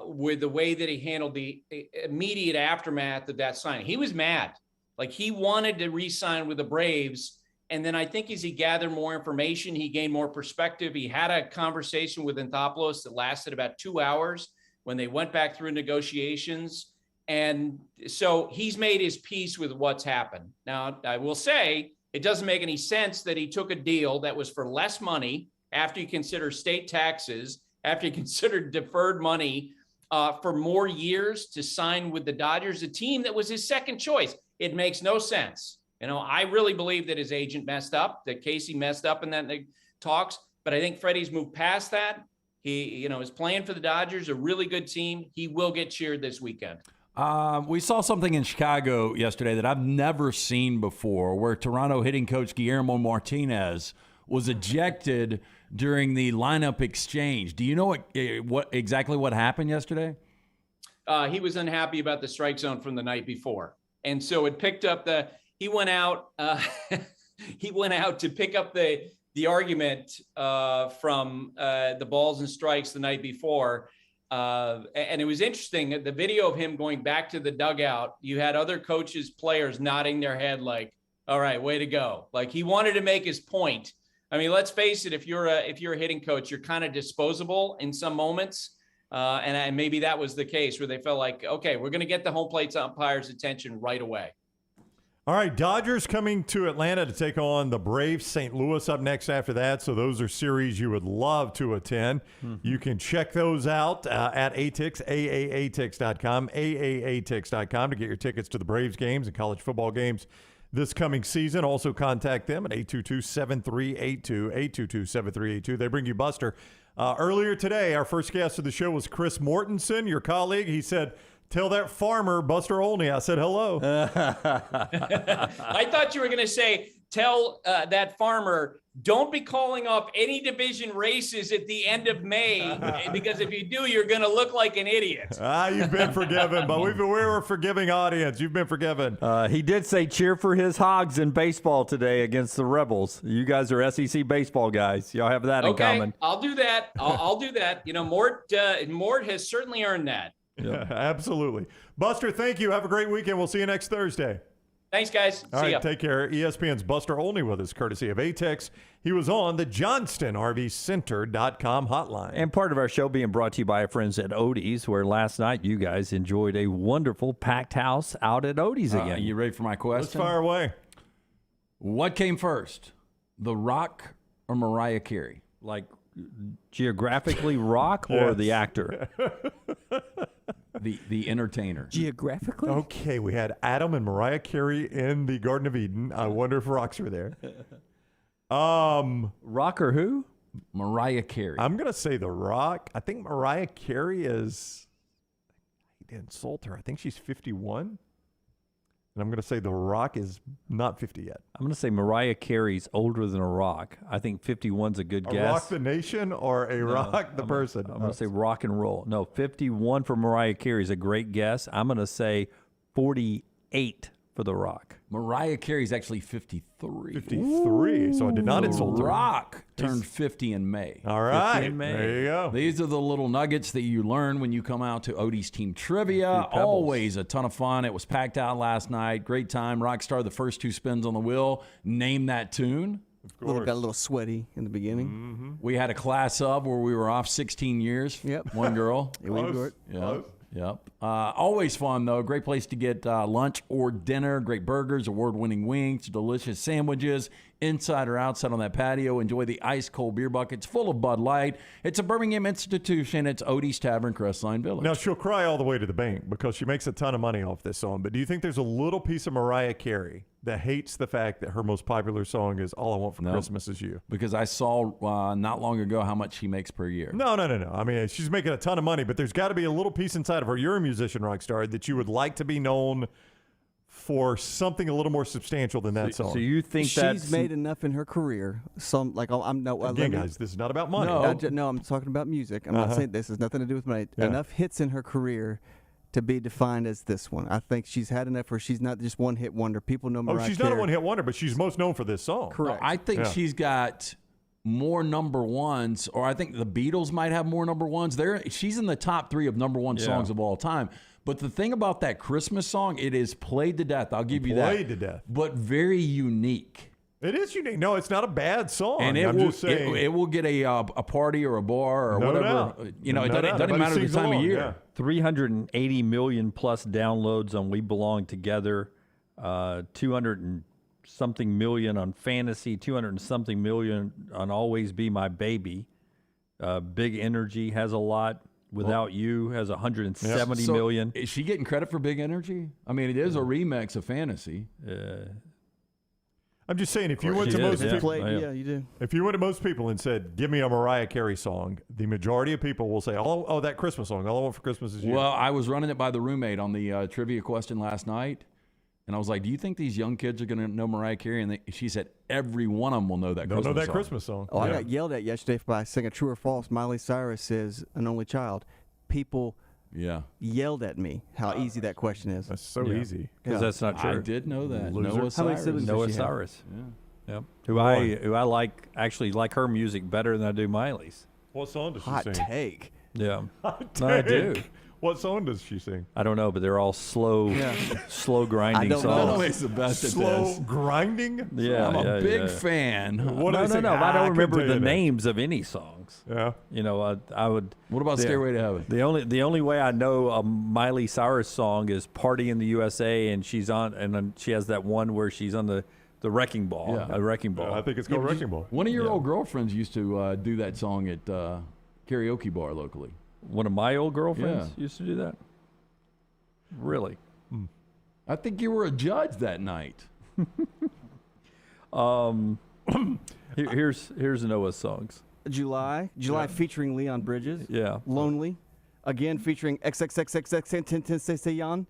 with the way that he handled the immediate aftermath of that signing. He was mad. Like, he wanted to re-sign with the Braves. And then I think as he gathered more information, he gained more perspective. He had a conversation with Anthopoulos that lasted about 2 hours when they went back through negotiations. And so he's made his peace with what's happened. Now, I will say, it doesn't make any sense that he took a deal that was for less money after you consider state taxes, after you consider deferred money for more years to sign with the Dodgers, a team that was his second choice. It makes no sense. I really believe that his agent messed up, that Casey messed up in that talks, but I think Freddie's moved past that. He, is playing for the Dodgers, a really good team. He will get cheered this weekend. We saw something in Chicago yesterday that I've never seen before, where Toronto hitting coach Guillermo Martinez was ejected during the lineup exchange. Do you know what happened yesterday? He was unhappy about the strike zone from the night before, and so it picked up he went out to pick up the argument from the balls and strikes the night before. And it was interesting, the video of him going back to the dugout, you had other coaches, players nodding their head like, all right, way to go. Like, he wanted to make his point. I mean, let's face it, if you're a hitting coach, you're kind of disposable in some moments. And maybe that was the case where they felt like, okay, we're going to get the home plate umpire's attention right away. All right, Dodgers coming to Atlanta to take on the Braves. St. Louis up next after that. So those are series you would love to attend. Mm-hmm. You can check those out at AAATix, AAATix.com, AAATix.com to get your tickets to the Braves games and college football games this coming season. Also contact them at 822-7382, 822-7382. They bring you Buster. Earlier today, our first guest of the show was Chris Mortensen, your colleague. He said, tell that farmer, Buster Olney, I said hello. I thought you were going to say, tell that farmer, don't be calling up any division races at the end of May, because if you do, you're going to look like an idiot. You've been forgiven, but we're a forgiving audience. You've been forgiven. He did say cheer for his Hogs in baseball today against the Rebels. You guys are SEC baseball guys. Y'all have that in common. I'll do that. I'll do that. You know, Mort has certainly earned that. Yeah, absolutely. Buster, thank you. Have a great weekend. We'll see you next Thursday. Thanks, guys. All See right, ya. take care. ESPN's Buster Olney with us, courtesy of ATEX. He was on the JohnstonRVCenter.com hotline. And part of our show being brought to you by our friends at Odie's, where last night you guys enjoyed a wonderful packed house out at Odie's again. You ready for my question? Let's fire away. What came first, The Rock or Mariah Carey? Like geographically Rock or the actor? The entertainer. Geographically? Okay, we had Adam and Mariah Carey in the Garden of Eden. I wonder if Rocks were there. Rock or who? Mariah Carey. I'm going to say The Rock. I think Mariah Carey is, I hate to insult her, I think she's 51. And I'm going to say The Rock is not 50 yet. I'm going to say Mariah Carey's older than a Rock. I think 51's a good guess. Rock the nation or Rock the person? I'm going to say rock and roll. No, 51 for Mariah Carey is a great guess. I'm going to say 48 for The Rock. Mariah Carey's actually 53. 53, so I did not insult her. Rock turned 50 in May. All right, 50 in May. There you go. These are the little nuggets that you learn when you come out to Odie's Team Trivia. Always a ton of fun. It was packed out last night. Great time. Rockstar, the first two spins on the wheel. Name that tune. Got a little sweaty in the beginning. Mm-hmm. We had a class of where we were off 16 years. Yep. One girl. Yep. Always fun, though. Great place to get lunch or dinner. Great burgers, award-winning wings, delicious sandwiches, inside or outside on that patio. Enjoy the ice-cold beer buckets full of Bud Light. It's a Birmingham institution. It's Odie's Tavern, Crestline Village. Now, she'll cry all the way to the bank because she makes a ton of money off this song. But do you think there's a little piece of Mariah Carey that hates the fact that her most popular song is All I Want for Christmas Is You? Because I saw not long ago how much she makes per year. No. I mean, she's making a ton of money, but there's got to be a little piece inside of her. You're a musician, Rockstar, that you would like to be known for something a little more substantial than that song. So you think she's made enough in her career? Guys, this is not about money. No, I'm talking about music. I'm not saying this has nothing to do with money. Yeah. Enough hits in her career to be defined as this one. I think she's had enough where she's not just one-hit wonder. People know Mariah Carey. She's not a one-hit wonder, but she's most known for this song. Correct. I think she's got more number ones, or I think the Beatles might have more number ones. She's in the top 3 of number one songs of all time. But the thing about that Christmas song, it is played to death. I'll give you that. Played to death. But very unique. It is unique. No, it's not a bad song. And it will get a party or a bar or whatever. Doubt. It doesn't matter the time of year. Yeah. 380 million plus downloads on We Belong Together, 200 and something million on Fantasy, 200 and something million on Always Be My Baby. Big Energy has a lot. Without You has 170 million. Is she getting credit for Big Energy? I mean, it is a remix of Fantasy. I'm just saying, if you went to most people, you do. If you went to most people and said, "Give me a Mariah Carey song," the majority of people will say, "Oh, that Christmas song. All I Want for Christmas Is You." Well, I was running it by the roommate on the trivia question last night, and I was like, "Do you think these young kids are going to know Mariah Carey?" And she said, "Every one of them will know that Christmas song." Know that Christmas song. Oh, I got yelled at yesterday by singing True or False. Miley Cyrus is an only child. People yelled at me how easy that question is. That's so easy. Because that's not true. I did know that. Loser. Noah How many Cyrus. siblings Noah does she have? Cyrus. Yep. Who I like her music better than I do Miley's. What song does she Hot sing? take. Yeah. Hot No, I do. take. What song does she sing? I don't know, but they're all slow grinding I don't songs. know. Always the best at Slow this. grinding? Yeah, I'm a big fan. What do they sing? No. I I don't couldn't remember tell the you that. names of any songs. Yeah. You know, I would. What about Stairway to Heaven? The only way I know a Miley Cyrus song is "Party in the USA," and she's on, and then she has that one where she's on the Wrecking Ball. Yeah. A Wrecking Ball. I think it's called Wrecking Ball. One of your old girlfriends used to do that song at karaoke bar locally. One of my old girlfriends used to do that. Really? I think you were a judge that night. Here's Noah's songs. July featuring Leon Bridges. Yeah. Lonely. Again featuring XXXXXTentacion.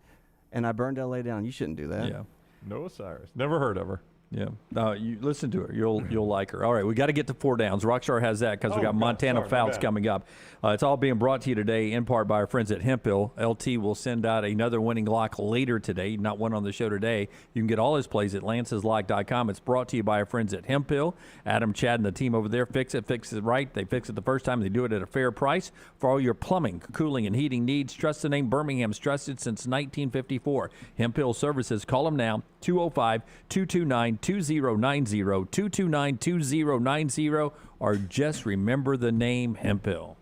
And I Burned LA Down. You shouldn't do that. Yeah. Noah Cyrus. Never heard of her. Yeah. You listen to her. You'll like her. All right, we got to get to 4 downs. Rockstar has that because we got Montana Fouts coming up. It's all being brought to you today in part by our friends at Hemphill. LT will send out another winning lock later today, not one on the show today. You can get all his plays at lanceslock.com. It's brought to you by our friends at Hemphill. Adam, Chad, and the team over there fix it right. They fix it the first time. They do it at a fair price. For all your plumbing, cooling, and heating needs, trust the name Birmingham's trusted since 1954. Hemphill Services. Call them now, 205-229-2090, 229-2090, or just remember the name Hemphill.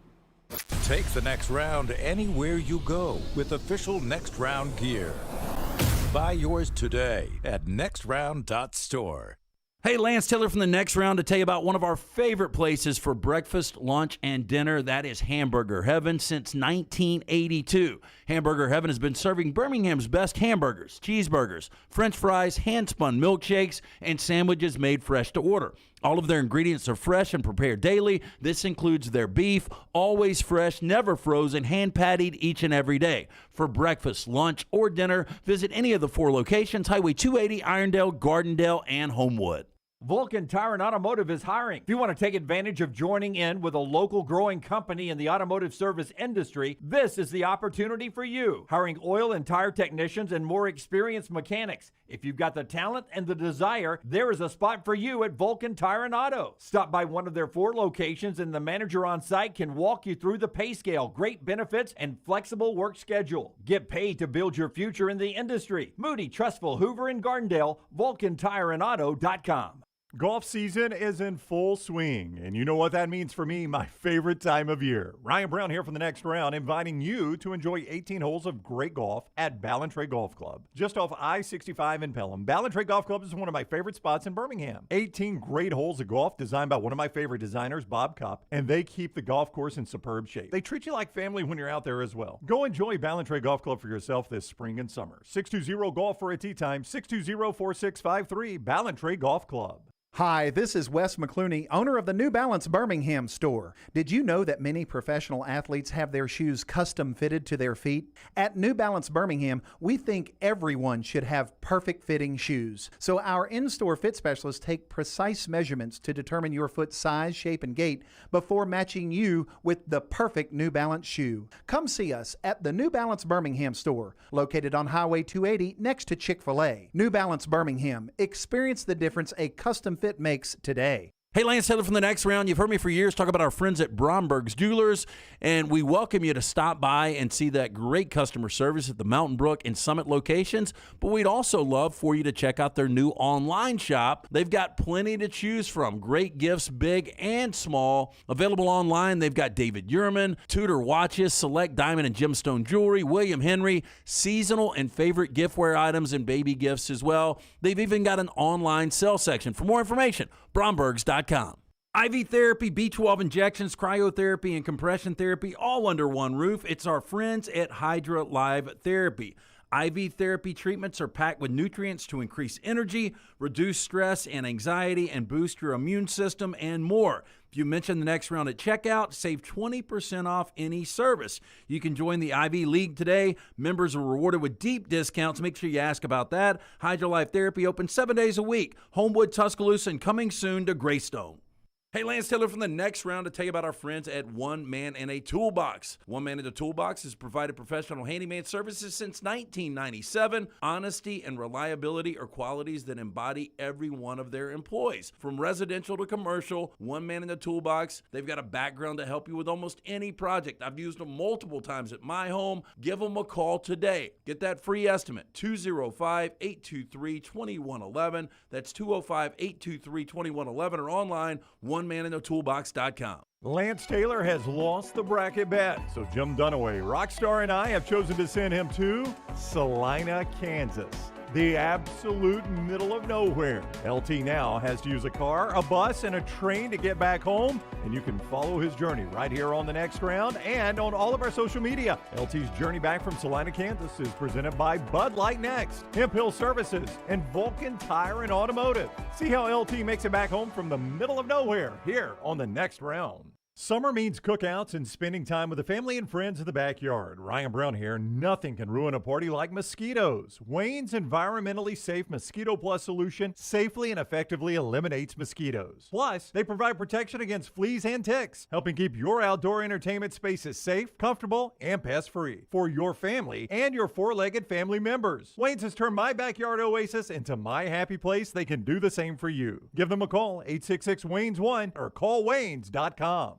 Take the next round anywhere you go with official Next Round gear. Buy yours today at nextround.store. Hey, Lance Taylor from the Next Round to tell you about one of our favorite places for breakfast, lunch, and dinner. That is Hamburger Heaven since 1982. Hamburger Heaven has been serving Birmingham's best hamburgers, cheeseburgers, French fries, hand-spun milkshakes, and sandwiches made fresh to order. All of their ingredients are fresh and prepared daily. This includes their beef, always fresh, never frozen, hand-pattied each and every day. For breakfast, lunch, or dinner, visit any of the 4 locations, Highway 280, Irondale, Gardendale, and Homewood. Vulcan Tire and Automotive is hiring. If you want to take advantage of joining in with a local growing company in the automotive service industry, this is the opportunity for you. Hiring oil and tire technicians and more experienced mechanics. If you've got the talent and the desire, there is a spot for you at Vulcan Tire and Auto. Stop by one of their 4 locations and the manager on site can walk you through the pay scale, great benefits, and flexible work schedule. Get paid to build your future in the industry. Moody, Trustful, Hoover, and Gardendale, VulcanTireandAuto.com. Golf season is in full swing, and you know what that means for me, my favorite time of year. Ryan Brown here from the Next Round, inviting you to enjoy 18 holes of great golf at Ballantrae Golf Club. Just off I-65 in Pelham, Ballantrae Golf Club is one of my favorite spots in Birmingham. 18 great holes of golf designed by one of my favorite designers, Bob Cupp, and they keep the golf course in superb shape. They treat you like family when you're out there as well. Go enjoy Ballantrae Golf Club for yourself this spring and summer. 620-GOLF for a tee time, 620-4653, Ballantrae Golf Club. Hi, this is Wes McClooney, owner of the New Balance Birmingham store. Did you know that many professional athletes have their shoes custom fitted to their feet? At New Balance Birmingham, we think everyone should have perfect fitting shoes. So our in-store fit specialists take precise measurements to determine your foot size, shape, and gait before matching you with the perfect New Balance shoe. Come see us at the New Balance Birmingham store, located on Highway 280 next to Chick-fil-A. New Balance Birmingham. Experience the difference a custom fit makes today. Hey, Lance Taylor from the Next Round. You've heard me for years talk about our friends at Bromberg's Jewelers, and we welcome you to stop by and see that great customer service at the Mountain Brook and Summit locations. But we'd also love for you to check out their new online shop. They've got plenty to choose from. Great gifts, big and small. Available online, they've got David Yurman, Tudor watches, select diamond and gemstone jewelry, William Henry, seasonal and favorite giftware items, and baby gifts as well. They've even got an online sale section. For more information, Brombergs.com. IV therapy, B12 injections, cryotherapy, and compression therapy, all under one roof. It's our friends at Hydra Live Therapy. IV therapy treatments are packed with nutrients to increase energy, reduce stress and anxiety, and boost your immune system, and more. If you mention the Next Round at checkout, save 20% off any service. You can join the IV League today. Members are rewarded with deep discounts. Make sure you ask about that. Hydra Life Therapy open 7 days a week. Homewood, Tuscaloosa, and coming soon to Greystone. Hey, Lance Taylor from the Next Round to tell you about our friends at One Man and a Toolbox. One Man and a Toolbox has provided professional handyman services since 1997. Honesty and reliability are qualities that embody every one of their employees. From residential to commercial, One Man and a Toolbox, they've got a background to help you with almost any project. I've used them multiple times at my home. Give them a call today. Get that free estimate, 205-823-2111. That's 205-823-2111 or online, OneManInAToolbox.com. Lance Taylor has lost the bracket bet, so Jim Dunaway, Rockstar, and I have chosen to send him to Salina, Kansas, the absolute middle of nowhere. LT now has to use a car, a bus, and a train to get back home, and you can follow his journey right here on the Next Round and on all of our social media. LT's journey back from Salina, Kansas is presented by Bud Light Next, Hemphill Services, and Vulcan Tire and Automotive. See how LT makes it back home from the middle of nowhere here on the Next Round. Summer means cookouts and spending time with the family and friends in the backyard. Ryan Brown here. Nothing can ruin a party like mosquitoes. Wayne's environmentally safe Mosquito Plus solution safely and effectively eliminates mosquitoes. Plus, they provide protection against fleas and ticks, helping keep your outdoor entertainment spaces safe, comfortable, and pest-free for your family and your four-legged family members. Wayne's has turned my backyard oasis into my happy place. They can do the same for you. Give them a call, 866-WAYNES-1, or call Waynes.com.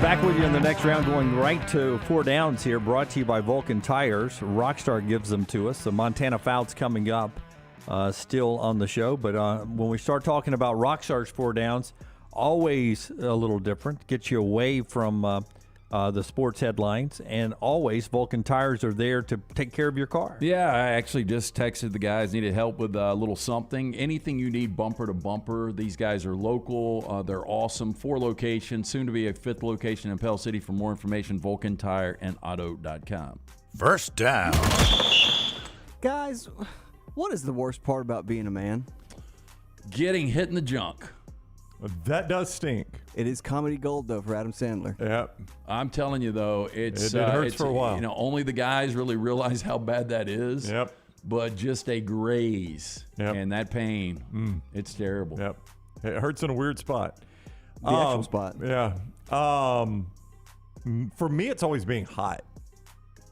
Back with you in the next round, going right to 4 downs here, brought to you by Vulcan Tires. Rockstar gives them to us. The Montana Fouts coming up, still on the show. But when we start talking about Rockstar's 4 downs, always a little different. Gets you away from the sports headlines, and always Vulcan Tires are there to take care of your car. Yeah, I actually just texted the guys, needed help with a little something. Anything you need bumper to bumper, these guys are local. They're awesome. 4 locations, soon to be a 5th location in Pell City. For more information, vulcantireandauto.com. First down. Guys, what is the worst part about being a man? Getting hit in the junk. That does stink. It is comedy gold, though, for Adam Sandler. Yep. I'm telling you, though, it hurts for a while. You know, only the guys really realize how bad that is. Yep. But just a graze and that pain, it's terrible. Yep. It hurts in a weird spot. The actual spot. Yeah. For me, it's always being hot.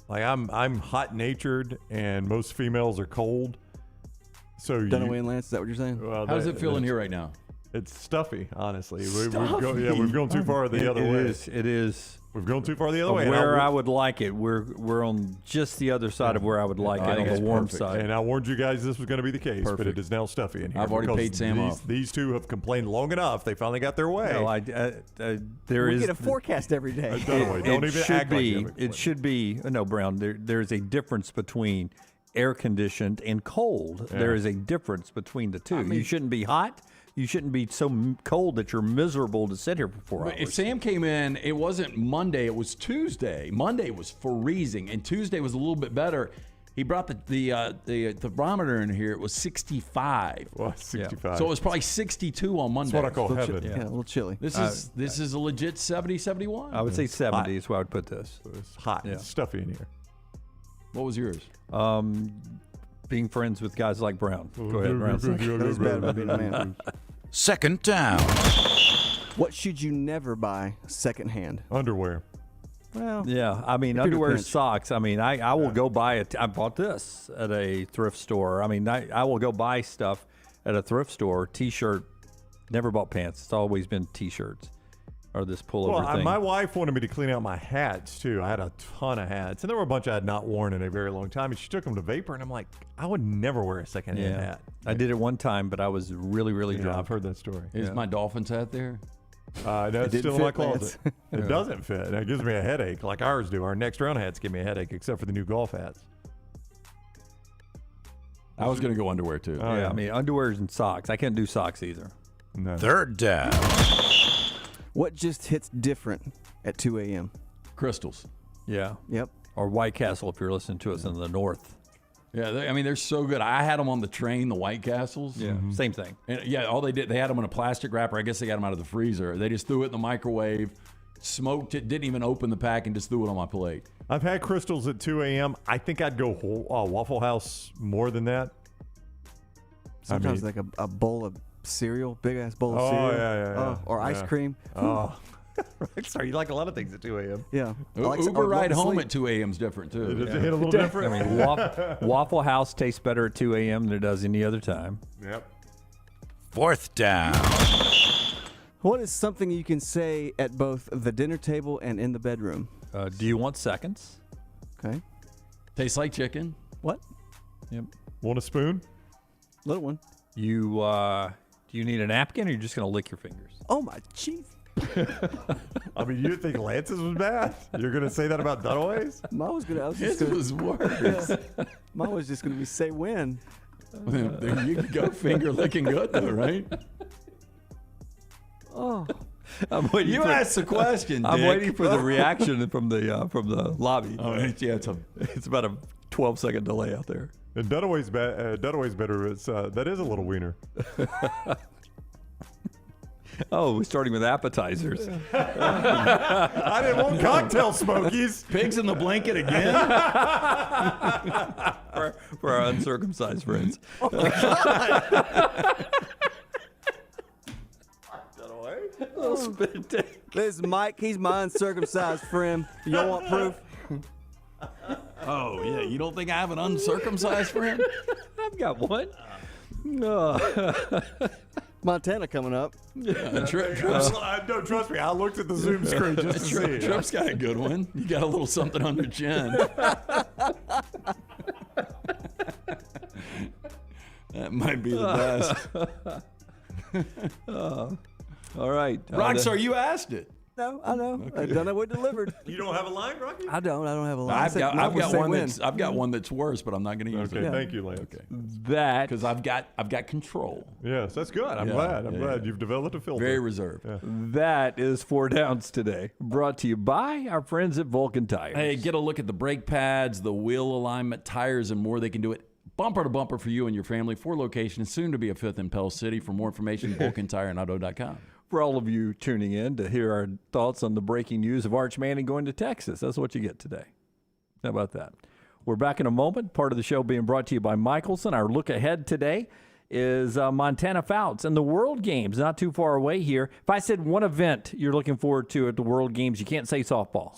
Like I'm hot-natured, and most females are cold. So Dunaway and Lance, is that what you're saying? Well, how does it feel in here right now? It's stuffy, honestly. We've Stuffy. gone too far the other way. It is. We've gone too far the other way. Where I would like it, we're on just the other side of where I would like it, on the warm side. And I warned you guys this was going to be the case, but it is now stuffy in here. I've already paid Sam off. These two have complained long enough. They finally got their way. No, We get a forecast every day. Don't even act like you have a It should be, no, Brown, there's a difference between air-conditioned and cold. Yeah. There is a difference between the two. You shouldn't be hot. You shouldn't be so cold that you're miserable to sit here for 4 hours. If Sam came in, it wasn't Monday, it was Tuesday. Monday was freezing, and Tuesday was a little bit better. He brought the thermometer in here. It was 65. Well, 65. So it was probably 62 on Monday. That's what I call heaven. Yeah, a little chilly. This is a legit 70, 71. I would say 70 is where I would put this. It's hot. Yeah. It's stuffy in here. What was yours? Being friends with guys like Brown. Go ahead, Brown. That is bad about being a man. Second down. What should you never buy secondhand? Underwear. Well, yeah, I mean, underwear, socks. I mean, I will go buy it. I bought this at a thrift store. I mean, I will go buy stuff at a thrift store. T-shirt. Never bought pants. It's always been T-shirts or this pullover thing. My wife wanted me to clean out my hats, too. I had a ton of hats, and there were a bunch I had not worn in a very long time, and she took them to Vapor, and I'm like, I would never wear a secondhand hat. I did it one time, but I was really, really drunk. I've heard that story. Is my Dolphins hat there? No, it's still in my closet. It doesn't fit. It gives me a headache like ours do. Our next round hats give me a headache, except for the new golf hats. I was going to go underwear, too. I mean, underwear and socks. I can't do socks either. No. Third down. What just hits different at 2 a.m.? Crystals. Yeah. Yep. Or White Castle if you're listening to us in the north. Yeah, they're so good. I had them on the train, the White Castles. Yeah, same thing. And all they did, they had them in a plastic wrapper. I guess they got them out of the freezer. They just threw it in the microwave, smoked it, didn't even open the pack, and just threw it on my plate. I've had Crystals at 2 a.m. I think I'd go Waffle House more than that. Sometimes like a bowl of cereal, big-ass bowl of cereal. Yeah. Or ice cream. Oh. Sorry, you like a lot of things at 2 a.m. Yeah. Uber ride home at 2 a.m. is different, too. Does it hit a little different? I mean, Waffle House tastes better at 2 a.m. than it does any other time. Yep. Fourth down. What is something you can say at both the dinner table and in the bedroom? Do you want seconds? Okay. Tastes like chicken. What? Yep. Want a spoon? Little one. Do you need a napkin, or you're just going to lick your fingers? Oh, my chief. I mean, you think Lance's was bad? You're going to say that about Dunaway's? Mine was going to. This was worse. Mine was just going to be say when. There you go, finger licking good, though, right? Oh. You asked the question, I'm Dick. waiting for the reaction from the lobby. Oh, It's about a 12-second delay out there. And Dunaway's better. That is a little wiener. Oh, we're starting with appetizers. I didn't want cocktail smokies. Pigs in the blanket again? for our uncircumcised friends. Oh, God. This is Mike. He's my uncircumcised friend. Y'all want proof? Oh, yeah. You don't think I have an uncircumcised friend? I've got one. Montana coming up. No, trust me. I looked at the Zoom screen just to see. Trip's got a good one. You got a little something on your chin. That might be the best. All right. Rockstar, you asked it. No, I know. Okay. Dunaway delivered. You don't have a line, Rocky? I don't have a line. I've got one that's worse, but I'm not going to use it. Okay, thank you, Lance. Okay. That because I've got control. Yes, that's good. I'm glad you've developed a filter. Very reserved. Yeah. That is 4 Downs today, brought to you by our friends at Vulcan Tires. Hey, get a look at the brake pads, the wheel alignment, tires, and more. They can do it bumper to bumper for you and your family. 4 locations, soon to be a 5th in Pell City. For more information, VulcanTireandAuto.com. For all of you tuning in to hear our thoughts on the breaking news of Arch Manning going to Texas, that's what you get today. How about that? We're back in a moment. Part of the show being brought to you by Michelson. Our look ahead today is Montana Fouts and the World Games, not too far away here. If I said one event you're looking forward to at the World Games, you can't say softball.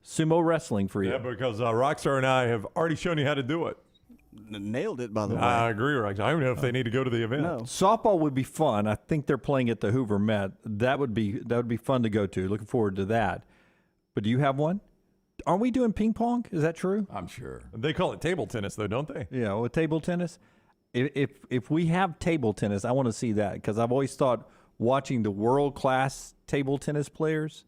Sumo wrestling for you. Yeah, because Rockstar and I have already shown you how to do it. Nailed it, by the way. I agree, Rockstar. I don't know if they need to go to the event. No. Softball would be fun. I think they're playing at the Hoover Met. That would be fun to go to. Looking forward to that. But do you have one? Aren't we doing ping pong? Is that true? I'm sure. They call it table tennis, though, don't they? Yeah, with table tennis. If we have table tennis, I want to see that because I've always thought watching the world-class table tennis players,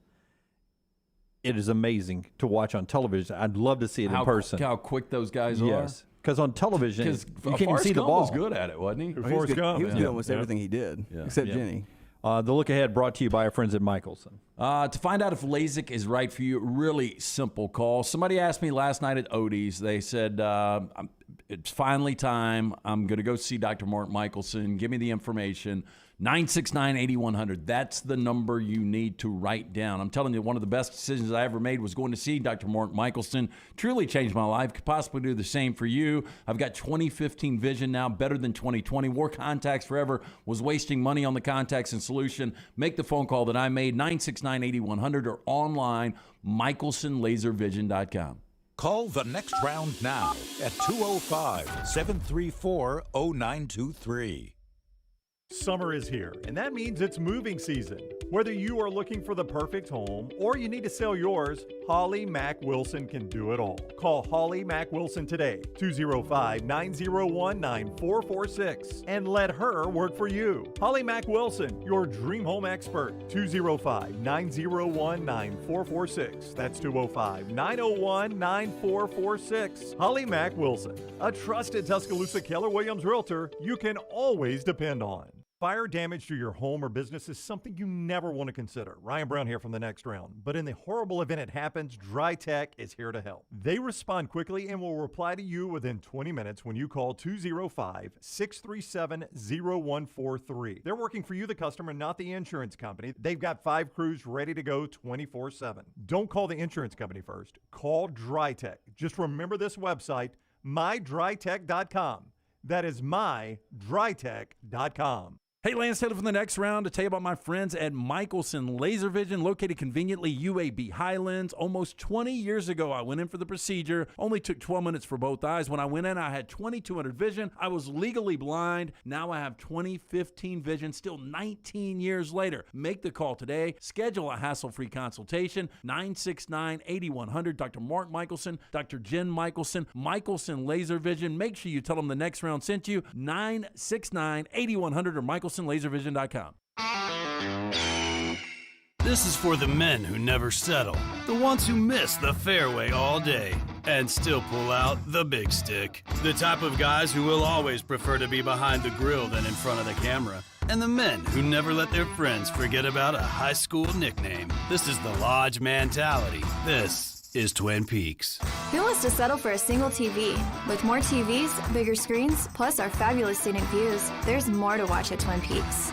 it is amazing to watch on television. I'd love to see it in person. How quick those guys are. Yes. Because on television, you can't even see the Gump ball. was good at it, wasn't he? Forrest Gump. He was good almost everything he did, except Jenny. The look ahead brought to you by our friends at Michelson. To find out if LASIK is right for you, really simple call. Somebody asked me last night at Odie's. They said, it's finally time. I'm going to go see Dr. Mark Michelson. Give me the information. 969-8100. That's the number you need to write down. I'm telling you, one of the best decisions I ever made was going to see Dr. Mark Michelson. Truly changed my life. Could possibly do the same for you. I've got 2015 vision now, better than 2020. Wore contacts forever. Was wasting money on the contacts and solution. Make the phone call that I made, 969-8100, or online, michelsonlaservision.com. Call the next round now at 205-734-0923. Summer is here, and that means it's moving season. Whether you are looking for the perfect home or you need to sell yours, Holly Mack Wilson can do it all. Call Holly Mack Wilson today, 205-901-9446, and let her work for you. Holly Mack Wilson, your dream home expert, 205-901-9446. That's 205-901-9446. Holly Mack Wilson, a trusted Tuscaloosa Keller Williams realtor you can always depend on. Fire damage to your home or business is something you never want to consider. Ryan Brown here from the next round. But in the horrible event it happens, Dry Tech is here to help. They respond quickly and will reply to you within 20 minutes when you call 205-637-0143. They're working for you, the customer, not the insurance company. They've got 5 crews ready to go 24/7. Don't call the insurance company first. Call Dry Tech. Just remember this website, mydrytech.com. That is mydrytech.com. Hey, Lance Taylor from the next round to tell you about my friends at Michelson Laser Vision, located conveniently UAB Highlands. Almost 20 years ago, I went in for the procedure. Only took 12 minutes for both eyes. When I went in, I had 20/200 vision. I was legally blind. Now I have 20/15 vision, still 19 years later. Make the call today. Schedule a hassle-free consultation, 969-8100. Dr. Mark Michelson, Dr. Jen Michelson, Michelson Laser Vision. Make sure you tell them the next round sent you, 969-8100 or michelsonlaservision.com. This is for the men who never settle, the ones who miss the fairway all day and still pull out the big stick, the type of guys who will always prefer to be behind the grill than in front of the camera, and the men who never let their friends forget about a high school nickname. This is the Lodge mentality. This is Twin Peaks. Who wants to settle for a single TV? With more TVs, bigger screens, plus our fabulous scenic views, there's more to watch at Twin Peaks.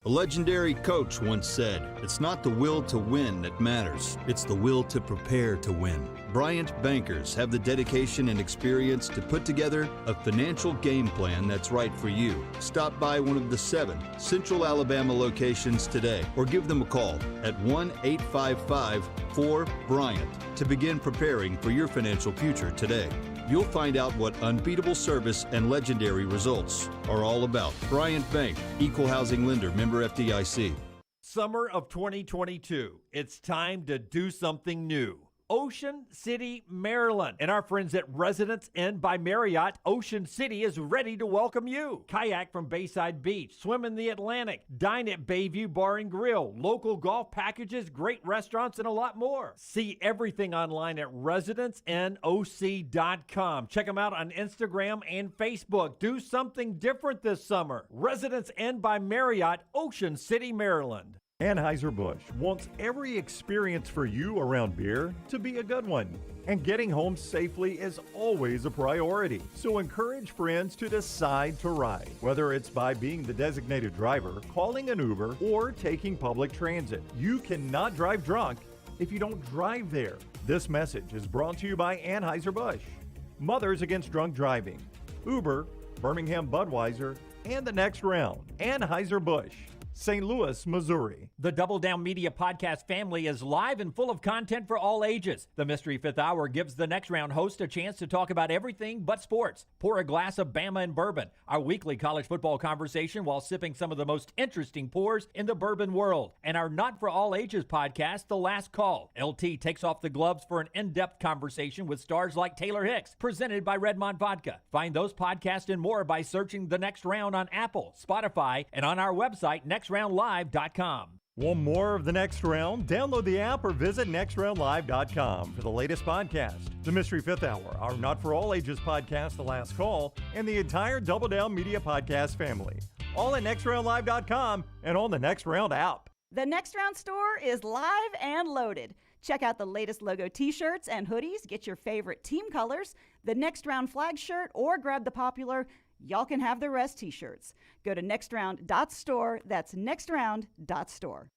A legendary coach once said, "It's not the will to win that matters, it's the will to prepare to win." Bryant bankers have the dedication and experience to put together a financial game plan that's right for you. Stop by one of the 7 Central Alabama locations today or give them a call at 1-855-4-BRYANT to begin preparing for your financial future today. You'll find out what unbeatable service and legendary results are all about. Bryant Bank, Equal Housing Lender, member FDIC. Summer of 2022. It's time to do something new. Ocean City, Maryland. And our friends at Residence Inn by Marriott, Ocean City is ready to welcome you. Kayak from Bayside Beach, swim in the Atlantic, dine at Bayview Bar and Grill, local golf packages, great restaurants, and a lot more. See everything online at residenceinnoc.com. Check them out on Instagram and Facebook. Do something different this summer. Residence Inn by Marriott, Ocean City, Maryland. Anheuser-Busch wants every experience for you around beer to be a good one. And getting home safely is always a priority. So encourage friends to decide to ride, whether it's by being the designated driver, calling an Uber, or taking public transit. You cannot drive drunk if you don't drive there. This message is brought to you by Anheuser-Busch, Mothers Against Drunk Driving, Uber, Birmingham Budweiser, and the Next Round. Anheuser-Busch, St. Louis, Missouri. The Double Down Media podcast family is live and full of content for all ages. The Mystery Fifth Hour gives the Next Round host a chance to talk about everything but sports. Pour a glass of Bama and bourbon, our weekly college football conversation while sipping some of the most interesting pours in the bourbon world. And our Not For All Ages podcast, The Last Call. LT takes off the gloves for an in-depth conversation with stars like Taylor Hicks, presented by Redmond Vodka. Find those podcasts and more by searching The Next Round on Apple, Spotify, and on our website, nextroundlive.com. Want more of The Next Round? Download the app or visit nextroundlive.com for the latest podcast. The Mystery Fifth Hour, our Not For All Ages podcast, The Last Call, and the entire Double Down Media podcast family. All at nextroundlive.com and on the Next Round app. The Next Round store is live and loaded. Check out the latest logo t-shirts and hoodies, get your favorite team colors, the Next Round flag shirt, or grab the popular Y'all Can Have the Rest t-shirts. Go to nextround.store. That's nextround.store.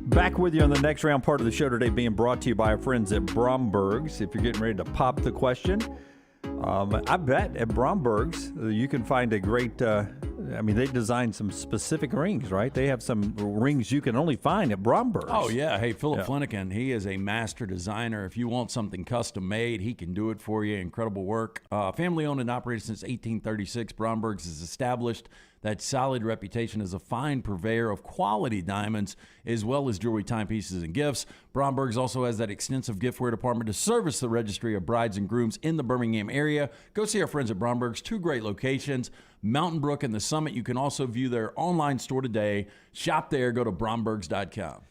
Back with you on the Next Round part of the show today, being brought to you by our friends at Bromberg's. If you're getting ready to pop the question, I bet at Bromberg's you can find a great, they designed some specific rings, right? They have some rings you can only find at Bromberg's. Oh, yeah. Hey, Philip Flanagan, he is a master designer. If you want something custom made, he can do it for you. Incredible work. Family owned and operated since 1836. Bromberg's is established that solid reputation as a fine purveyor of quality diamonds as well as jewelry, timepieces, and gifts. Bromberg's also has that extensive giftware department to service the registry of brides and grooms in the Birmingham area. Go see our friends at Bromberg's. 2 great locations, Mountain Brook and the Summit. You can also view their online store today. Shop there. Go to brombergs.com.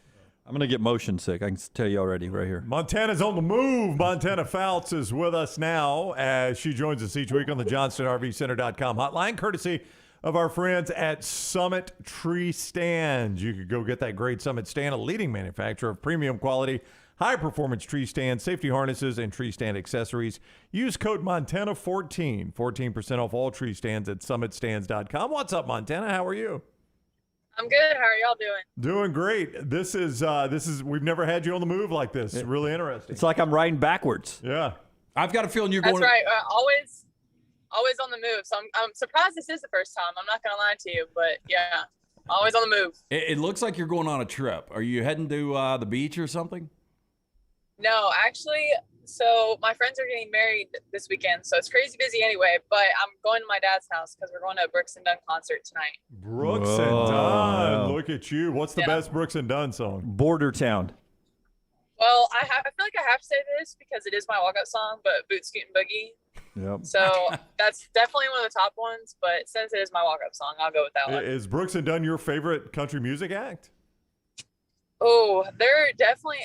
I'm going to get motion sick. I can tell you already right here. Montana's on the move. Montana Fouts is with us now as she joins us each week on the JohnstonRVCenter.com hotline, courtesy of our friends at Summit Tree Stands. You could go get that great Summit stand, a leading manufacturer of premium quality, high-performance tree stands, safety harnesses, and tree stand accessories. Use code Montana14, 14% off all tree stands at summitstands.com. What's up, Montana? How are you? I'm good. How are y'all doing? Doing great. This is we've never had you on the move like this. It's really interesting. It's like I'm riding backwards. Yeah. I've got a feeling you're That's going. That's right. Always on the move. So I'm surprised this is the first time. I'm not going to lie to you, but yeah, always on the move. It looks like you're going on a trip. Are you heading to the beach or something? No, actually, so my friends are getting married this weekend, so it's crazy busy anyway, but I'm going to my dad's house because we're going to a Brooks and Dunn concert tonight. Brooks and Dunn. Look at you. What's the best Brooks and Dunn song? Border Town. Well, I feel like I have to say this because it is my walk-up song, but Boot Scoot and Boogie. Yep. So that's definitely one of the top ones, but since it is my walk-up song, I'll go with that one. Is Brooks and Dunn your favorite country music act? Oh, they're definitely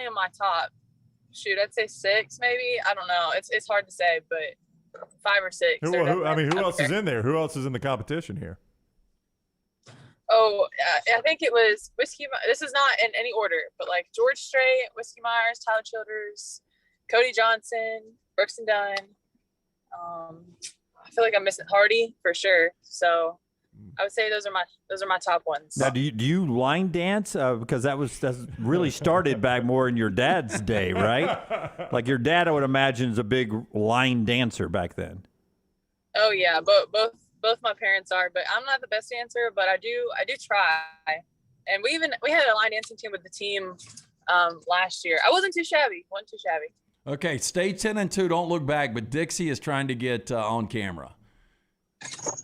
in my top. Shoot, I'd say 6 maybe. I don't know. It's hard to say, but 5 or 6. Who else is in there? Who else is in the competition here? Oh, I think it was Whiskey. This is not in any order, but like George Strait, Whiskey Myers, Tyler Childers, Cody Johnson, Brooks and Dunn. I feel like I'm missing Hardy for sure. So I would say those are my top ones. Now, do you line dance? Because that's really started back more in your dad's day, right? Like your dad, I would imagine, is a big line dancer back then. Oh yeah, both my parents are, but I'm not the best dancer, but I do try. And we had a line dancing team with the team last year. I wasn't too shabby. Okay, stay 10-2. Don't look back. But Dixie is trying to get on camera.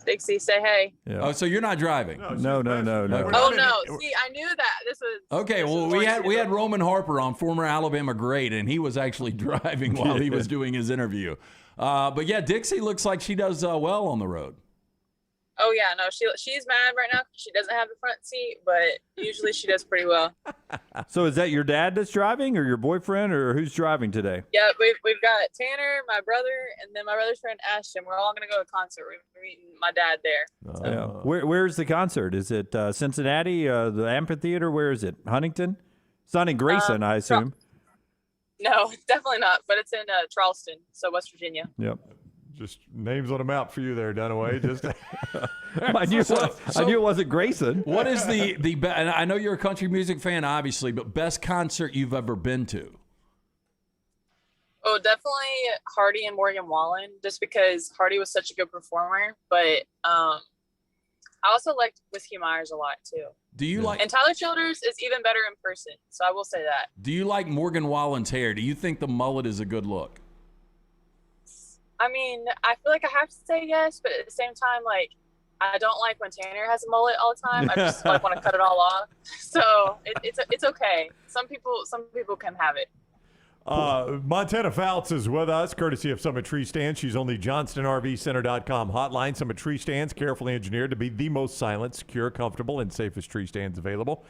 Dixie, say hey. Yeah. Oh, so you're not driving? No. Oh no! See, I knew that this was. Okay, well we had Roman Harper on, former Alabama great, and he was actually driving while he was doing his interview. But yeah, Dixie looks like she does well on the road. Oh yeah, no, she's mad right now because she doesn't have the front seat, but usually she does pretty well. So is that your dad that's driving, or your boyfriend, or who's driving today? Yeah, we've got Tanner, my brother, and then my brother's friend Ashton. We're all gonna go to a concert. We're meeting my dad there. So. Yeah. Where's the concert? Is it Cincinnati, the amphitheater? Where is it? Huntington? It's not in Grayson, I assume. No, definitely not. But it's in Charleston, so West Virginia. Yep. Just names on a map for you there, Dunaway. Just I knew it wasn't Grayson. What is the and I know you're a country music fan, obviously, but best concert you've ever been to? Oh, definitely Hardy and Morgan Wallen, just because Hardy was such a good performer. But I also liked Whiskey Myers a lot too. Do you like? And Tyler Childers is even better in person, so I will say that. Do you like Morgan Wallen's hair? Do you think the mullet is a good look? I mean, I feel like I have to say yes, but at the same time, like, I don't like when Tanner has a mullet all the time. I just like want to cut it all off. So it's okay. Some people can have it. Montana Fouts is with us, courtesy of Summit Tree Stands. She's on the JohnstonRVCenter.com hotline. Summit Tree Stands, carefully engineered to be the most silent, secure, comfortable, and safest tree stands available.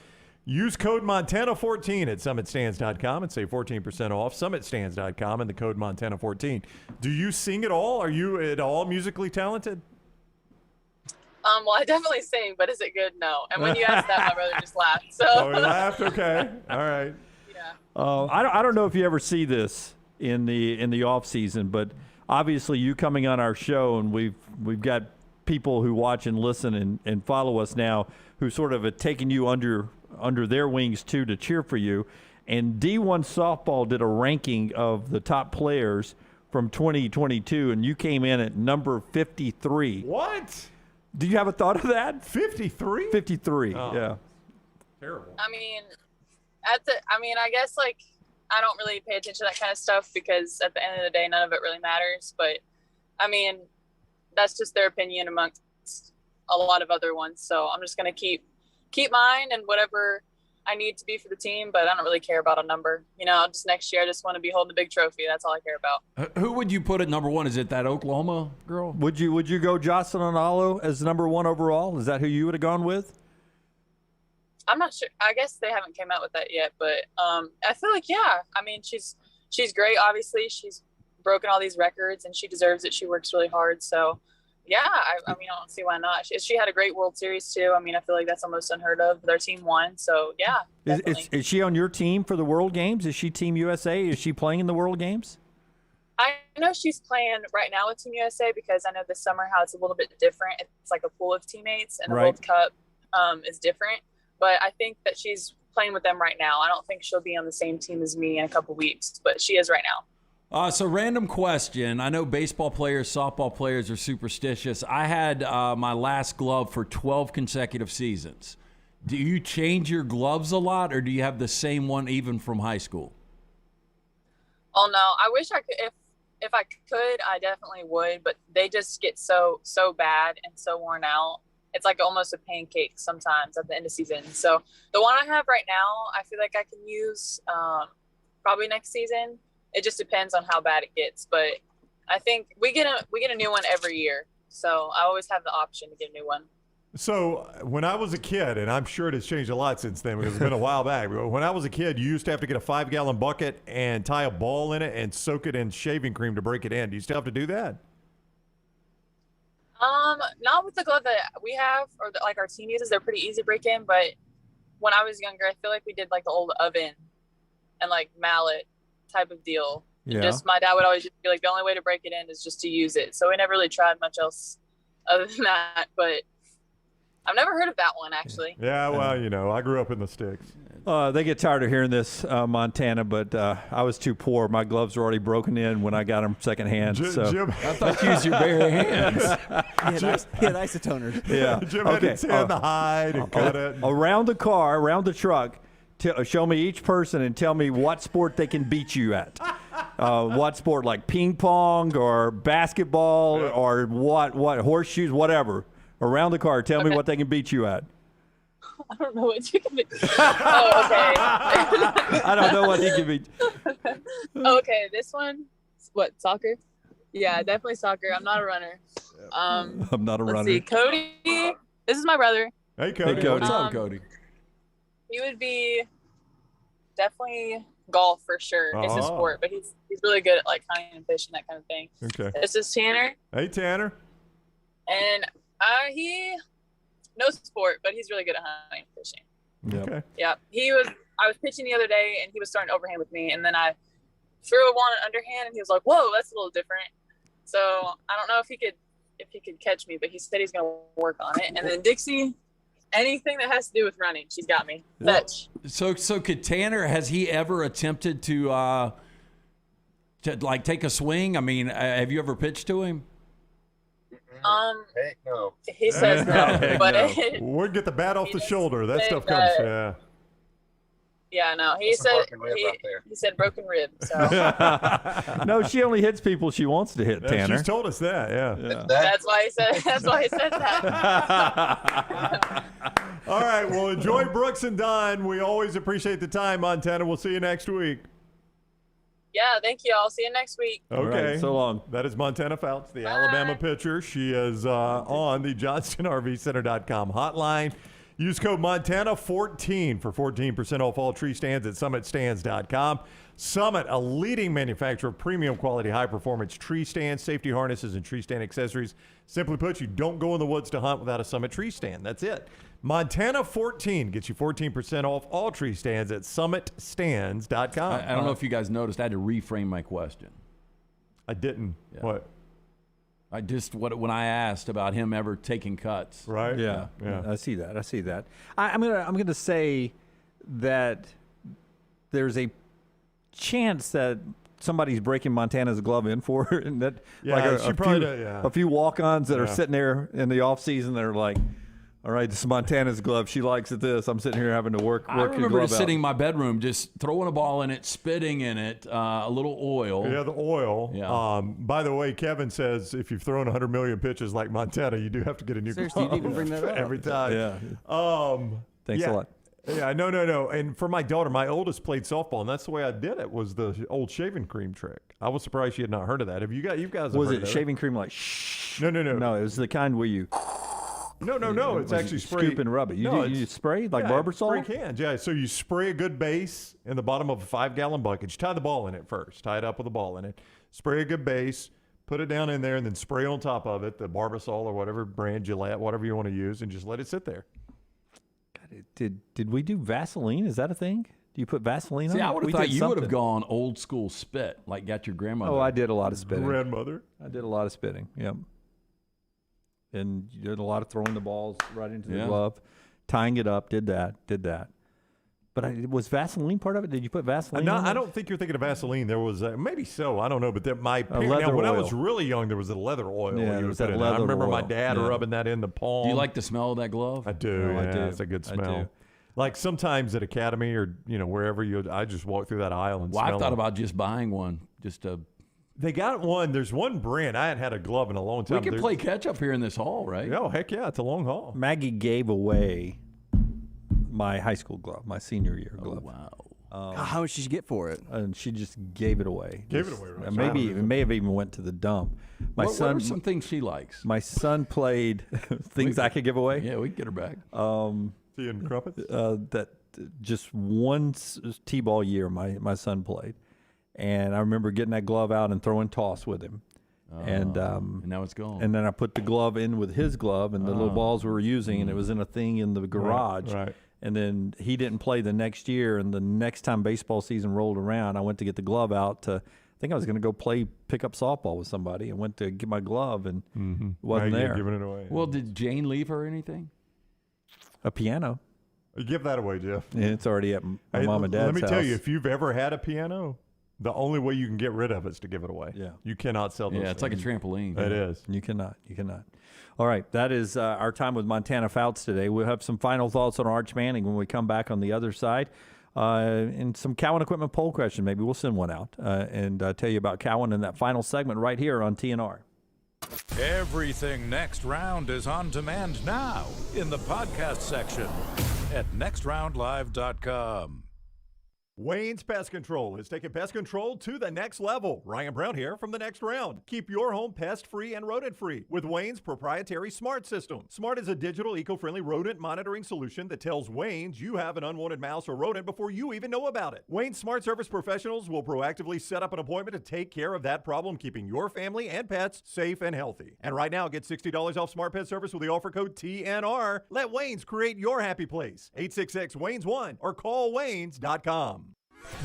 Use code Montana14 at SummitStands.com and save 14% off. SummitStands.com and the code Montana14. Do you sing at all? Are you at all musically talented? Well, I definitely sing, but is it good? No. And when you asked that, my brother just laughed. So. Oh, he laughed? Okay. All right. Yeah. I don't know if you ever see this in the off season, but obviously you coming on our show, and we've got people who watch and listen and follow us now who sort of have taken you under their wings too to cheer for you. And D1 Softball did a ranking of the top players from 2022, and you came in at number 53. What? Do you have a thought of that? 53? 53, yeah. Terrible. I mean, I guess, like, I don't really pay attention to that kind of stuff because at the end of the day, none of it really matters. But, I mean, that's just their opinion amongst a lot of other ones. So I'm just going to keep mine and whatever I need to be for the team, but I don't really care about a number. Just next year, I just want to be holding a big trophy. That's all I care about. Who would you put at number one? Is it that Oklahoma girl? Would you go Jocelyn Onalo as number one overall? Is that who you would have gone with? I'm not sure. I guess they haven't came out with that yet, but I feel like, yeah. I mean, she's great. Obviously, she's broken all these records, and she deserves it. She works really hard. So, yeah, I mean, I don't see why not. She had a great World Series, too. I mean, I feel like that's almost unheard of. Their team won. So, yeah. Is she on your team for the World Games? Is she Team USA? Is she playing in the World Games? I know she's playing right now with Team USA because I know this summer how it's a little bit different. It's like a pool of teammates, and the World Cup is different. But I think that she's playing with them right now. I don't think she'll be on the same team as me in a couple weeks, but she is right now. So random question. I know baseball players, softball players are superstitious. I had my last glove for 12 consecutive seasons. Do you change your gloves a lot, or do you have the same one even from high school? Oh, no. I wish I could. If I could, I definitely would, but they just get so bad and so worn out. It's like almost a pancake sometimes at the end of season. So the one I have right now, I feel like I can use probably next season. It just depends on how bad it gets. But I think we get a new one every year. So I always have the option to get a new one. So when I was a kid, and I'm sure it has changed a lot since then because it's been a while back, but when I was a kid, you used to have to get a 5-gallon bucket and tie a ball in it and soak it in shaving cream to break it in. Do you still have to do that? Not with the glove that we have or like our team uses. They're pretty easy to break in, but when I was younger, I feel like we did like the old oven and like mallet type of deal. Yeah. Just my dad would always just be like, the only way to break it in is just to use it. So we never really tried much else other than that, but I've never heard of that one actually. Yeah, well, I grew up in the sticks. They get tired of hearing this, Montana, but I was too poor. My gloves were already broken in when I got them secondhand. Jim, I thought you used your bare hands. He had isotoners. Yeah. Jim had to sand the hide and cut it. Around the car, around the truck, show me each person and tell me what sport they can beat you at. What sport, like ping pong or basketball or what horseshoes, whatever. Around the car, tell me what they can beat you at. I don't know what you can be. Oh, okay. I don't know what he can beat. Okay, this one, what, soccer? Yeah, definitely soccer. I'm not a runner. I'm not a runner. Let's see, Cody. This is my brother. Hey, Cody. Hey, Cody. What's up, Cody? He would be definitely golf for sure. It's a sport, but he's really good at like hunting and fishing, that kind of thing. Okay. This is Tanner. Hey, Tanner. And he no sport, but he's really good at hunting and fishing. Yep. Okay. Yeah. I was pitching the other day and he was starting overhand with me, and then I threw one underhand and he was like, whoa, that's a little different. So I don't know if he could catch me, but he said he's gonna work on it. And then Dixie, anything that has to do with running, she's got me. Fetch. So could Tanner, has he ever attempted to like take a swing? I mean, have you ever pitched to him? Heck no. He says no, but We'll get the bat off the shoulder. That said stuff comes. that- yeah, no. He said he said broken rib. So No, she only hits people she wants to hit, Tanner. She's told us that. Yeah. that's why he said that. All right. Well, enjoy Brooks and Don. We always appreciate the time, Montana. We'll see you next week. Yeah, thank you. I'll see you next week. Okay. Right, so long. That is Montana Fouts, the Alabama pitcher. She is on the JohnstonRVCenter.com hotline. Use code Montana14 for 14% off all tree stands at SummitStands.com. Summit, a leading manufacturer of premium quality, high-performance tree stands, safety harnesses, and tree stand accessories. Simply put, you don't go in the woods to hunt without a Summit tree stand. That's it. Montana 14 gets you 14% off all tree stands at SummitStands.com. I don't know if you guys noticed, I had to reframe my question. I didn't. Yeah. What? When I asked about him ever taking cuts. Right? Yeah. I see that. I'm gonna say that there's a chance that somebody's breaking Montana's glove in for her, and that a few walk-ons that are sitting there in the off season that are like, all right, this is Montana's glove. She likes it. I'm sitting here having to work. I remember just sitting in my bedroom, just throwing a ball in it, spitting in it, a little oil. Yeah, the oil. Yeah. By the way, Kevin says if you've thrown 100 million pitches like Montana, you do have to get a new glove. Seriously, you didn't even bring that up. Every time. Yeah. Thanks a lot. Yeah, no. And for my daughter, my oldest played softball, and that's the way I did it, was the old shaving cream trick. I was surprised she had not heard of that. You guys Was heard it of shaving cream like shh? No. No, it was the kind where you... No. It's actually spray. Scoop and rub it. You spray like Barbasol? Spray cans, yeah. So you spray a good base in the bottom of a 5-gallon bucket. You tie the ball in it first. Tie it up with a ball in it. Spray a good base. Put it down in there, and then spray on top of it the Barbasol or whatever brand, Gillette, whatever you want to use, and just let it sit there. God, did we do Vaseline? Is that a thing? Do you put Vaseline on it? See, I would have We thought did you would have something. gone old school spit, like got your grandmother. Oh, I did a lot of spitting. Grandmother. I did a lot of spitting. Yep. And you did a lot of throwing the balls right into the glove, tying it up. Did that. But was Vaseline part of it? Did you put Vaseline? No, on I it? don't think you're thinking of Vaseline. There was maybe so. I don't know. But my parents, leather when I oil. was really young, there was a leather oil. Yeah, you there would was put that in. leather I remember my oil. dad Yeah. rubbing that in the palm. Do you like the smell of that glove? I do. Oh, I do. It's a good I smell. do. Like sometimes at Academy or wherever I just walk through that aisle and Well, smell I've thought it. about just buying one, just to. They got one. There's one brand. I hadn't had a glove in a long time. We can play catch up here in this hall, right? Oh, heck yeah. It's a long haul. Maggie gave away my high school glove, my senior year glove. Wow. How much did you get for it? And she just gave it away. Gave it away, right? Maybe it may have even went to the dump. My What son. are some things she likes? My son played things I could give away. Yeah, we can get her back. Tea and crumpets? That just one T-ball year my son played. And I remember getting that glove out and throwing toss with him. And now it's gone. And then I put the glove in with his glove and the little balls we were using, and it was in a thing in the garage. Right. And then he didn't play the next year, and the next time baseball season rolled around, I went to get the glove out to – I think I was going to go pick up softball with somebody, and went to get my glove, and it wasn't there. Giving it away. Well, did Jane leave her anything? A piano. Give that away, Jeff. Yeah, it's already at my mom and dad's Let me house. tell you, if you've ever had a piano, the only way you can get rid of it is to give it away. Yeah. You cannot sell those Yeah, it's like a trampoline. It is. You cannot. All right, that is our time with Montana Fouts today. We'll have some final thoughts on Arch Manning when we come back on the other side. And some Cowan Equipment poll question. Maybe we'll send one out and tell you about Cowan in that final segment right here on TNR. Everything Next Round is on demand now in the podcast section at nextroundlive.com. Wayne's Pest Control is taking pest control to the next level. Ryan Brown here from the Next Round. Keep your home pest-free and rodent-free with Wayne's proprietary Smart system. Smart is a digital, eco-friendly rodent monitoring solution that tells Wayne's you have an unwanted mouse or rodent before you even know about it. Wayne's Smart Service professionals will proactively set up an appointment to take care of that problem, keeping your family and pets safe and healthy. And right now, get $60 off Smart Pet Service with the offer code TNR. Let Wayne's create your happy place. 866-WAYNES1 or call Waynes.com.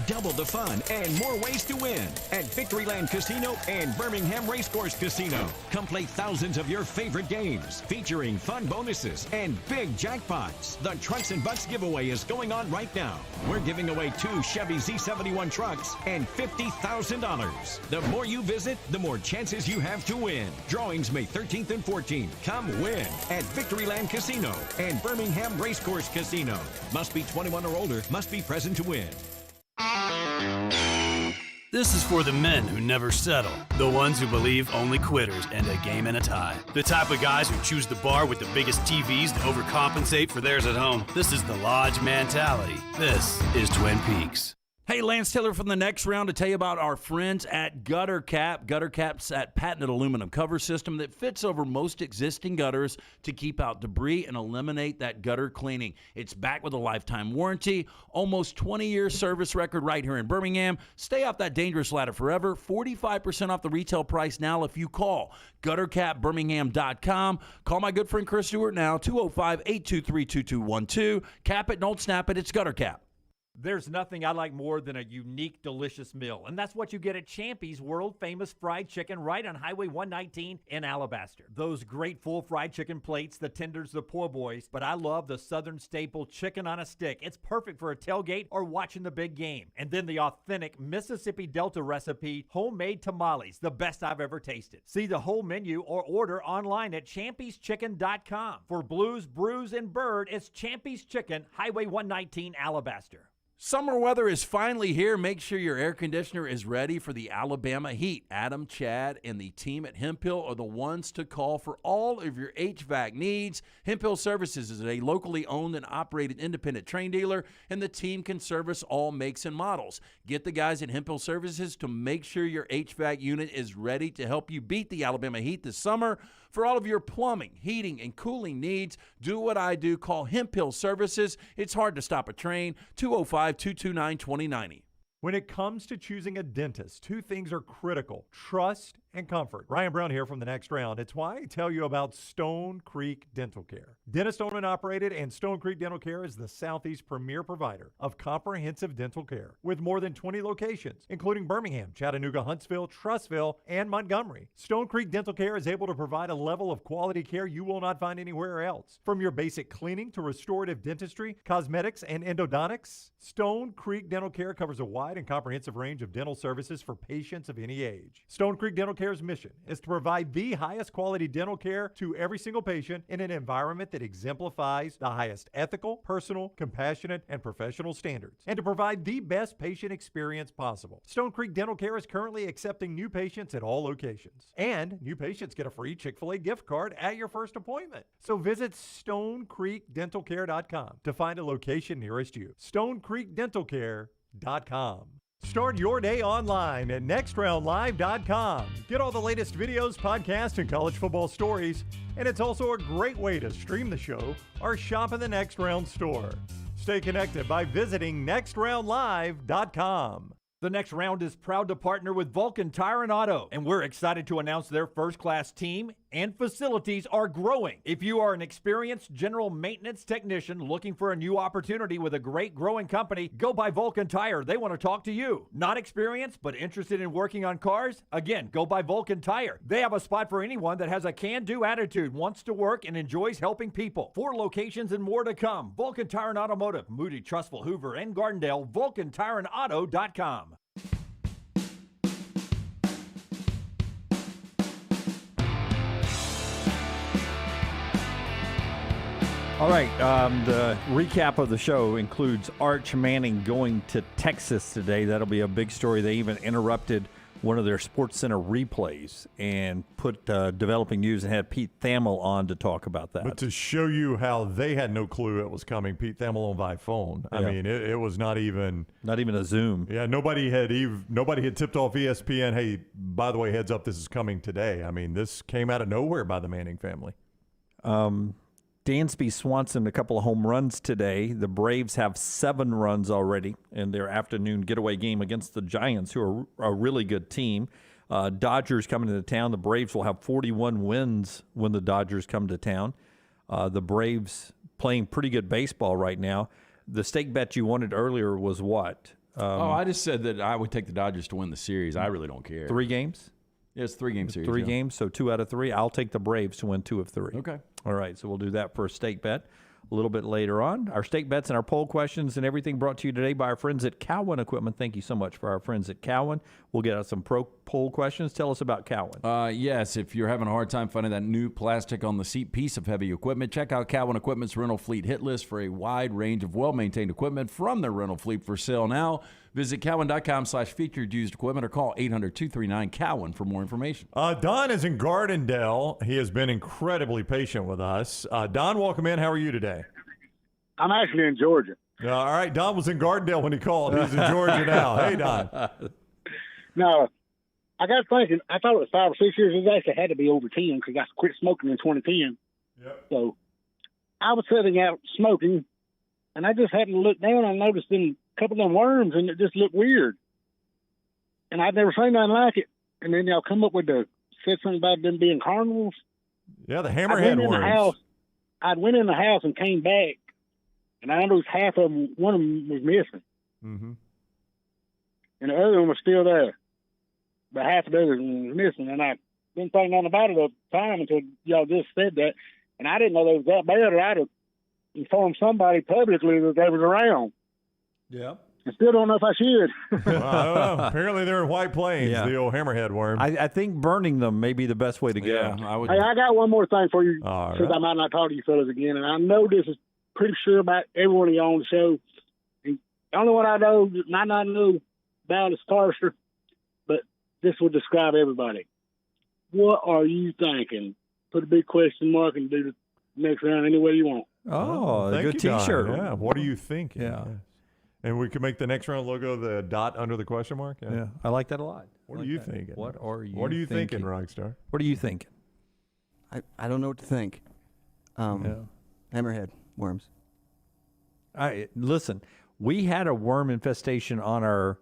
Double the fun and more ways to win at Victoryland Casino and Birmingham Racecourse Casino. Come play thousands of your favorite games featuring fun bonuses and big jackpots. The Trucks and Bucks giveaway is going on right now. We're giving away 2 Chevy Z71 trucks and $50,000. The more you visit, the more chances you have to win. Drawings May 13th and 14th. Come win at Victoryland Casino and Birmingham Racecourse Casino. Must be 21 or older. Must be present to win. This is for the men who never settle, the ones who believe only quitters end a game in a tie, the type of guys who choose the bar with the biggest TVs to overcompensate for theirs at home. This is the Lodge mentality. This is Twin Peaks. Hey, Lance Taylor from the Next Round to tell you about our friends at Gutter Cap. Gutter Cap's that patented aluminum cover system that fits over most existing gutters to keep out debris and eliminate that gutter cleaning. It's backed with a lifetime warranty, almost 20-year service record right here in Birmingham. Stay off that dangerous ladder forever. 45% off the retail price now if you call guttercapbirmingham.com. Call my good friend Chris Stewart now, 205-823-2212. Cap it, don't snap it. It's Gutter Cap. There's nothing I like more than a unique, delicious meal, and that's what you get at Champy's world-famous fried chicken right on Highway 119 in Alabaster. Those great full fried chicken plates, the tenders, the po' boys, but I love the Southern staple chicken on a stick. It's perfect for a tailgate or watching the big game. And then the authentic Mississippi Delta recipe, homemade tamales, the best I've ever tasted. See the whole menu or order online at champyschicken.com. For Blues, Brews, and Bird, it's Champy's Chicken, Highway 119, Alabaster. Summer weather is finally here. Make sure your air conditioner is ready for the Alabama heat. Adam, Chad, and the team at Hemphill are the ones to call for all of your HVAC needs. Hemphill Services is a locally owned and operated independent train dealer, and the team can service all makes and models. Get the guys at Hemphill Services to make sure your HVAC unit is ready to help you beat the Alabama heat this summer. For all of your plumbing, heating, and cooling needs, do what I do. Call Hemphill Services. It's hard to stop a train. 205-229-2090. When it comes to choosing a dentist, 2 things are critical: trust and comfort. Ryan Brown here from the Next Round. It's why I tell you about Stone Creek Dental Care. Dentist owned and operated, and Stone Creek Dental Care is the Southeast premier provider of comprehensive dental care with more than 20 locations, including Birmingham, Chattanooga, Huntsville, Trussville, and Montgomery. Stone Creek Dental Care is able to provide a level of quality care you will not find anywhere else. From your basic cleaning to restorative dentistry, cosmetics, and endodontics, Stone Creek Dental Care covers a wide and comprehensive range of dental services for patients of any age. Stone Creek Dental Care's mission is to provide the highest quality dental care to every single patient in an environment that exemplifies the highest ethical, personal, compassionate, and professional standards, and to provide the best patient experience possible. Stone Creek Dental Care is currently accepting new patients at all locations, and new patients get a free Chick-fil-A gift card at your first appointment. So visit StoneCreekDentalCare.com to find a location nearest you. StoneCreekDentalCare.com. Start your day online at nextroundlive.com. Get all the latest videos, podcasts, and college football stories. And it's also a great way to stream the show or shop in the Next Round store. Stay connected by visiting nextroundlive.com. The Next Round is proud to partner with Vulcan Tire and Auto, and we're excited to announce their first-class team and facilities are growing. If you are an experienced general maintenance technician looking for a new opportunity with a great growing company, go by Vulcan Tire. They want to talk to you. Not experienced, but interested in working on cars? Again, go by Vulcan Tire. They have a spot for anyone that has a can-do attitude, wants to work, and enjoys helping people. 4 locations and more to come. Vulcan Tire and Automotive, Moody, Trustful, Hoover, and Gardendale, VulcanTireandAuto.com. All right, the recap of the show includes Arch Manning going to Texas today. That'll be a big story. They even interrupted one of their SportsCenter replays and put Developing News and had Pete Thamel on to talk about that. But to show you how they had no clue it was coming, Pete Thamel on by phone. I mean, it was not even a Zoom. Yeah, nobody had tipped off ESPN. Hey, by the way, heads up, this is coming today. I mean, this came out of nowhere by the Manning family. Dansby Swanson, a couple of home runs today. The Braves have 7 runs already in their afternoon getaway game against the Giants, who are a really good team. Dodgers coming into town. The Braves will have 41 wins when the Dodgers come to town. The Braves playing pretty good baseball right now. The stake bet you wanted earlier was what? I just said that I would take the Dodgers to win the series. I really don't care. 3 games? Yeah, it's a 3-game series. 3 games, so 2 out of 3. I'll take the Braves to win 2 of 3. Okay. All right, so we'll do that for a stake bet a little bit later on. Our stake bets and our poll questions and everything brought to you today by our friends at Cowan Equipment. Thank you so much for our friends at Cowan. We'll get out some poll questions. Tell us about Cowan. Yes, if you're having a hard time finding that new plastic on the seat piece of heavy equipment, check out Cowan Equipment's rental fleet hit list for a wide range of well-maintained equipment from their rental fleet for sale now. Visit cowan.com/featured used equipment or call 800-239-COWAN for more information. Don is in Gardendale. He has been incredibly patient with us. Don, welcome in. How are you today? I'm actually in Georgia. All right. Don was in Gardendale when he called. He's in Georgia now. Hey, Don. No, I got thinking. I thought it was 5 or 6 years. It actually had to be over 10 because I quit smoking in 2010. Yep. So I was sitting out smoking, and I just happened to look down and I noticed a couple of them worms, and it just looked weird. And I'd never seen nothing like it. And then y'all come up with said something about them being carnivals. Yeah, the hammerhead worms. I went in the house and came back, and I noticed half of them, one of them was missing. Mm-hmm. And the other one was still there. But half of the other one was missing. And I didn't think nothing about it at the time until y'all just said that. And I didn't know they was that bad, or I'd have informed somebody publicly that they was around. Yeah. I still don't know if I should. Well, I don't know. Apparently they're in White Plains, the old hammerhead worm. I think burning them may be the best way to go. Yeah, Hey, I got one more thing for you, since I might not talk to you fellas again. And I know this is pretty sure about everyone of y'all on the show. And the only one I know that might not know about is Forrester, but this will describe everybody. What are you thinking? Put a big question mark and do the next round any way you want. Oh, a thank good you, Don. T-shirt. Yeah. What are you thinking? Yeah. And we can make the next round logo the dot under the question mark. Yeah, I like that a lot. What are you thinking? What are you thinking, Rockstar? What are you thinking? I don't know what to think. Hammerhead worms. Listen, we had a worm infestation on our,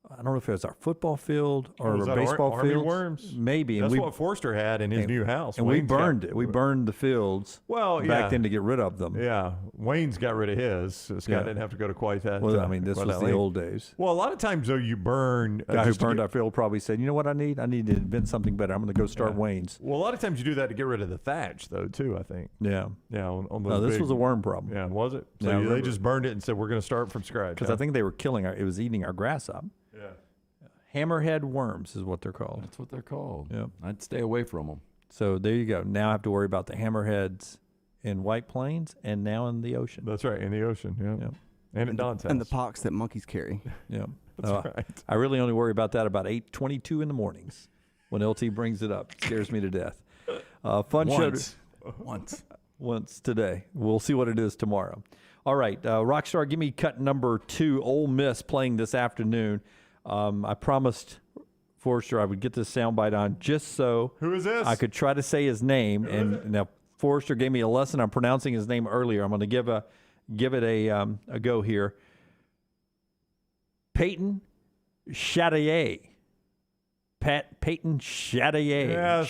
I don't know if it was our football field or was our that baseball Army field. worms? Maybe. That's what Forster had in his new house. And we Wayne's burned it. We burned the fields back then to get rid of them. Yeah. Wayne's got rid of his. So Scott didn't have to go to quite that. Well, I mean, this was the old days. Well, a lot of times, though, you burn. The guy who burned our field probably said, you know what I need? I need to invent something better. I'm going to go start Wayne's. Well, a lot of times you do that to get rid of the thatch, though, too, I think. Yeah. Yeah. On No, this was a worm problem. Yeah, was it? So Yeah, they just burned it and said, we're going to start from scratch. Because I think they were it was eating our grass up. Yeah. Hammerhead worms is what they're called. That's what they're called. Yep. I'd stay away from them. So there you go. Now I have to worry about the hammerheads in White Plains and now in the ocean. That's right, in the ocean. Yeah. And at Don's house. And the pox that monkeys carry. Yeah. That's right. I really only worry about that about 8:22 in the mornings when LT brings it up. It scares me to death. Fun show. Once today. We'll see what it is tomorrow. All right. Rockstar, give me cut number 2. Ole Miss playing this afternoon. I promised Forrester I would get this soundbite on just so who is this? I could try to say his name. And now Forrester gave me a lesson on pronouncing his name earlier. I'm going to give it a go here. Peyton Chattier. Peyton Chattier. Yeah,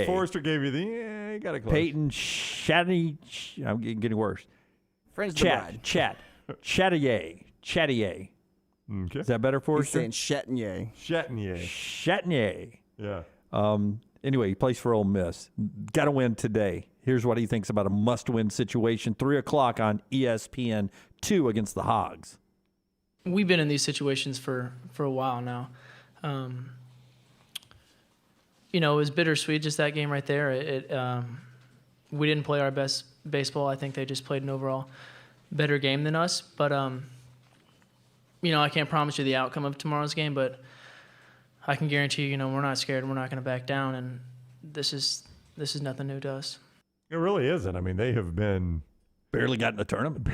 Forrester gave you you got it close. Peyton Chattier. I'm getting worse. Friends of the bride. Chattier. Okay. Is that better, Forrester? He's saying Chattier. Yeah. Anyway, he plays for Ole Miss. Got to win today. Here's what he thinks about a must-win situation. 3 o'clock on ESPN 2 against the Hogs. We've been in these situations for a while now. It was bittersweet, just that game right there. We didn't play our best baseball. I think they just played an overall better game than us. But, I can't promise you the outcome of tomorrow's game, but I can guarantee you, we're not scared. We're not going to back down, and this is nothing new to us. It really isn't. I mean, they have been barely got in the tournament.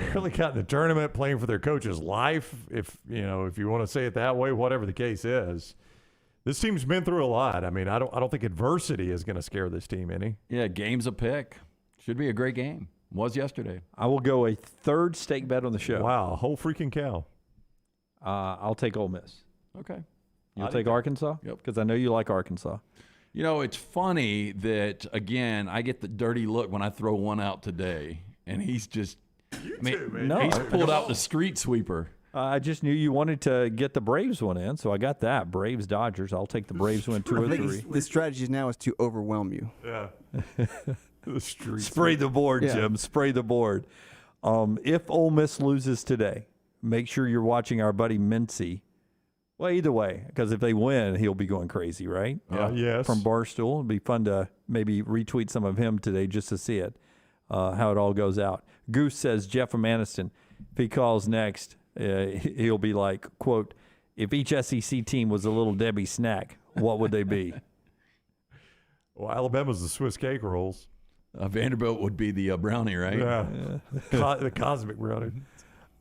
Playing for their coach's life. If you want to say it that way, whatever the case is, this team's been through a lot. I mean, I don't think adversity is going to scare this team any. Yeah, game's a pick. Should be a great game. Was yesterday. I will go a third stake bet on the show. Wow, whole freaking cow. I'll take Ole Miss. Okay. You'll take Arkansas? Yep. Because I know you like Arkansas. It's funny that, again, I get the dirty look when I throw one out today, and he's just he's pulled out the street sweeper. I just knew you wanted to get the Braves one in, so I got that. Braves, Dodgers. I'll take the Braves one 2 or 3. The strategy now is to overwhelm you. Yeah. The street Spray the board, yeah. Jim. Spray the board. If Ole Miss loses today, make sure you're watching our buddy Mincy. Well, either way, because if they win, he'll be going crazy, right? Yes. From Barstool. It'd be fun to maybe retweet some of him today just to see it, how it all goes out. Goose says Jeff from Anniston, if he calls next, he'll be like, quote, if each SEC team was a Little Debbie snack, what would they be? Well, Alabama's the Swiss cake rolls. Vanderbilt would be the brownie, right? Yeah. The cosmic brownie.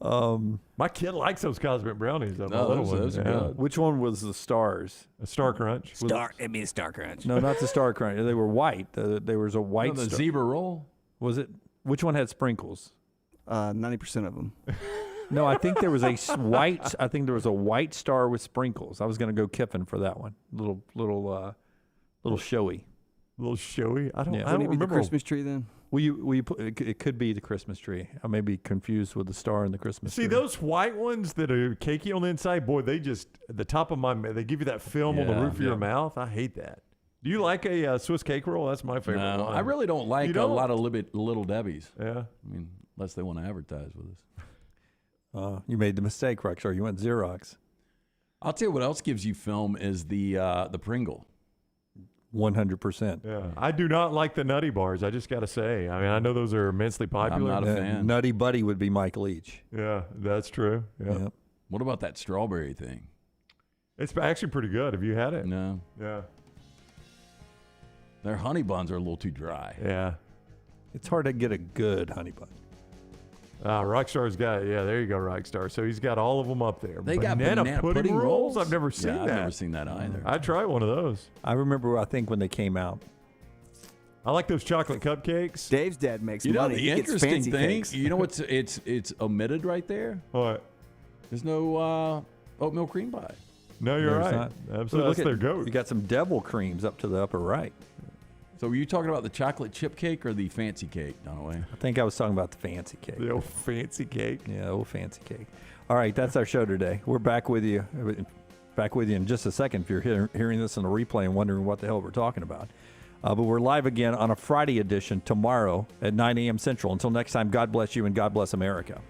My kid likes those cosmic brownies. Those are good. Which one was the Stars? A Star Crunch. Star Crunch. No, not the Star Crunch. They were white. There was a white the star. zebra roll. Was it? Which one had sprinkles? 90% of them. No, I think there was a white. I think there was a white star with sprinkles. I was going to go Kiffin for that one. Little showy. A little showy. I don't remember. The Christmas tree then. It could be the Christmas tree. I may be confused with the star and the Christmas tree. See, those white ones that are cakey on the inside, boy, they just, at the top of they give you that film on the roof of your mouth. I hate that. Do you like a Swiss cake roll? That's my favorite one. I really don't like a lot of Little Debbies. Yeah. I mean, unless they want to advertise with us. You made the mistake, Rexar. You went Xerox. I'll tell you what else gives you film is the Pringle. 100%. Yeah, I do not like the Nutty Bars. I just got to say. I mean, I know those are immensely popular. I'm not a fan. Nutty Buddy would be Mike Leach. Yeah, that's true. Yeah. Yep. What about that strawberry thing? It's actually pretty good. Have you had it? No. Yeah. Their honey buns are a little too dry. Yeah. It's hard to get a good honey bun. Rockstar's got there you go, Rockstar. So he's got all of them up there. They got banana pudding rolls? I've never seen that. I've never seen that either. I'd try one of those. I remember, I think, when they came out. I like those chocolate cupcakes. Dave's dad makes money. money. The interesting thing, cakes. you know what's it's omitted right there? What? There's no oatmeal cream pie. No, you're right. Absolutely. That's their goat. You got some devil creams up to the upper right. So were you talking about the chocolate chip cake or the fancy cake, Dunaway? I think I was talking about the fancy cake. The old fancy cake. Yeah, old fancy cake. All right, that's our show today. We're back with you. Back with you in just a second if you're hearing this in a replay and wondering what the hell we're talking about. But we're live again on a Friday edition tomorrow at 9 a.m. Central. Until next time, God bless you and God bless America.